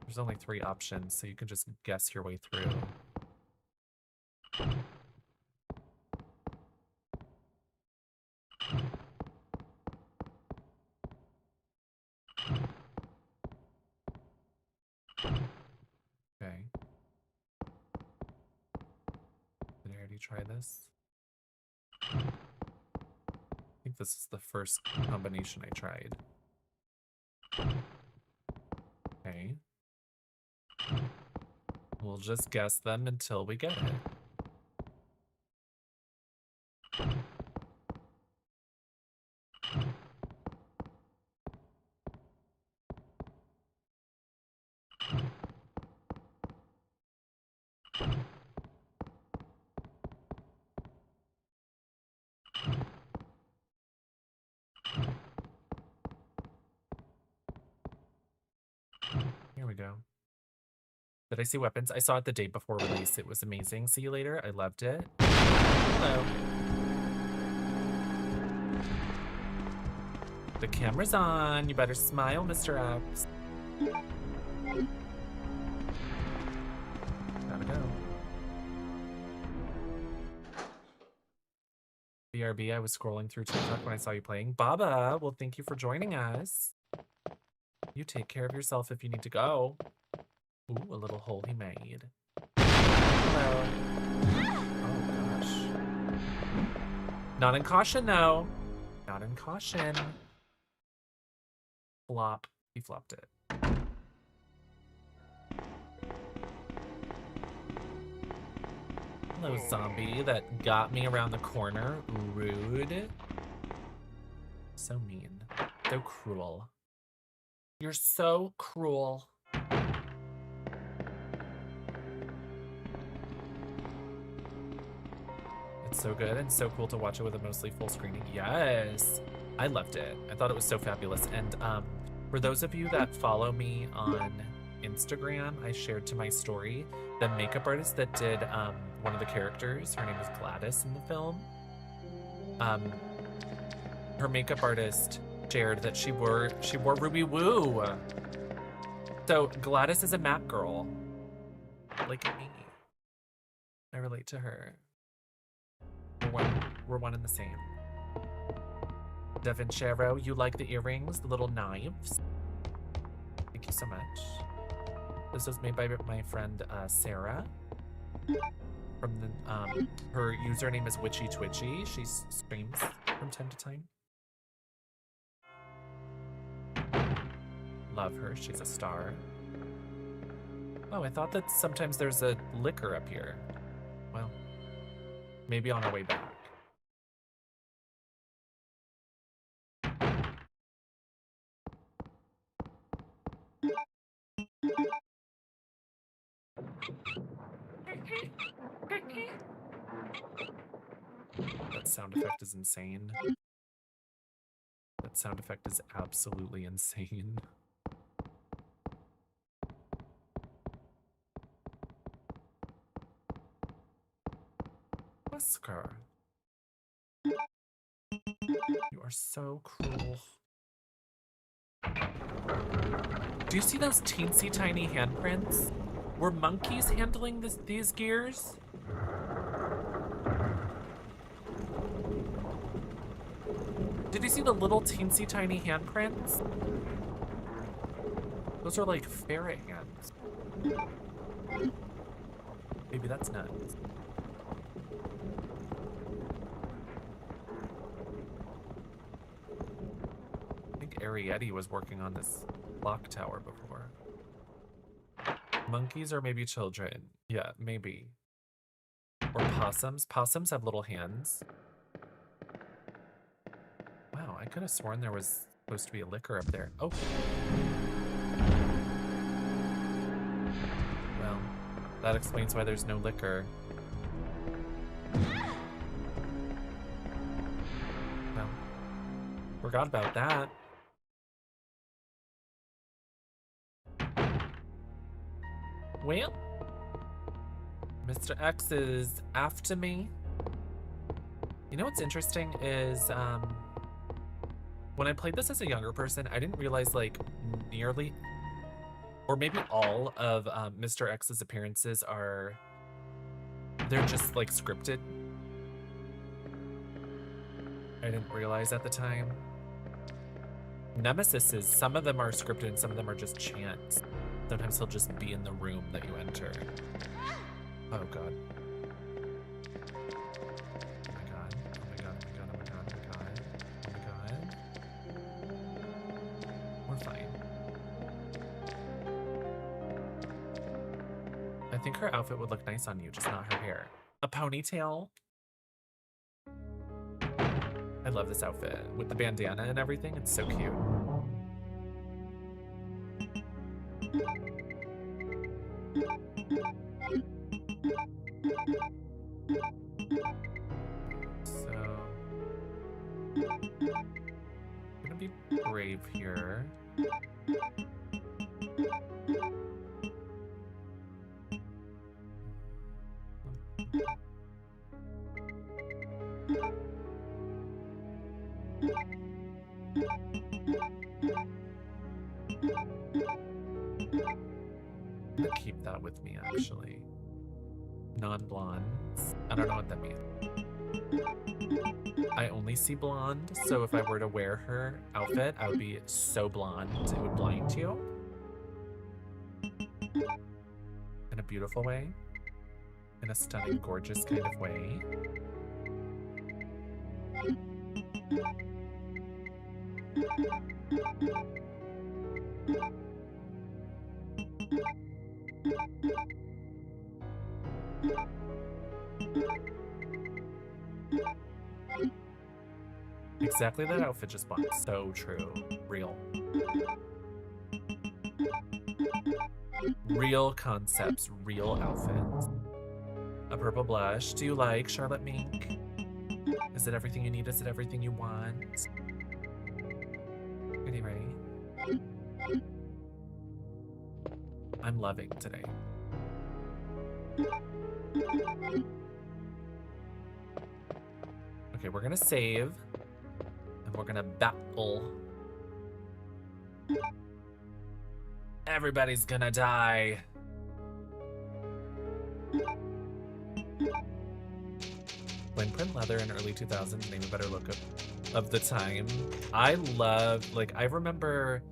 There's only 3 options, so you can just guess your way through. Okay. Did I already try this? I think this is the first combination I tried. Okay. We'll just guess them until we get it. Here we go. Did I see weapons? I saw it the day before release. It was amazing. See you later. I loved it. Hello. The camera's on. You better smile, Mr. X. Gotta go. BRB, I was scrolling through TikTok when I saw you playing. Baba, well, thank you for joining us. You take care of yourself if you need to go. Ooh, a little hole he made. Hello. Oh, gosh. Not in caution, though. Not in caution. Flop. He flopped it. Hello, zombie that got me around the corner. Rude. So mean. So cruel. You're so cruel. It's so good and so cool to watch it with a mostly full screening. Yes, I loved it. I thought it was so fabulous. And for those of you that follow me on Instagram, I shared to my story the makeup artist that did one of the characters. Her name is Gladys in the film. Her makeup artist shared that she wore Ruby Woo. So Gladys is a map girl, like me. I relate to her. We're one and the same. Devinchero, you like the earrings, the little knives? Thank you so much. This was made by my friend Sarah. From the her username is Witchy Twitchy. She streams from time to time. Love her. She's a star. Oh, I thought that sometimes there's a liquor up here. Well, maybe on our way back. That sound effect is insane. That sound effect is absolutely insane. Wesker. You are so cruel. Do you see those teensy tiny handprints? Were monkeys handling these gears? Did you see the little teensy tiny handprints? Those are like ferret hands. Maybe that's nuts. I think Arietti was working on this clock tower before. Monkeys or maybe children. Yeah, maybe. Or possums. Possums have little hands. Wow, I could have sworn there was supposed to be a liquor up there. Oh. Well, that explains why there's no liquor. Well, forgot about that. Well, Mr. X is after me. You know what's interesting is, when I played this as a younger person, I didn't realize like nearly, or maybe all of Mr. X's appearances they're just like scripted. I didn't realize at the time. Nemesis's, some of them are scripted and some of them are just chants. Sometimes he'll just be in the room that you enter. Oh god. Oh my god. Oh my god. Oh my god. Oh my god. Oh my god. We're fine. I think her outfit would look nice on you, just not her hair. A ponytail? I love this outfit. With the bandana and everything, it's so cute. So, I'm gonna be brave here. I'm gonna keep that with me, actually. Non-blondes. I don't know what that means. I only see blonde, so if I were to wear her outfit, I would be so blonde, it would blind you. In a beautiful way. In a stunning, gorgeous kind of way. Exactly that outfit just bought. So true. Real. Real concepts, real outfits. A purple blush. Do you like Charlotte Mink? Is it everything you need? Is it everything you want? Pretty right? I'm loving today. Okay, we're gonna save. And we're gonna battle. Everybody's gonna die. When print leather in early 2000s, name a better look of the time. I love, like, I remember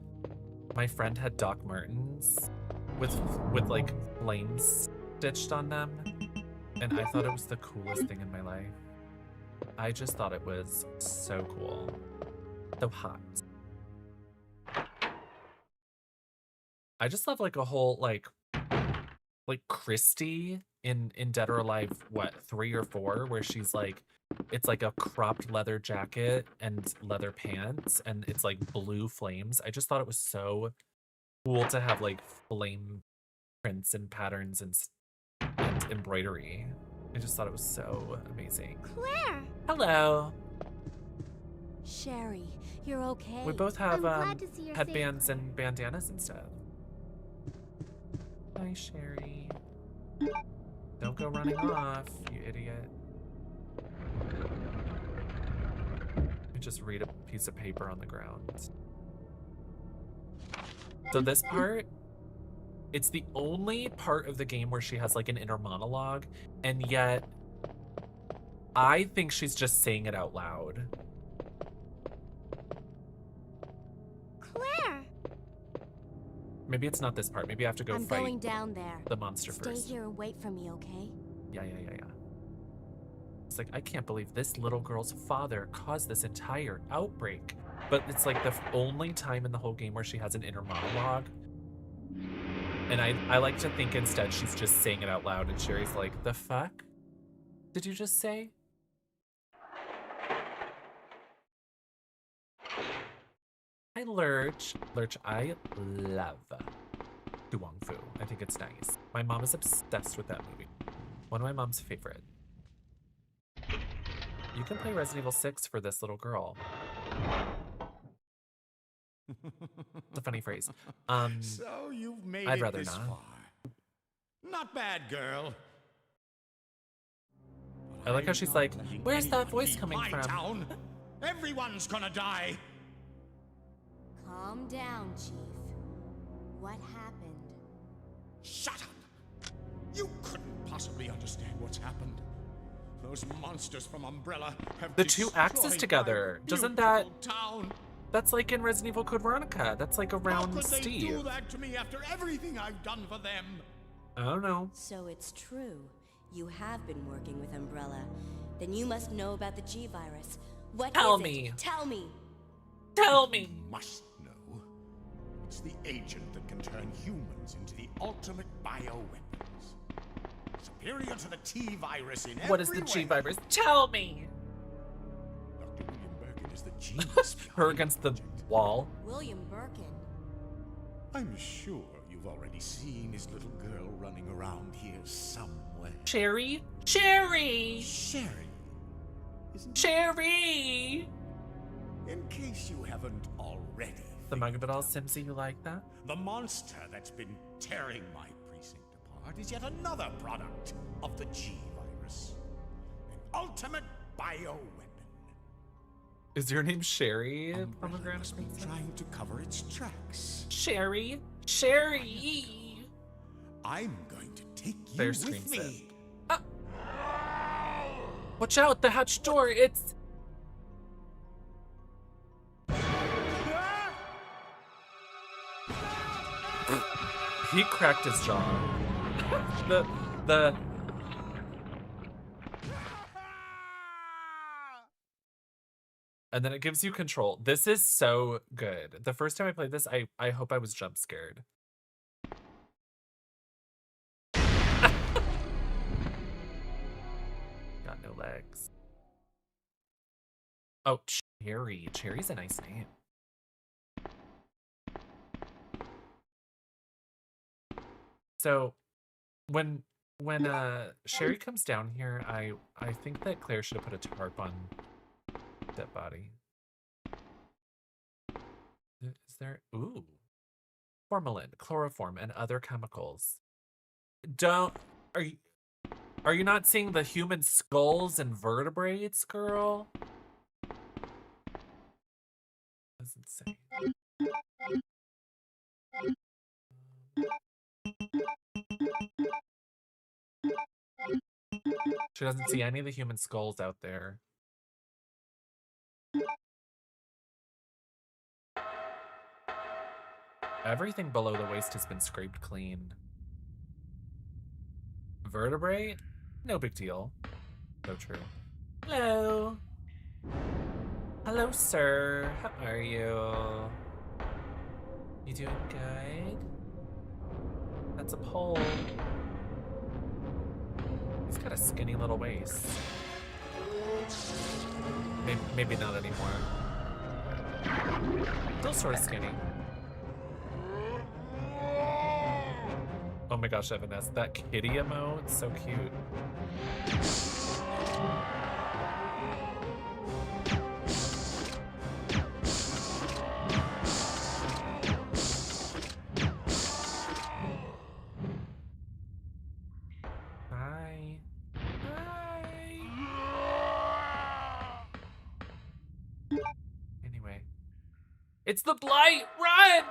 my friend had Doc Martens with like flames stitched on them. And I thought it was the coolest thing in my life. I just thought it was so cool. So hot. I just love like a whole like Christy in Dead or Alive, what, 3 or 4, where she's like, it's like a cropped leather jacket and leather pants and it's like blue flames. I just thought it was so cool to have like flame prints and patterns and and embroidery. I just thought it was so amazing. Claire! Hello. Sherry, you're okay. We both have I'm glad to see you're headbands safe, and bandanas and stuff. Hi, Sherry. Don't go running off, you idiot. Let me just read a piece of paper on the ground. So this part, it's the only part of the game where she has like an inner monologue, and yet I think she's just saying it out loud. Claire! Maybe it's not this part. Maybe I have to go I'm fight going down there. the monster Stay first. here and wait for me, okay? Yeah. It's like, I can't believe this little girl's father caused this entire outbreak. But it's like the only time in the whole game where she has an inner monologue. And I like to think instead she's just saying it out loud, and Sherry's like, the fuck did you just say? Hi, Lurch. Lurch, I love Duong Fu. I think it's nice. My mom is obsessed with that movie. One of my mom's favorite. You can play Resident Evil 6 for this little girl. It's a funny phrase. So you've made I'd it rather this not. far. Not bad, girl. I like how she's like, Letting where's that anyone voice leave coming my from? Town. Everyone's gonna die. Calm down, Chief. What happened? Shut up! You couldn't possibly understand what's happened. Those monsters from Umbrella have The two axes destroyed together. my Doesn't that... beautiful town. That's like in Resident Evil Code Veronica. That's like How around could they Steve. do that to me after everything I've done for them? I don't know. So it's true. You have been working with Umbrella. Then you must know about the G-Virus. What Tell is me. it? Tell me. Tell me. You must know. It's the agent that can turn humans into the ultimate bioweapons. Superior to the T-Virus in every way. What is the G-Virus? Tell me. Dr. William Birkin is the genius Her behind against the the project. wall. William Birkin. I'm sure you've already seen his little girl running around here somewhere. Sherry? Sherry! Sherry. Isn't Sherry! In case you haven't already. The figured Mugabadal out, Simsy, you like that? the monster that's been tearing my precinct apart is yet another product of the G-Virus. An ultimate bioweapon. Is your name Sherry? Umbrella Pomegranate must be Princess? trying to cover its tracks. Sherry? Sherry! I'm going to take you There with screams me. it. Watch out, the hatch door, it's... He cracked his jaw. the... And then it gives you control. This is so good. The first time I played this, I hope I was jump scared. Got no legs. Oh, Cherry. Cherry's a nice name. So, when Sherry comes down here, I think that Claire should have put a tarp on that body. Is there? Ooh, formalin, chloroform, and other chemicals. Are you not seeing the human skulls and vertebrates, girl? Doesn't say. She doesn't see any of the human skulls out there. Everything below the waist has been scraped clean. Vertebrae? No big deal. So true. Hello. Hello, sir. How are you? You doing good? That's a pole. He's got a skinny little waist. Maybe not anymore. Still sort of skinny. Oh my gosh, Evanes, that kitty emote, so cute. Hi. Hi. Anyway. It's the blight! Run!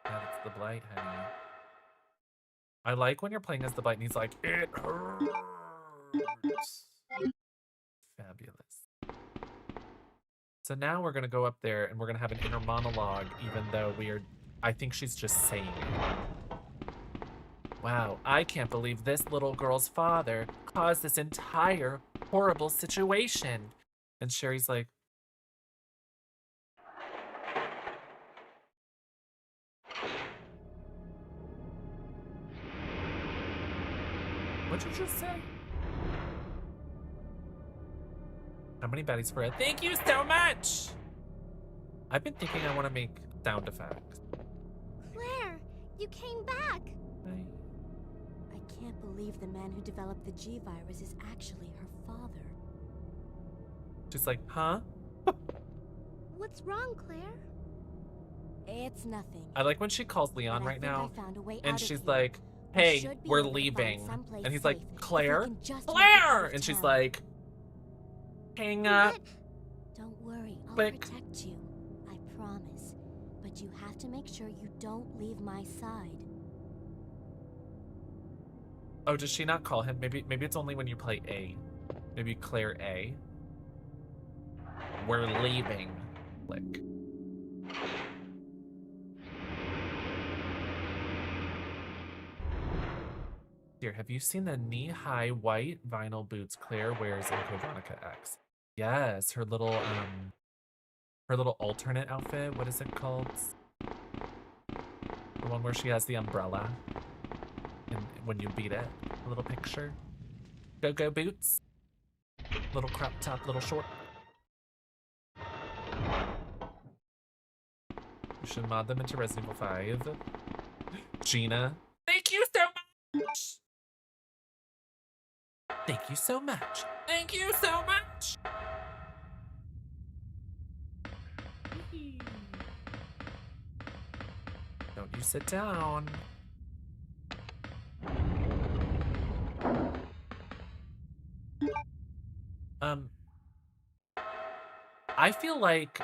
Yeah, it's the blight, honey. I like when you're playing as the blight and he's like, it hurts. Fabulous. So now we're gonna go up there and we're gonna have an inner monologue, even though I think she's just saying it. Wow, I can't believe this little girl's father caused this entire horrible situation. And Sherry's like, what'd you just say? How many baddies for it? Thank you so much! I've been thinking I want to make sound effects. Claire, you came back. I can't believe the man who developed the G virus is actually her father. She's like, huh? What's wrong, Claire? It's nothing. I like when she calls Leon But I right think now I found a way and out of she's here. like, We hey, should be we're able to find leaving. someplace And he's safe like, if we Claire? can just make it out Claire! of And she's town. like, hang up. What? Don't worry, I'll Click. protect you. I promise. But you have to make sure you don't leave my side. Oh, does she not call him? Maybe it's only when you play A. Maybe Claire A. We're leaving. Click. Here, have you seen the knee-high white vinyl boots Claire wears in Code Veronica X? Yes, her little alternate outfit. What is it called? The one where she has the umbrella. And when you beat it, a little picture. Go-go boots. Little crop top, little short. You should mod them into Resident Evil 5. Gina. Thank you so much! Thank you so much. Thank you so much! Don't you sit down. I feel like,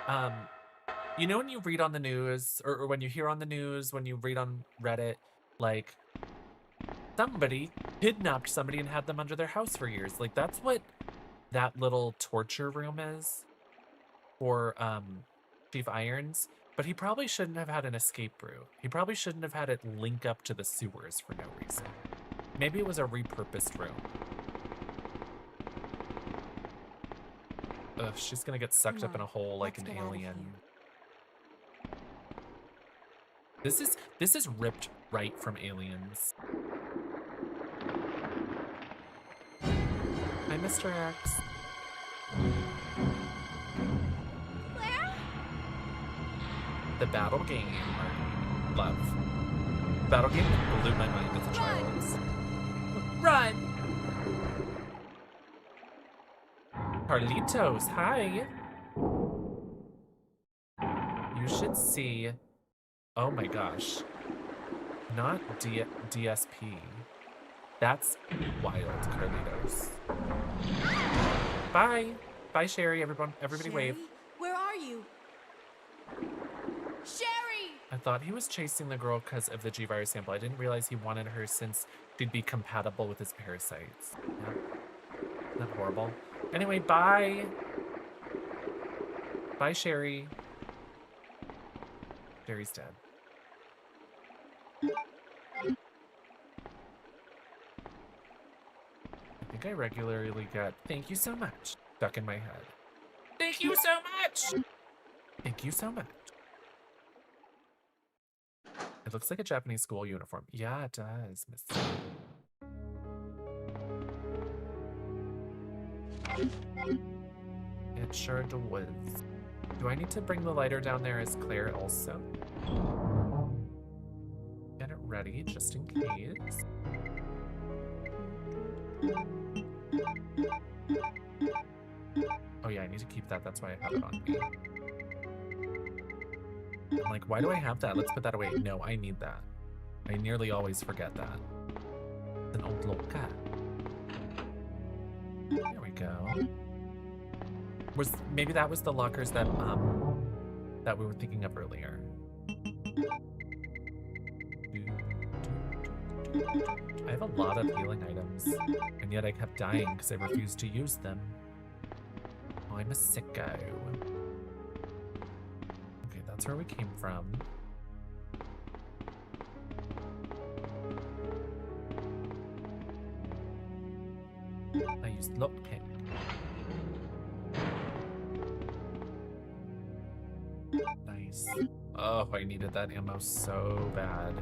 you know when you read on the news, or when you hear on the news, when you read on Reddit, like, somebody kidnapped somebody and had them under their house for years. Like, that's what that little torture room is for Chief Irons. But he probably shouldn't have had an escape route. He probably shouldn't have had it link up to the sewers for no reason. Maybe it was a repurposed room. Ugh, she's gonna get sucked up in a hole like an alien. This is ripped right from Aliens. Hi, Mr. X. Claire? The battle game. Love. Battle game blew my mind as a child. Run! Carlitos, hi! You should see... Oh my gosh. Not DSP. That's wild, Carlitos. Bye! Bye, Sherry, everybody Sherry? wave. Where are you? Sherry! I thought he was chasing the girl because of the G-Virus sample. I didn't realize he wanted her since she'd be compatible with his parasites. Yeah. Isn't that horrible? Anyway, bye! Bye, Sherry. Sherry's dead. I think I regularly get, thank you so much, stuck in my head. Thank you so much! Thank you so much. It looks like a Japanese school uniform. Yeah, it does, Miss. It sure does. Do I need to bring the lighter down there as Claire also? Get it ready. ready, just in case. Oh yeah, I need to keep that. That's why I have it on me. I'm like, why do I have that? Let's put that away. No, I need that. I nearly always forget that. It's an old loca. There we go. Maybe that was the lockers that that we were thinking of earlier. I have a lot of healing items, and yet I kept dying because I refused to use them. Oh, I'm a sicko. Okay, that's where we came from. I used lockpick. Nice. Oh, I needed that ammo so bad.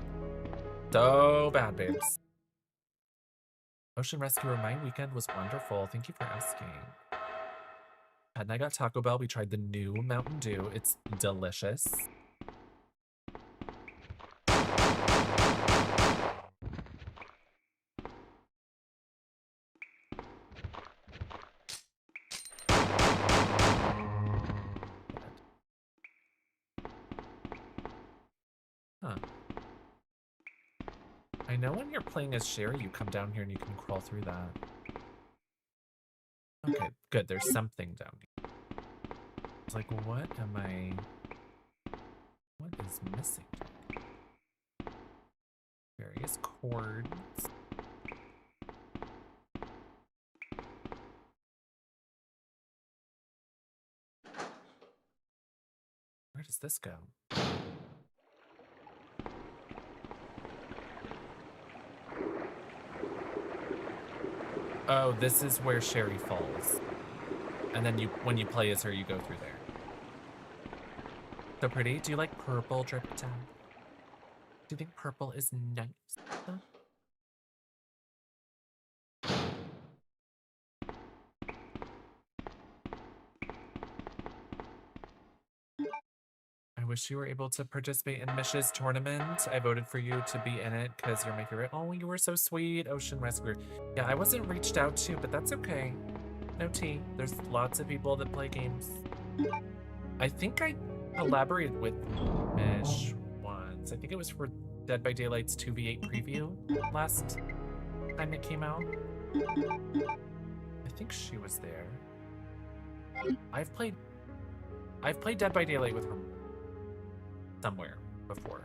So bad, babes. Ocean Rescuer, my weekend was wonderful. Thank you for asking. Ted and I got Taco Bell. We tried the new Mountain Dew. It's delicious. Huh. I know when you're playing as Sherry, you come down here and you can crawl through that. Okay, good. There's something down here. It's like, what am I... What is missing? Various cords. Where does this go? Oh, this is where Sherry falls. And then when you play as her, you go through there. So pretty. Do you like purple, Drip Down? Do you think purple is nice? Huh? I wish you were able to participate in Mish's tournament. I voted for you to be in it because you're my favorite. Oh, you were so sweet, Ocean Rescuer. Yeah, I wasn't reached out to, but that's okay. No tea. There's lots of people that play games. I think I collaborated with Mish once. I think it was for Dead by Daylight's 2v8 preview last time it came out. I think she was there. I've played Dead by Daylight with her somewhere before.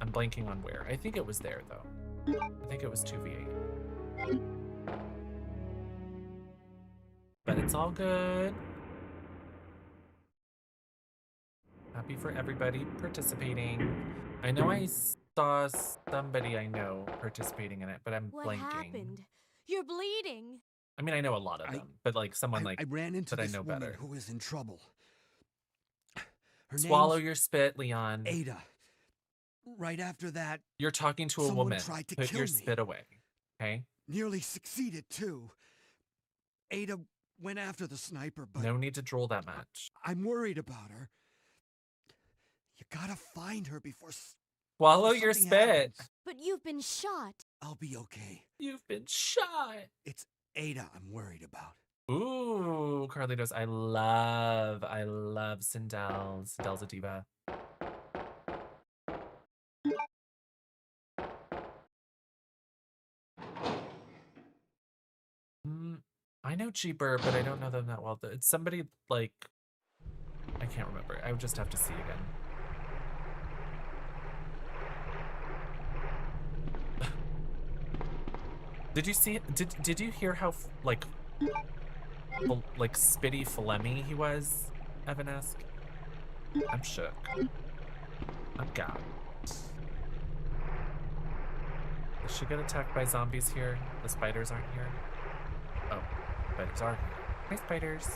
I'm blanking on where. I think it was there though. I think it was 2v8. But it's all good. Happy for everybody participating. I know I saw somebody I know participating in it, but I'm blanking. What happened? You're bleeding. I mean, I know a lot of them, but like someone like I ran into that I this know woman better. who is in trouble. Her Swallow name's your spit, Leon. Ada. Right after that, You're talking to a someone woman. tried to Put kill your me. spit away, okay? Nearly succeeded too. Ada went after the sniper, but No need to drool that much. I'm worried about her. You gotta find her before Swallow before your something spit. happens. But you've been shot. I'll be okay. You've been shot. It's Ada I'm worried about. Ooh, Carlitos, I love Sindel. Sindel's a diva. I know Cheaper, but I don't know them that well. It's somebody like, I can't remember. I would just have to see again. Did you see? Did you hear how like spitty phlegmy he was? Evan-esque. I'm shook. I'm gagged. Does she get attacked by zombies here? The spiders aren't here. Oh, spiders are here. Hi, spiders.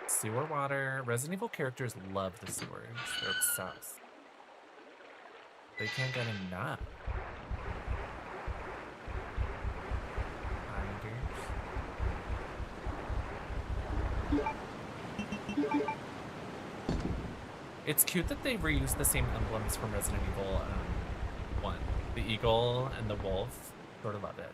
Sewer water. Resident Evil characters love the sewers. They're obsessed. They can't get enough. Spiders. It's cute that they reused the same emblems from Resident Evil 1. The eagle and the wolf. Sort of love it.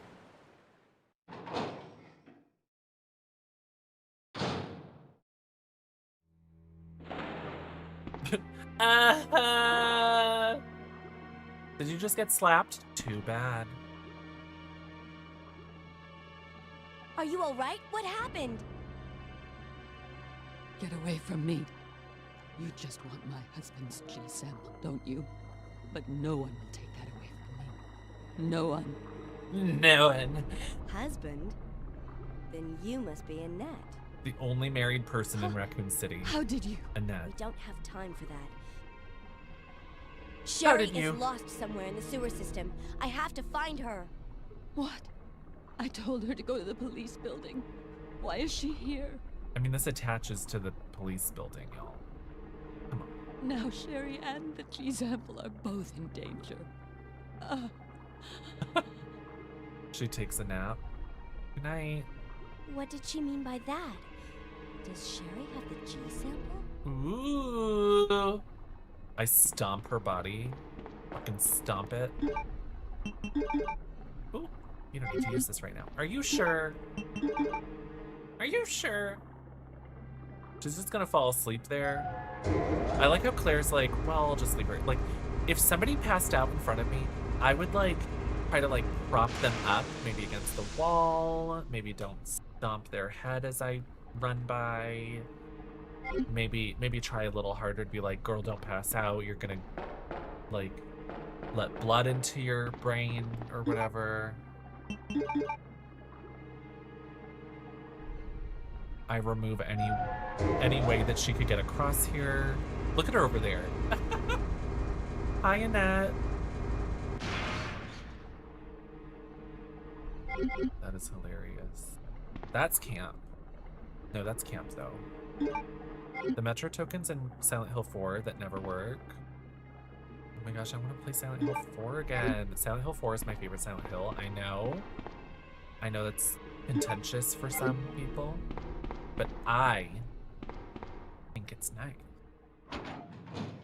Did you just get slapped? Too bad. Are you alright? What happened? Get away from me. You just want my husband's G sample, don't you? But no one will take that away from me. No one. No one. Husband? Then you must be Annette. The only married person in Raccoon City. How did you? Annette. We don't have time for that. How Sherry did you? is lost somewhere in the sewer system. I have to find her. What? I told her to go to the police building. Why is she here? I mean, this attaches to the police building, y'all. Come on. Now Sherry and the G sample are both in danger. She takes a nap. Good night. What did she mean by that? Does Sherry have the G sample? Ooh. I stomp her body. Fucking stomp it. Ooh. You don't need to use this right now. Are you sure? Are you sure? She's just gonna fall asleep there. I like how Claire's like, well, I'll just leave her. Like, if somebody passed out in front of me, I would like try to like prop them up, maybe against the wall. Maybe don't stomp their head as I run by. Maybe try a little harder to be like, girl, don't pass out. You're gonna like let blood into your brain or whatever. I remove any way that she could get across here. Look at her over there. Hi, Annette. That is hilarious. That's camp. No, that's camp though. The Metro tokens in Silent Hill 4 that never work. Oh my gosh, I want to play Silent Hill 4 again. Silent Hill 4 is my favorite Silent Hill. I know that's contentious for some people, but I think it's nice,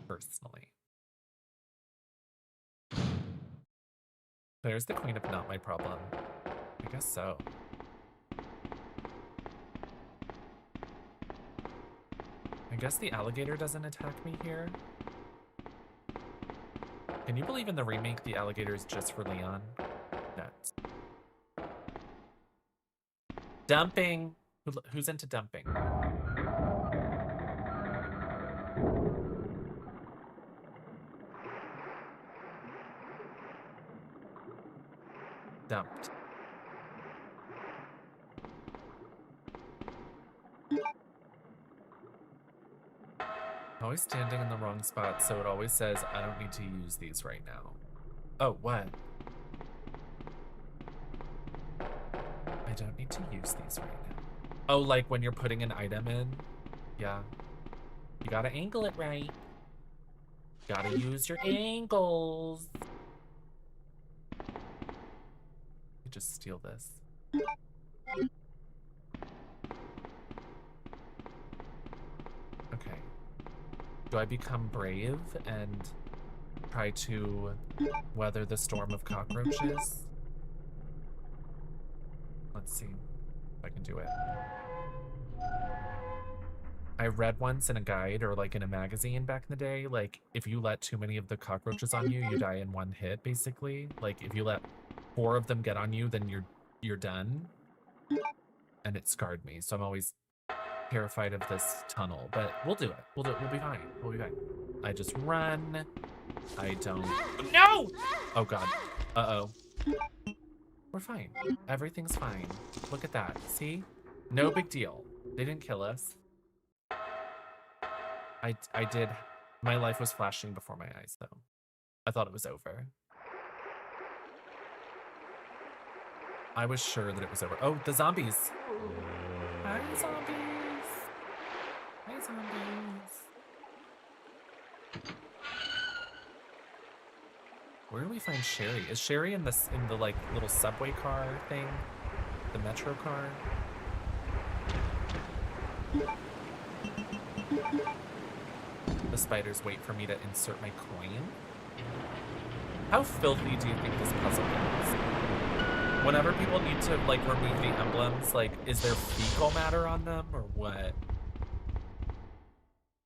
personally. There's the queen of not my problem. I guess so. I guess the alligator doesn't attack me here. Can you believe in the remake the alligator is just for Leon? Nuts. Dumping! Who's into dumping? Dumped. Always standing in the wrong spot, so it always says I don't need to use these right now. Oh, what? I don't need to use these right now. Oh, like when you're putting an item in? Yeah. You gotta angle it right. Gotta use your angles. You just steal this. Okay. Do I become brave and try to weather the storm of cockroaches? Let's see if I can do it. I read once in a guide or like in a magazine back in the day, like if you let too many of the cockroaches on you, you die in one hit, basically. Like if you let 4 of them get on you, then you're done. And it scarred me, so I'm always terrified of this tunnel, but we'll do it. We'll be fine. We'll be fine. I just run. I don't. No! Oh god. Uh-oh. We're fine. Everything's fine. Look at that. See? No big deal. They didn't kill us. I did. My life was flashing before my eyes, though. I thought it was over. I was sure that it was over. Oh, the zombies. Hi, zombies. Hi, zombies. Where do we find Sherry? Is Sherry in the like little subway car thing? The metro car? The the spiders wait for me to insert my coin. How filthy do you think this puzzle is? Whenever people need to like remove the emblems, like is there fecal matter on them or what?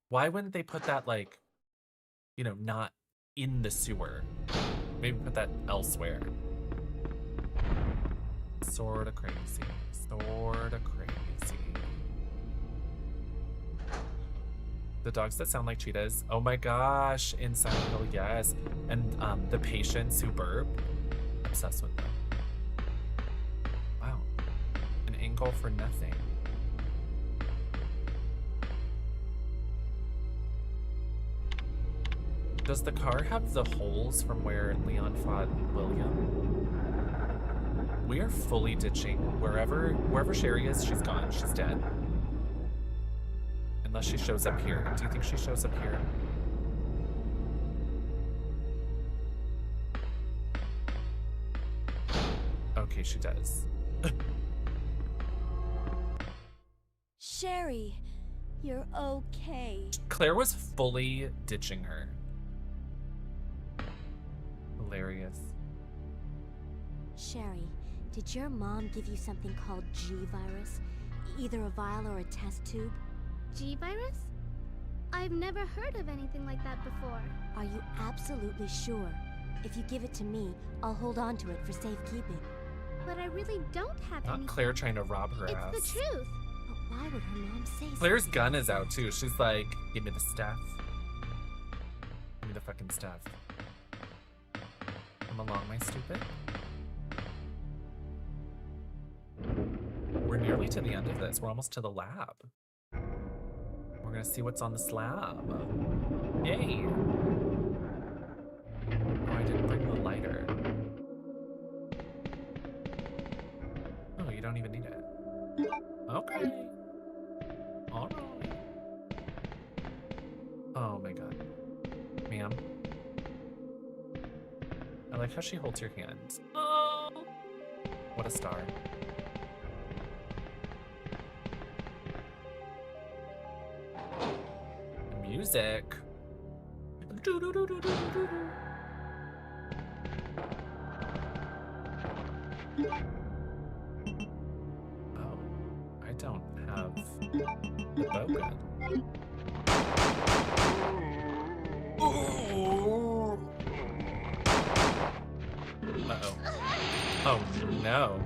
Why wouldn't they put that like, you know, not in the sewer? Maybe put that elsewhere. Sorta crazy. Sorta crazy. The dogs that sound like cheetahs. Oh my gosh, in Silent Hill, yes. And the patients who burp. Obsessed with them. Wow. An angle for nothing. Does the car have the holes from where Leon fought William? We are fully ditching wherever Sherry is, she's gone. She's dead. Unless she shows up here. Do you think she shows up here? Okay, she does. Sherry, you're okay. Claire was fully ditching her. Hilarious. Sherry, did your mom give you something called G-virus? Either a vial or a test tube? G-virus? I've never heard of anything like that before. Are you absolutely sure? If you give it to me, I'll hold on to it for safekeeping. But I really don't have Not any. Claire trying to rob her ass. It's the truth. But why would her mom say so? Claire's gun is out too. She's like, give me the stuff. Give me the fucking stuff. Come along, my stupid. We're nearly to the end of this. We're almost to the lab. We're gonna see what's on the slab. Yay! Oh, I didn't bring the lighter. Oh, you don't even need it. Okay. Alright. Oh my god. Ma'am. I like how she holds your hand. Oh! What a star. Music. Oh, I don't have the bow gun. Uh-oh. Oh no.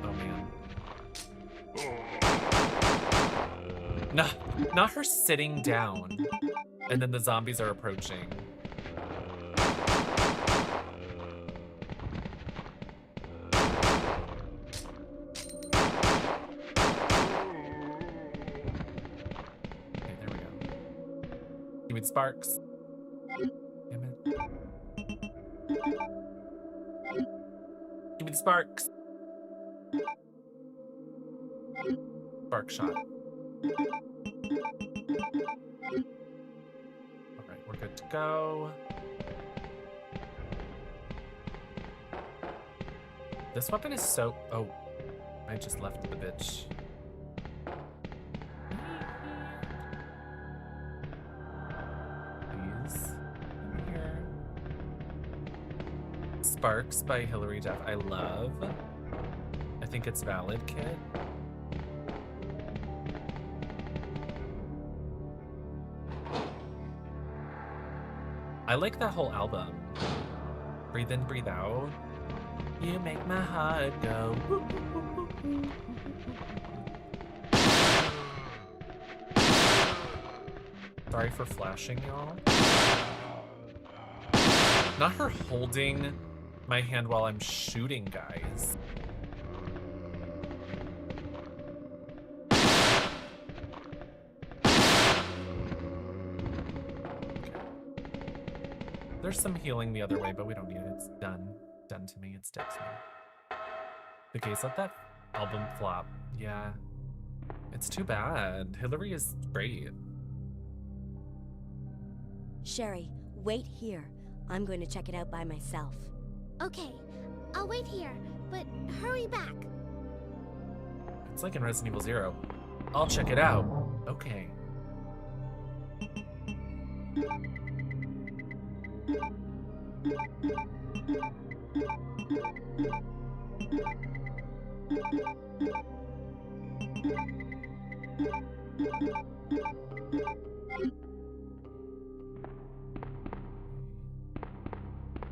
Oh man. No, not her sitting down. And then the zombies are approaching. Okay, there we go. You need sparks. Damn it. Give me the sparks. Spark shot. Alright, we're good to go. This weapon is so... Oh, I just left the bitch. Please. In here. Sparks by Hilary Duff. I love. I think it's valid, kid. I like that whole album. Breathe in, breathe out. You make my heart go. Sorry for flashing, y'all. Not her holding my hand while I'm shooting guys. There's some healing the other way, but we don't need it. It's done. Done to me. It's dead to me. Okay, so let that album flop. Yeah. It's too bad. Hillary is great. Sherry, wait here. I'm going to check it out by myself. Okay, I'll wait here, but hurry back. It's like in Resident Evil 0. I'll check it out. Okay.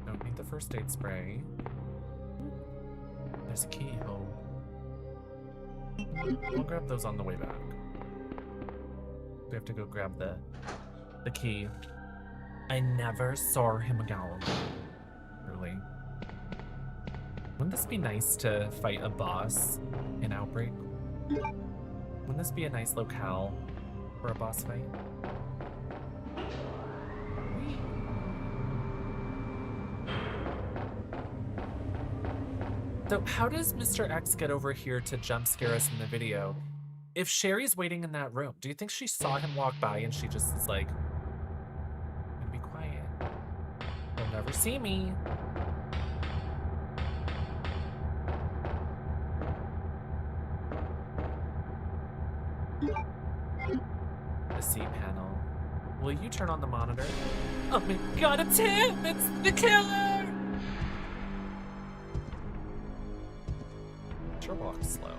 Don't need the first aid spray. There's a keyhole. We'll grab those on the way back. We have to go grab the key. I never saw him again. Really. Wouldn't this be nice to fight a boss in Outbreak? Wouldn't this be a nice locale for a boss fight? So how does Mr. X get over here to jump scare us in the video? If Sherry's waiting in that room, do you think she saw him walk by and she just is like, be quiet. He'll never see me. The C panel. Will you turn on the monitor? Oh my god, it's him! It's the killer! Sure, walk slow.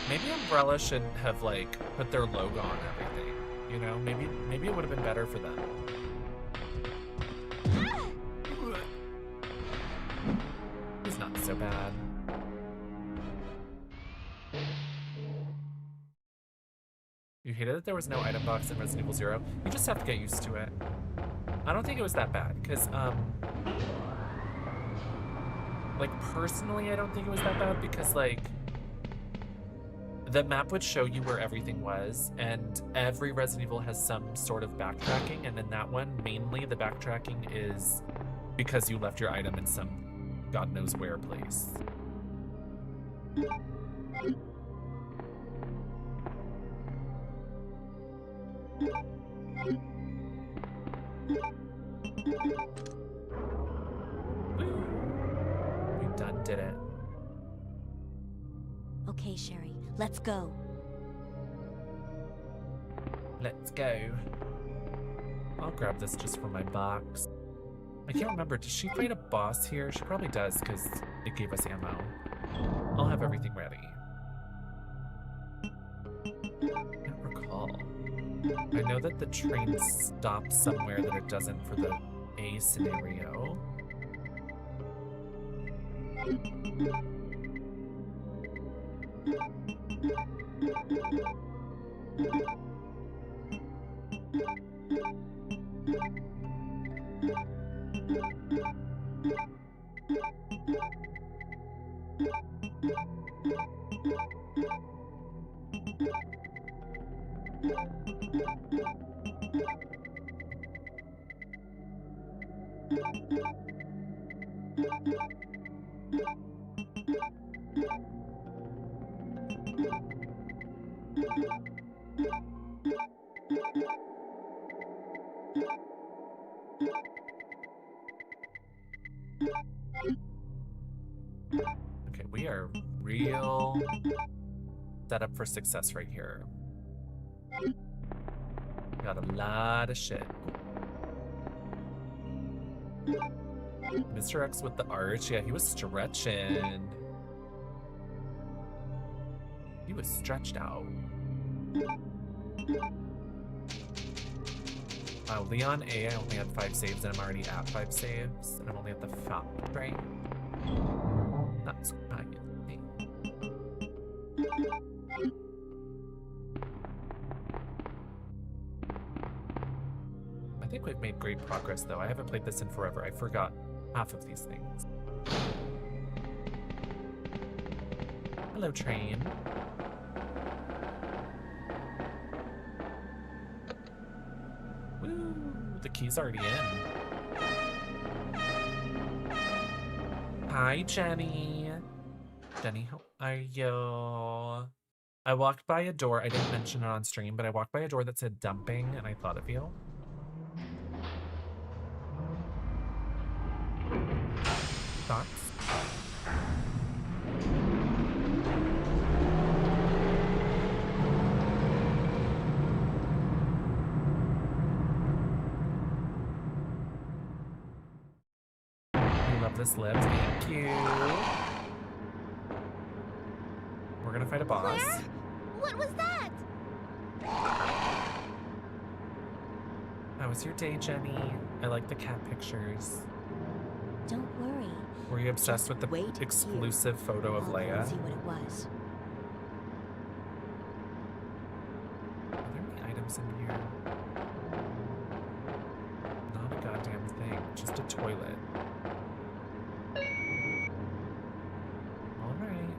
Maybe Umbrella should have like put their logo on everything. You know, maybe it would have been better for them. He's not so bad. You hated that there was no item box in Resident Evil 0? You just have to get used to it. I don't think it was that bad, because, like, personally, I don't think it was that bad, because, like, the map would show you where everything was, and every Resident Evil has some sort of backtracking, and in that one, mainly the backtracking is because you left your item in some God knows where place. We done did it. Okay, Sherry, let's go. Let's go. I'll grab this just for my box. I can't remember, does she fight a boss here? She probably does, because it gave us ammo. I'll have everything ready. I can't recall. I know that the train stops somewhere that it doesn't for the A scenario. Okay, we are real set up for success right here. Got a lot of shit. Mr. X with the arch, yeah, he was stretching. He was stretched out. Wow, Leon A, I only had 5 saves and I'm already at 5 saves. And I'm only at the factory. That's crazy. I think we've made great progress though. I haven't played this in forever. I forgot half of these things. Hello, train. Woo! The key's already in. Hi, Jenny. Jenny, how are you? I walked by a door. I didn't mention it on stream, but I walked by a door that said dumping, and I thought of you. Thoughts? I love this lip. Thank you. We're gonna fight a boss. Claire? What was that? How was your day, Jenny? I like the cat pictures. Don't worry. Were you obsessed Just with the wait exclusive photo of I'll go and Leia? see what it was. Are there any items in here? Not a goddamn thing. Just a toilet. Alright.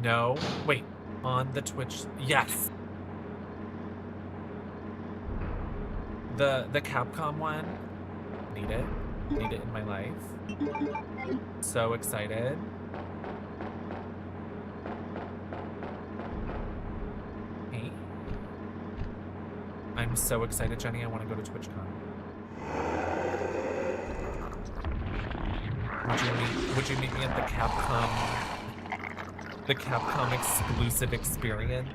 No. Wait. On the Twitch. Yes! The Capcom one. Need it. Need it in my life. So excited. Hey. I'm so excited, Jenny. I want to go to TwitchCon. Would you meet me at the Capcom exclusive experience?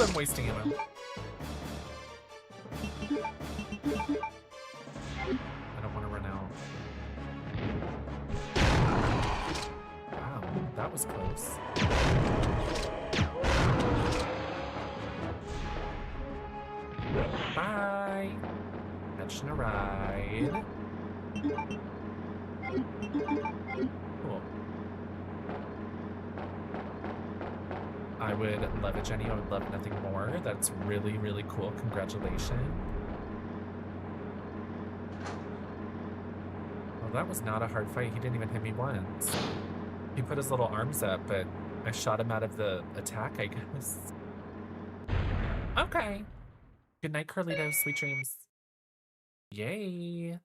I'm wasting ammo. I don't want to run out. Wow, that was close. Bye. Catching a ride. Cool. I would love it, Jenny. I would love nothing more. That's really, really cool. Congratulations. Well, that was not a hard fight. He didn't even hit me once. He put his little arms up, but I shot him out of the attack, I guess. Okay. Good night, Carlitos. Sweet dreams. Yay.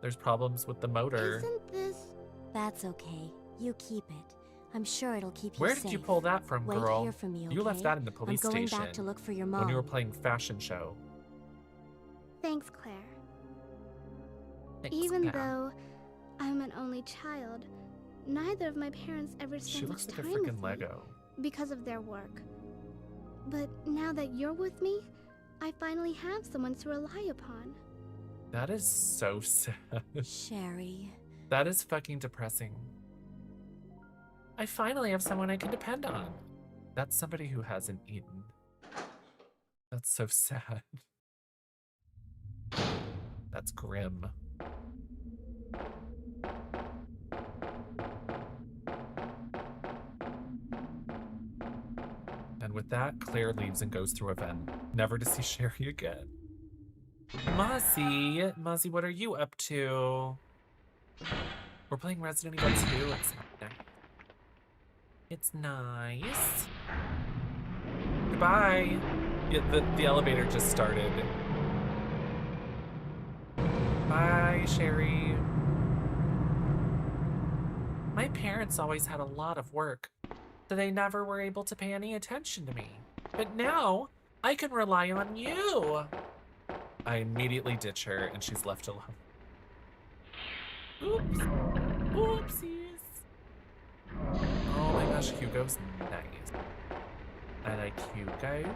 There's problems with the motor. Isn't this... That's okay. You keep it. I'm sure it'll keep you Where safe. did you pull that from, Wait girl? to hear from me, You left okay? that in the police I'm going station. back to look for your mom. When you were playing fashion show. Thanks, Claire. Thanks, Even Claire. though I'm an only child, neither of my parents ever She spent looks much like a time with freaking me Lego. because of their work. But now that you're with me, I finally have someone to rely upon. That is so sad. Sherry. That is fucking depressing. I finally have someone I can depend on. That's somebody who hasn't eaten. That's so sad. That's grim. And with that, Claire leaves and goes through a vent, never to see Sherry again. Mozzie, what are you up to? We're playing Resident Evil 2. It's nice. It's nice. Goodbye. Yeah, the elevator just started. Bye, Sherry. My parents always had a lot of work, so they never were able to pay any attention to me. But now, I can rely on you. I immediately ditch her, and she's left alone. Oops. Oopsies. Oh my gosh, Hugo's nice. I like Hugo.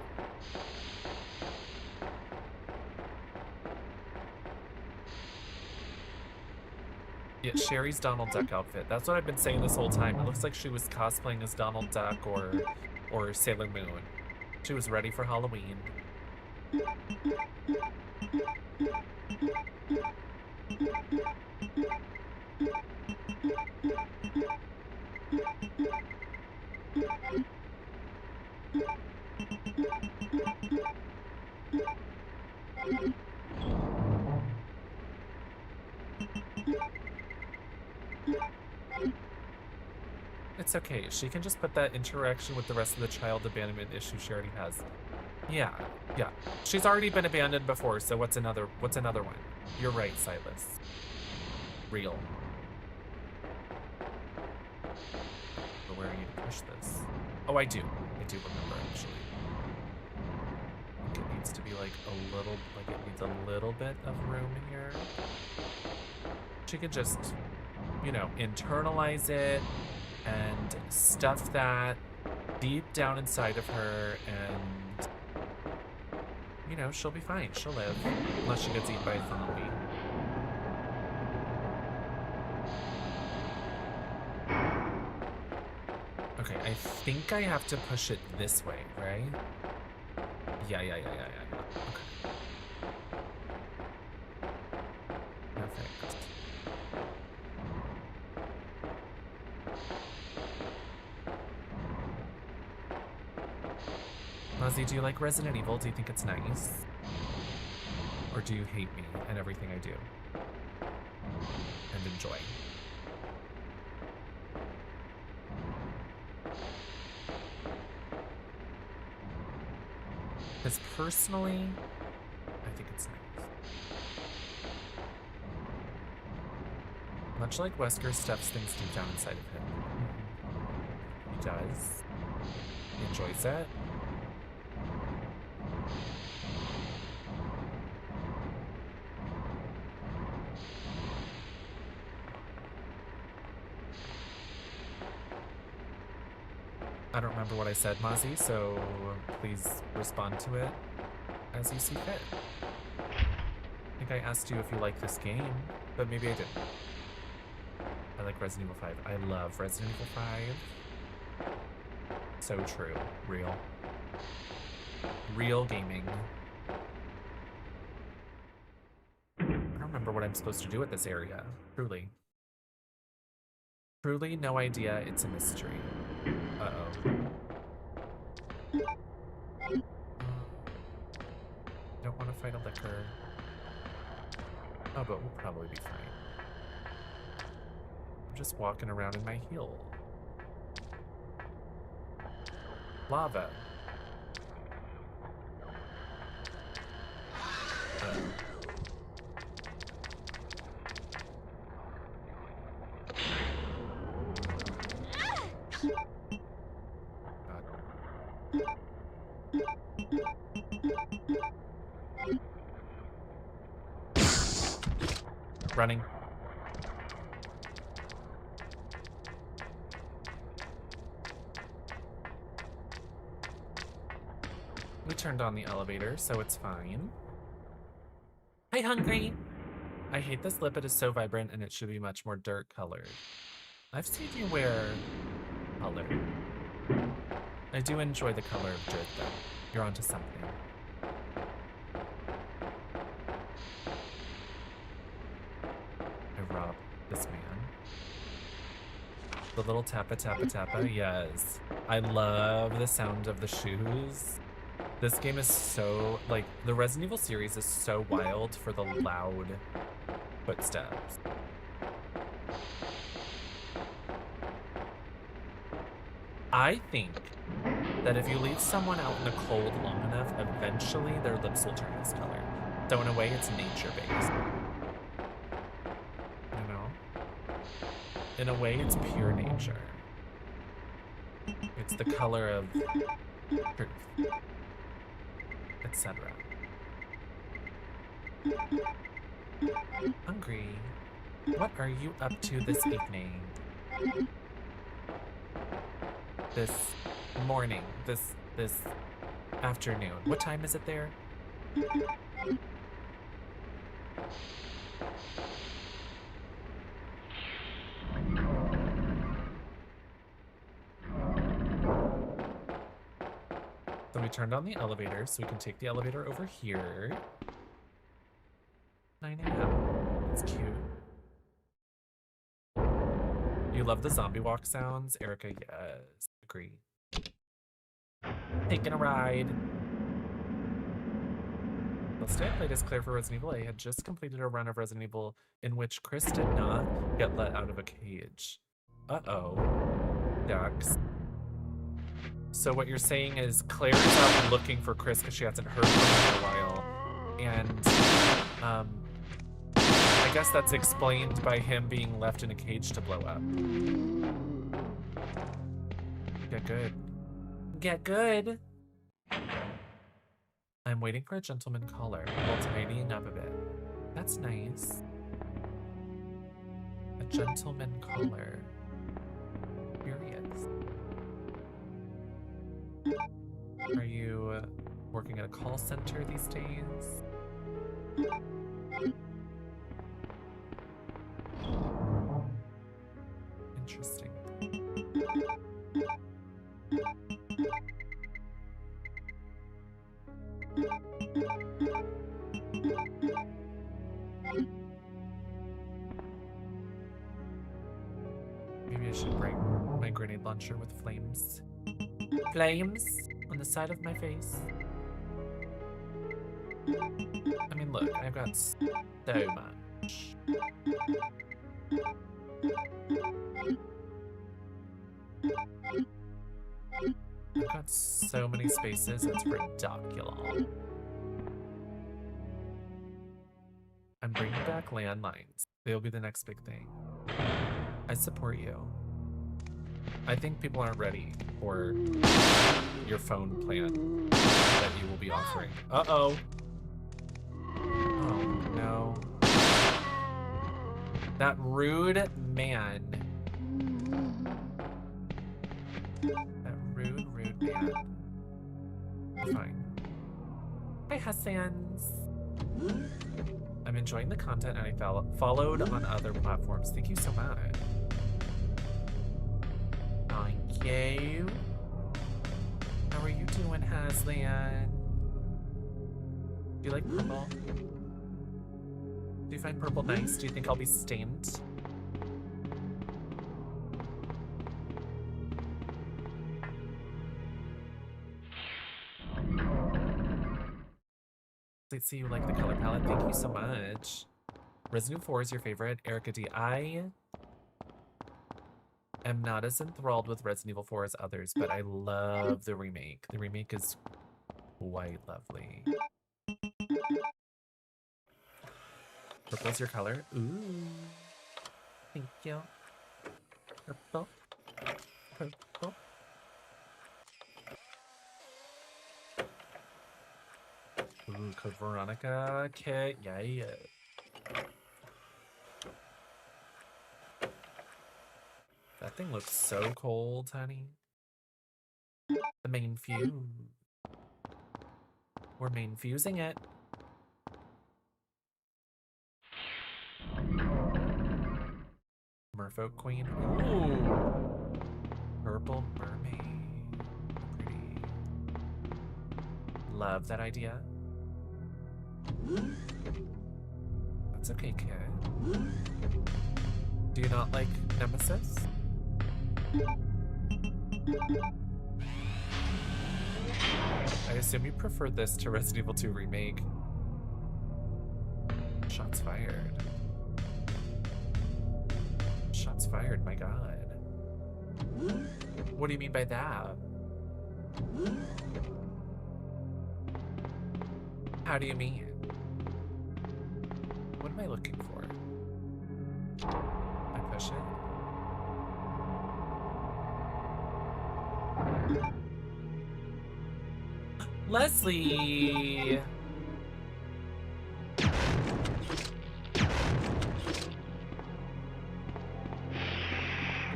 Yeah, Sherry's Donald Duck outfit. That's what I've been saying this whole time. It looks like she was cosplaying as Donald Duck or Sailor Moon. She was ready for Halloween. It's okay. She can just put that interaction with the rest of the child abandonment issue she already has. Yeah, yeah. She's already been abandoned before, so what's another one? You're right, Silas. Real. But where are you to push this? Oh, I do remember, actually. I think it needs to be like it needs a little bit of room here. She could just, you know, internalize it and stuff that deep down inside of her, and, you know, she'll be fine. She'll live. Unless she gets eaten by a zombie. Okay, I think I have to push it this way, right? Yeah. Okay. Perfect. Muzzy, do you like Resident Evil? Do you think it's nice? Or do you hate me and everything I do? And enjoy? Because personally, I think it's nice. Much like Wesker stuffs things deep down inside of him. He does. He enjoys it. I don't remember what I said, Mozzie, so please respond to it as you see fit. I think I asked you if you like this game, but maybe I didn't. I like Resident Evil 5. I love Resident Evil 5. So true. Real. Real gaming. I don't remember what I'm supposed to do with this area. Truly. Truly no idea. It's a mystery. Uh-oh. Don't want to fight a liquor. Oh, but we'll probably be fine. I'm just walking around in my heel. Lava. Running. We turned on the elevator, so it's fine. Hi, hungry! I hate this lip. It is so vibrant, and it should be much more dirt colored. I've seen you wear color. I do enjoy the color of dirt, though. You're onto something. I robbed this man. The little tappa tappa tappa, yes. I love the sound of the shoes. This game is so, like, the Resident Evil series is so wild for the loud footsteps. I think that if you leave someone out in the cold long enough, eventually their lips will turn this color. So in a way, it's nature-based. You know? In a way, it's pure nature. It's the color of truth, etc. Hungry. What are you up to this evening? This morning, this afternoon. What time is it there? So we turned on the elevator, so we can take the elevator over here. 9 a.m. That's cute. You love the zombie walk sounds? Erica, yes. Agree. Taking a ride. The Yesterday I played as Claire for Resident Evil. I had just completed a run of Resident Evil in which Chris did not get let out of a cage. Uh-oh. Ducks. So what you're saying is Claire is out looking for Chris because she hasn't heard from him in a while. And, I guess that's explained by him being left in a cage to blow up. Get good. Get good! I'm waiting for a gentleman caller while tidying up a bit. That's nice. A gentleman caller. Curious. Are you working at a call center these days? Interesting. Maybe I should bring my grenade launcher with flames. Flames on the side of my face. I mean, look, I've got so much. I've got so many spaces, it's ridiculous. I'm bringing back landlines. They'll be the next big thing. I support you. I think people aren't ready for your phone plan that you will be offering. Uh-oh. Oh, no. That rude man. That rude man. Fine. Hi, Hassans. I'm enjoying the content and I followed on other platforms. Thank you so much. Thank you. How are you doing, Haslan? Do you like purple? Do you find purple nice? Do you think I'll be stained? Let's see, you like the color palette. Thank you so much. Resident Evil 4 is your favorite. Erica D. I am not as enthralled with Resident Evil 4 as others, but I love the remake. The remake is quite lovely. Purple's your color? Ooh. Thank you. Purple. Purple. Ooh, Code Veronica kit. Yeah. That thing looks so cold, honey. The main fuse. We're main fusing it. Merfolk Queen. Ooh. Purple mermaid. Pretty. Love that idea. That's okay, kid. Do you not like Nemesis? I assume you prefer this to Resident Evil 2 Remake. Shots fired. Shots fired, my god. What do you mean by that? How do you mean? What am I looking for? I push it? Leslie!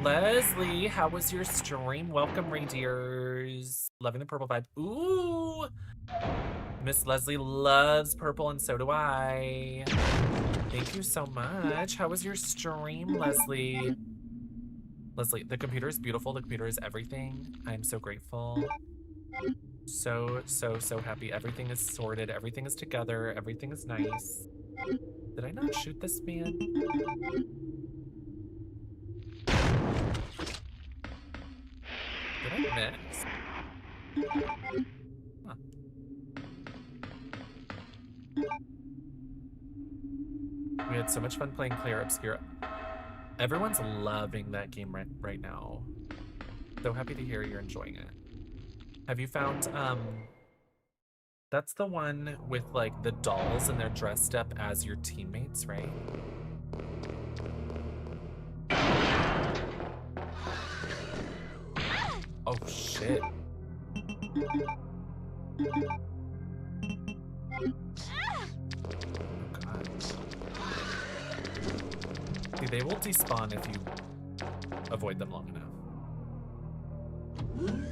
Leslie, how was your stream? Welcome, reindeers. Loving the purple vibe. Ooh! Miss Leslie loves purple and so do I. Thank you so much. How was your stream, Leslie? Leslie, the computer is beautiful. The computer is everything. I'm so grateful. So happy. Everything is sorted. Everything is together. Everything is nice. Did I not shoot this man? Did I miss? Huh. so much fun playing Claire Obscura. Everyone's loving that game right now. So happy to hear you're enjoying it. Have you found, that's the one with like the dolls and they're dressed up as your teammates, right? Oh shit. Oh god. See, they will despawn if you avoid them long enough.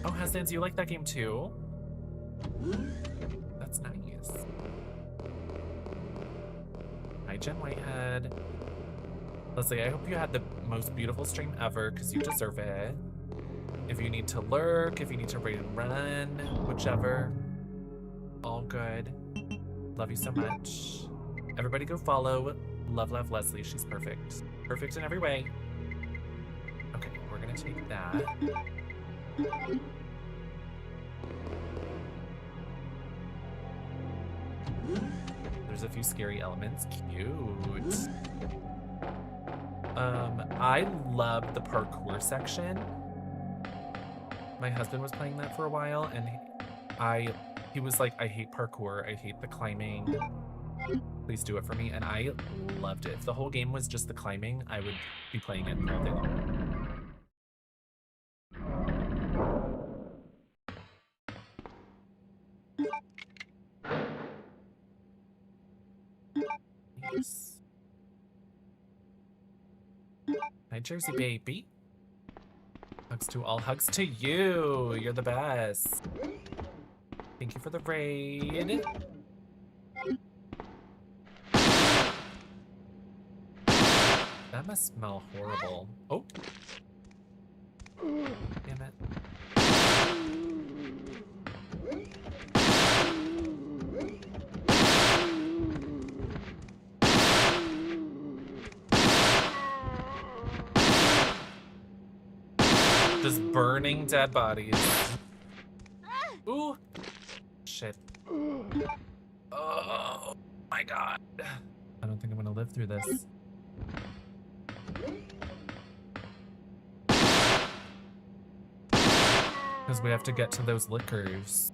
Oh, Hasans, you like that game too? That's nice. Hi, Jen Whitehead. Leslie, I hope you had the most beautiful stream ever, because you deserve it. If you need to lurk, if you need to raid and run, whichever. All good. Love you so much. Everybody go follow. Love Leslie. She's perfect. Perfect in every way. Okay, we're gonna take that. There's a few scary elements. Cute. I love the parkour section. My husband was playing that for a while, and he was like, I hate parkour. I hate the climbing. Please do it for me. And I loved it. If the whole game was just the climbing, I would be playing it all day long. Nice. Hi, Jersey baby. Hugs to all. Hugs to you. You're the best. Thank you for the raid. That must smell horrible. Oh. Damn it. Just burning dead bodies. Ooh. Shit. Oh my god. I don't think I'm gonna live through this. Because we have to get to those liquors.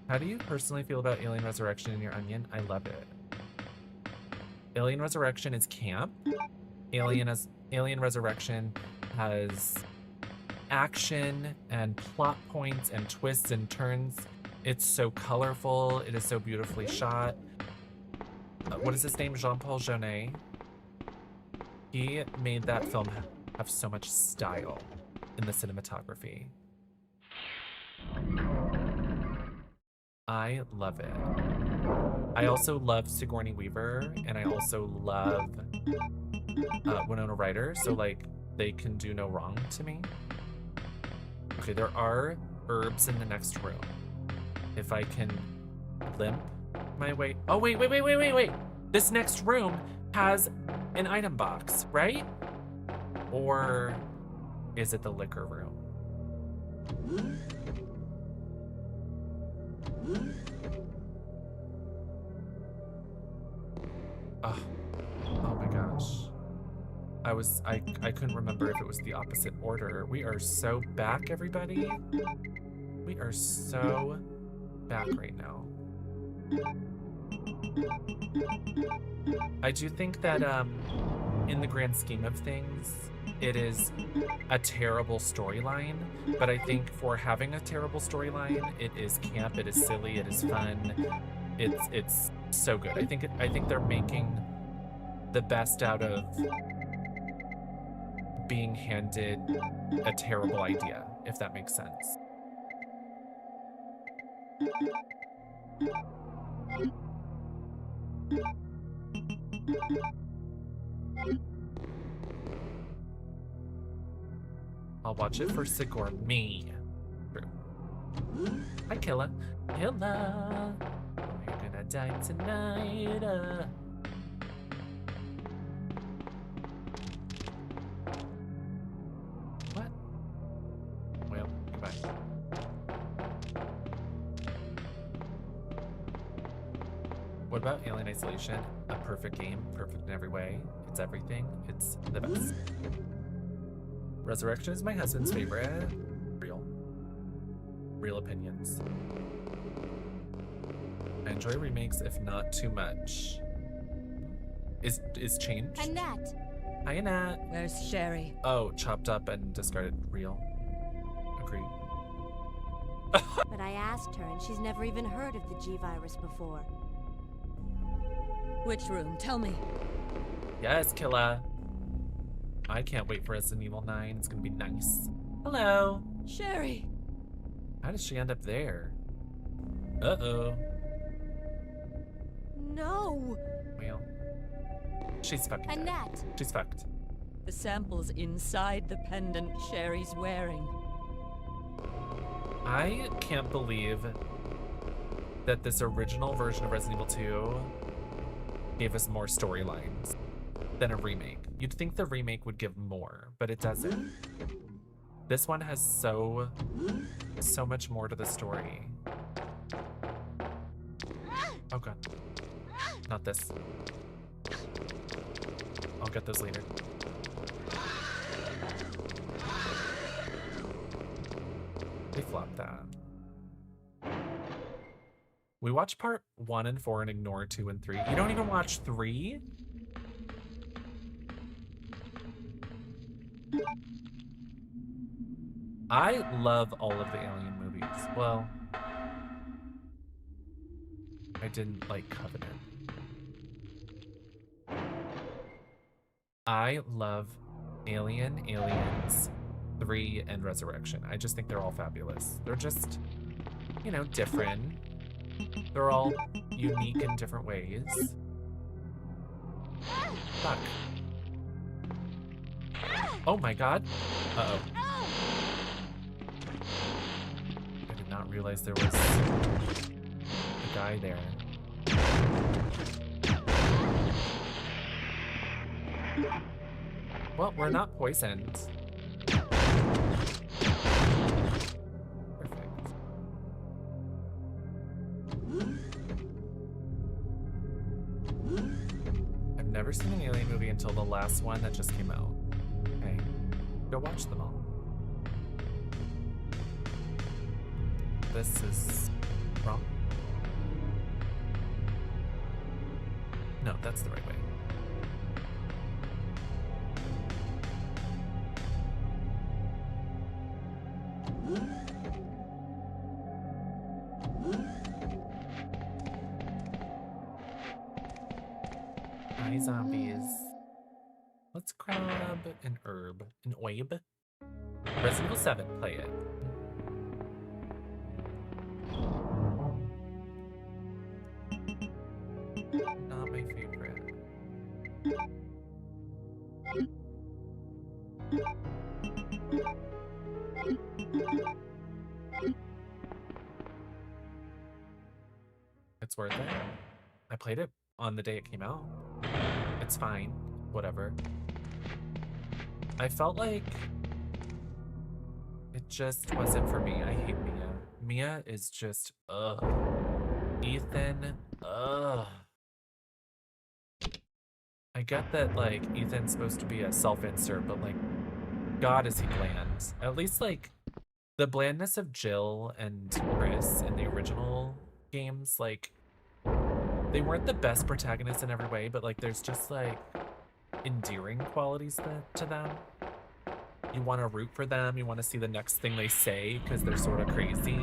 How do you personally feel about Alien Resurrection in your onion? I love it. Alien Resurrection is camp. Alien Resurrection has action and plot points and twists and turns. It's so colorful. It is so beautifully shot. What is his name? Jean-Paul Jeunet. He made that film have so much style in the cinematography. I love it. I also love Sigourney Weaver, and I also love Winona Ryder, so like they can do no wrong to me. Okay, there are herbs in the next room. If I can limp my way. Oh, wait. This next room has an item box, right? Or is it the liquor room? Oh my gosh. I couldn't remember if it was the opposite order. We are so back, everybody. We are so back right now. I do think that in the grand scheme of things, it is a terrible storyline, but I think for having a terrible storyline, it is camp, it is silly, it is fun. It's so good. I think they're making the best out of being handed a terrible idea, if that makes sense. I'll watch it for Sigourney. True. Hi, Killa. Killa! You're gonna die tonight. What? Well, goodbye. What about Alien Isolation? A perfect game, perfect in every way. It's everything. It's the best. Resurrection is my husband's favorite. Real opinions. I enjoy remakes, if not too much. Is changed? Annette. Hi, Annette. Where's Sherry? Oh, chopped up and discarded. Real. Agreed. But I asked her, and she's never even heard of the G virus before. Which room? Tell me. Yes, Killa. I can't wait for Resident Evil 9. It's gonna be nice. Hello. Sherry. How did she end up there? Uh-oh. No. Well, she's fucking dead. Annette. She's fucked. The sample's inside the pendant Sherry's wearing. I can't believe that this original version of Resident Evil 2 gave us more storylines than a remake. You'd think the remake would give more, but it doesn't. This one has so much more to the story. Oh god. Not this. I'll get those later. They flopped that. We watch part 1 and 4 and ignore 2 and 3. You don't even watch 3? I love all of the Alien movies. Well, I didn't like Covenant. I love Alien, Aliens, 3, and Resurrection. I just think they're all fabulous. They're just, you know, different. They're all unique in different ways. Fuck. Oh my god. Uh-oh. I did not realize there was a guy there. Well, we're not poisoned. Perfect. I've never seen an Alien movie until the last one that just came out. Okay, go watch them all. This is wrong. No, that's the right way. Hi, zombies. Let's grab an herb. An oib. Resident Evil 7, play it. Not my favorite. It's worth it. I played it on the day it came out. It's fine. Whatever. I felt like it just wasn't for me. I hate Mia. Mia is just, ugh. Ethan, ugh. I get that, like, Ethan's supposed to be a self-insert, but, like, God, is he bland. At least, like, the blandness of Jill and Chris in the original games, like, they weren't the best protagonists in every way, but, like, there's just, like, endearing qualities to them. You want to root for them. You want to see the next thing they say because they're sort of crazy.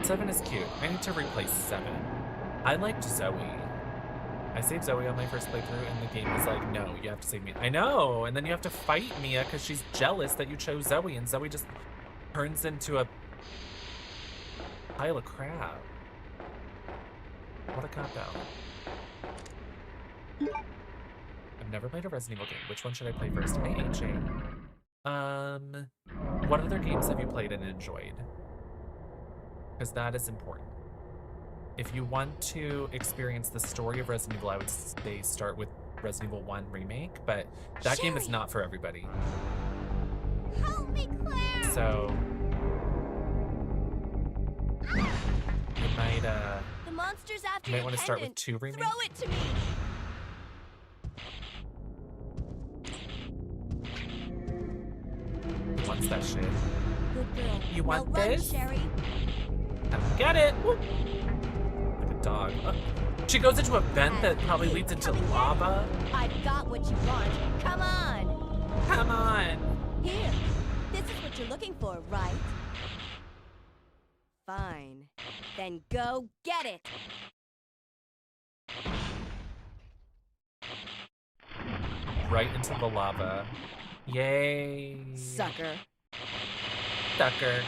Seven is cute. I need to replace 7. I liked Zoe. I saved Zoe on my first playthrough, and the game was like, no, you have to save Mia. I know, and then you have to fight Mia because she's jealous that you chose Zoe, and Zoe just turns into a pile of crap. What a cop-out. I've never played a Resident Evil game. Which one should I play first? Hey, AJ. What other games have you played and enjoyed? Because that is important. If you want to experience the story of Resident Evil, I would say start with Resident Evil 1 Remake, but that game is not for everybody. Help me, Claire! so you might The monster's after you might your want to start with pendant. 2 remake. Throw it to me. What's that shit? Good girl. You want now run, this? Sherry. Get it! Woo. Like a dog. She goes into a vent that probably leads into lava. I've got what you want. Come on. Come on. Here. This is what you're looking for, right? Fine. Then go get it. Right into the lava. Yay. Sucker. Sucker.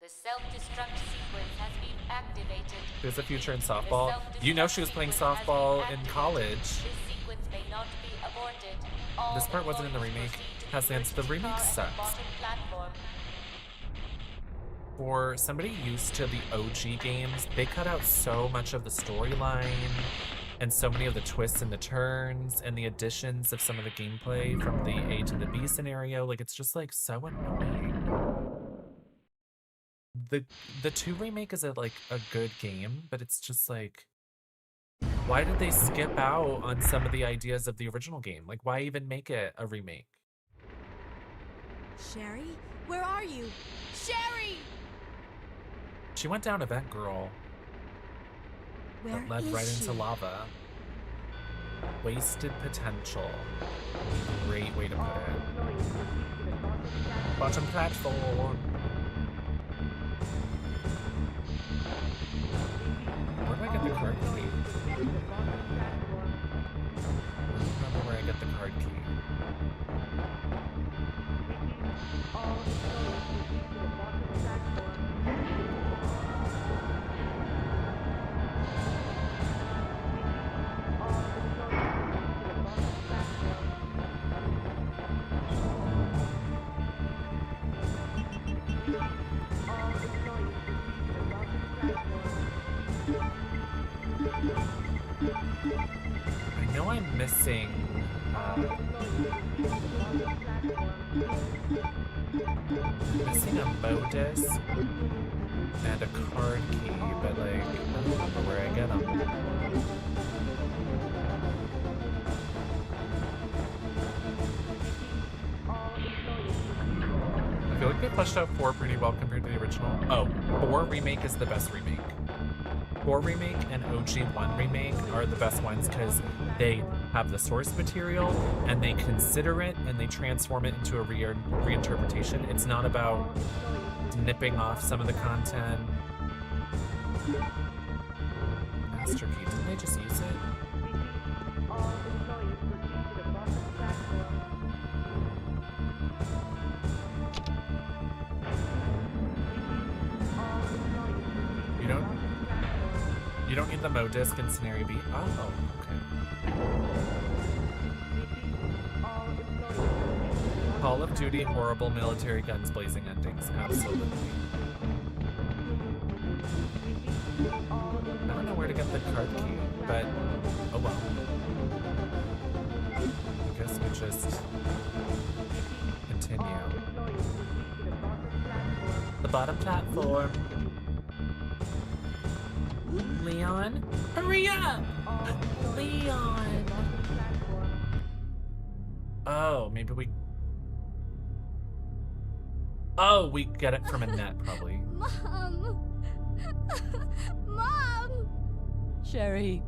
The self-destruct sequence has been activated. There's a future in softball. You know she was playing softball in college. This sequence may not be aborted. This part wasn't in the remake. Haslands, the remake sucks. For somebody used to the OG games, they cut out so much of the storyline and so many of the twists and the turns and the additions of some of the gameplay from the A to the B scenario. Like, it's just like so annoying. The 2 remake is like a good game, but it's just like, why did they skip out on some of the ideas of the original game? Like, why even make it a remake? Sherry? Where are you? Sherry! She went down a vent, girl. Where That led is right she? into lava. Wasted potential. Great way to put it. Bottom platform. Where do I get the card key? I don't remember where I get the card key. I know I'm missing missing a modus and a card key, but like I don't remember where I get them. I feel like they fleshed out 4 pretty well compared to the original. Oh, 4 remake is the best remake. 4 remake and OG 1 remake are the best ones because they have the source material and they consider it and they transform it into a reinterpretation. It's not about nipping off some of the content. Master key, didn't they just use it? You don't need the modisc in scenario B? Oh, okay. Call of Duty, horrible military guns blazing endings. Absolutely. I don't know where to get the card key, but oh well. I guess we just continue. The bottom platform. Leon? Hurry up! Leon! Oh, maybe we... Oh, we get it from a net, probably. Mom! Mom! Sherry,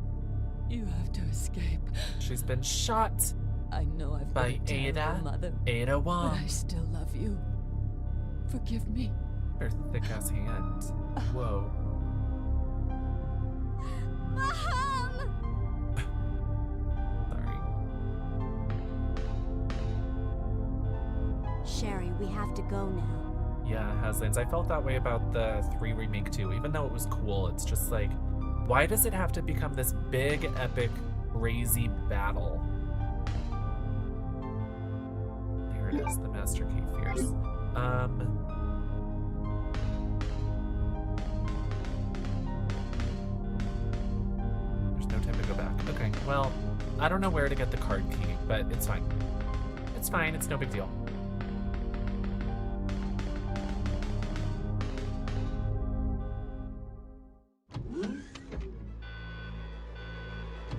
you have to escape. She's been shot I know I've by been a terrible Ada. mother, Ada but Wong. I still love you. Forgive me. Her thick-ass hand. Whoa. Mom! Sorry. Sherry, we have to go now. Yeah, Haslands. I felt that way about the 3 remake too. Even though it was cool, it's just like, why does it have to become this big, epic, crazy battle? There it is, the Master Key Fierce. There's no time to go back. Okay, well, I don't know where to get the card key, but it's fine. It's fine, it's no big deal.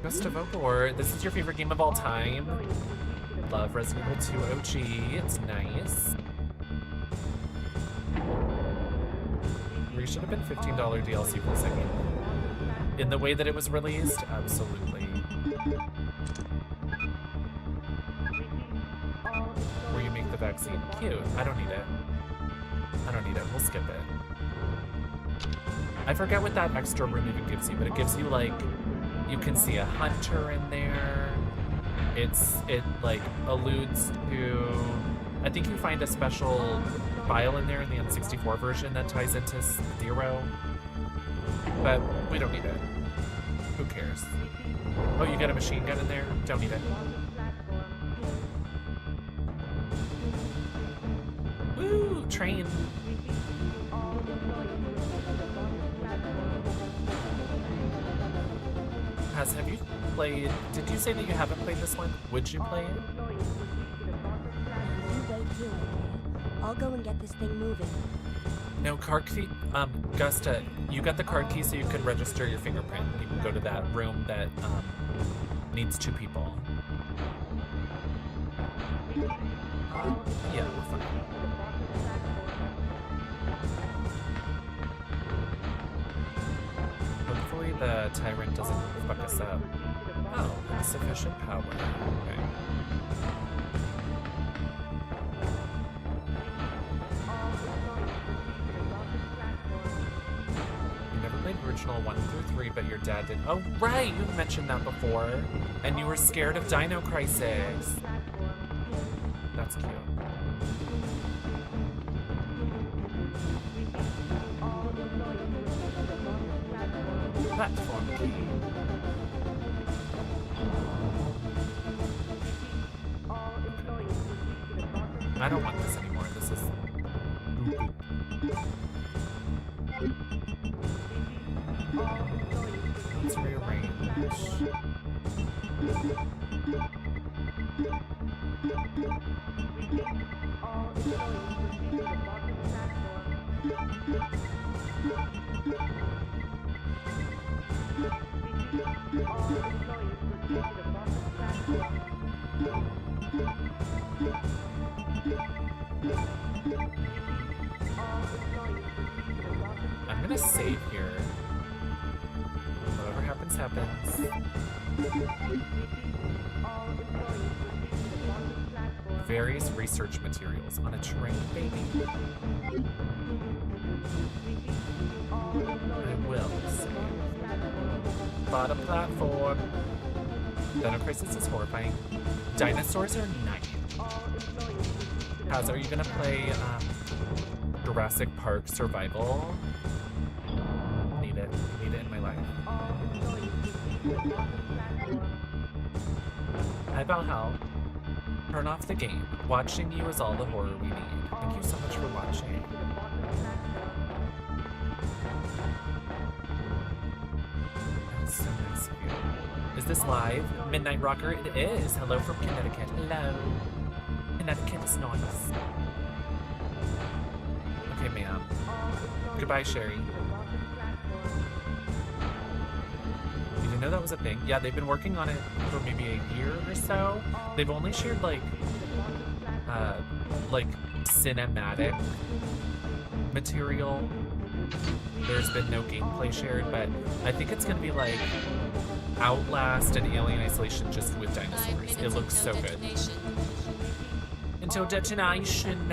Best of War. This is your favorite game of all time. Love Resident Evil 2 OG. It's nice. We should have been $15 DLC for a second. In the way that it was released, absolutely. Where you make the vaccine. Cute. I don't need it. I don't need it. We'll skip it. I forget what that extra room even gives you, but it gives you like, you can see a hunter in there. It like alludes to, I think you find a special file in there in the N64 version that ties into DEERE, but we don't need it. Who cares? Oh, you got a machine gun in there? Don't need it. Woo, train. Have you played, did you say that you haven't played this one? Would you play it? You wait here, okay? I'll go and get this thing moving. No, card key, Gusta, you got the card key so you can register your fingerprint. You can go to that room that, needs 2 people. Yeah, we're fine. Hopefully the tyrant doesn't fuck us up. Oh, insufficient power. Okay. You never played original 1 through 3, but your dad did. Oh, right! You mentioned that before. And you were scared of Dino Crisis. That's cute. Platform key. I don't want this anymore. This is... Let's rearrange. I'm gonna save here. Whatever happens, happens. Various research materials on a train, baby. I will save. Bottom platform. Dino Crisis is horrifying. Dinosaurs are nice. Kaz, are you gonna play Jurassic Park Survival? Need it. Need it in my life. Hi, Valhalla. Turn off the game. Watching you is all the horror we need. Thank you so much for watching. That's so nice of you. Is this live? Midnight Rocker? It is. Hello from Connecticut. Hello. Connecticut is nice. Okay, ma'am. Goodbye, Sherry. Did you know that was a thing? Yeah, they've been working on it for maybe a year or so. They've only shared like cinematic material. There's been no gameplay shared, but I think it's gonna be like Outlast and Alien Isolation just with dinosaurs. It looks so good. Until detonation.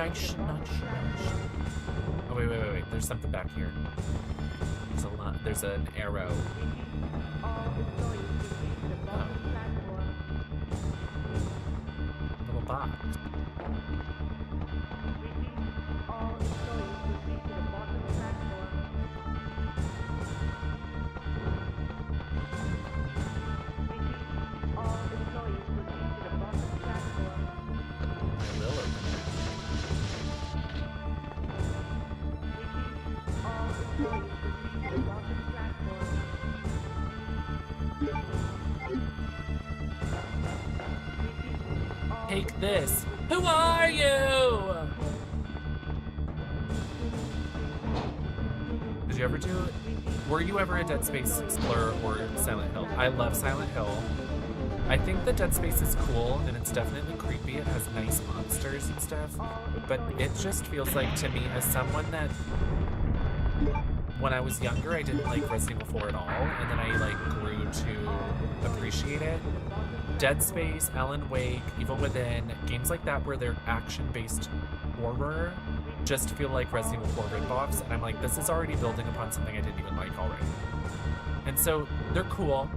Oh wait. There's something back here. There's a lot. There's an arrow. Oh. Little box. Take this. Who are you? Did you ever do were you ever a Dead Space explorer or Silent Hill? I love Silent Hill. I think the Dead Space is cool and it's definitely creepy. It has nice monsters and stuff, but it just feels like to me as someone that when I was younger, I didn't like Resident Evil 4 at all, and then I like grew to appreciate it. Dead Space, Alan Wake, Evil Within, games like that where they're action-based horror just feel like Resident Evil 4 ripoffs, and I'm like, this is already building upon something I didn't even like already. And so they're cool,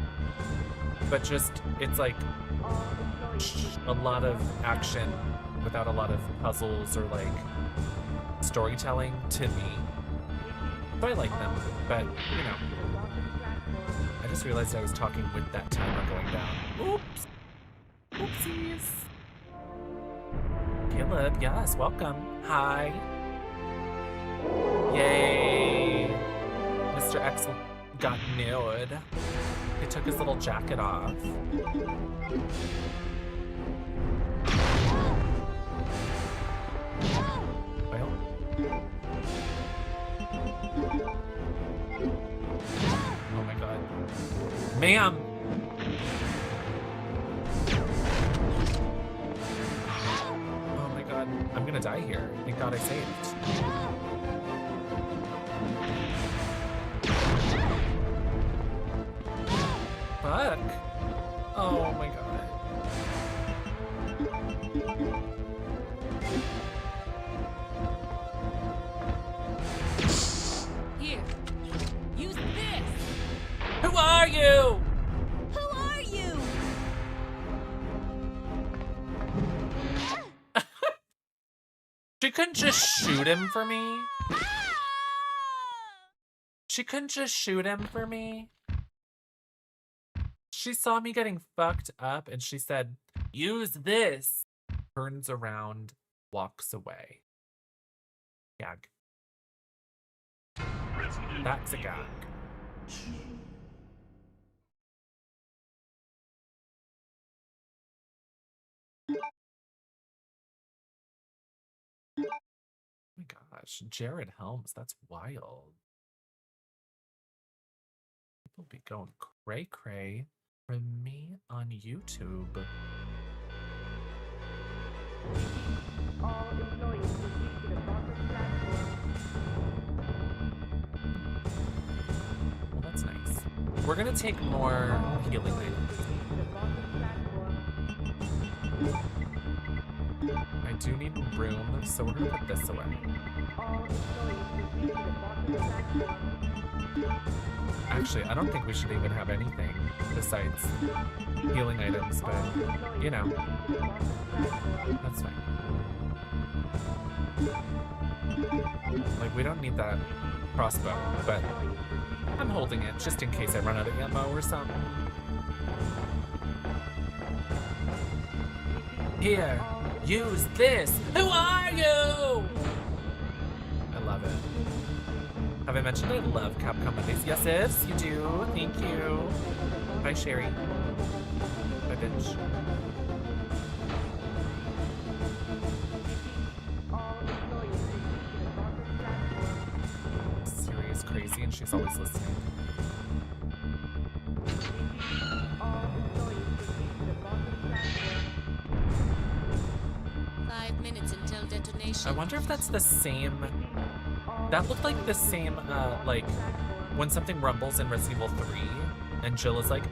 but just, it's like a lot of action without a lot of puzzles or like storytelling to me. So I like them, but you know. I just realized I was talking with that timer going down. Oops. Oopsies. Caleb, yes, welcome. Hi. Yay. Mr. X got nude. He took his little jacket off. Well. Oh my god. Ma'am! Oh my god. I'm gonna die here. Thank god I saved. Fuck. Oh my god. Here, use this. Who are you? Who are you? She couldn't just shoot him for me. She couldn't just shoot him for me. She saw me getting fucked up and she said, use this. Turns around, walks away. Gag. That's a gag. Oh my gosh, Jared Helms, that's wild. People be going cray-cray for me on YouTube. All employees proceed to the bottom platform. Well, that's nice. We're gonna take more healing items. I do need room, so we're gonna put this away. Actually, I don't think we should even have anything besides healing items, but you know, that's fine. Like, we don't need that crossbow, but I'm holding it just in case I run out of ammo or something. Here, use this. Who are you? I love it. Have I mentioned I love Capcom Mondays? Yes, you do. Thank you. Bye, Sherry. Bye, bitch. Siri is crazy and she's always listening. I wonder if that's the same. That looked like the same, like, when something rumbles in Resident Evil 3, and Jill is like,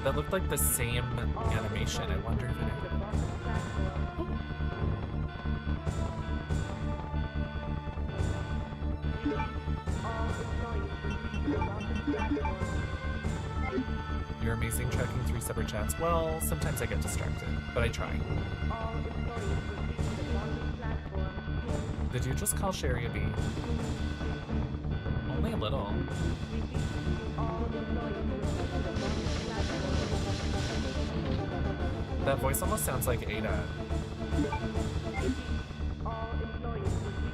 that looked like the same animation. I wonder if it is. You're amazing tracking 3 separate chats. Well, sometimes I get distracted, but I try. Did you just call Sherry a bee? Only a little. That voice almost sounds like Ada.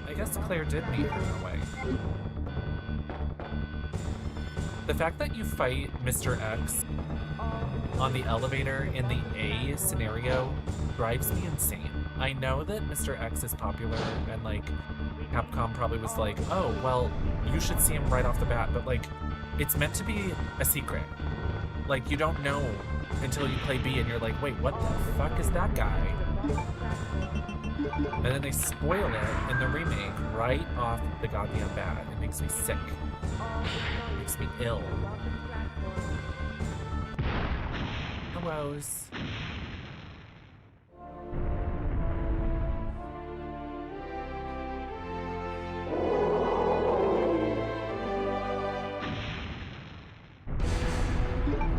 I guess Claire did meet her in a way. The fact that you fight Mr. X on the elevator in the A scenario drives me insane. I know that Mr. X is popular and like Capcom probably was like, oh, well, you should see him right off the bat, but like, it's meant to be a secret. Like, you don't know until you play B and you're like, wait, what the fuck is that guy? And then they spoil it in the remake right off the goddamn bat. It makes me sick. It makes me ill. Hellos.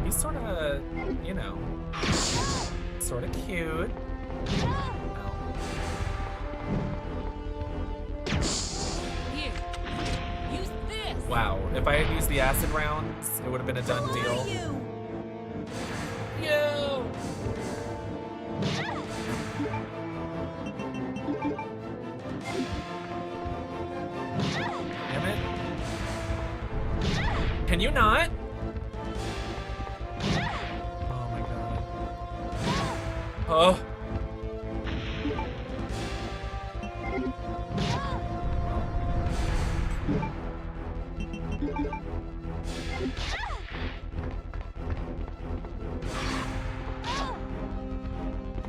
He's sort of, you know, sort of cute. Here, use this. Wow, if I had used the acid rounds, it would have been a done deal. Yo! Damn it. Can you not? Oh my god. Oh.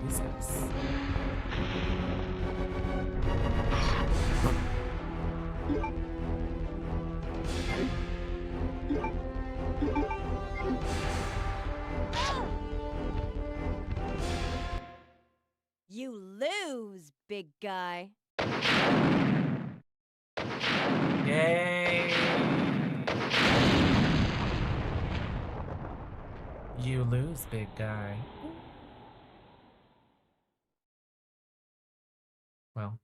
Jesus. You lose, big guy. Yay! You lose, big guy. Well.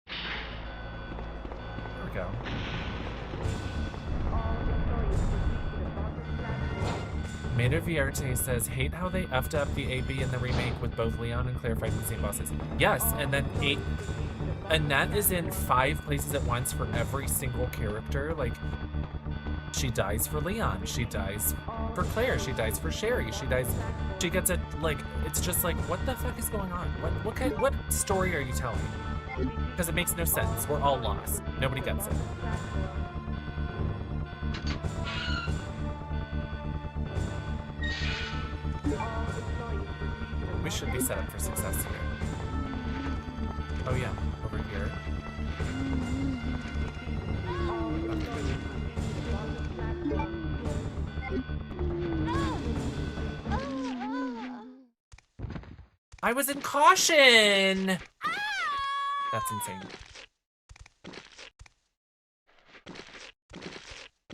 There we go. Mater Vierte says, hate how they effed up the AB in the remake with both Leon and Claire fighting the same bosses. Yes, and then Annette is in 5 places at once for every single character. Like, she dies for Leon, she dies for Claire, she dies for Sherry, she gets a, like, it's just like, what the fuck is going on? What story are you telling? Because it makes no sense. We're all lost. Nobody gets it. We should be set up for success here. Oh yeah, over here. I was in caution! That's insane.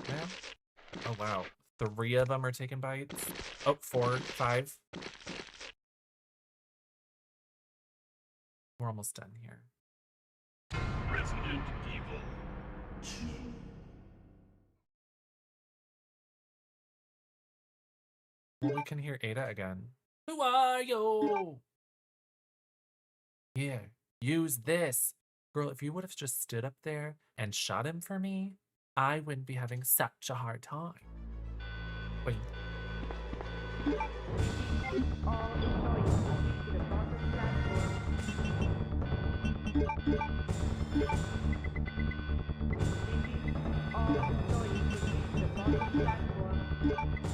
Yeah. Oh wow. 3 of them are taking bites. Oh, 4, 5. We're almost done here. Resident Evil 2. Well, we can hear Ada again. Who are you? Here, use this. Girl, if you would have just stood up there and shot him for me, I wouldn't be having such a hard time. Wait.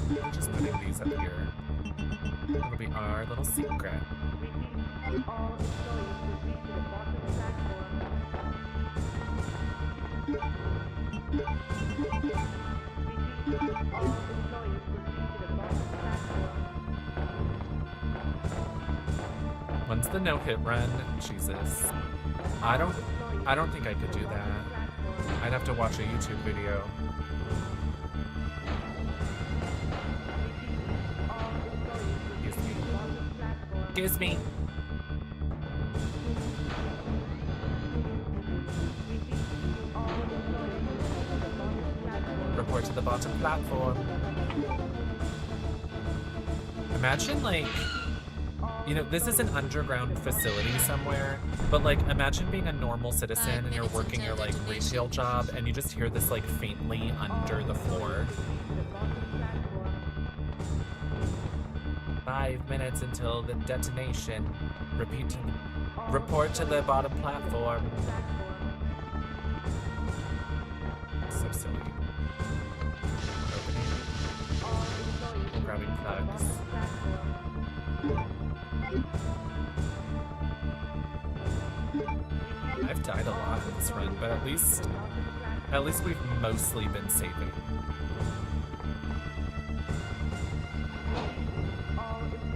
We're just putting these up here. It'll be our little secret. When's the no-hit run? Jesus. I don't think I could do that. I'd have to watch a YouTube video. Excuse me. Report to the bottom platform. Imagine, like, you know, this is an underground facility somewhere, but like, imagine being a normal citizen and you're working your like retail job and you just hear this like faintly under the floor. 5 minutes until the detonation. Repeat to the Report to the bottom platform. So silly. Opening. Grabbing plugs. I've died a lot in this run, but at least we've mostly been saving.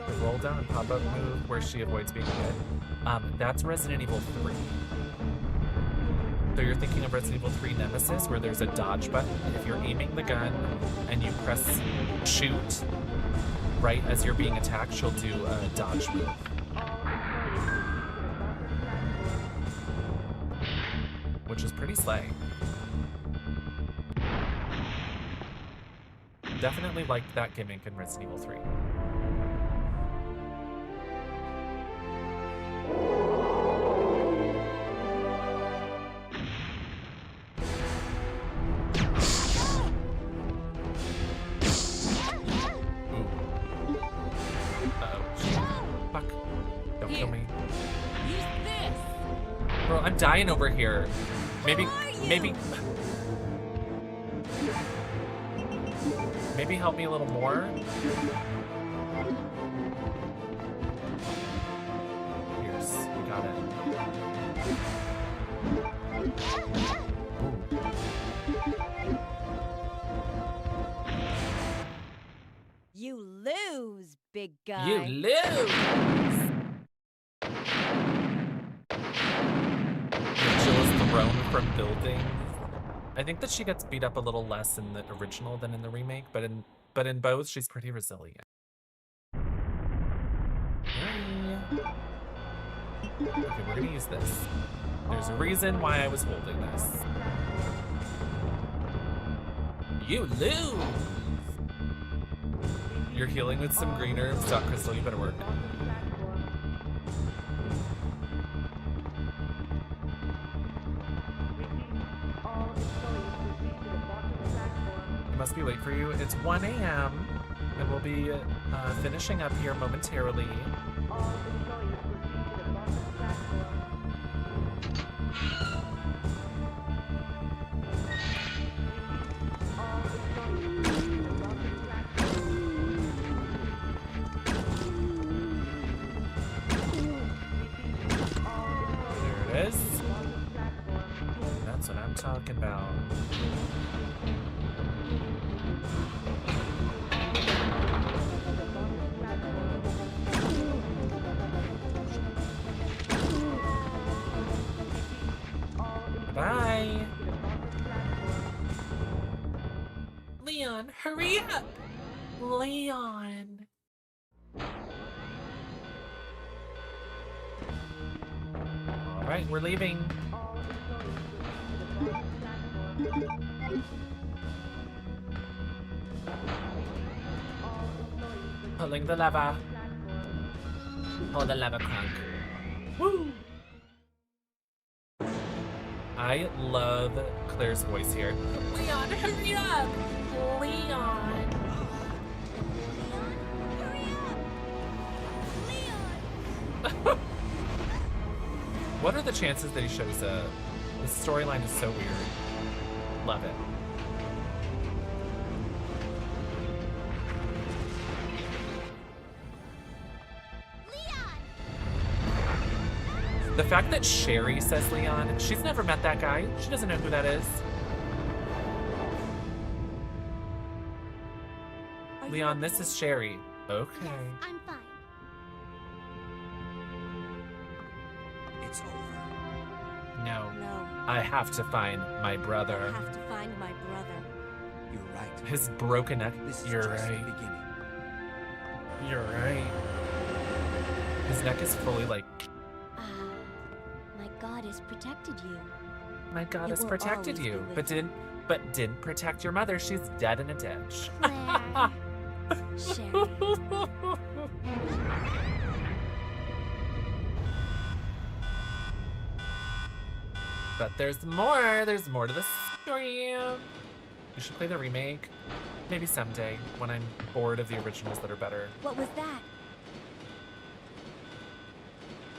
The roll down and pop up move where she avoids being hit. That's Resident Evil 3. So you're thinking of Resident Evil 3 Nemesis, where there's a dodge button. If you're aiming the gun and you press shoot right as you're being attacked, she'll do a dodge move. Which is pretty slay. Definitely liked that gimmick in Resident Evil 3. I'm dying over here. Maybe help me a little more. Here's, you got it. Ooh. You lose, big guy. You lose. Thrown from buildings. I think that she gets beat up a little less in the original than in the remake, but in both she's pretty resilient. Okay, we're gonna use this. There's a reason why I was holding this. You lose! You're healing with some green herbs. Doc Crystal, you better work. Must be late for you. It's 1 a.m. and we'll be finishing up here momentarily. There it is. That's what I'm talking about. Bye. Leon, hurry up! Leon. All right, we're leaving. Pulling the lever. Pull the lever, crank. Woo! I love Claire's voice here. Leon, hurry up! Leon! What are the chances that he shows up? This storyline is so weird. Love it. The fact that Sherry says Leon, she's never met that guy. She doesn't know who that is. Leon, this is Sherry. Okay. Yes, I'm fine. It's over. No. No. I have to find my brother. I have to find my brother. You're right. His broken neck. This is You're just the right. beginning. You're right. His neck is fully like. My goddess protected you. My goddess will protected always be you, with but didn't protect your mother. She's dead in a ditch. Claire. Sherry. But there's more. There's more to the story. We should play the remake. Maybe someday when I'm bored of the originals that are better. What was that?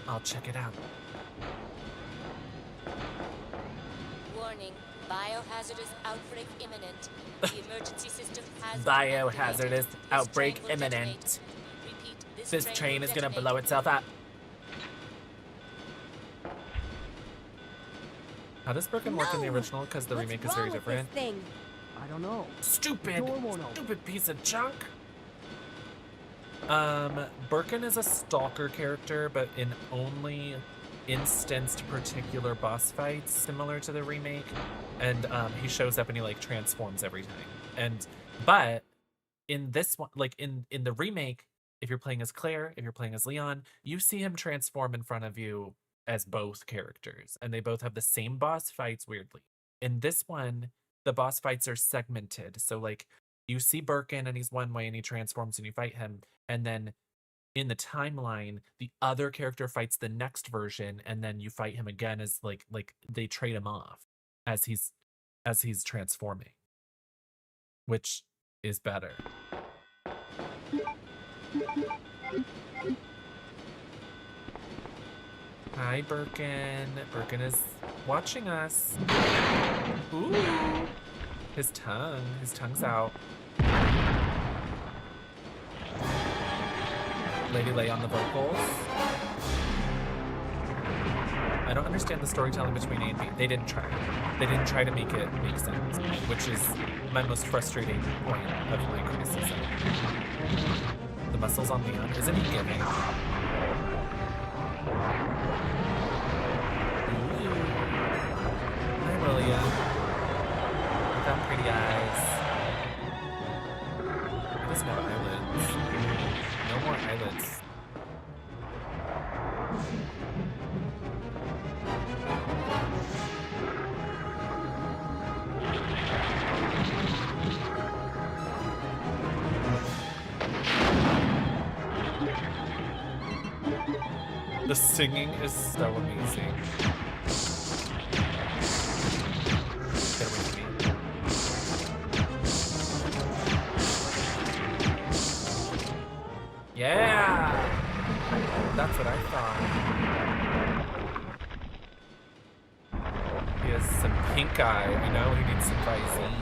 I'll check it out. Warning, biohazardous outbreak imminent. The emergency system has Biohazardous outbreak imminent. Repeat, This train is gonna blow itself up. How does Birkin work in the original? Because the remake is very different. I don't know. Stupid! Door won't open. Stupid piece of junk! Birkin is a stalker character, but in only instanced particular boss fights similar to the remake. And he shows up and he like transforms every time. But in this one, like in the remake, if you're playing as Claire, if you're playing as Leon, you see him transform in front of you as both characters, and they both have the same boss fights, weirdly. In this one, the boss fights are segmented. So like you see Birkin and he's one way and he transforms and you fight him, and then in the timeline the other character fights the next version, and then you fight him again as like they trade him off as he's transforming, which is better. Hi, Birkin. Birkin is watching us. Ooh. His tongue's out. Lady Lay on the vocals. I don't understand the storytelling between A and B. They didn't try. They didn't try to make it make sense, which is my most frustrating point of my criticism. The muscles on Leon. Isn't he giving? Hi, Lilia. Look at pretty eyes. He doesn't have eyelids. No more eyelids. The singing is so amazing. Get away from me. Yeah! That's what I thought. He has some pink eye. I know he needs some Visine.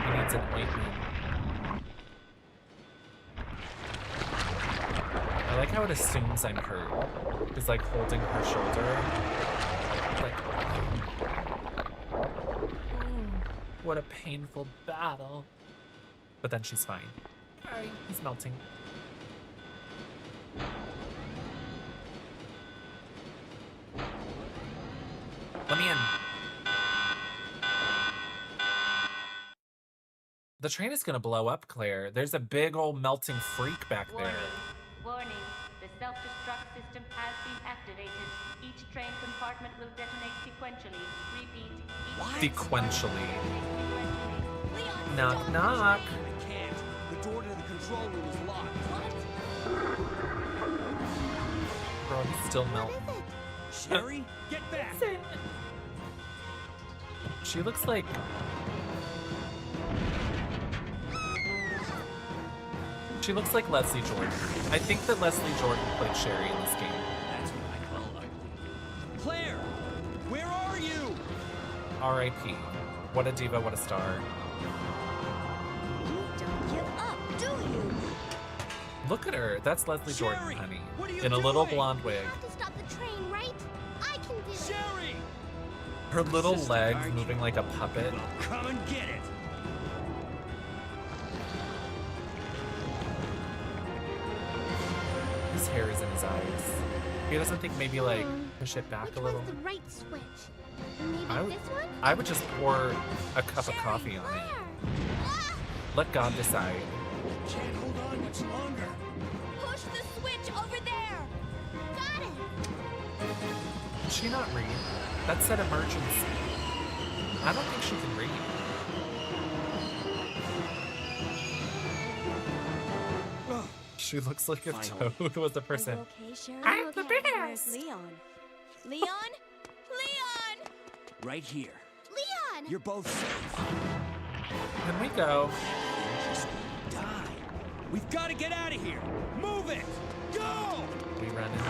He needs an ointment. I like how it assumes I'm hurt. It's like holding her shoulder. Like, what a painful battle. But then she's fine. Sorry, he's melting. Let me in. The train is gonna blow up, Claire. There's a big old melting freak back there. Warning, the self-destruct system has been activated. Each train compartment will detonate sequentially. Repeat, each Sequentially. Knock, knock. I can't. The door to the control room is locked. Bro, he's still melting. Sherry, get back. She looks like... She looks like Leslie Jordan. I think that Leslie Jordan played Sherry in this game. That's what I call ugly. Claire, where are you? R.I.P. What a diva, what a star. You don't give up, do you? Look at her. That's Leslie Jordan, Sherry, honey. what are you In a little doing? blonde wig. have to stop the train, right? I can do it. Sherry! Her little Sister, legs aren't moving you? like a puppet. Well, come and get it. His hair is in his eyes. He doesn't think maybe like push it back a little. Which one's the right switch? Maybe I would, this one? I would just pour a cup of coffee on it. Let God decide. Can't hold on much longer. Push the switch over there. Got it. Can she not read? That said emergency. I don't think she can read. She looks like if Toad was a person. Are you okay, Sherry? I'm the Where's best. Leon? Leon? Leon! Right here. Leon! You're both safe. Can we go? Just die. We've got to get out of here. Move it. Go! We run in.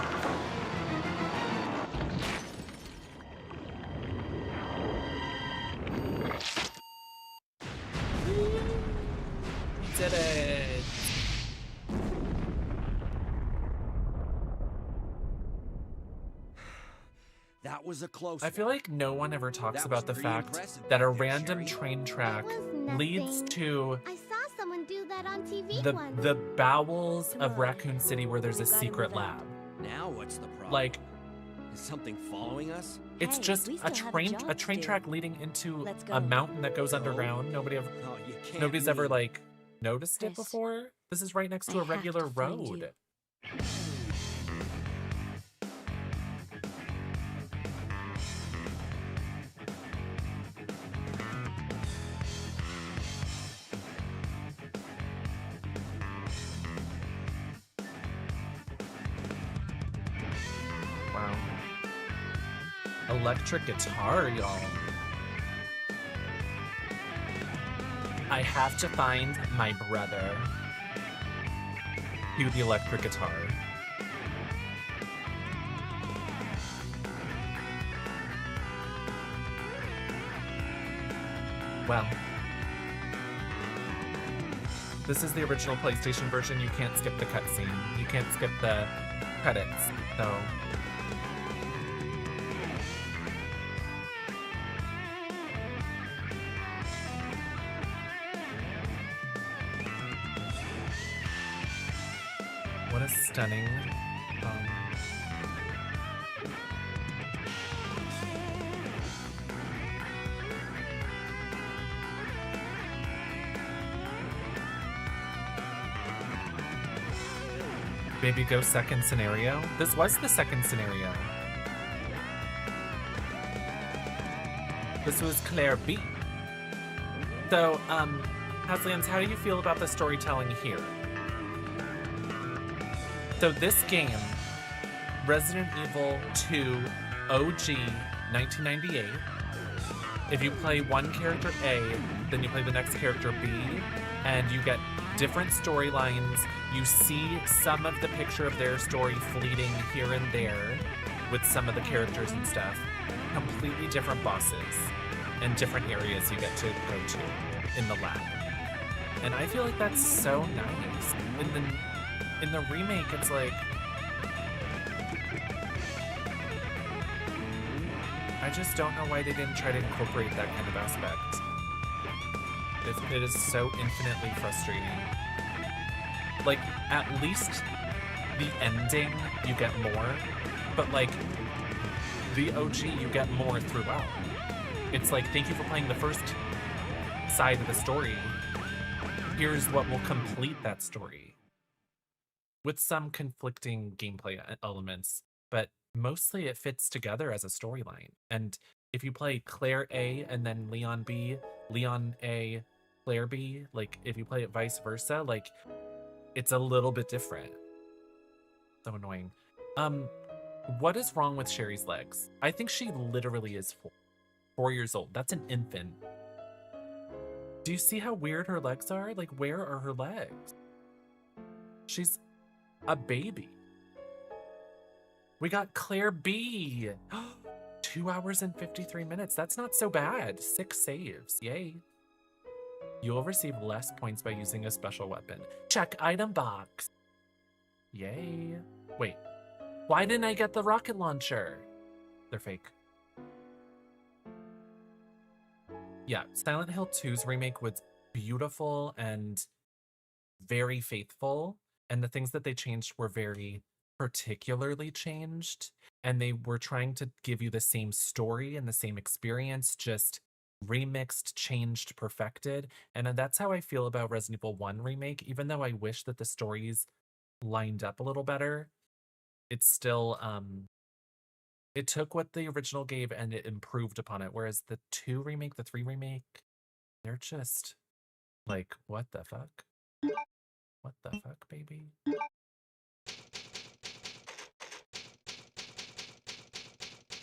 That was a close I feel one. like no one ever talks That about the was pretty fact impressive that a back there, random Sherry. train track was leads nothing. to I saw someone do that on TV the once. the bowels Come of on. Raccoon City where there's a We've gotta secret move out. lab. Now what's the problem? Like, is something following us? it's Hey, just we a still have train job to train do. track leading into Let's a go. mountain that goes Go? underground. Oh, you can't Nobody's ever leave. like noticed it Chris, before. This is right next I to a have to regular find you. road. Wow. Electric guitar, y'all. I have to find my brother. Cue the electric guitar. Well. This is the original PlayStation version. You can't skip the cutscene. You can't skip the credits, so. What a stunning. Baby Go second scenario. This was the second scenario. This was Claire B. So, Haslians, how do you feel about the storytelling here? So this game, Resident Evil 2 OG 1998, if you play one character A, then you play the next character B, and you get different storylines. You see some of the picture of their story fleeting here and there with some of the characters and stuff. Completely different bosses and different areas you get to go to in the lab. And I feel like that's so nice. In the remake, it's like, I just don't know why they didn't try to incorporate that kind of aspect. It is so infinitely frustrating. Like, at least the ending, you get more, but like, the OG, you get more throughout. It's like, thank you for playing the first side of the story. Here's what will complete that story. With some conflicting gameplay elements, but mostly it fits together as a storyline. And if you play Claire A and then Leon B, Leon A, Claire B, like if you play it vice versa, like it's a little bit different. So annoying. What is wrong with Sherry's legs? I think she literally is 4 years old. That's an infant. Do you see how weird her legs are? Like, where are her legs? She's a baby. We got Claire B. 2 hours and 53 minutes. That's not so bad. 6 saves. Yay. You will receive less points by using a special weapon. Check item box. Yay. Wait. Why didn't I get the rocket launcher? They're fake. Yeah, Silent Hill 2's remake was beautiful and very faithful. And the things that they changed were very particularly changed. And they were trying to give you the same story and the same experience, just remixed, changed, perfected. And that's how I feel about Resident Evil 1 remake. Even though I wish that the stories lined up a little better, it's still, it took what the original gave and it improved upon it. Whereas the 2 remake, the 3 remake, they're just like, what the fuck? What the fuck, baby?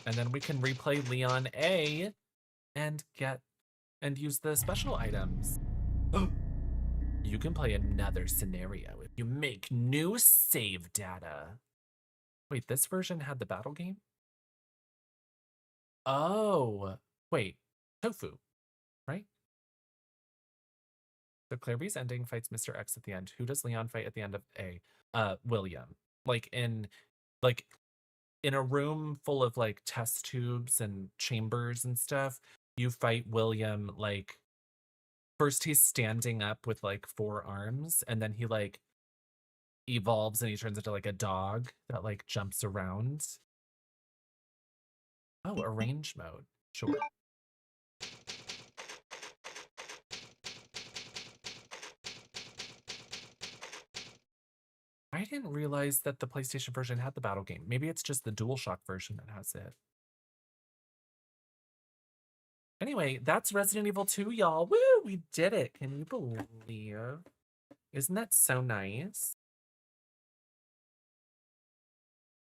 And then we can replay Leon A and use the special items. You can play another scenario if you make new save data. Wait, this version had the battle game? Oh, wait, Tofu, right? So Claire B's ending fights Mr. X at the end. Who does Leon fight at the end of A? William. Like in in a room full of like test tubes and chambers and stuff. You fight William, like first he's standing up with like 4 arms, and then he like evolves and he turns into like a dog that like jumps around. Oh, arrange mode. Sure. I didn't realize that the PlayStation version had the battle game. Maybe it's just the DualShock version that has it. Anyway, that's Resident Evil 2, y'all. Woo! We did it. Can you believe? Isn't that so nice?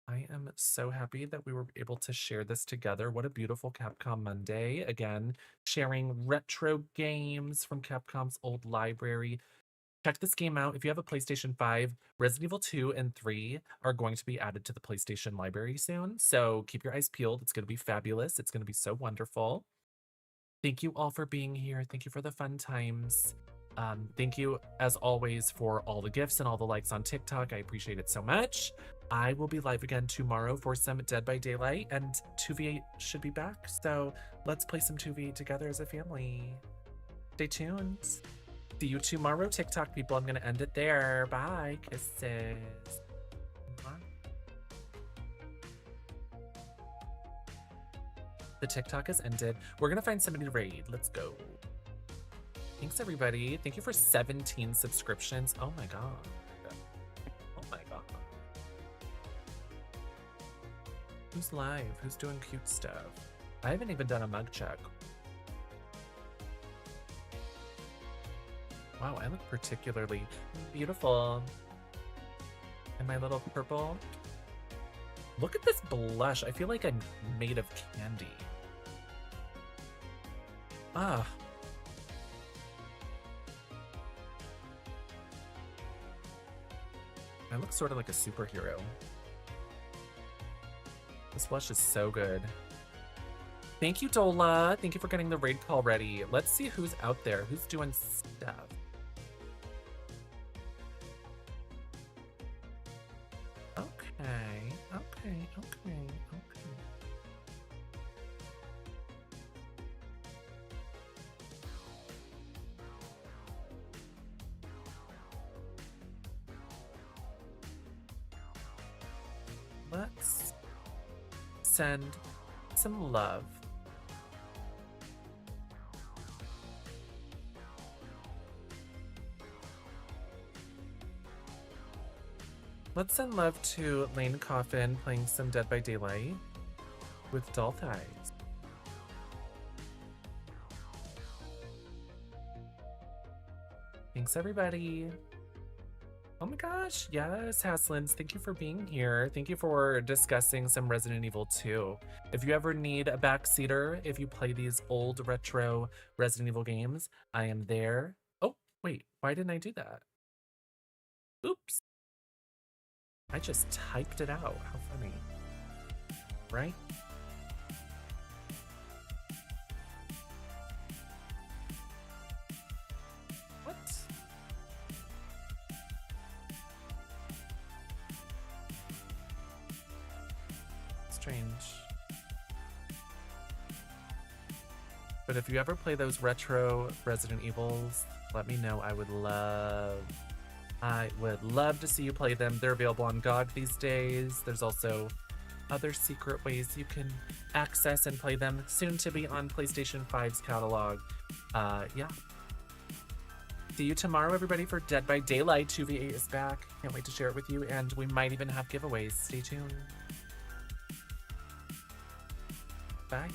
I am so happy that we were able to share this together. What a beautiful Capcom Monday. Again, sharing retro games from Capcom's old library. Check this game out. If you have a PlayStation 5, Resident Evil 2 and 3 are going to be added to the PlayStation library soon. So keep your eyes peeled. It's going to be fabulous. It's going to be so wonderful. Thank you all for being here. Thank you for the fun times. Thank you, as always, for all the gifts and all the likes on TikTok. I appreciate it so much. I will be live again tomorrow for some Dead by Daylight, and 2v8 should be back. So let's play some 2v8 together as a family. Stay tuned. See you tomorrow, TikTok people. I'm going to end it there. Bye. Kisses. The TikTok has ended. We're going to find somebody to raid. Let's go. Thanks, everybody. Thank you for 17 subscriptions. Oh, my God. Oh, my God. Who's live? Who's doing cute stuff? I haven't even done a mug check. Wow, I look particularly beautiful. And my little purple. Look at this blush. I feel like I'm made of candy. Ah. I look sort of like a superhero. This blush is so good. Thank you, Dola. Thank you for getting the raid call ready. Let's see who's out there. Who's doing stuff. Okay. Let's send some love. Let's send love to Lane Coffin playing some Dead by Daylight with doll thighs. Thanks, everybody. Oh my gosh, yes, Haslins, thank you for being here. Thank you for discussing some Resident Evil 2. If you ever need a backseater, if you play these old retro Resident Evil games, I am there. Oh, wait, why didn't I do that? Oops. I just typed it out. How funny. Right? What? Strange. But if you ever play those retro Resident Evils, let me know. I would love to see you play them. They're available on GOG these days. There's also other secret ways you can access and play them, soon to be on PlayStation 5's catalog. Yeah. See you tomorrow, everybody, for Dead by Daylight. 2v8 is back. Can't wait to share it with you, and we might even have giveaways. Stay tuned. Bye.